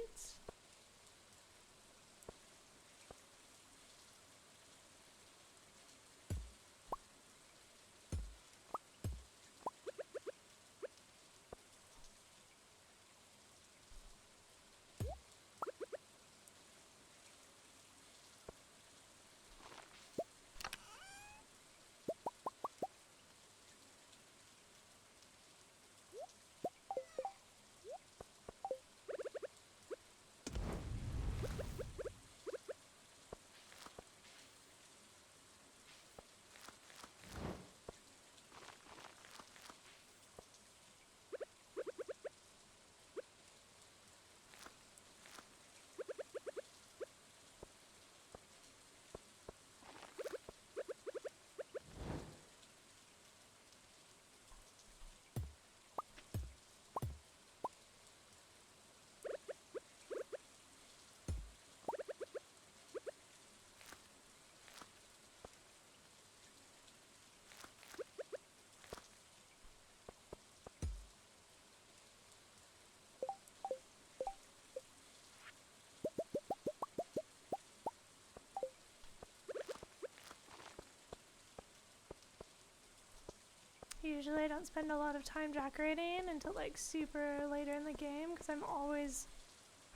Usually I don't spend a lot of time decorating until like super later in the game because I'm always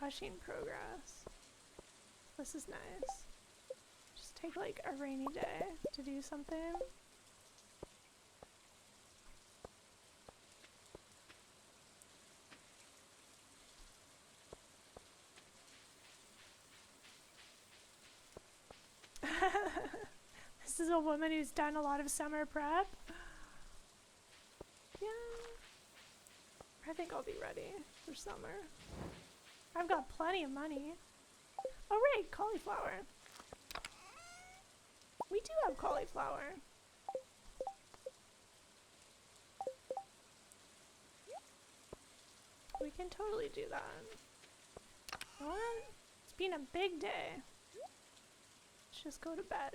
rushing progress. This is nice. Just take like a rainy day to do something. This is a woman who's done a lot of summer prep. Yeah. I think I'll be ready for summer. I've got plenty of money. Oh right, cauliflower. We do have cauliflower. We can totally do that. You know what? It's been a big day. Let's just go to bed.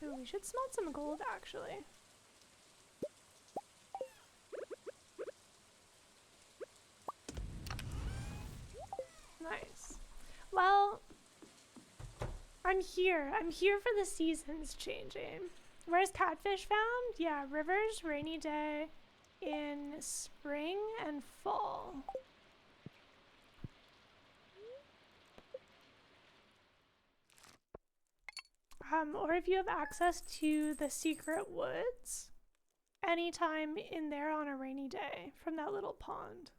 Ooh, we should smelt some gold actually. Nice. Well, I'm here. I'm here for the seasons changing. Where's catfish found? Yeah, rivers, rainy day, in spring and fall. Or if you have access to the secret woods, anytime in there on a rainy day from that little pond.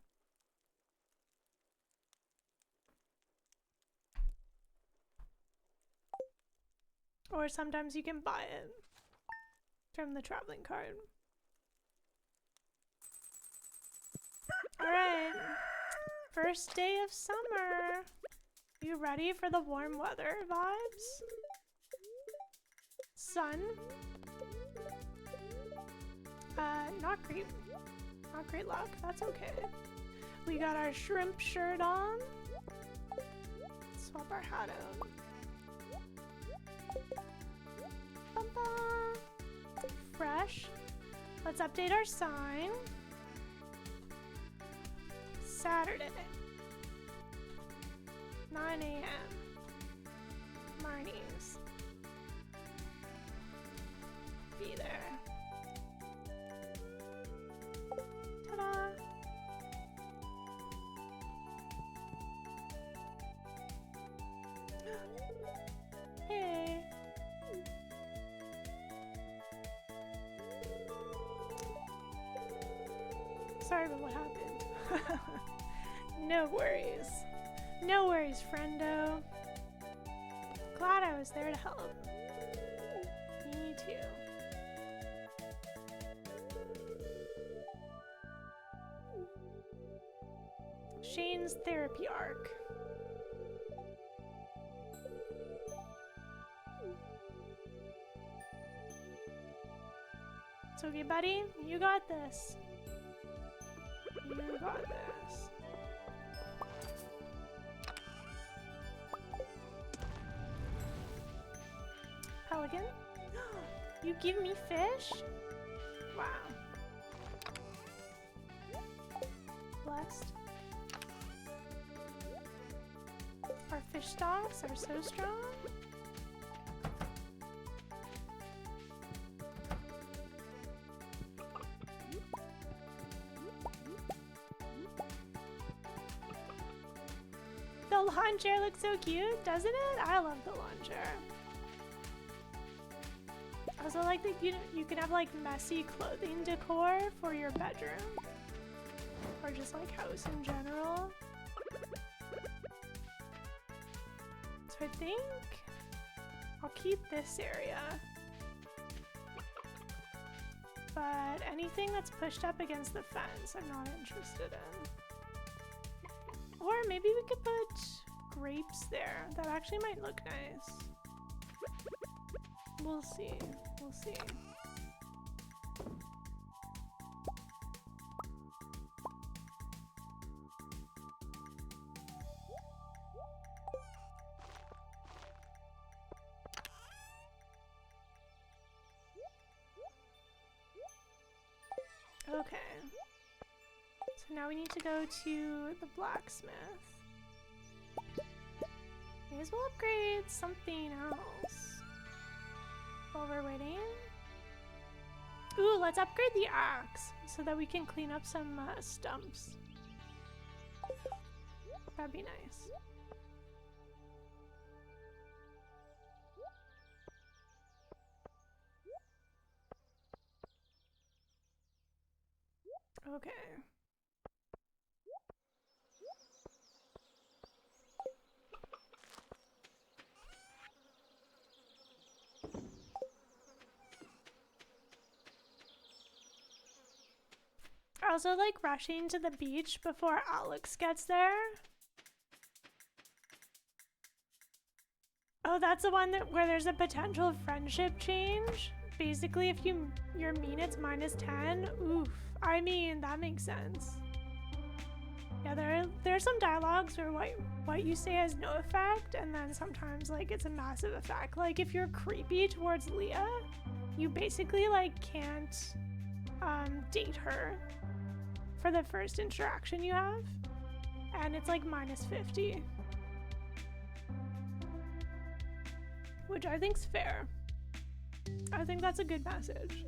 Or sometimes you can buy it from the traveling card. Alright, first day of summer. You ready for the warm weather vibes? Sun. Not great luck. That's okay. We got our shrimp shirt on. Swap our hat out. Ba-ba. Fresh. Let's update our sign. Saturday. 9 a.m. Marnie's. Be there. Ta-da! Hey! Sorry about what happened. No worries. No worries, friendo. Glad I was there to help. Me too. Shane's therapy arc. It's okay, buddy. You got this. You got this. Pelican? You give me fish? Wow. Blessed. Our fish stocks are so strong. The lawn chair looks so cute, doesn't it? I love the lawn chair. I also like that you can have like messy clothing decor for your bedroom. Or just like house in general. So I think I'll keep this area. But anything that's pushed up against the fence, I'm not interested in. Or maybe we could put grapes there. That actually might look nice. We'll see. We'll see. Okay. So Now we need to go to the blacksmith. May as well upgrade something else while we're waiting. Ooh, let's upgrade the axe so that we can clean up some stumps. That'd be nice. Okay. I also like rushing to the beach before Alex gets there. Oh, that's the one that where there's a potential friendship change. Basically, if you're mean, it's -10. Oof. I mean, that makes sense. Yeah, there's some dialogues where what you say has no effect, and then sometimes like it's a massive effect. Like if you're creepy towards Leah, you basically like can't date her for the first interaction you have, and it's like -50, which I think's fair. I think that's a good message.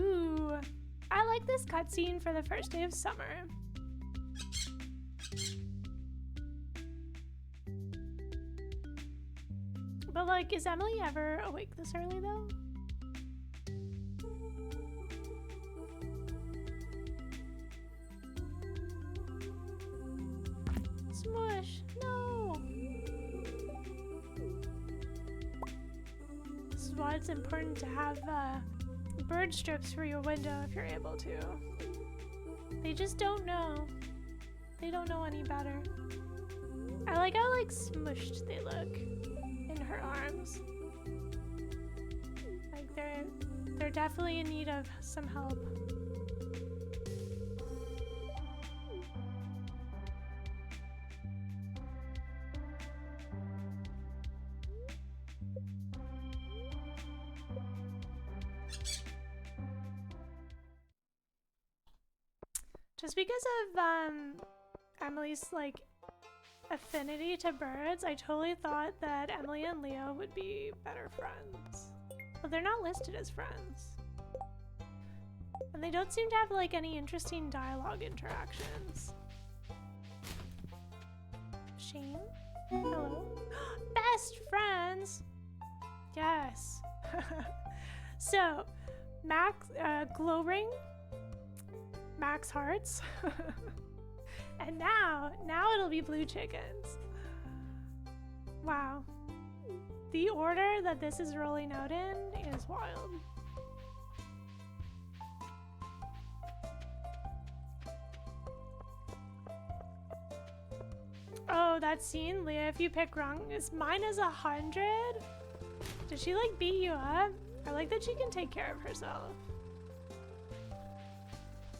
Ooh, I like this cutscene for the first day of summer. But like, is Emily ever awake this early though? Smush, no! This is why it's important to have bird strips for your window if you're able to. They just don't know. They don't know any better. I like how like smushed they look in her arms. Like they're definitely in need of some help. Just because of Emily's like affinity to birds, I totally thought that Emily and Leo would be better friends. But they're not listed as friends. And they don't seem to have like any interesting dialogue interactions. Shane? Hello? Best friends! Yes. So, Max, glow ring, Max hearts. And now it'll be blue chickens. Wow. The order that this is rolling out in is wild. Oh, that scene, Leah, if you pick wrong, mine is 100? Did she like beat you up? I like that she can take care of herself.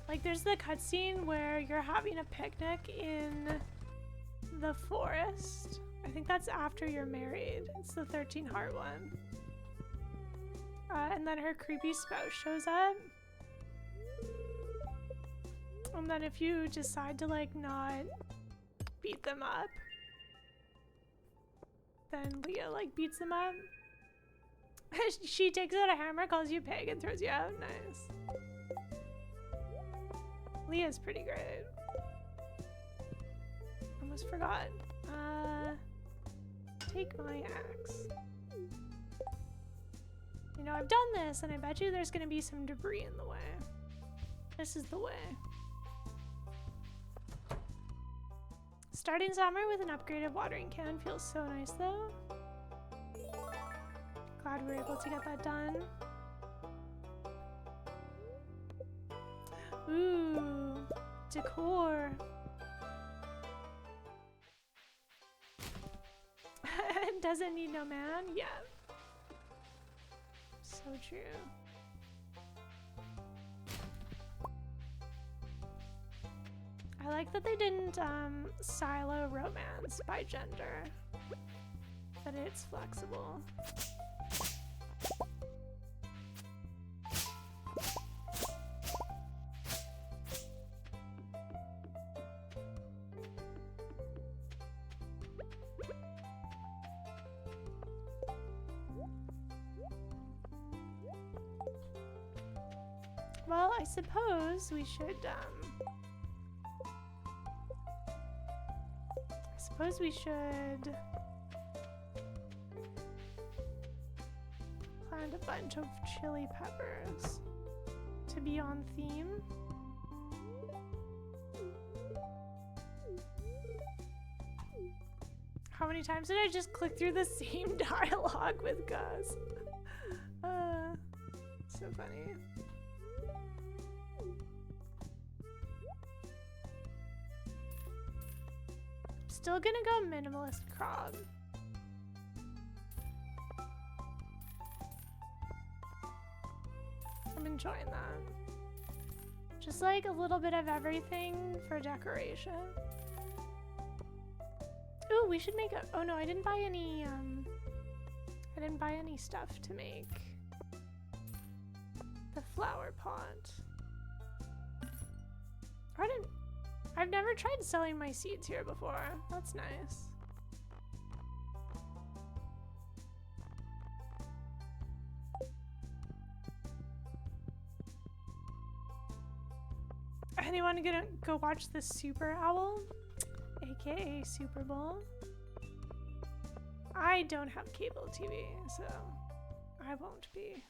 Like there's the cutscene where you're having a picnic in the forest. I think that's after you're married. It's the 13 heart one. And then her creepy spouse shows up. And then if you decide to like not beat them up, then Leah like beats them up. She takes out a hammer, calls you pig, and throws you out. Nice. Leah's pretty great. Almost forgot. Take my axe. You know, I've done this, and I bet you there's gonna be some debris in the way. This is the way. Starting summer with an upgraded watering can feels so nice, though. Glad we were able to get that done. Ooh, decor. Doesn't need no man? Yeah. So true. I like that they didn't silo romance by gender, that it's flexible. Well, I suppose we should, plant a bunch of chili peppers to be on theme. How many times did I just click through the same dialogue with Gus? So funny. Still gonna go minimalist crop. I'm enjoying that. Just like a little bit of everything for decoration. Ooh, we should make a— oh no, I didn't buy any stuff to make the flower pot. I've never tried selling my seeds here before. That's nice. Anyone gonna go watch the Super Owl? AKA Super Bowl? I don't have cable TV, so I won't be.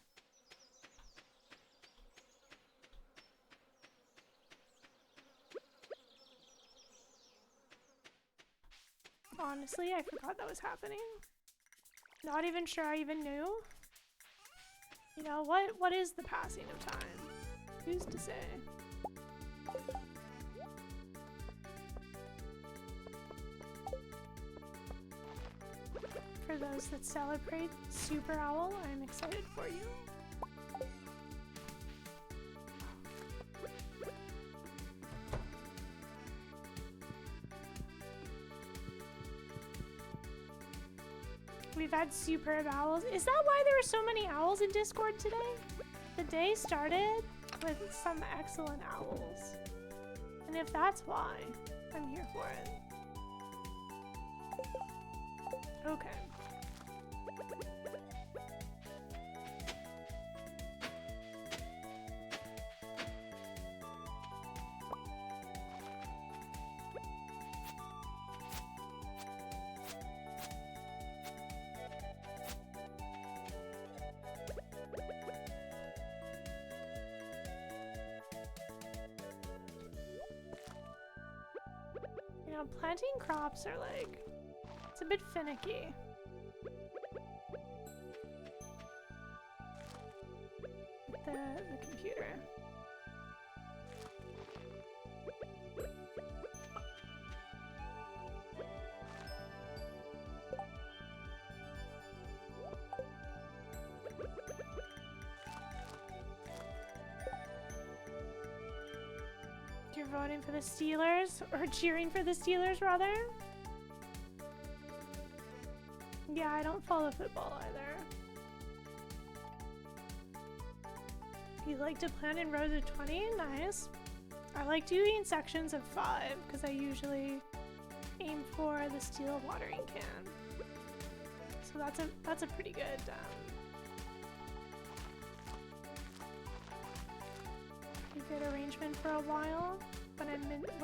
Honestly, I forgot that was happening. Not even sure I even knew. You know, what is the passing of time? Who's to say? For those that celebrate Super Owl, I'm excited for you. We've had superb owls. Is that why there were so many owls in Discord today? The day started with some excellent owls. And if that's why, I'm here for it. Okay. You know, planting crops are like, it's a bit finicky. The computer. You're voting for the Steelers, or cheering for the Steelers rather? Yeah, I don't follow football either. You like to plant in rows of 20? Nice. I like doing sections of 5 because I usually aim for the steel watering can. So that's a pretty good good arrangement for a while when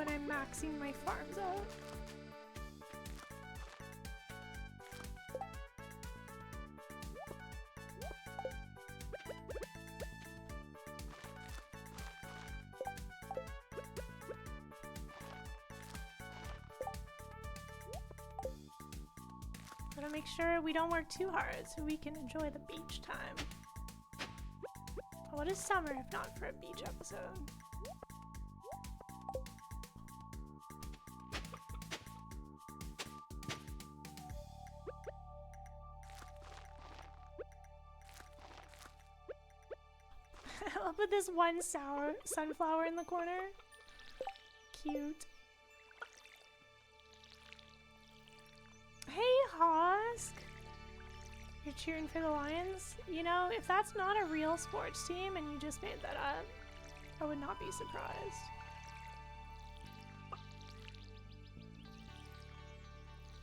I'm maxing my farms out. Gotta make sure we don't work too hard so we can enjoy the beach time. What is summer if not for a beach episode? I'll put this one sour sunflower in the corner. Cute. Hey, Hosk! You're cheering for the Lions? You know, if that's not a real sports team and you just made that up, I would not be surprised.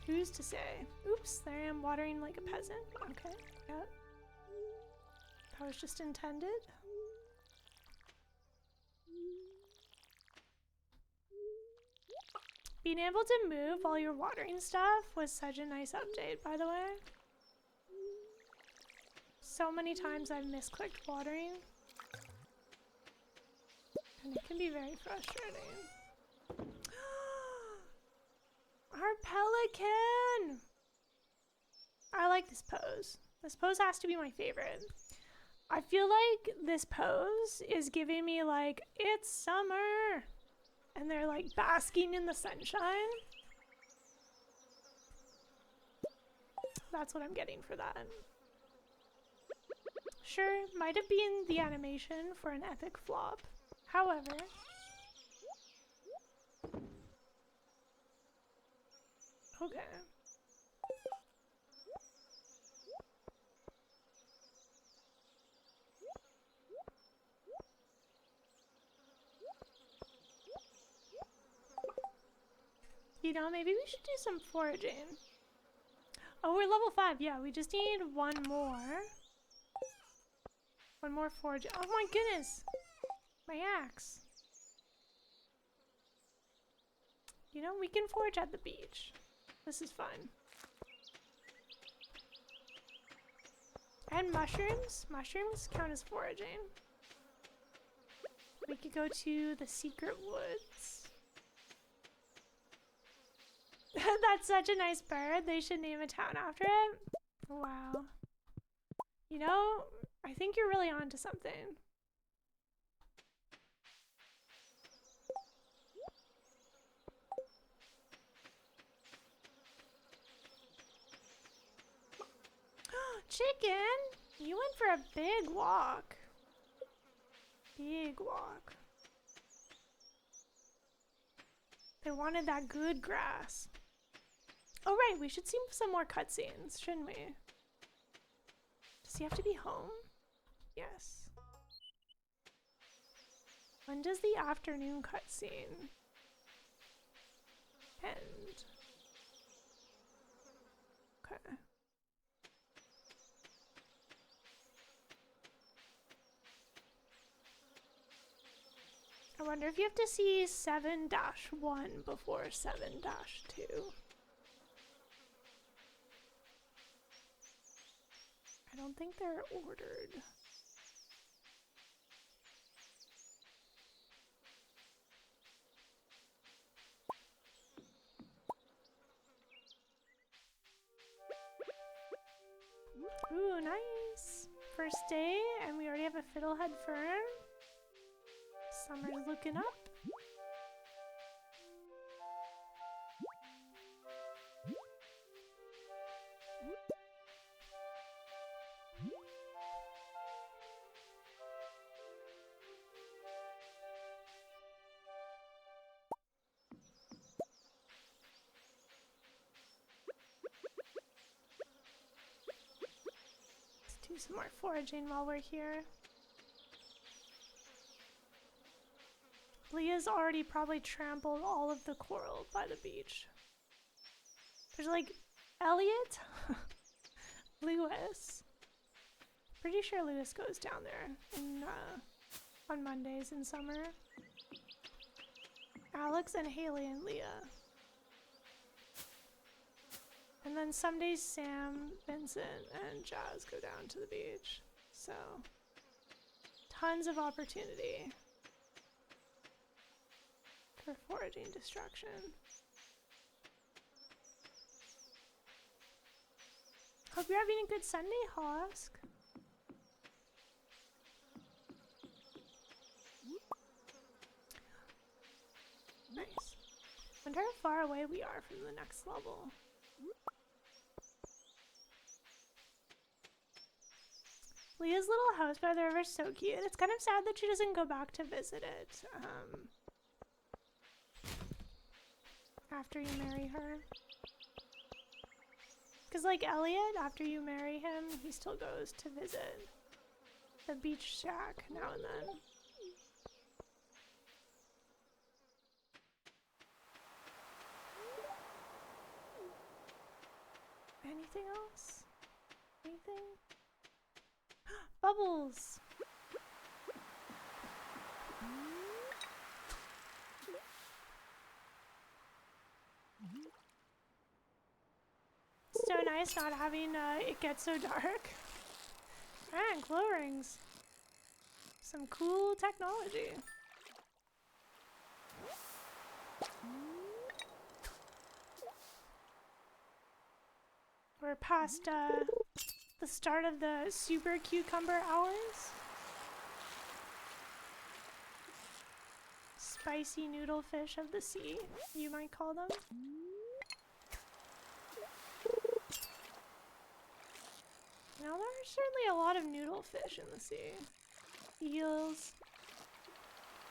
Who's to say? Oops, there I am watering like a peasant. Okay, yep. That was just intended. Being able to move while you're watering stuff was such a nice update, by the way. So many times I've misclicked watering. And it can be very frustrating. Our pelican! I like this pose. This pose has to be my favorite. I feel like this pose is giving me like, it's summer! And they're like basking in the sunshine. That's what I'm getting for that. Sure, might have been the animation for an epic flop. However, okay. You know, maybe we should do some foraging. Oh, we're level 5. Yeah, we just need one more. One more foraging. Oh my goodness! My axe. You know, we can forage at the beach. This is fun. And mushrooms. Mushrooms count as foraging. We could go to the secret woods. That's such a nice bird. They should name a town after it. Wow. You know, I think you're really onto something. Chicken! You went for a big walk. Big walk. They wanted that good grass. Oh right, we should see some more cutscenes, shouldn't we? Does he have to be home? Yes. When does the afternoon cutscene end? Okay. I wonder if you have to see 7-1 before 7-2. I don't think they're ordered. Ooh, nice. First day, and we already have a fiddlehead fern. Summer's looking up. Let's do some more foraging while we're here. Leah's already probably trampled all of the coral by the beach. There's like Elliot, Lewis. Pretty sure Lewis goes down there in, on Mondays in summer. Alex and Haley and Leah. And then some days Sam, Vincent, and Jazz go down to the beach. So, tons of opportunity for foraging distraction. Hope you're having a good Sunday, Hosk. Nice. Wonder how far away we are from the next level. Leah's little house by the river is so cute. It's kind of sad that she doesn't go back to visit it after you marry her. Because like Elliot, after you marry him, he still goes to visit the beach shack now and then. Anything else? Anything? Bubbles! nice not having it get so dark. And glow rings. Some cool technology. We're past the start of the super cucumber hours. Spicy noodle fish of the sea, you might call them. Now there are certainly a lot of noodle fish in the sea. Eels,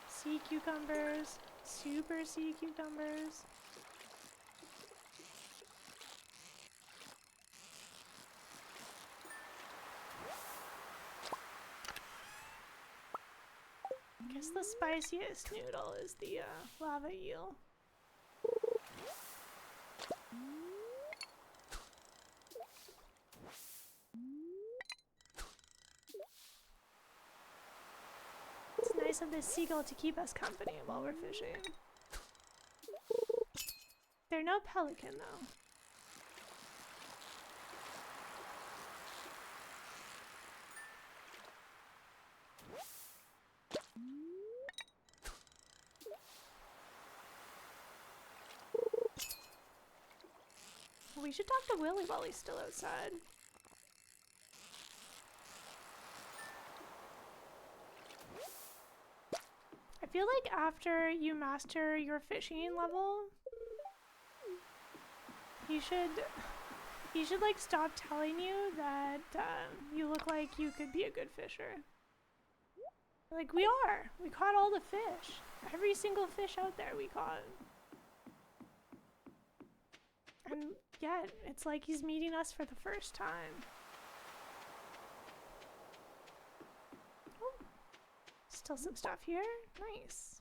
sea cucumbers, super sea cucumbers. I guess the spiciest noodle is the lava eel. It's nice of this seagull to keep us company while we're fishing. They're no pelican though. We should talk to Willy while he's still outside. I feel like after you master your fishing level, he should like stop telling you that you look like you could be a good fisher. Like we are. We caught all the fish. Every single fish out there we caught. And yet, it's like he's meeting us for the first time. Oh, still some stuff here. Nice.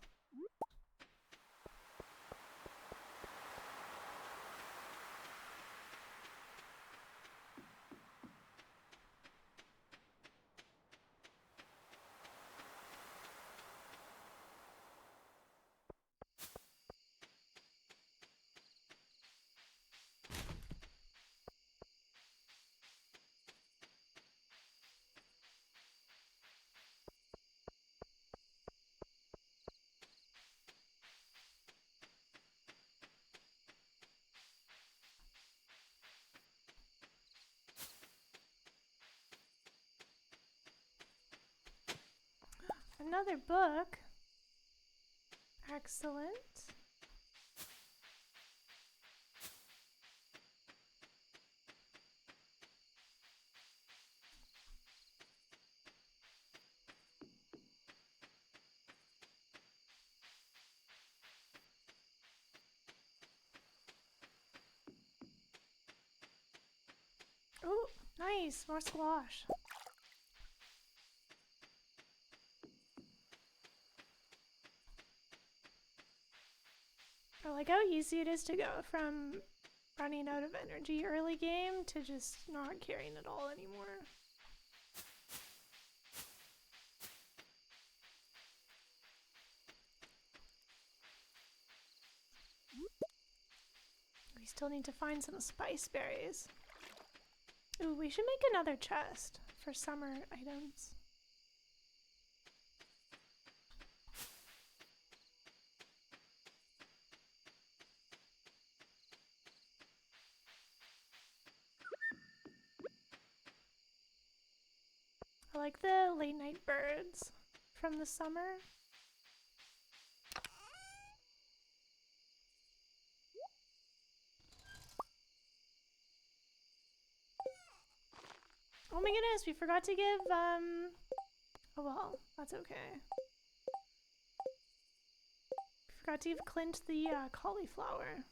Another book. Excellent. Oh, nice. More squash. I like how easy it is to go from running out of energy early game to just not caring at all anymore. We still need to find some spice berries. Ooh, we should make another chest for summer items. I like the late night birds from the summer. Oh my goodness, we forgot to give, oh well, that's okay. We forgot to give Clint the cauliflower.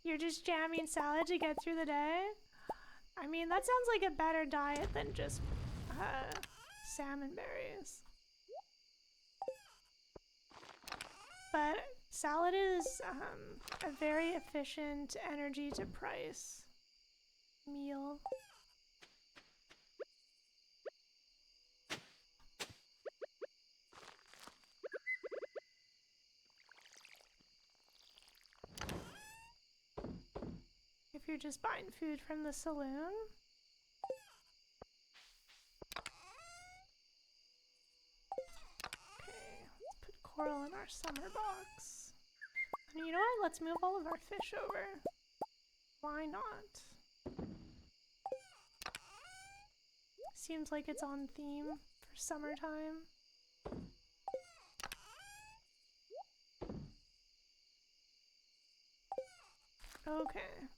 You're just jamming salad to get through the day? I mean, that sounds like a better diet than just salmon berries. But salad is a very efficient energy to price meal. If you're just buying food from the saloon. Okay, let's put coral in our summer box. And you know what? Let's move all of our fish over. Why not? Seems like it's on theme for summertime. Okay.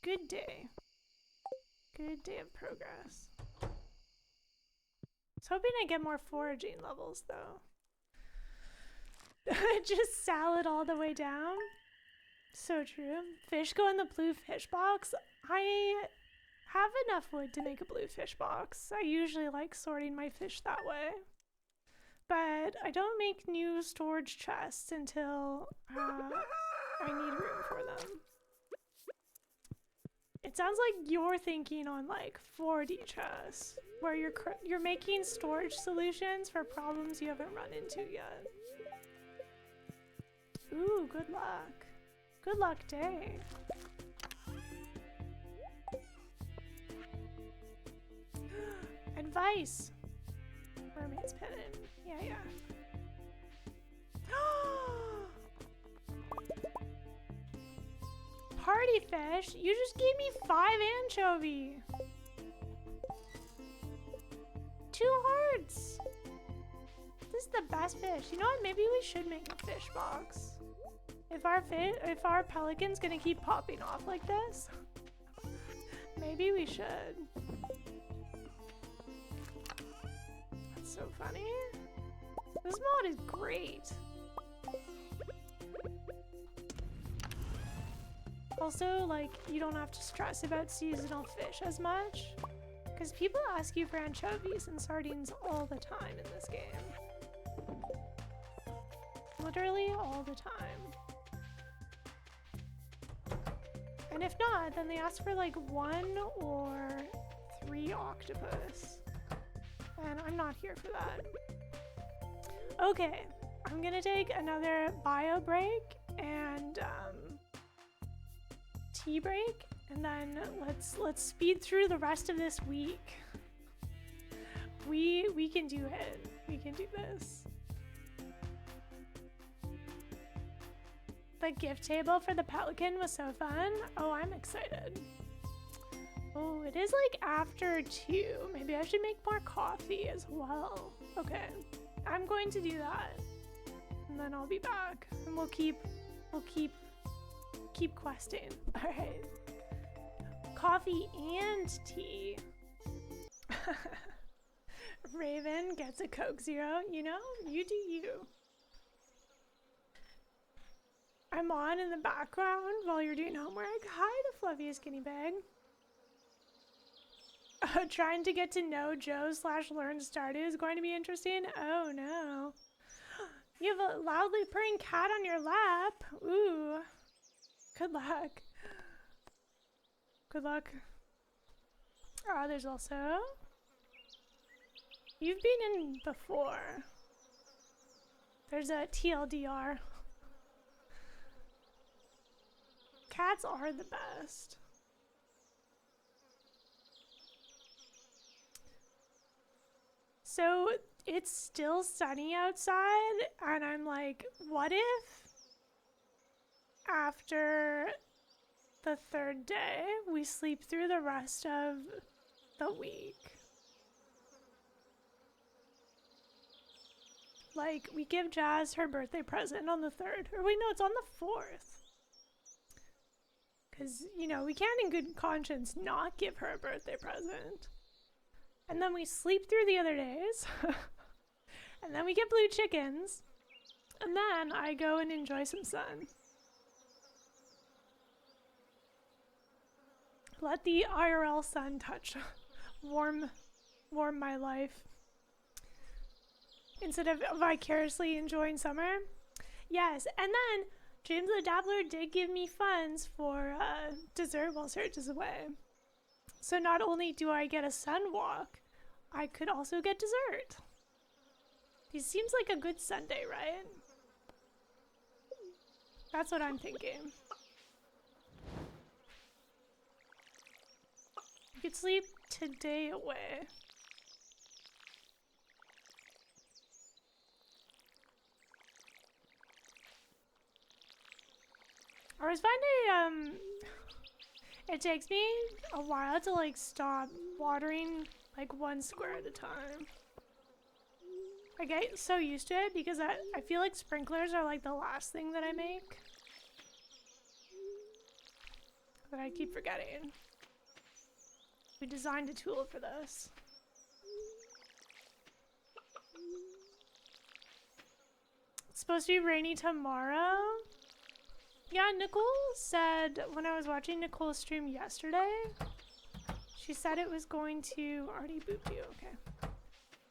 Good day. Good day of progress. I was hoping I get more foraging levels though. Just salad all the way down. So true. Fish go in the blue fish box. I have enough wood to make a blue fish box. I usually like sorting my fish that way. But I don't make new storage chests until I need room for them. It sounds like you're thinking on like 4D chests, where you're making storage solutions for problems you haven't run into yet. Ooh, good luck. Good luck day. Advice. Mermaid's pendant. Yeah. Party fish? You just gave me 5 anchovy. 2 hearts. This is the best fish. You know what? Maybe we should make a fish box. If our pelican's gonna keep popping off like this, maybe we should. That's so funny. This mod is great. Also, like, you don't have to stress about seasonal fish as much, because people ask you for anchovies and sardines all the time in this game. Literally all the time. And if not, then they ask for like 1 or 3 octopus. And I'm not here for that. Okay, I'm gonna take another bio break and tea break, and then let's speed through the rest of this week. We can do it. We can do this. The gift table for the Pelican was so fun. Oh, I'm excited. Oh, it is like after 2. Maybe I should make more coffee as well. Okay, I'm going to do that, and then I'll be back, and we'll keep questing. All right. Coffee and tea. Raven gets a Coke Zero. You know, you do you. I'm on in the background while you're doing homework. Hi, the fluffiest guinea pig. Trying to get to know Joe/learn Stardew is going to be interesting. Oh no. You have a loudly purring cat on your lap. Ooh. Good luck. Good luck. There's also... You've been in before. There's a TLDR. Cats are the best. So it's still sunny outside, and I'm like, what if after the 3rd day we sleep through the rest of the week? Like, we give Jazz her birthday present on the 3rd. Or wait, no, it's on the 4th. Because, you know, we can't in good conscience not give her a birthday present. And then we sleep through the other days. And then we get blue chickens. And then I go and enjoy some sun. Let the IRL sun touch. Warm my life. Instead of vicariously enjoying summer. Yes, and then James the Dabbler did give me funds for dessert while Search is away. So not only do I get a sun walk, I could also get dessert. This seems like a good Sunday, right? That's what I'm thinking. You could sleep today away. I was finding it takes me a while to like stop watering like 1 square at a time. I get so used to it because I feel like sprinklers are like the last thing that I make. But I keep forgetting. We designed a tool for this. It's supposed to be rainy tomorrow. Yeah, Nicole said when I was watching Nicole's stream yesterday, she said it was going to already booped you, okay.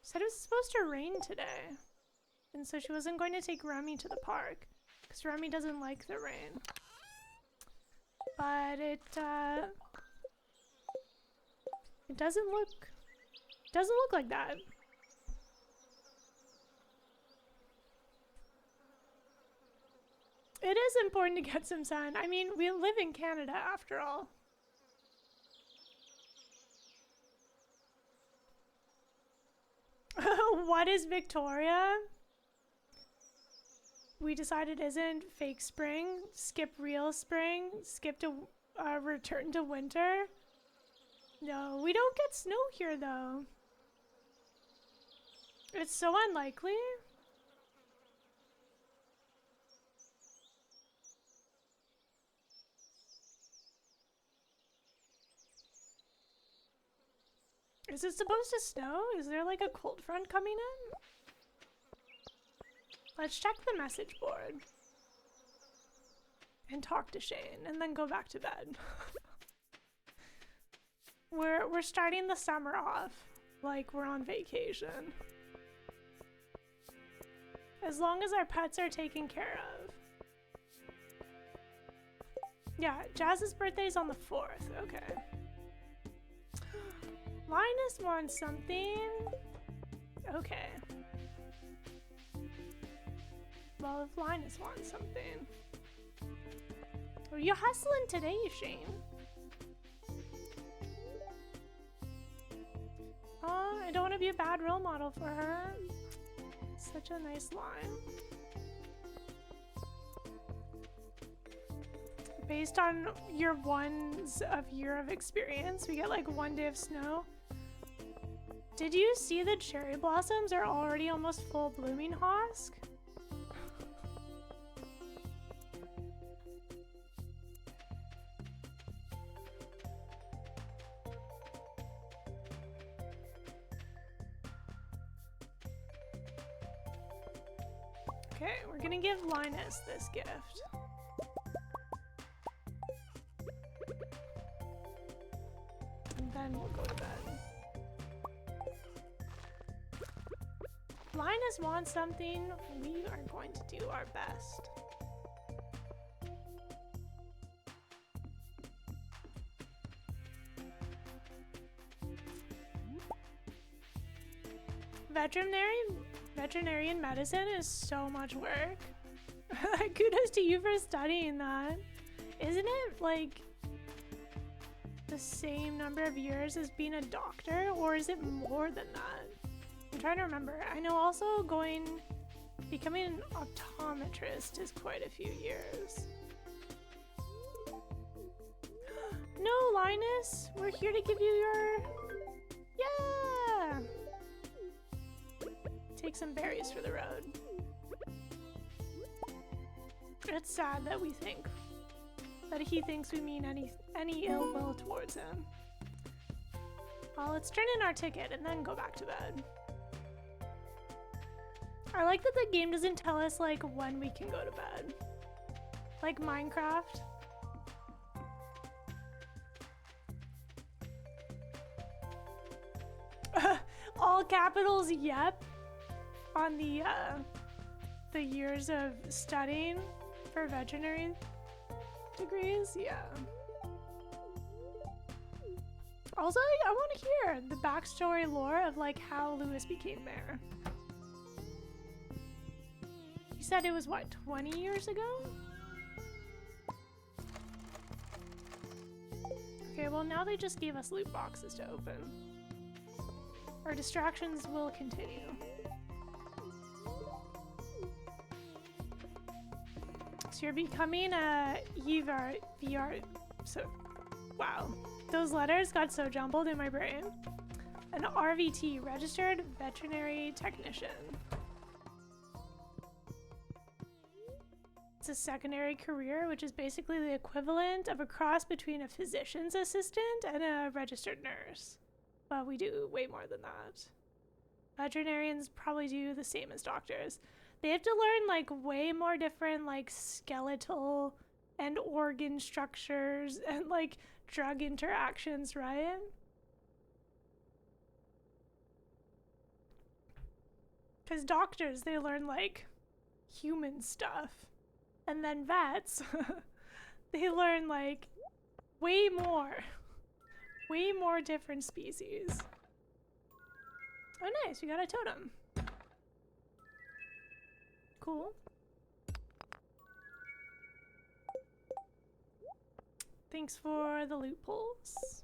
She said it was supposed to rain today. And so she wasn't going to take Remy to the park because Remy doesn't like the rain. But it doesn't look like that. It is important to get some sun. I mean, we live in Canada after all. What is Victoria? We decided isn't fake spring, skip real spring, skip to return to winter. No, we don't get snow here though. It's so unlikely. Is it supposed to snow? Is there like a cold front coming in? Let's check the message board. And talk to Shane and then go back to bed. We're starting the summer off like we're on vacation. As long as our pets are taken care of. Yeah, Jazz's birthday's on the 4th. Okay. Linus wants something. Okay. Well, if Linus wants something. Are you hustling today, Shane? Oh, I don't want to be a bad role model for her. Such a nice line. Based on your year of experience, we get like 1 day of snow. Did you see the cherry blossoms are already almost full blooming, Hosk? Okay, we're gonna give Linus this gift. And then we'll go to bed. Linus wants something, we are going to do our best. Veterinarian medicine is so much work. Kudos to you for studying that. Isn't it like the same number of years as being a doctor, or is it more than that? I'm trying to remember. I know also becoming an optometrist is quite a few years. No, Linus, we're here to give you your... Yeah! Take some berries for the road. It's sad that he thinks we mean any ill will towards him. Well, let's turn in our ticket and then go back to bed. I like that the game doesn't tell us like when we can go to bed. Like Minecraft. All capitals, yep. On the the years of studying for veterinary degrees. Yeah. Also, I want to hear the backstory lore of like how Lewis became mayor. You said it was what, 20 years ago? Okay, well now they just gave us loot boxes to open. Our distractions will continue. So you're becoming a VR, so, wow. Those letters got so jumbled in my brain. An RVT, Registered Veterinary Technician. It's a secondary career, which is basically the equivalent of a cross between a physician's assistant and a registered nurse. But we do way more than that. Veterinarians probably do the same as doctors. They have to learn like way more different like skeletal and organ structures and like drug interactions, right? Because doctors, they learn like human stuff. And then vets, they learn like way more different species. Oh nice, we got a totem. Cool. Thanks for the loot pulls.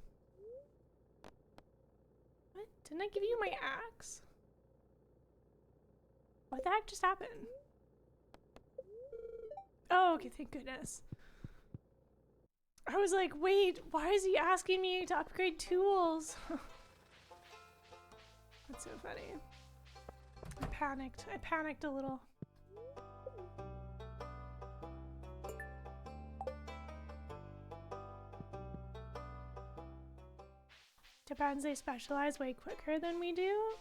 What? Didn't I give you my axe? What the heck just happened? Oh, okay, thank goodness. I was like, wait, why is he asking me to upgrade tools? That's so funny. I panicked a little. Depends, they specialize way quicker than we do.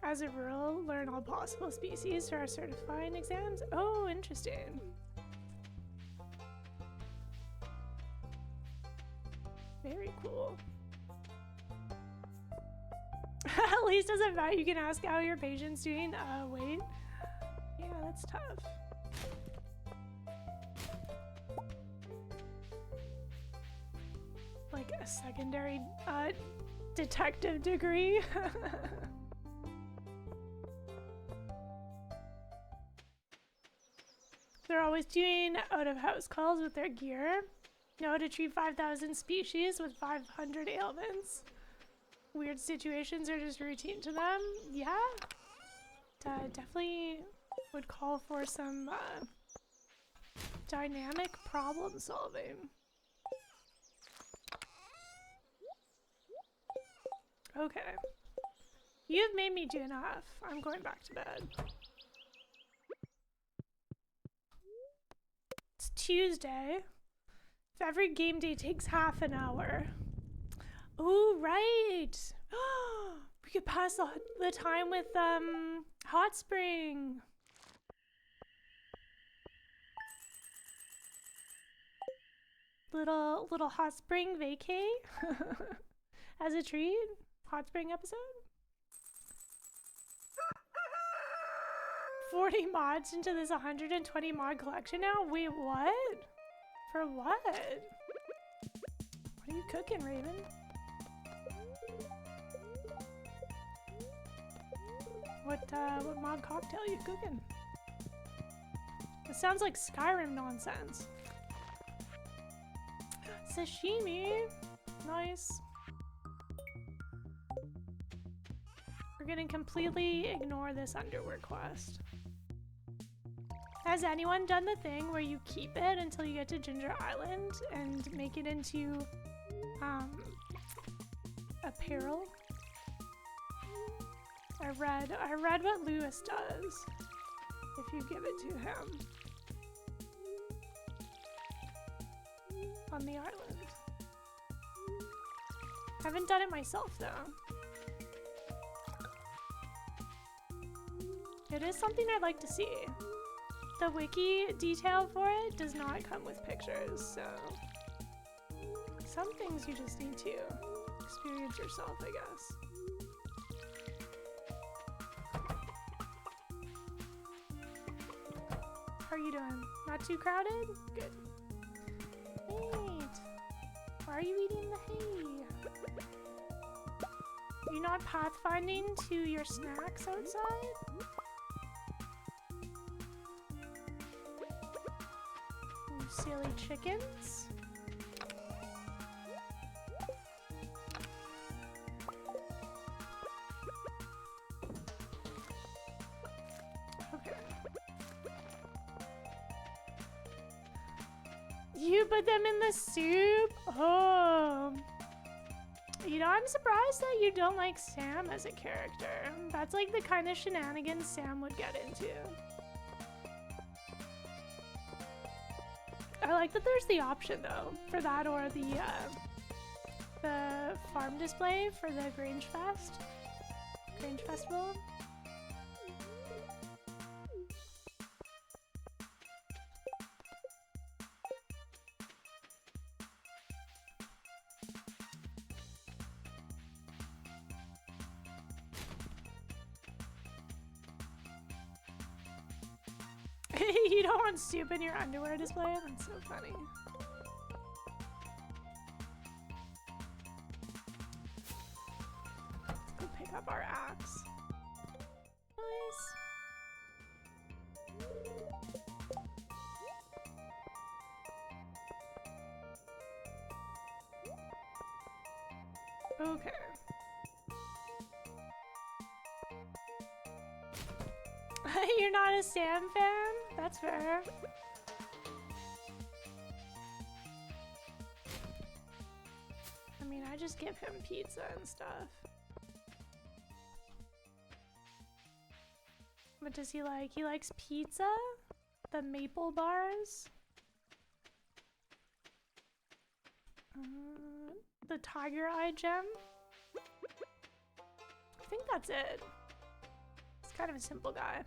As a rule, learn all possible species for our certifying exams. Oh, interesting. Very cool. At least as a vet, you can ask how your patient's doing. Wait. Yeah, that's tough. Like a secondary, detective degree. They're always doing out-of-house calls with their gear. Know how to treat 5,000 species with 500 ailments. Weird situations are just routine to them. Yeah. Definitely would call for some dynamic problem solving. Okay. You've made me do enough. I'm going back to bed. It's Tuesday. If every game day takes half an hour. Oh, right. We could pass the time with Hot Spring. Little Hot Spring vacay as a treat. Hot Spring episode. 40 mods into this 120 mod collection now? Wait, what? For what? What are you cooking, Raven? What mod cocktail are you cooking? It sounds like Skyrim nonsense. Sashimi. Nice. We're gonna completely ignore this underwear quest. Has anyone done the thing where you keep it until you get to Ginger Island and make it into apparel? I read what Lewis does if you give it to him on the island. Haven't done it myself though. It is something I'd like to see. The wiki detail for it does not come with pictures, so some things you just need to experience yourself, I guess. How are you doing? Not too crowded? Good. Neat. Why are you eating the hay? Are you not pathfinding to your snacks outside? You silly chickens. You put them in the soup? Oh. You know, I'm surprised that you don't like Sam as a character. That's like the kind of shenanigans Sam would get into. I like that there's the option though, for that or the farm display for the Grange Festival. You don't want soup in your underwear display? That's so funny. Let's go pick up our axe. Nice. Okay. You're not a Sam fan? That's fair. I mean, I just give him pizza and stuff. What does he like? He likes pizza? The maple bars? The tiger eye gem? I think that's it. He's kind of a simple guy.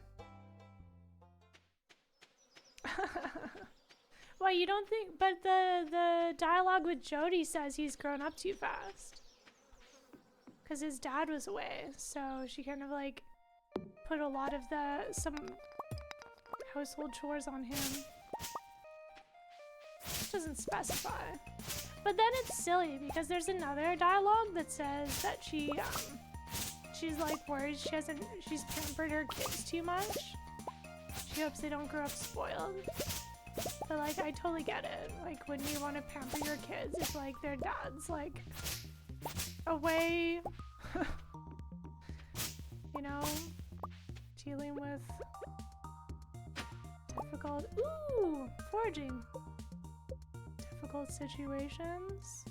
Well, you don't think, but the dialogue with Jody says he's grown up too fast. Because his dad was away, so she kind of like put a lot of some household chores on him. Doesn't specify. But then it's silly because there's another dialogue that says that she's like worried she's pampered her kids too much. She hopes they don't grow up spoiled. But like, I totally get it. Like, when you want to pamper your kids, it's like their dad's like away, you know, dealing with difficult, foraging, difficult situations.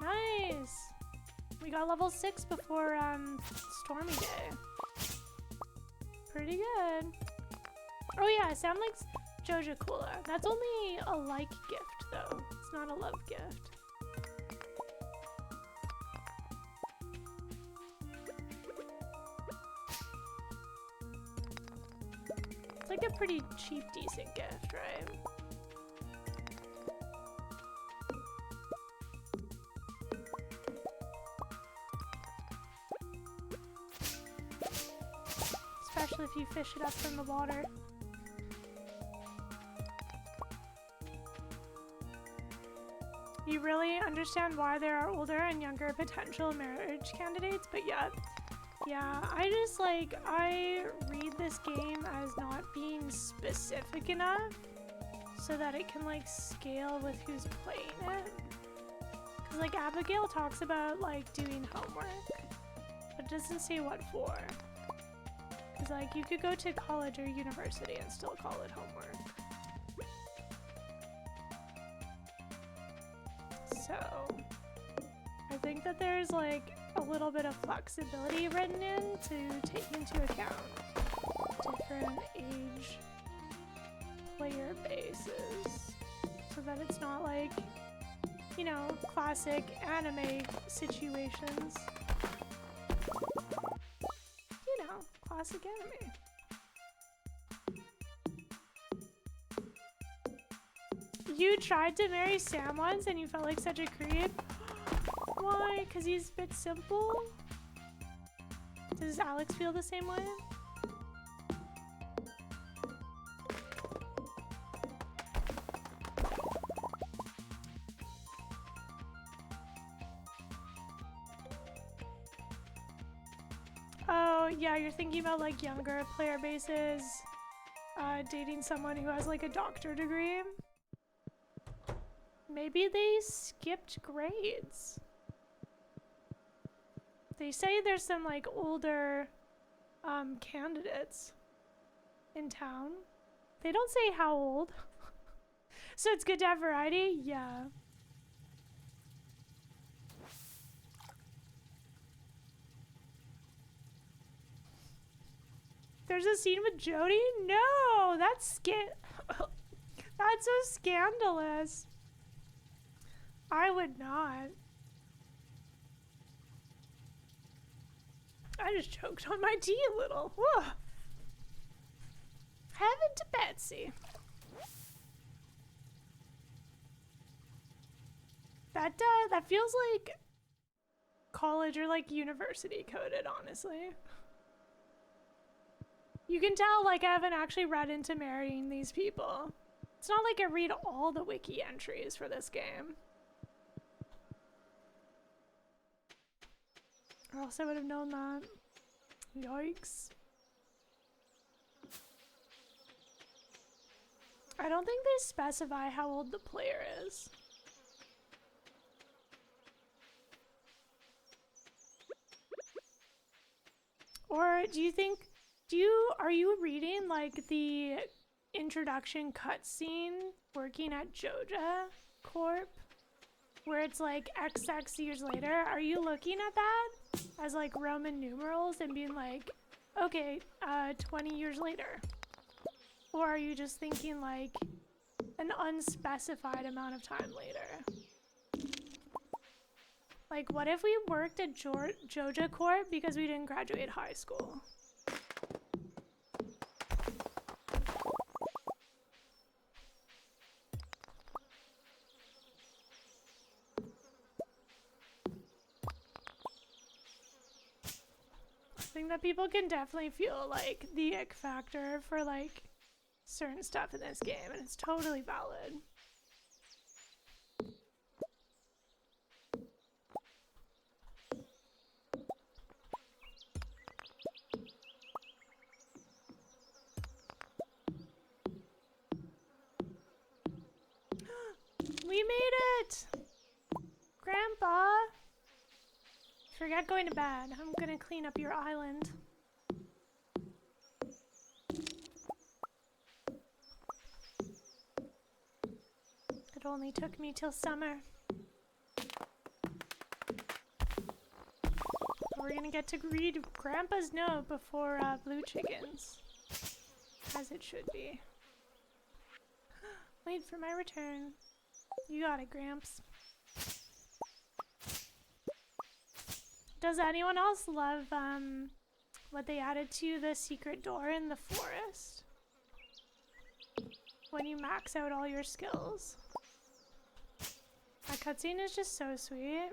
Nice. We got level 6 before Stormy Day. Pretty good. Oh yeah, Sam likes Joja Cola. That's only a like gift though. It's not a love gift. It's like a pretty cheap, decent gift, right? Especially if you fish it up from the water. You really understand why there are older and younger potential marriage candidates, but yeah, I just like, I read this game as not being specific enough so that it can like scale with who's playing it. Cause like Abigail talks about like doing homework, but doesn't say what for. Cause like you could go to college or university and still call it homework. So, I think that there's like a little bit of flexibility written in to take into account different age player bases so that it's not like, you know, classic anime situations. You know, classic anime. You tried to marry Sam once and you felt like such a creep? Why? Because he's a bit simple? Does Alex feel the same way? yeah, you're thinking about like younger player bases dating someone who has like a doctor degree. Maybe they skipped grades. They say there's some like older candidates in town. They don't say how old. So it's good to have variety? Yeah. There's a scene with Jody? No, that's that's so scandalous. I would not. I just choked on my tea a little. Whoa. Heaven to Betsy. That feels like college or like university coded, honestly. You can tell like I haven't actually read into marrying these people. It's not like I read all the wiki entries for this game. Or else I would have known that. Yikes. I don't think they specify how old the player is. Or do you think, are you reading like the introduction cutscene working at Joja Corp? Where it's like XX years later? Are you looking at that as like Roman numerals and being like, okay, 20 years later? Or are you just thinking like an unspecified amount of time later? Like, what if we worked at Joja Corp because we didn't graduate high school? I think that people can definitely feel like the ick factor for like certain stuff in this game, and it's totally valid. We made it! Grandpa! Forget going to bed. I'm gonna clean up your island. It only took me till summer. We're gonna get to read Grandpa's note before Blue Chickens. As it should be. Wait for my return. You got it, Gramps. Does anyone else love what they added to the secret door in the forest? When you max out all your skills. That cutscene is just so sweet.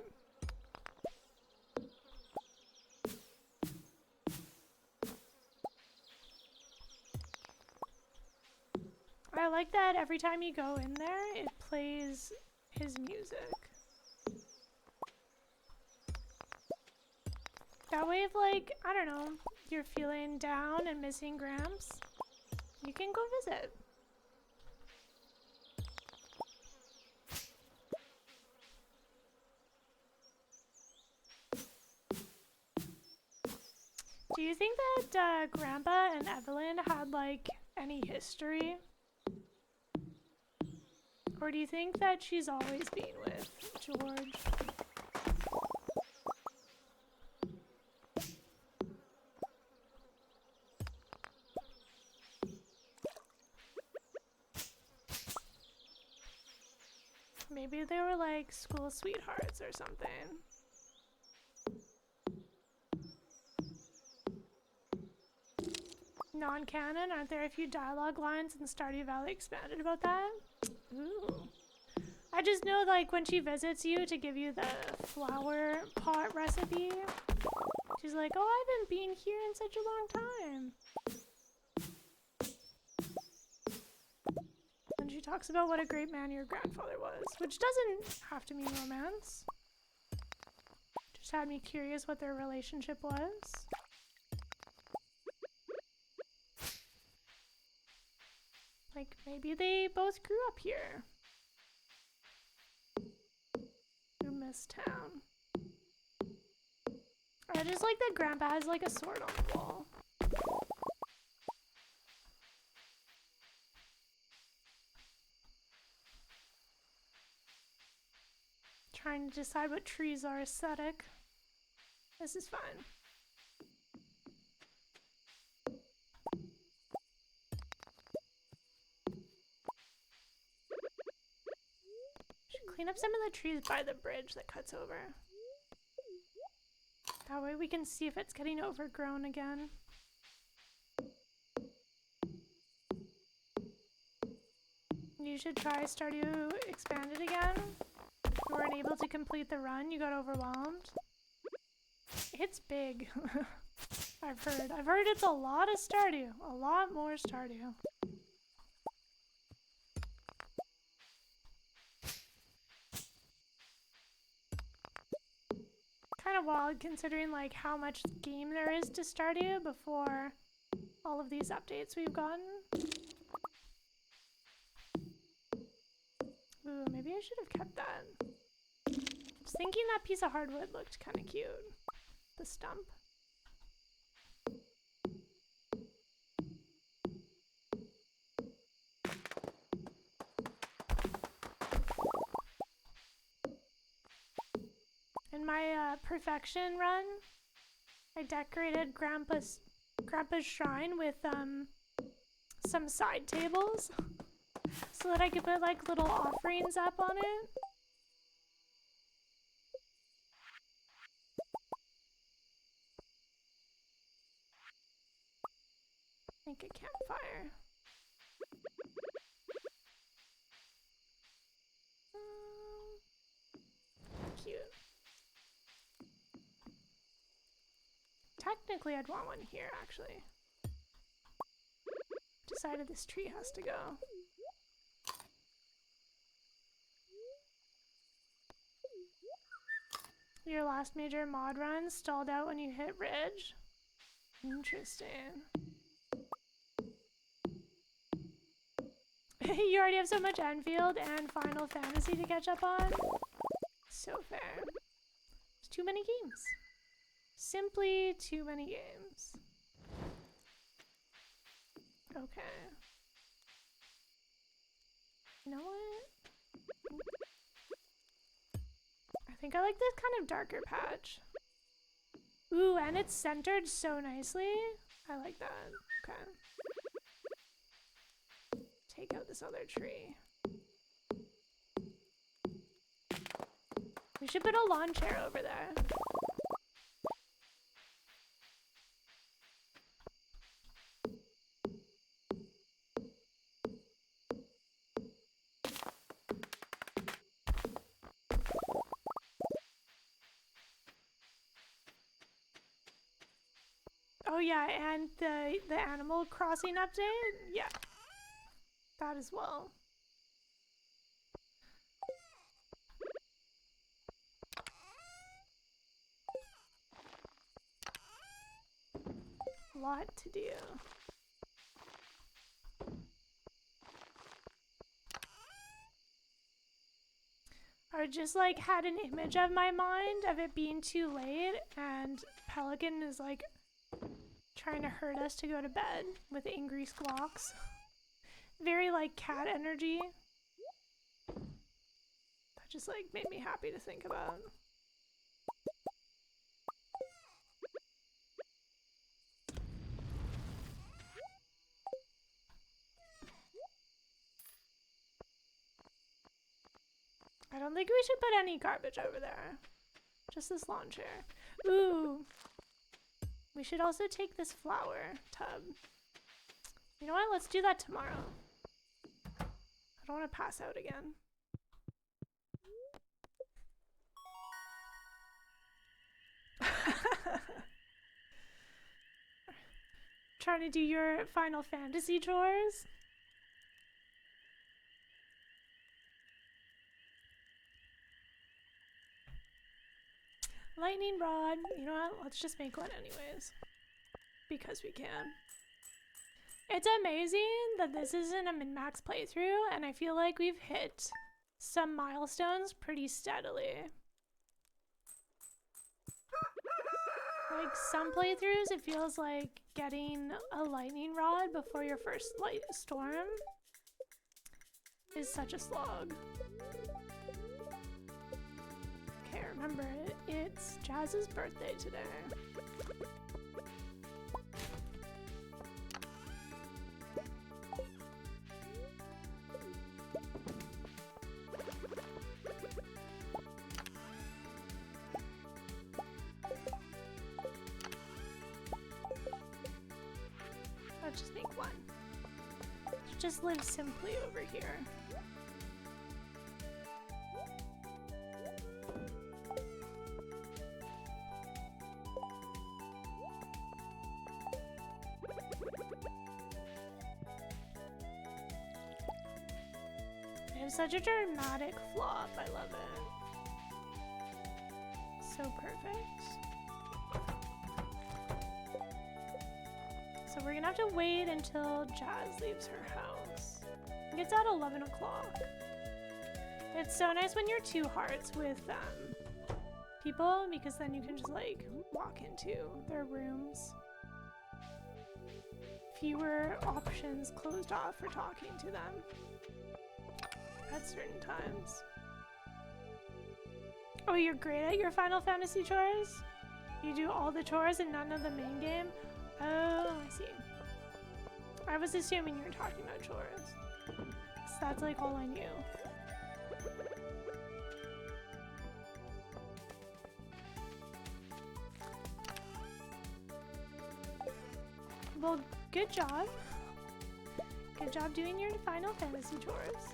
I like that every time you go in there, it plays his music. That way if like, I don't know, you're feeling down and missing Gramps, you can go visit. Do you think that Grandpa and Evelyn had like any history? Or do you think that she's always been with George? Maybe they were like school sweethearts or something. Non-canon? Aren't there a few dialogue lines in Stardew Valley expanded about that? Ooh. I just know like when she visits you to give you the flower pot recipe, she's like, oh, I haven't been here in such a long time. And she talks about what a great man your grandfather was, which doesn't have to mean romance. Just had me curious what their relationship was. Like, maybe they both grew up here. New Mist Town. I just like that Grandpa has like a sword on the wall. Trying to decide what trees are aesthetic. This is fun. Should clean up some of the trees by the bridge that cuts over. That way we can see if it's getting overgrown again. You should try Stardew Expanded again. You weren't able to complete the run, you got overwhelmed. It's big. I've heard it's a lot of Stardew. A lot more Stardew. Kind of wild considering like how much game there is to Stardew before all of these updates we've gotten. Ooh, maybe I should have kept that. I was thinking that piece of hardwood looked kind of cute. The stump. In my perfection run, I decorated Grandpa's shrine with some side tables so that I could put like little offerings up on it. Make a campfire. Cute. Technically, I'd want one here, actually. Decided this tree has to go. Your last major mod run stalled out when you hit Ridge? Interesting. You already have so much Enfield and Final Fantasy to catch up on? So fair. There's too many games. Simply too many games. Okay. You know what? I think I like this kind of darker patch. Ooh, and it's centered so nicely. I like that. Okay. Take out this other tree. We should put a lawn chair over there. Oh yeah, and the Animal Crossing update? Yeah. That as well. Lot to do. I just like had an image of my mind of it being too late and Pelican is like trying to hurt us to go to bed with angry squawks. Very like cat energy. That just like made me happy to think about. I don't think we should put any garbage over there. Just this lawn chair. Ooh. We should also take this flower tub. You know what? Let's do that tomorrow. I don't want to pass out again. Trying to do your Final Fantasy chores? Lightning rod. You know what? Let's just make one anyways. Because we can. It's amazing that this isn't a min-max playthrough, and I feel like we've hit some milestones pretty steadily. Like some playthroughs, it feels like getting a lightning rod before your first light storm is such a slog. Okay, remember, it's Jazz's birthday today. Let's just make one. Let's just live simply over here. I have such a dramatic flop. I love it. So perfect. So we're gonna have to wait until Jazz leaves her house. I think it's at 11 o'clock. It's so nice when you're two hearts with people, because then you can just like walk into their rooms. Fewer options closed off for talking to them at certain times. Oh, you're great at your Final Fantasy chores? You do all the chores and none of the main game? Oh, I see. I was assuming you were talking about chores. So that's like all I knew. Well, good job. Good job doing your Final Fantasy chores.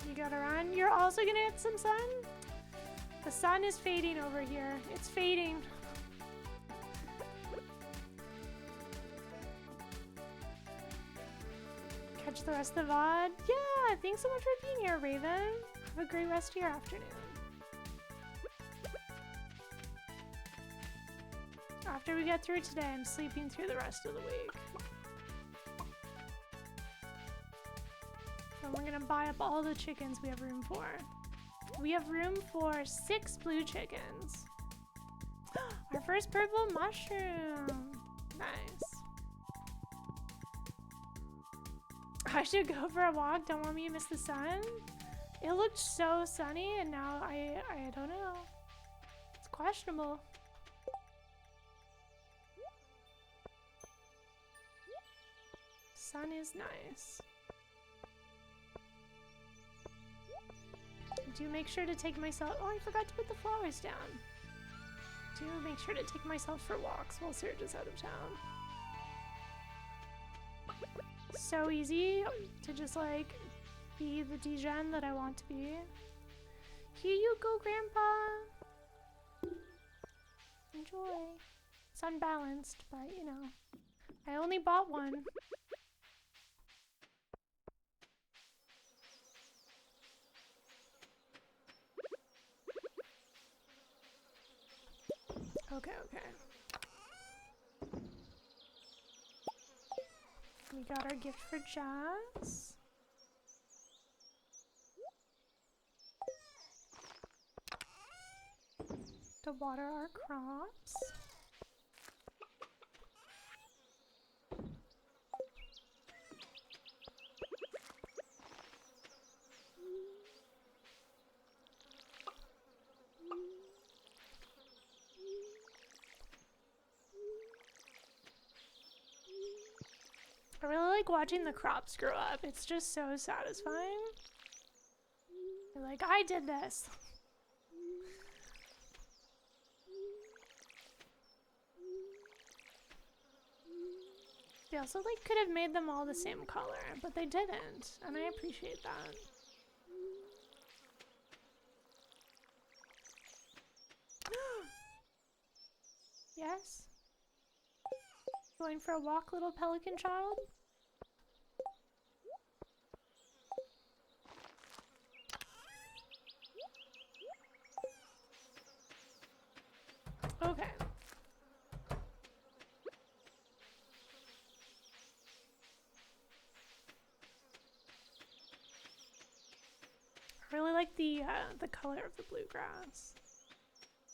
You gotta run. You're also gonna get some sun? The sun is fading over here. It's fading. Catch the rest of the VOD. Yeah, thanks so much for being here, Raven. Have a great rest of your afternoon. After we get through today, I'm sleeping through the rest of the week. And we're gonna buy up all the chickens we have room for. We have room for 6 blue chickens. Our first purple mushroom. Nice. I should go for a walk. Don't want me to miss the sun. It looked so sunny, and now I don't know. It's questionable. Sun is nice. Do make sure to take myself. Oh, I forgot to put the flowers down. Do make sure to take myself for walks while Serge is out of town. So easy to just like be the degen that I want to be. Here you go, Grandpa. Enjoy. It's unbalanced, but you know, I only bought one. Okay, okay. We got our gift for Jazz. To water our crops. I really like watching the crops grow up. It's just so satisfying. You're like, I did this. They also like could have made them all the same color, but they didn't, and I appreciate that. Yes? Going for a walk, little pelican child? like the color of the bluegrass.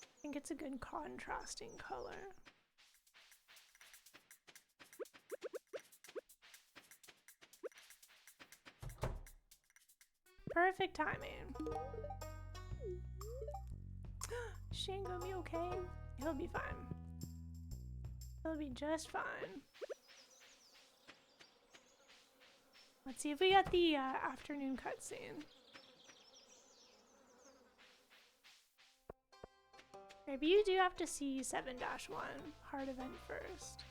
I think it's a good contrasting color. Perfect timing. Shane gonna be okay? He'll be fine. He'll be just fine. Let's see if we got the afternoon cutscene. Maybe you do have to see 7-1 hard event first.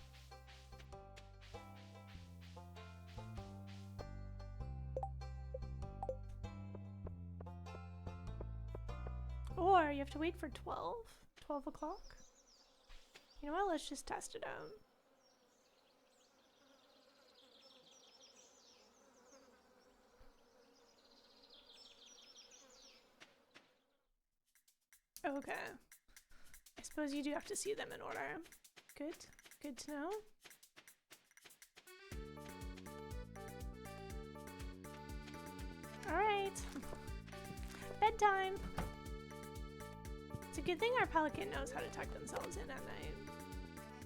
Or you have to wait for 12 o'clock. You know what, let's just test it out. Okay. I suppose you do have to see them in order. Good. Good to know. Alright. Bedtime. It's a good thing our Pelican knows how to tuck themselves in at night,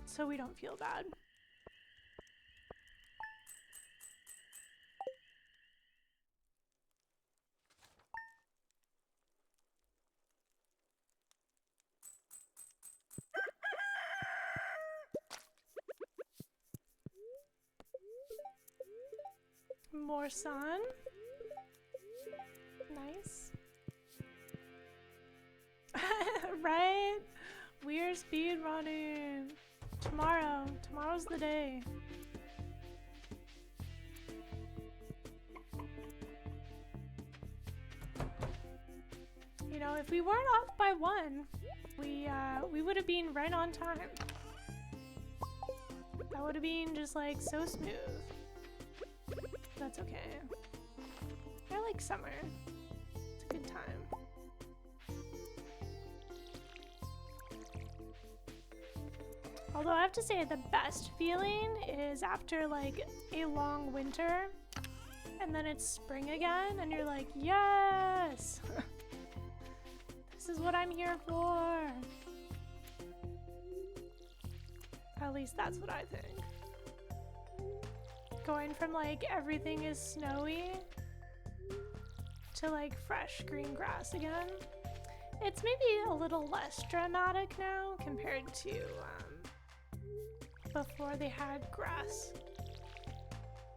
so we don't feel bad. More sun. Nice. Right? We're speed running. Tomorrow's the day. You know, if we weren't off by 1, we would have been right on time. That would have been just like so smooth. That's okay. I like summer. It's a good time. Although I have to say the best feeling is after like a long winter and then it's spring again and you're like, yes! This is what I'm here for. At least that's what I think. Going from like everything is snowy to like fresh green grass again. It's maybe a little less dramatic now compared to before they had grass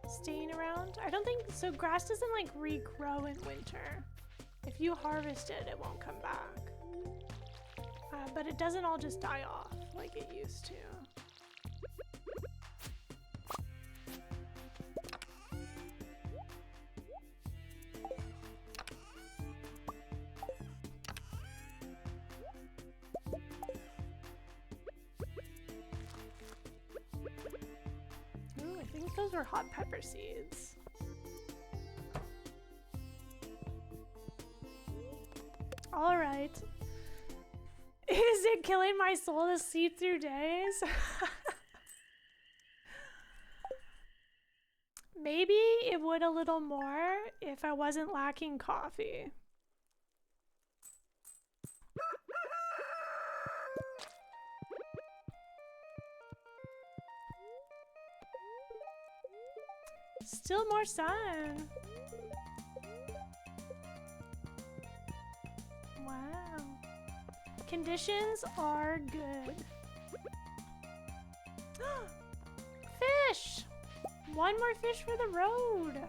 staying around. I don't think so. Grass doesn't like regrow in winter. If you harvest it, it won't come back. But it doesn't all just die off like it used to. Ooh, I think those were hot pepper seeds. All right. Is it killing my soul to sleep through days? Maybe it would a little more if I wasn't lacking coffee. Still more sun. Wow. Conditions are good. Fish! One more fish for the road.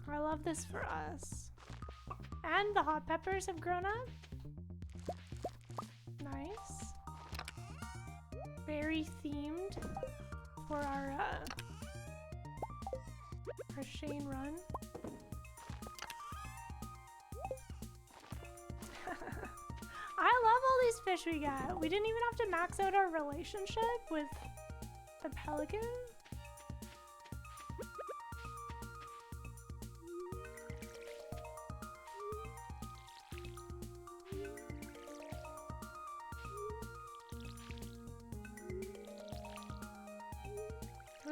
I love this for us. And the hot peppers have grown up. Nice. Berry themed for our Shane run. I love all these fish we got. We didn't even have to max out our relationship with the Pelican.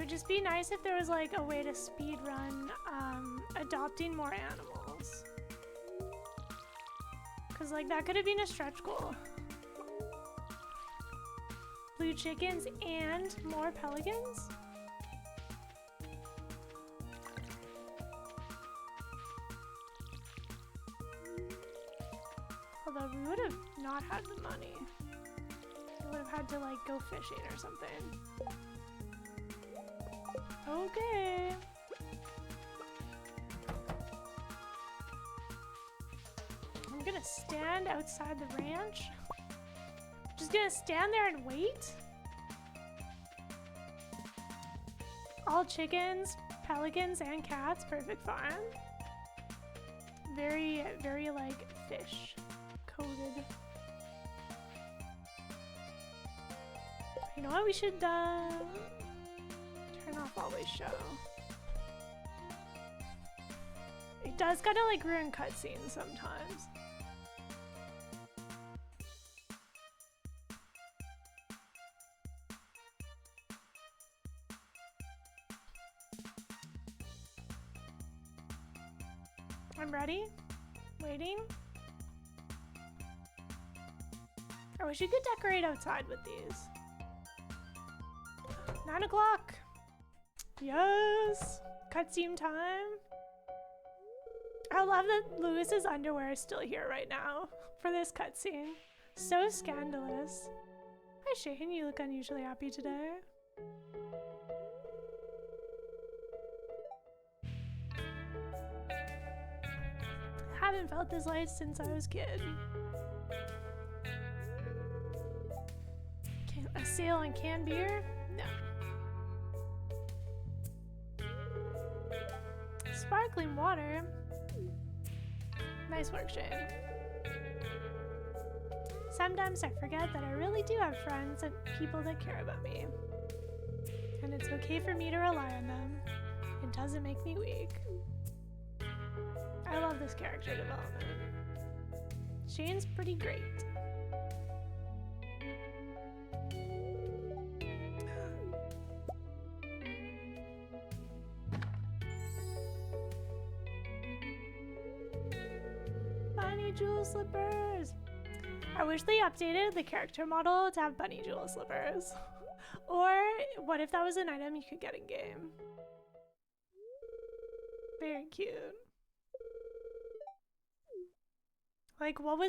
would just be nice if there was like a way to speedrun adopting more animals. Cause like that could have been a stretch goal. Blue chickens and more pelicans? Although we would have not had the money. We would have had to like go fishing or something. Okay. I'm gonna stand outside the ranch. Just gonna stand there and wait. All chickens, pelicans, and cats. Perfect farm. Very, very like fish coated. You know what? We should turn off always show. It does kind of like ruin cutscenes sometimes. I'm ready. Waiting. I wish you could decorate outside with these. 9 o'clock. Yes. Cutscene time. I love that Lewis's underwear is still here right now for this cutscene. So scandalous. Hi Shane, you look unusually happy today. Haven't felt this light since I was a kid. A sale on canned beer? No. Sparkling water? Nice work, Shane. Sometimes I forget that I really do have friends and people that care about me. And it's okay for me to rely on them. It doesn't make me weak. I love this character development. Shane's pretty great. Bunny jewel slippers! I wish they updated the character model to have bunny jewel slippers. Or what if that was an item you could get in game? Very cute. Like, what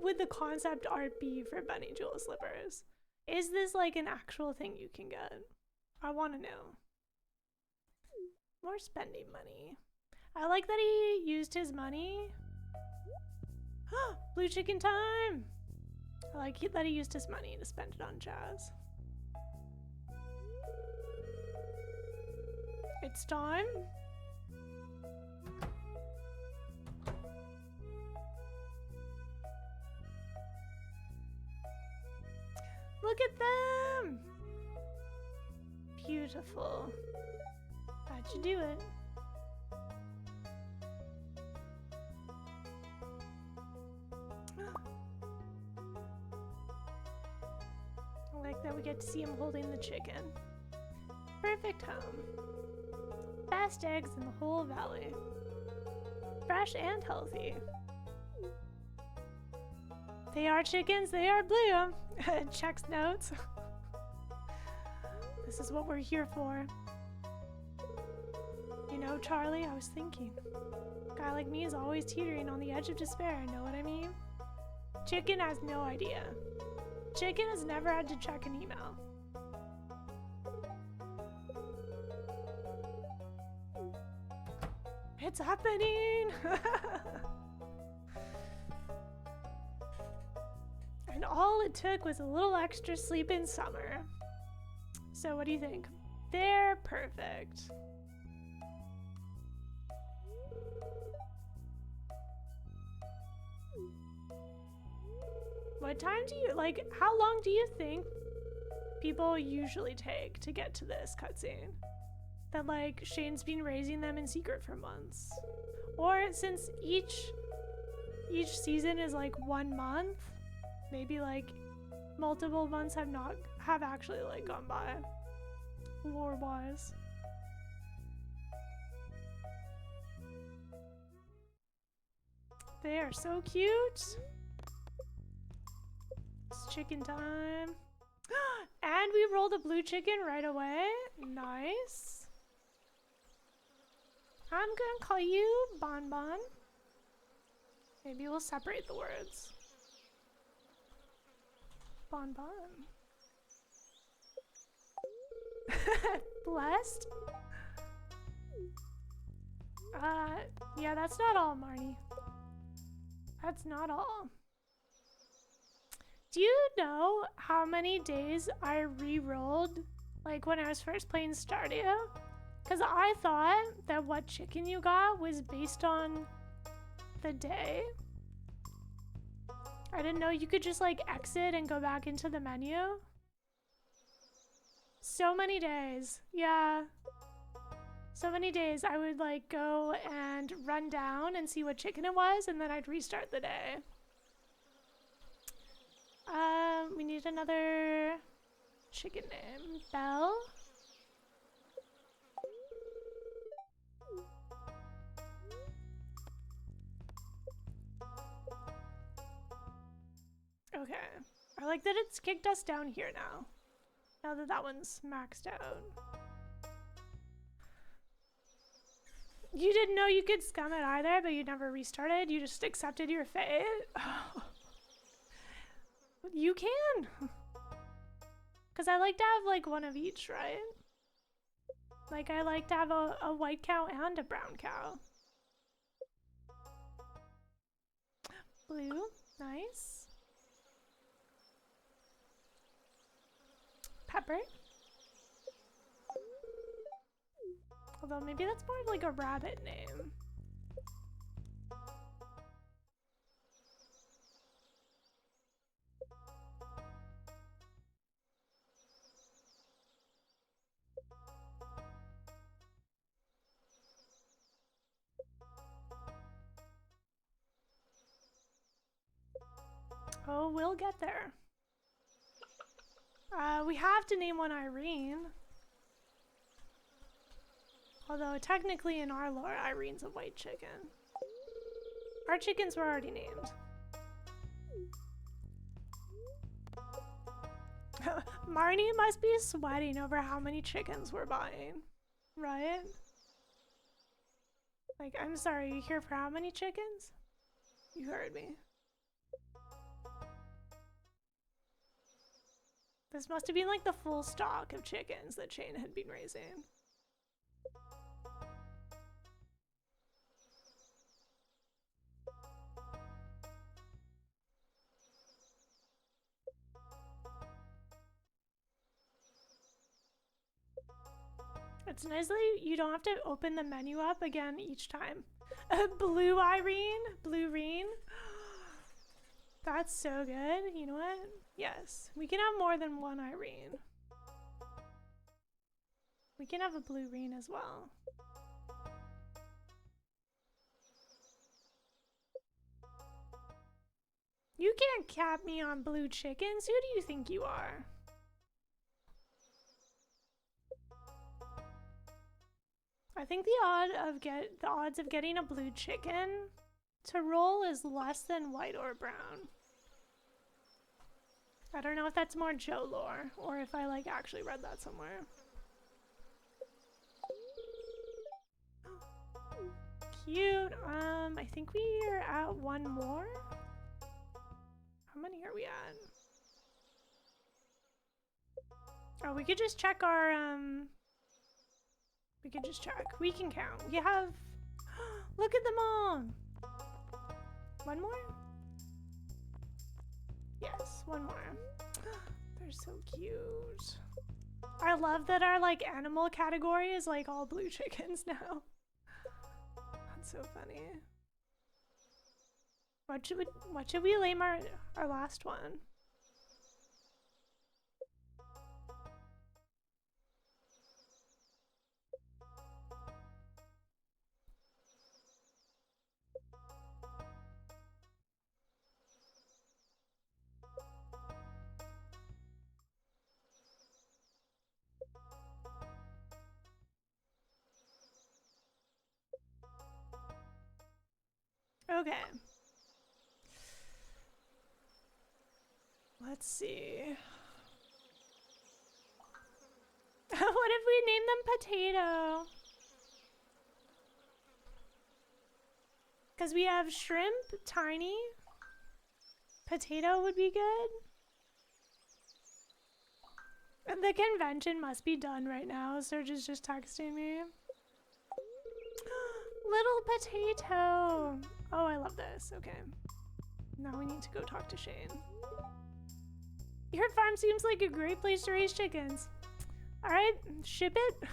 would the concept art be for bunny jewel slippers? Is this like an actual thing you can get? I want to know. More spending money. I like that he used his money. Blue chicken time! I like that he used his money to spend it on jazz. It's time. Look at them! Beautiful. How'd you do it? I like that we get to see him holding the chicken. Perfect home. Best eggs in the whole valley. Fresh and healthy. They are chickens, they are blue. Checks notes. This is what we're here for. You know, Charlie, I was thinking. A guy like me is always teetering on the edge of despair, know what I mean? Chicken has no idea. Chicken has never had to check an email. It's happening! And all it took was a little extra sleep in summer. So what do you think? They're perfect. What time do you, like, how long do you think people usually take to get to this cutscene? That, like, Shane's been raising them in secret for months. Or since each season is, like, 1 month, maybe, like, multiple months have actually, like, gone by. lore-wise. They are so cute. It's chicken time. And we rolled a blue chicken right away. Nice. I'm gonna call you Bon Bon. Maybe we'll separate the words. Bon Bon. Blessed? Yeah, that's not all, Marnie. That's not all. Do you know how many days I re-rolled, like when I was first playing Stardew? Because I thought that what chicken you got was based on the day. I didn't know you could just like exit and go back into the menu. So many days, yeah. So many days I would like go and run down and see what chicken it was, and then I'd restart the day. We need another chicken name. Belle? Okay. I like that it's kicked us down here now. Now that that one's maxed out. You didn't know you could scum it either, but you never restarted? You just accepted your fate? You can! Because I like to have like one of each, right? Like I like to have a white cow and a brown cow. Blue, nice. Pepper. Although maybe that's more of like a rabbit name. Oh, we'll get there. We have to name one Irene. Although technically in our lore, Irene's a white chicken. Our chickens were already named. Marnie must be sweating over how many chickens we're buying, right? Like, I'm sorry, you here for how many chickens? You heard me. This must have been like the full stock of chickens that Shane had been raising. It's nice that you don't have to open the menu up again each time. Blue Irene? Blue Reen? That's so good. You know what? Yes. We can have more than one Irene. We can have a blue Reen as well. You can't cap me on blue chickens. Who do you think you are? I think the odds of getting a blue chicken to roll is less than white or brown. I don't know if that's more Joe lore or if I like actually read that somewhere. Cute. I think we are at one more. How many are we at? Oh, we could just check our we can just check. We can count. We have look at them all. One more? Yes, one more. They're so cute. I love that our like animal category is like all blue chickens now. That's so funny. What should we name our last one? Okay. Let's see. What if we name them Potato? Because we have Shrimp, Tiny. Potato would be good. The convention must be done right now. Serge is just texting me. Little Potato. Oh, I love this. Okay. Now we need to go talk to Shane. Your farm seems like a great place to raise chickens. All right, ship it.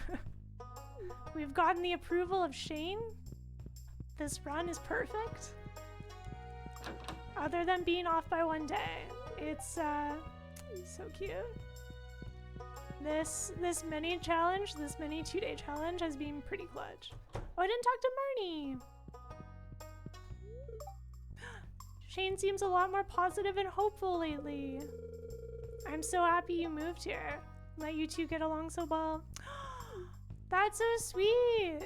We've gotten the approval of Shane. This run is perfect. Other than being off by 1 day. It's so cute. This mini challenge, this mini 2-day challenge has been pretty clutch. Oh, I didn't talk to Marnie. Shane seems a lot more positive and hopeful lately. I'm so happy you moved here. Let you two get along so well. That's so sweet.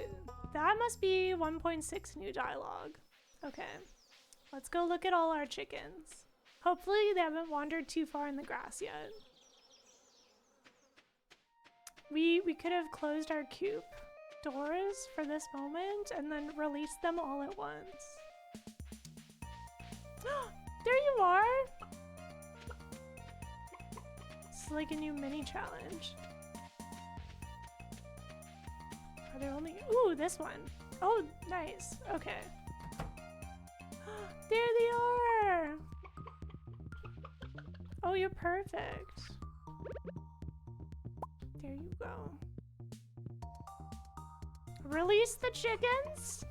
That must be 1.6 new dialogue. Okay, let's go look at all our chickens. Hopefully they haven't wandered too far in the grass yet. We could have closed our coop doors for this moment and then released them all at once. There you are! It's like a new mini challenge. Are there only... Ooh, this one. Oh, nice. Okay. There they are! Oh, you're perfect. There you go. Release the chickens?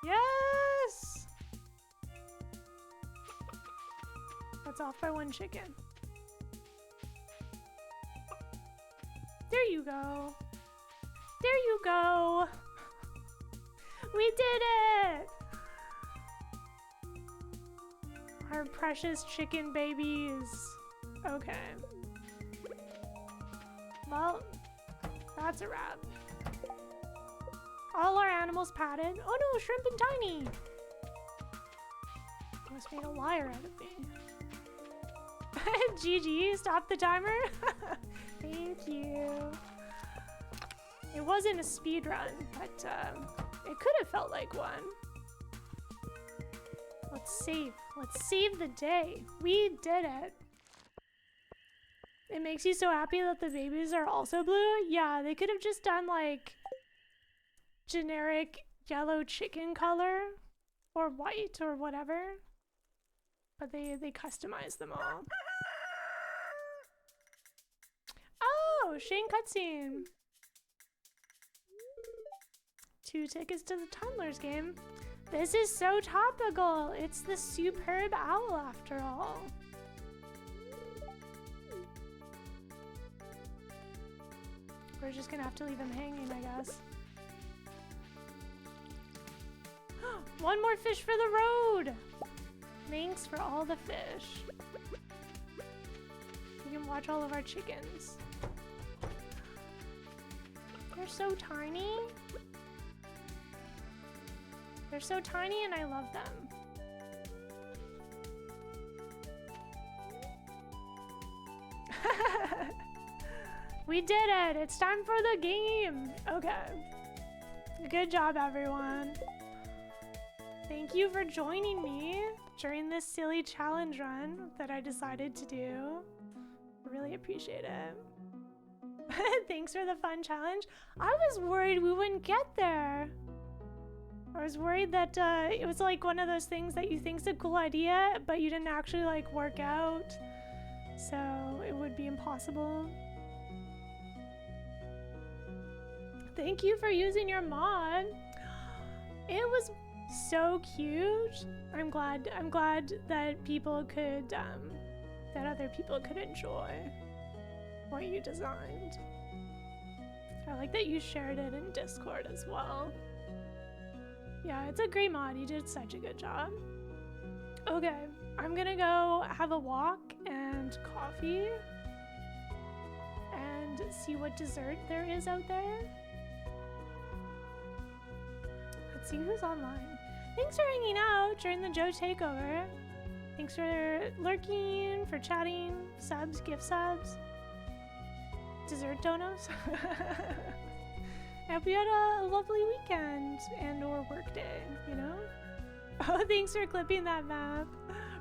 Yes! That's off by 1 chicken. There you go. There you go. We did it! Our precious chicken babies. Okay. Well, that's a wrap. All our animals patted. Oh no, Shrimp and Tiny! Almost made a liar out of me. GG, stop the timer. Thank you. It wasn't a speed run, but it could have felt like one. Let's save. Let's save the day. We did it. It makes you so happy that the babies are also blue? Yeah, they could have just done like generic yellow chicken color or white or whatever. But they customized them all. Oh, Shane cutscene. 2 tickets to the Toddlers game. This is so topical. It's the superb owl after all. We're just gonna have to leave him hanging, I guess. One more fish for the road. Thanks for all the fish. You can watch all of our chickens. They're so tiny. They're so tiny and I love them. We did it! It's time for the game! Okay. Good job, everyone. Thank you for joining me during this silly challenge run that I decided to do. I really appreciate it. Thanks for the fun challenge. I was worried we wouldn't get there. I was worried that it was like one of those things that you think's a cool idea, but you didn't actually like work out. So it would be impossible. Thank you for using your mod. It was so cute. I'm glad that people could that other people could enjoy what you designed. I like that you shared it in Discord as well. Yeah, it's a great mod. You did such a good job. Okay, I'm gonna go have a walk and coffee and see see what dessert there is out there. Let's see who's online. Thanks for hanging out during the Joe takeover. Thanks for lurking, for chatting, subs, gift subs, dessert donos. I hope you had a lovely weekend and or work day, you know? Oh, thanks for clipping that map.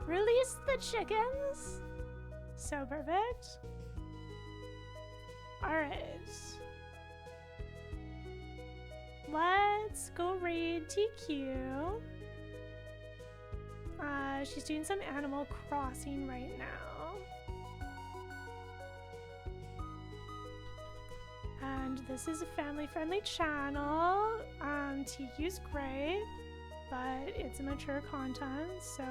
Release the chickens. So perfect. All right. Let's go raid TQ. She's doing some Animal Crossing right now. And this is a family-friendly channel. TQ's great, but it's mature content, so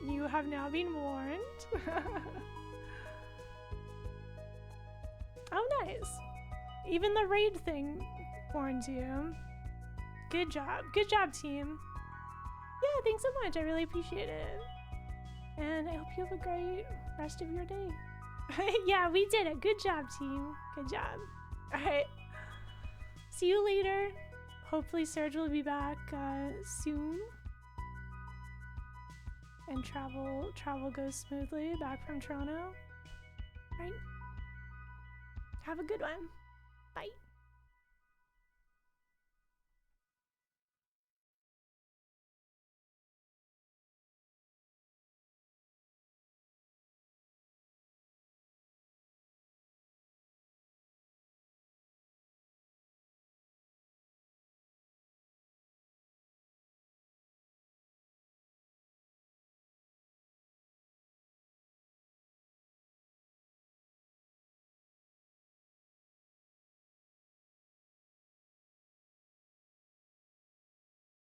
you have now been warned. Oh, nice. Even the raid thing warns you. Good job. Good job, team. Yeah, thanks so much. I really appreciate it. And I hope you have a great rest of your day. Yeah, we did it. Good job, team. Good job. All right. See you later. Hopefully Serge will be back soon. And travel goes smoothly back from Toronto. All right. Have a good one. Bye.